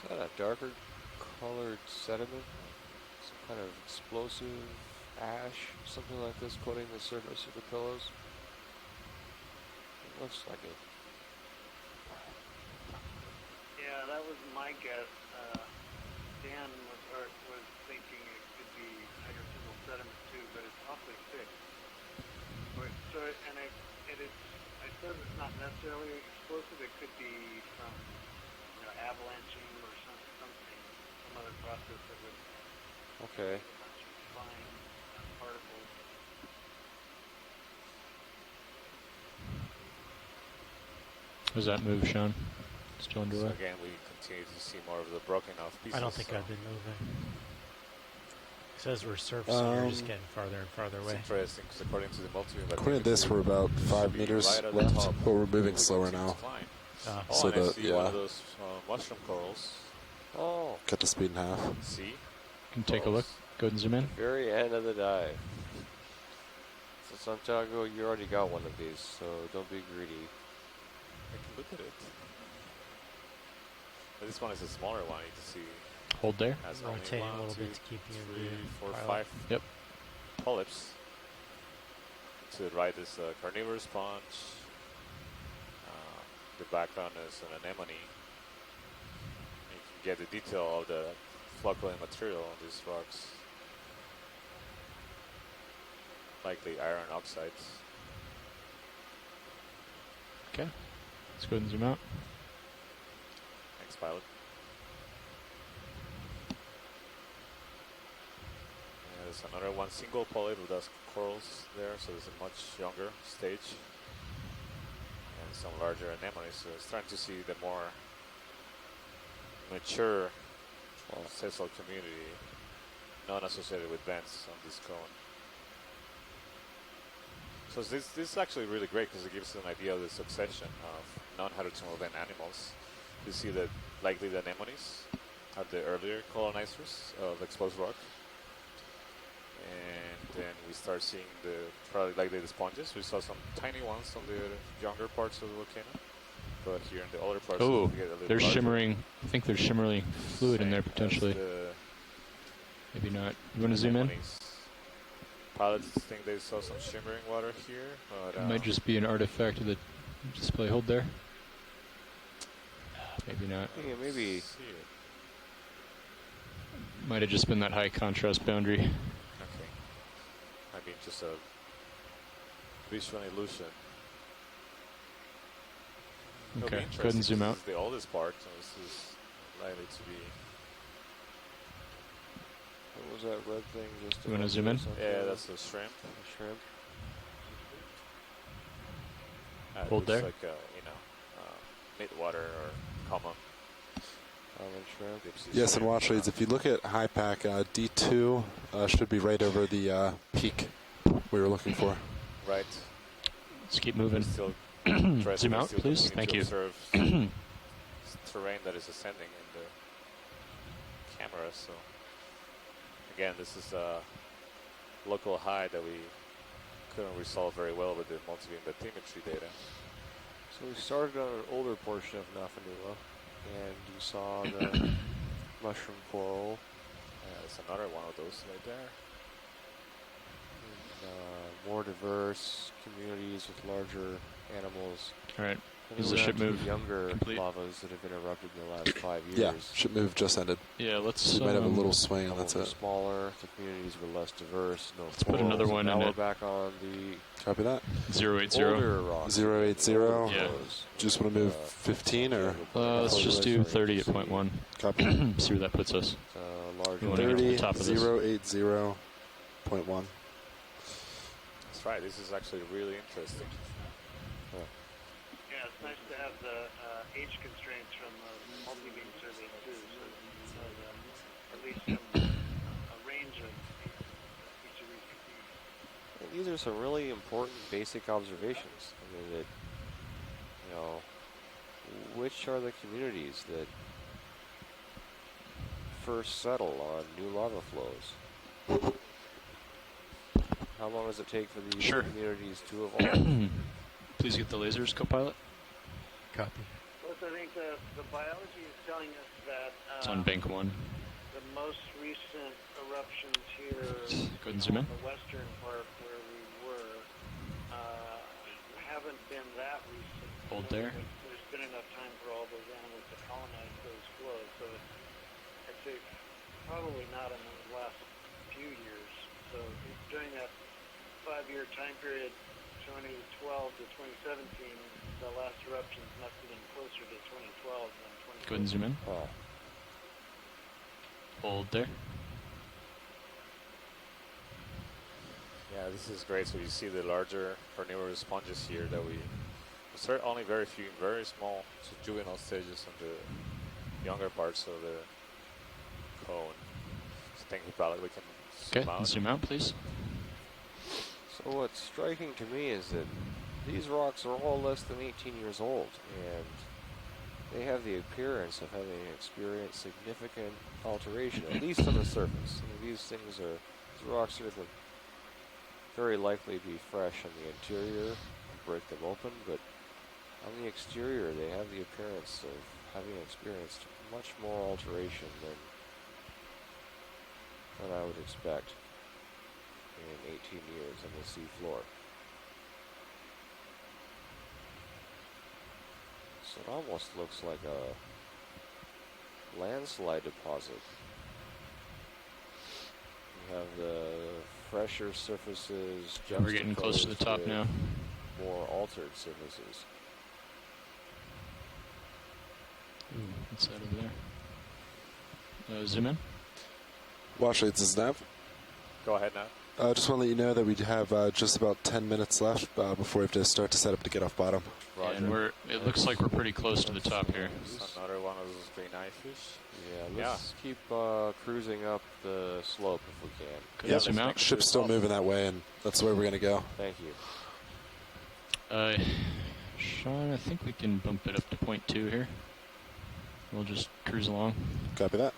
Is that a darker colored sediment? Some kind of explosive ash, something like this, coating the surface of the pillows? It looks like it. Yeah, that was my guess. Dan was thinking it could be hydrothermal sediment too, but it's awfully thick. So, I suppose it's not necessarily explosive. It could be from avalanching or some other process that would Okay. make a bunch of fine particles. How's that move, Sean? Still underway? So again, we continue to see more of the broken off pieces. I don't think I've been moving. It says we're surfacing, we're just getting farther and farther away. It's interesting because according to the multi-beam, According to this, we're about 5 meters left, but we're moving slower now. So and I see one of those mushroom corals. Oh. Cut the speed in half. See? Can take a look. Go ahead and zoom in. Very end of the dive. So Santiago, you already got one of these, so don't be greedy. I can look at it. But this one is a smaller one. You can see Hold there. Has Rotating only a little 1, 2, bit to keep you in 3, view. 4, Pilot. 5 Yep. polyps. To the right is a carnivorous sponge. The background is an anemone. You can get the detail of the flocculant material on these rocks. Likely iron oxides. Okay. Let's go ahead and zoom out. Thanks, pilot. And there's another one single polyp with those corals there, so there's a much younger stage. And some larger anemones, so it's starting to see the more mature sessile community not associated with vents on this cone. So this is actually really great because it gives an idea of the succession of non-hydrothermal vent animals. You see that likely the anemones are the earlier colonizers of exposed rock. And then we start seeing probably likely the sponges. We saw some tiny ones on the younger parts of the volcano. But here in the older parts, Oh, we get a little there's larger. shimmering. I think there's shimmering fluid in there potentially. Maybe not. You want to zoom in? Pilots think they saw some shimmering water here, but It might just be an artifact of the display. Hold there. Maybe not. Yeah, maybe. Might have just been that high contrast boundary. Okay. Might be just a visual illusion. Okay, go ahead and zoom out. This is the oldest part, so this is likely to be. What was that red thing? Just You want to zoom in? Yeah, that's a shrimp. A shrimp. Hold there. Like midwater or common shrimp. Yes, and watch leads. If you look at high pack, D2 should be right over the peak we were looking for. Right. Let's keep moving. Still zoom out, please. Thank you. Observe terrain that is ascending in the camera. So again, this is a local high that we couldn't resolve very well with the multi-beam bathymetry data. So we started on an older portion of Nafanua, and you saw the mushroom coral. Yeah, there's another one of those right there. And, more diverse communities with larger animals. All right. And Is then the we ship went to move younger complete? lavas that have been erupted in the last 5 years. Yeah, ship move just ended. Yeah, let's. So you might have a little swing, and that's Some it. smaller, the communities were less diverse. No Let's put another one now in we're it. back on the Copy that. 080. older rocks. 080. Yeah. Just want to move 15 or? Let's just do 30 at 0.1. Copy. See where that puts us. Larger. We want to get to the top of this. 080.1. That's right. This is actually really interesting. Yeah, it's nice to have the age constraints from the multi-beam survey too, so at least a range of each of these could be. And these are some really important basic observations. I mean, that, which are the communities that first settle on new lava flows? How long does it take for these communities to evolve? Please get the lasers, co-pilot. Copy. Plus, I think the biology is telling us that It's on bank 1. the most recent eruptions here Go ahead and zoom in. on the western part where we were haven't been that recent. Hold there. There's been enough time for all those animals to colonize those flows, so I'd say probably not in the last few years. So during that 5-year time period, 2012 to 2017, the last eruptions must have been closer to 2012 than 2012. Go ahead and zoom in. Hold there. Yeah, this is great. So you see the larger carnivorous sponges here that we start only very few, very small juvenile stages on the younger parts of the cone. So thank you, pilot. We can zoom out. Zoom out, please. So what's striking to me is that these rocks are all less than 18 years old, and they have the appearance of having experienced significant alteration, at least on the surface. I mean, these rocks are going to very likely be fresh on the interior and break them open, but on the exterior they have the appearance of having experienced much more alteration than than I would expect in 18 years on the sea floor. So it almost looks like a landslide deposit. You have the fresher surfaces. We're getting close to the top now. More altered surfaces. Ooh, what's that over there? Zoom in. Washley, this is Nav. Go ahead now. I just want to let you know that we have just about 10 minutes left before we have to start to set up to get off bottom. Roger. And it looks like we're pretty close to the top here. Another one of those green eye fish. Yeah, let's keep cruising up the slope if we can. Yeah, zoom out. Ship's still moving that way, and that's where we're going to go. Thank you. Sean, I think we can bump it up to 0.2 here. We'll just cruise along. Copy that.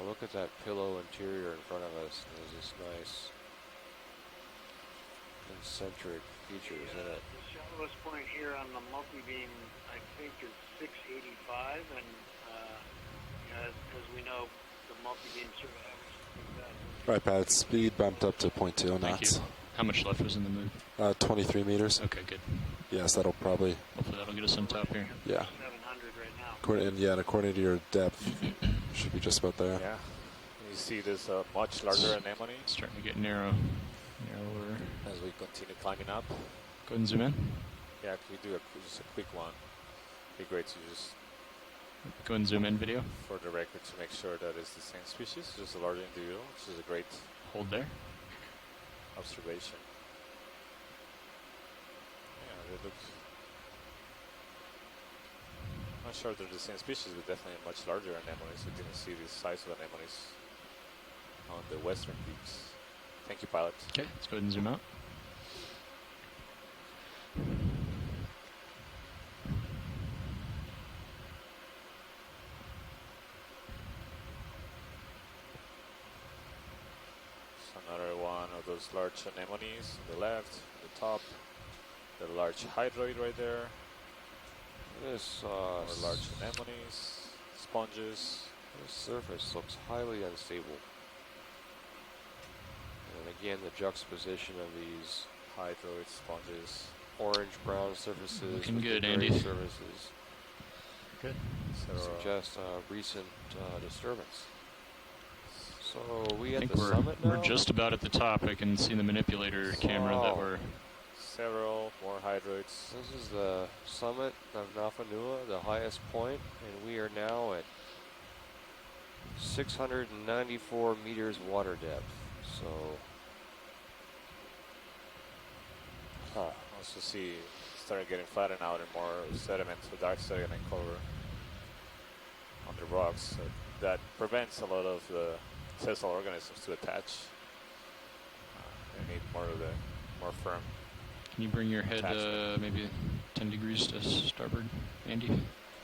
Look at that pillow interior in front of us. There's this nice concentric features in it. The shallowest point here on the multi-beam, I think, is 685, and as we know, the multi-beam sort of averages that. Right, Pat. Speed bumped up to 0.2 knots. How much left was in the move? 23 meters. Okay, good. Yes, that'll probably. Hopefully that'll get us on top here. Yeah. 700 right now. According to your depth, should be just about there. Yeah. You see this much larger anemone. Starting to get narrower. As we continue climbing up. Go ahead and zoom in. Yeah, if we do just a quick one, it'd be great to just go and zoom in video for the record to make sure that it's the same species, just a larger individual, which is a great hold there observation. Yeah, they look. I'm not sure they're the same species, but definitely much larger anemones. We didn't see the size of anemones on the western peaks. Thank you, pilot. Okay, let's go ahead and zoom out. Another one of those large anemones on the left, the top, the large hydroid right there. This more large anemones, sponges. This surface looks highly unstable. And again, the juxtaposition of these hydroid sponges, orange-brown surfaces, looking with good, the Andy. gray surfaces. Good. Suggest recent disturbance. So we I at think the summit now? we're just about at the top. I can see the manipulator camera that we're. Several more hydroids. This is the summit of Nafanua, the highest point, and we are now at 694 meters water depth. So, also see started getting flattened out and more sediment, so dark sediment cover on the rocks. So that prevents a lot of the sessile organisms to attach. They need more of the more firm. Can you bring your head maybe 10 degrees to starboard, Andy?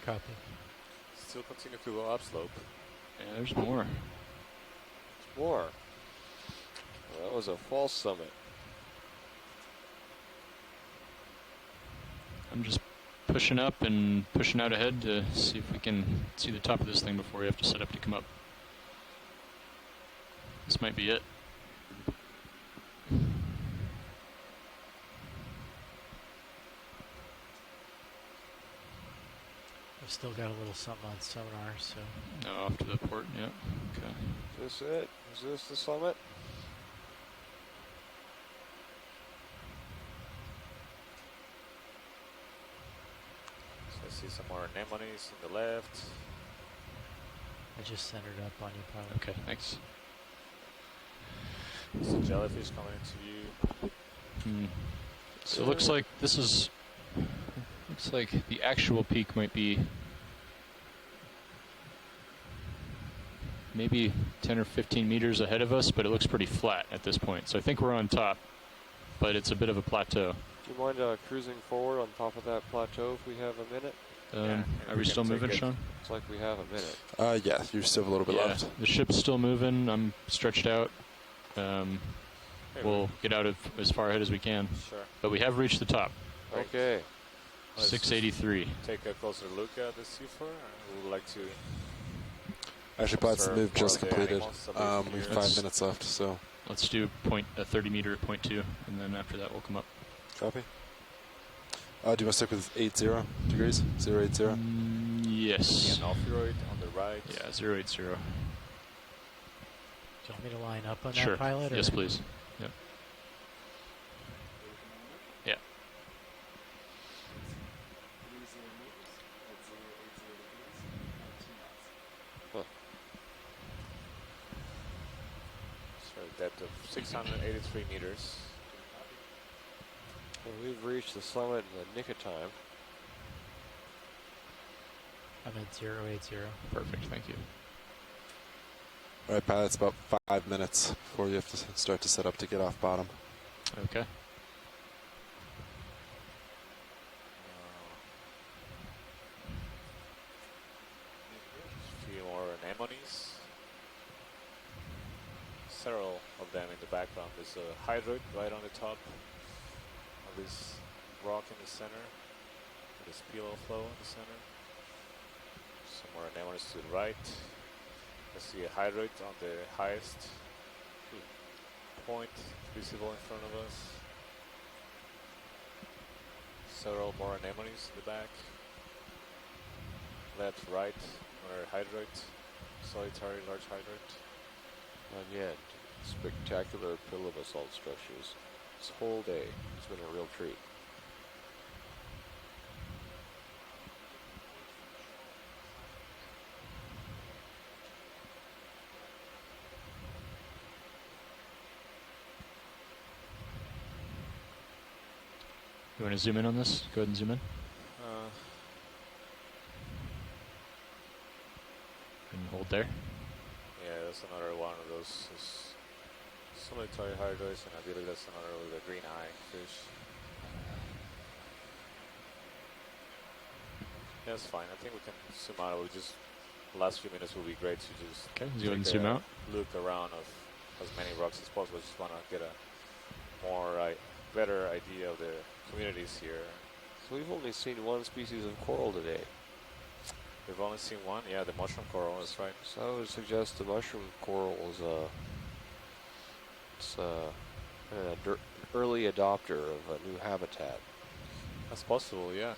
Copy. Still continue to go upslope. Yeah, there's more. There's more. Well, that was a false summit. I'm just pushing up and pushing out ahead to see if we can see the top of this thing before we have to set up to come up. This might be it. I've still got a little something on sonar, so. No, off to the port, yeah. Okay. Is this it? Is this the summit? So I see some more anemones on the left. I just centered up on you, pilot. Okay, thanks. Some jellyfish coming into view. So it looks like this is. Looks like the actual peak might be maybe 10 or 15 meters ahead of us, but it looks pretty flat at this point. So I think we're on top, but it's a bit of a plateau. Do you mind cruising forward on top of that plateau if we have a minute? Are we still moving, Sean? It's like we have a minute. Yeah, you still have a little bit left. The ship's still moving. I'm stretched out. We'll get out of as far ahead as we can. Sure. But we have reached the top. Okay. 683. Take a closer look at the seafloor. We would like to. Actually, Pilot's move just completed. We have 5 minutes left, so. Let's do a 30 meter at point 2, and then after that we'll come up. Copy. Do you want to stick with 80 degrees? 080? Yes. And off-road on the right. Yeah, 080. Do you want me to line up on Sure. that, Pilot? Yes, please. Yep. Yeah. So depth of 683 meters. Well, we've reached the summit in the nick of time. I'm at 080. Perfect, thank you. All right, Pilot, it's about 5 minutes before you have to start to set up to get off bottom. Okay. A few more anemones. Several of them in the background. There's a hydroid right on the top of this rock in the center. This pillow flow in the center. Some more anemones to the right. I see a hydroid on the highest point visible in front of us. Several more anemones in the back. Left, right, another hydroid. Solitary large hydroid. Not yet. Spectacular pillow basalt structures. This whole day, it's been a real treat. You want to zoom in on this? Go ahead and zoom in. And hold there. Yeah, that's another one of those solitary hydroids, and I believe that's another with a green eye fish. Yeah, that's fine. I think we can zoom out. We'll just, the last few minutes will be great to just go ahead and zoom out. Look around of as many rocks as possible. Just want to get a more better idea of the communities here. So we've only seen one species of coral today. We've only seen one? Yeah, the mushroom coral, that's right. So I would suggest the mushroom coral is an early adopter of a new habitat. That's possible, yeah,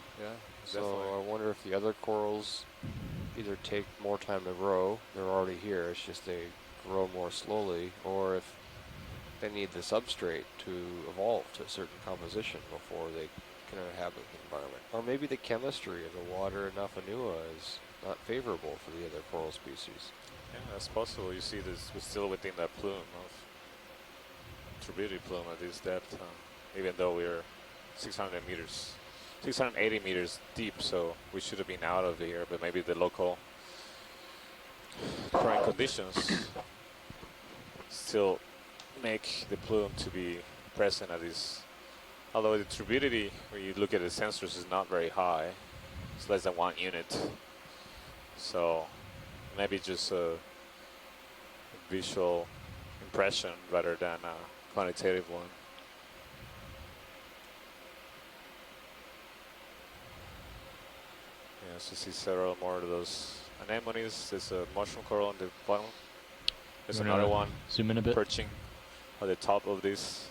So definitely. I wonder if the other corals either take more time to grow, they're already here, it's just they grow more slowly, or if they need the substrate to evolve to a certain composition before they can inhabit the environment. Or maybe the chemistry of the water in Nafanua is not favorable for the other coral species. Yeah, that's possible. You see this, we're still within that plume of turbidity plume at this depth, even though we're 680 meters deep, so we should have been out of here, but maybe the local current conditions still make the plume to be present at this. Although the turbidity, when you look at the sensors, is not very high. It's less than 1 unit. So maybe just a visual impression rather than a quantitative one. Yeah, so see several more of those anemones. There's a mushroom coral on the bottom. There's another one zoom in a bit. Perching at the top of this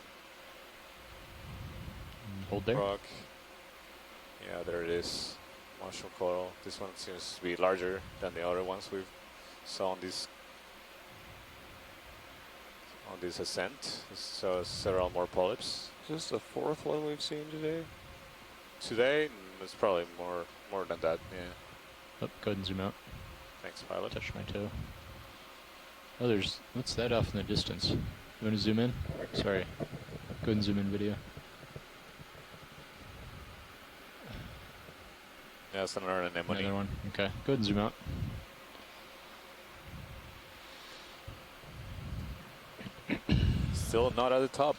hold there. rock. Yeah, there it is. Mushroom coral. This one seems to be larger than the other ones we saw on this ascent. So several more polyps. Is this the fourth one we've seen today? Today, it's probably more than that. Yeah. Oh, go ahead and zoom out. Thanks, pilot. Touch my toe. Oh, there's what's that off in the distance? You want to zoom in? Sorry. Go ahead and zoom in video. Yeah, that's another anemone. Another one. Okay. Go ahead and zoom out. still not at the top.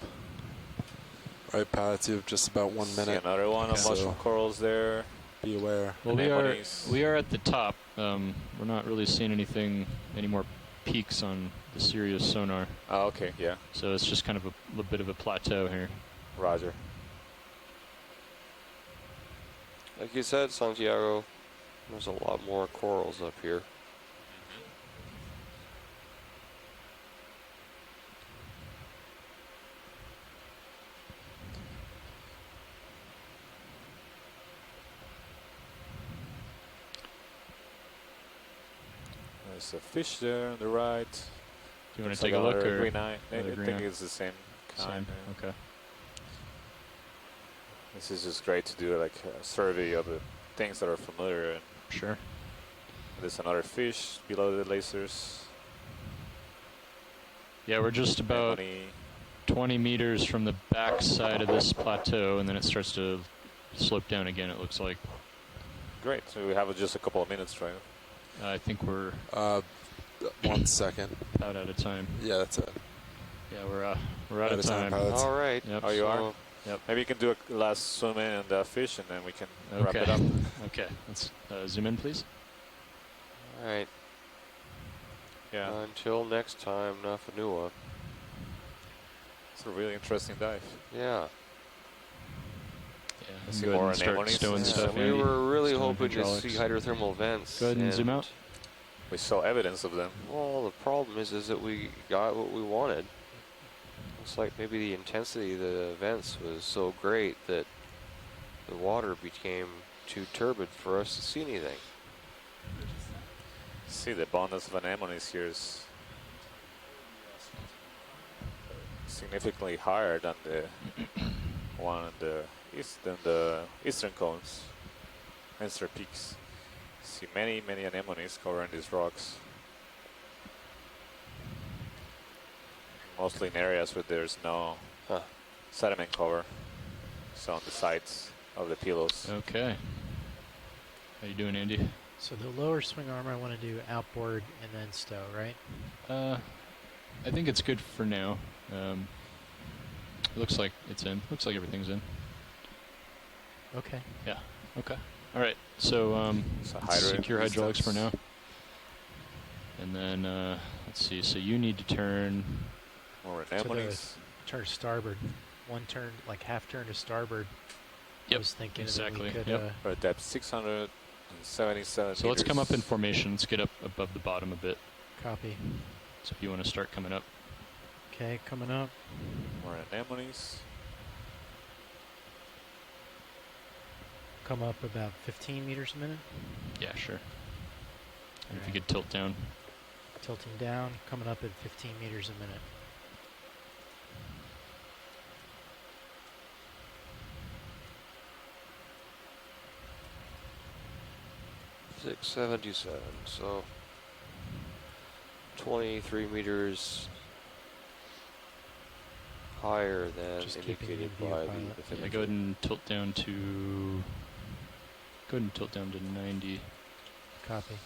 Right, Pat, you have just about 1 minute. See another one of mushroom corals there. Be aware. Well, we are at the top. We're not really seeing any more peaks on the Sirius sonar. Oh, okay, yeah. So it's just kind of a bit of a plateau here. Roger. Like you said, Santiago, there's a lot more corals up here. There's a fish there on the right. Do you want to take a look? Or green eye. I think it's the same kind. Okay. This is just great to do like a survey of the things that are familiar. And sure. There's another fish below the lasers. Yeah, we're just about 20 meters from the back side of this plateau, and then it starts to slope down again, it looks like. Great. So we have just a couple of minutes, right? I think we're 1 second. Out of time. Yeah, that's it. Yeah, we're out of time. All right. Yep. Oh, you are? Yep. Maybe you can do a last swim in and fish, and then we can wrap it up. Okay. Let's zoom in, please. All right. Yeah. Until next time, Nafanua. It's a really interesting dive. Yeah. I see more anemones. Stuff. We were really hoping to see hydrothermal vents. Go ahead and zoom out. We saw evidence of them. Well, the problem is that we got what we wanted. It's like maybe the intensity of the vents was so great that the water became too turbid for us to see anything. See, the abundance of anemones here is significantly higher than the one on the eastern cones, eastern peaks. See many anemones covering these rocks. Mostly in areas where there's no sediment cover. So on the sides of the pillows. Okay. How you doing, Andy? So the lower swing arm I want to do outboard and then stow, right? I think it's good for now. It looks like it's in. Looks like everything's in. Okay. Yeah. Okay. All right. So secure hydraulics for now. And then let's see. So you need to turn. More anemones. Turn starboard. One turn, like half turn to starboard. Yep. I was thinking exactly. That we could, yep. We're at depth 677 So meters. let's come up in formation. Let's get up above the bottom a bit. Copy. So if you want to start coming up. Okay, coming up. More anemones. Come up about 15 meters a minute. Yeah, sure. And if you could tilt down. Tilting down, coming up at 15 meters a minute. .677, so 23 meters higher than Just indicated by the yeah, go ahead and tilt down to 90. Copy.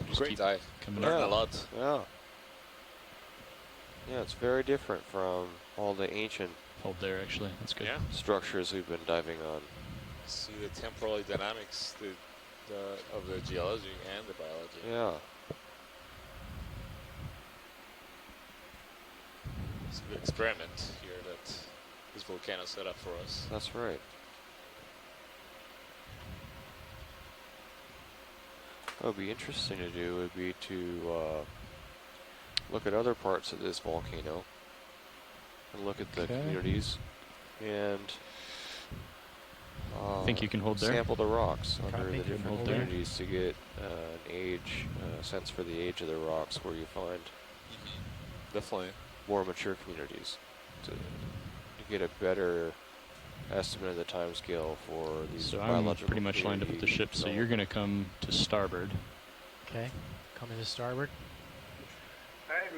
Just Great keep dive. coming Learned up. a lot. Yeah. Yeah, it's very different from all the ancient Hold there, actually. That's good. Yeah. structures we've been diving on. See the temporal dynamics of the geology and the biology. Yeah. It's a good experiment here that this volcano set up for us. That's right. What would be interesting to do would be to look at other parts of this volcano and look at the communities and I think you can hold there. sample the rocks Copy. under the You can different hold there. communities to get an age, sense for the age of the rocks where you find Definitely. more mature communities to get a better estimate of the time scale for these So biological I'm pretty much lined up with the ship, so you're going to come to starboard. Okay, coming to starboard.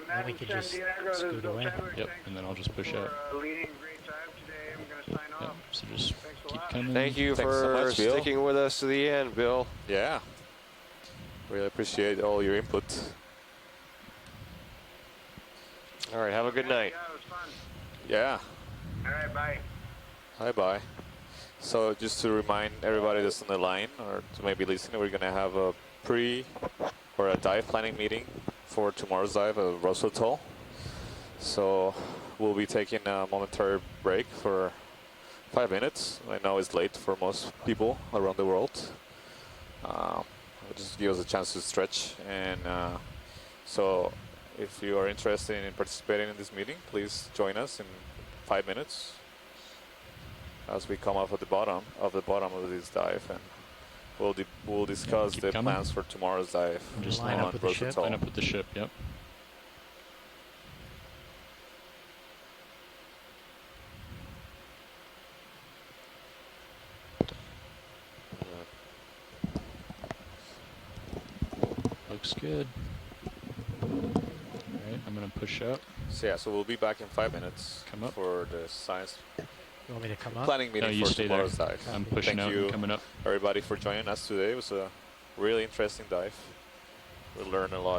Then we could just scoot away. Yep, and then I'll just push out. Leading great dive today. I'm going to sign Yep, off. so just keep coming. Thank you Thanks so for much, Bill. sticking with us to the end, Bill. Yeah. Really appreciate all your input. All right, have a good night. Yeah, it was fun. Yeah. All right, bye. Hi, bye. So just to remind everybody that's on the line or to maybe listening, we're going to have a or a dive planning meeting for tomorrow's dive at Russell Atoll. So we'll be taking a momentary break for 5 minutes. I know it's late for most people around the world. Just give us a chance to stretch. And so if you are interested in participating in this meeting, please join us in 5 minutes as we come off at the bottom of this dive, and we'll discuss the plans for tomorrow's dive. Just line up with the ship. Line up with the ship. Yep. Looks good. All right, I'm gonna push up. So yeah, so we'll be back in 5 minutes. Come up for the science. You want me to come up? Planning meeting No, you for stay tomorrow's there. dive. I'm pushing Thank out you, and coming up. everybody, for joining us today. It was a really interesting dive. We learned a lot.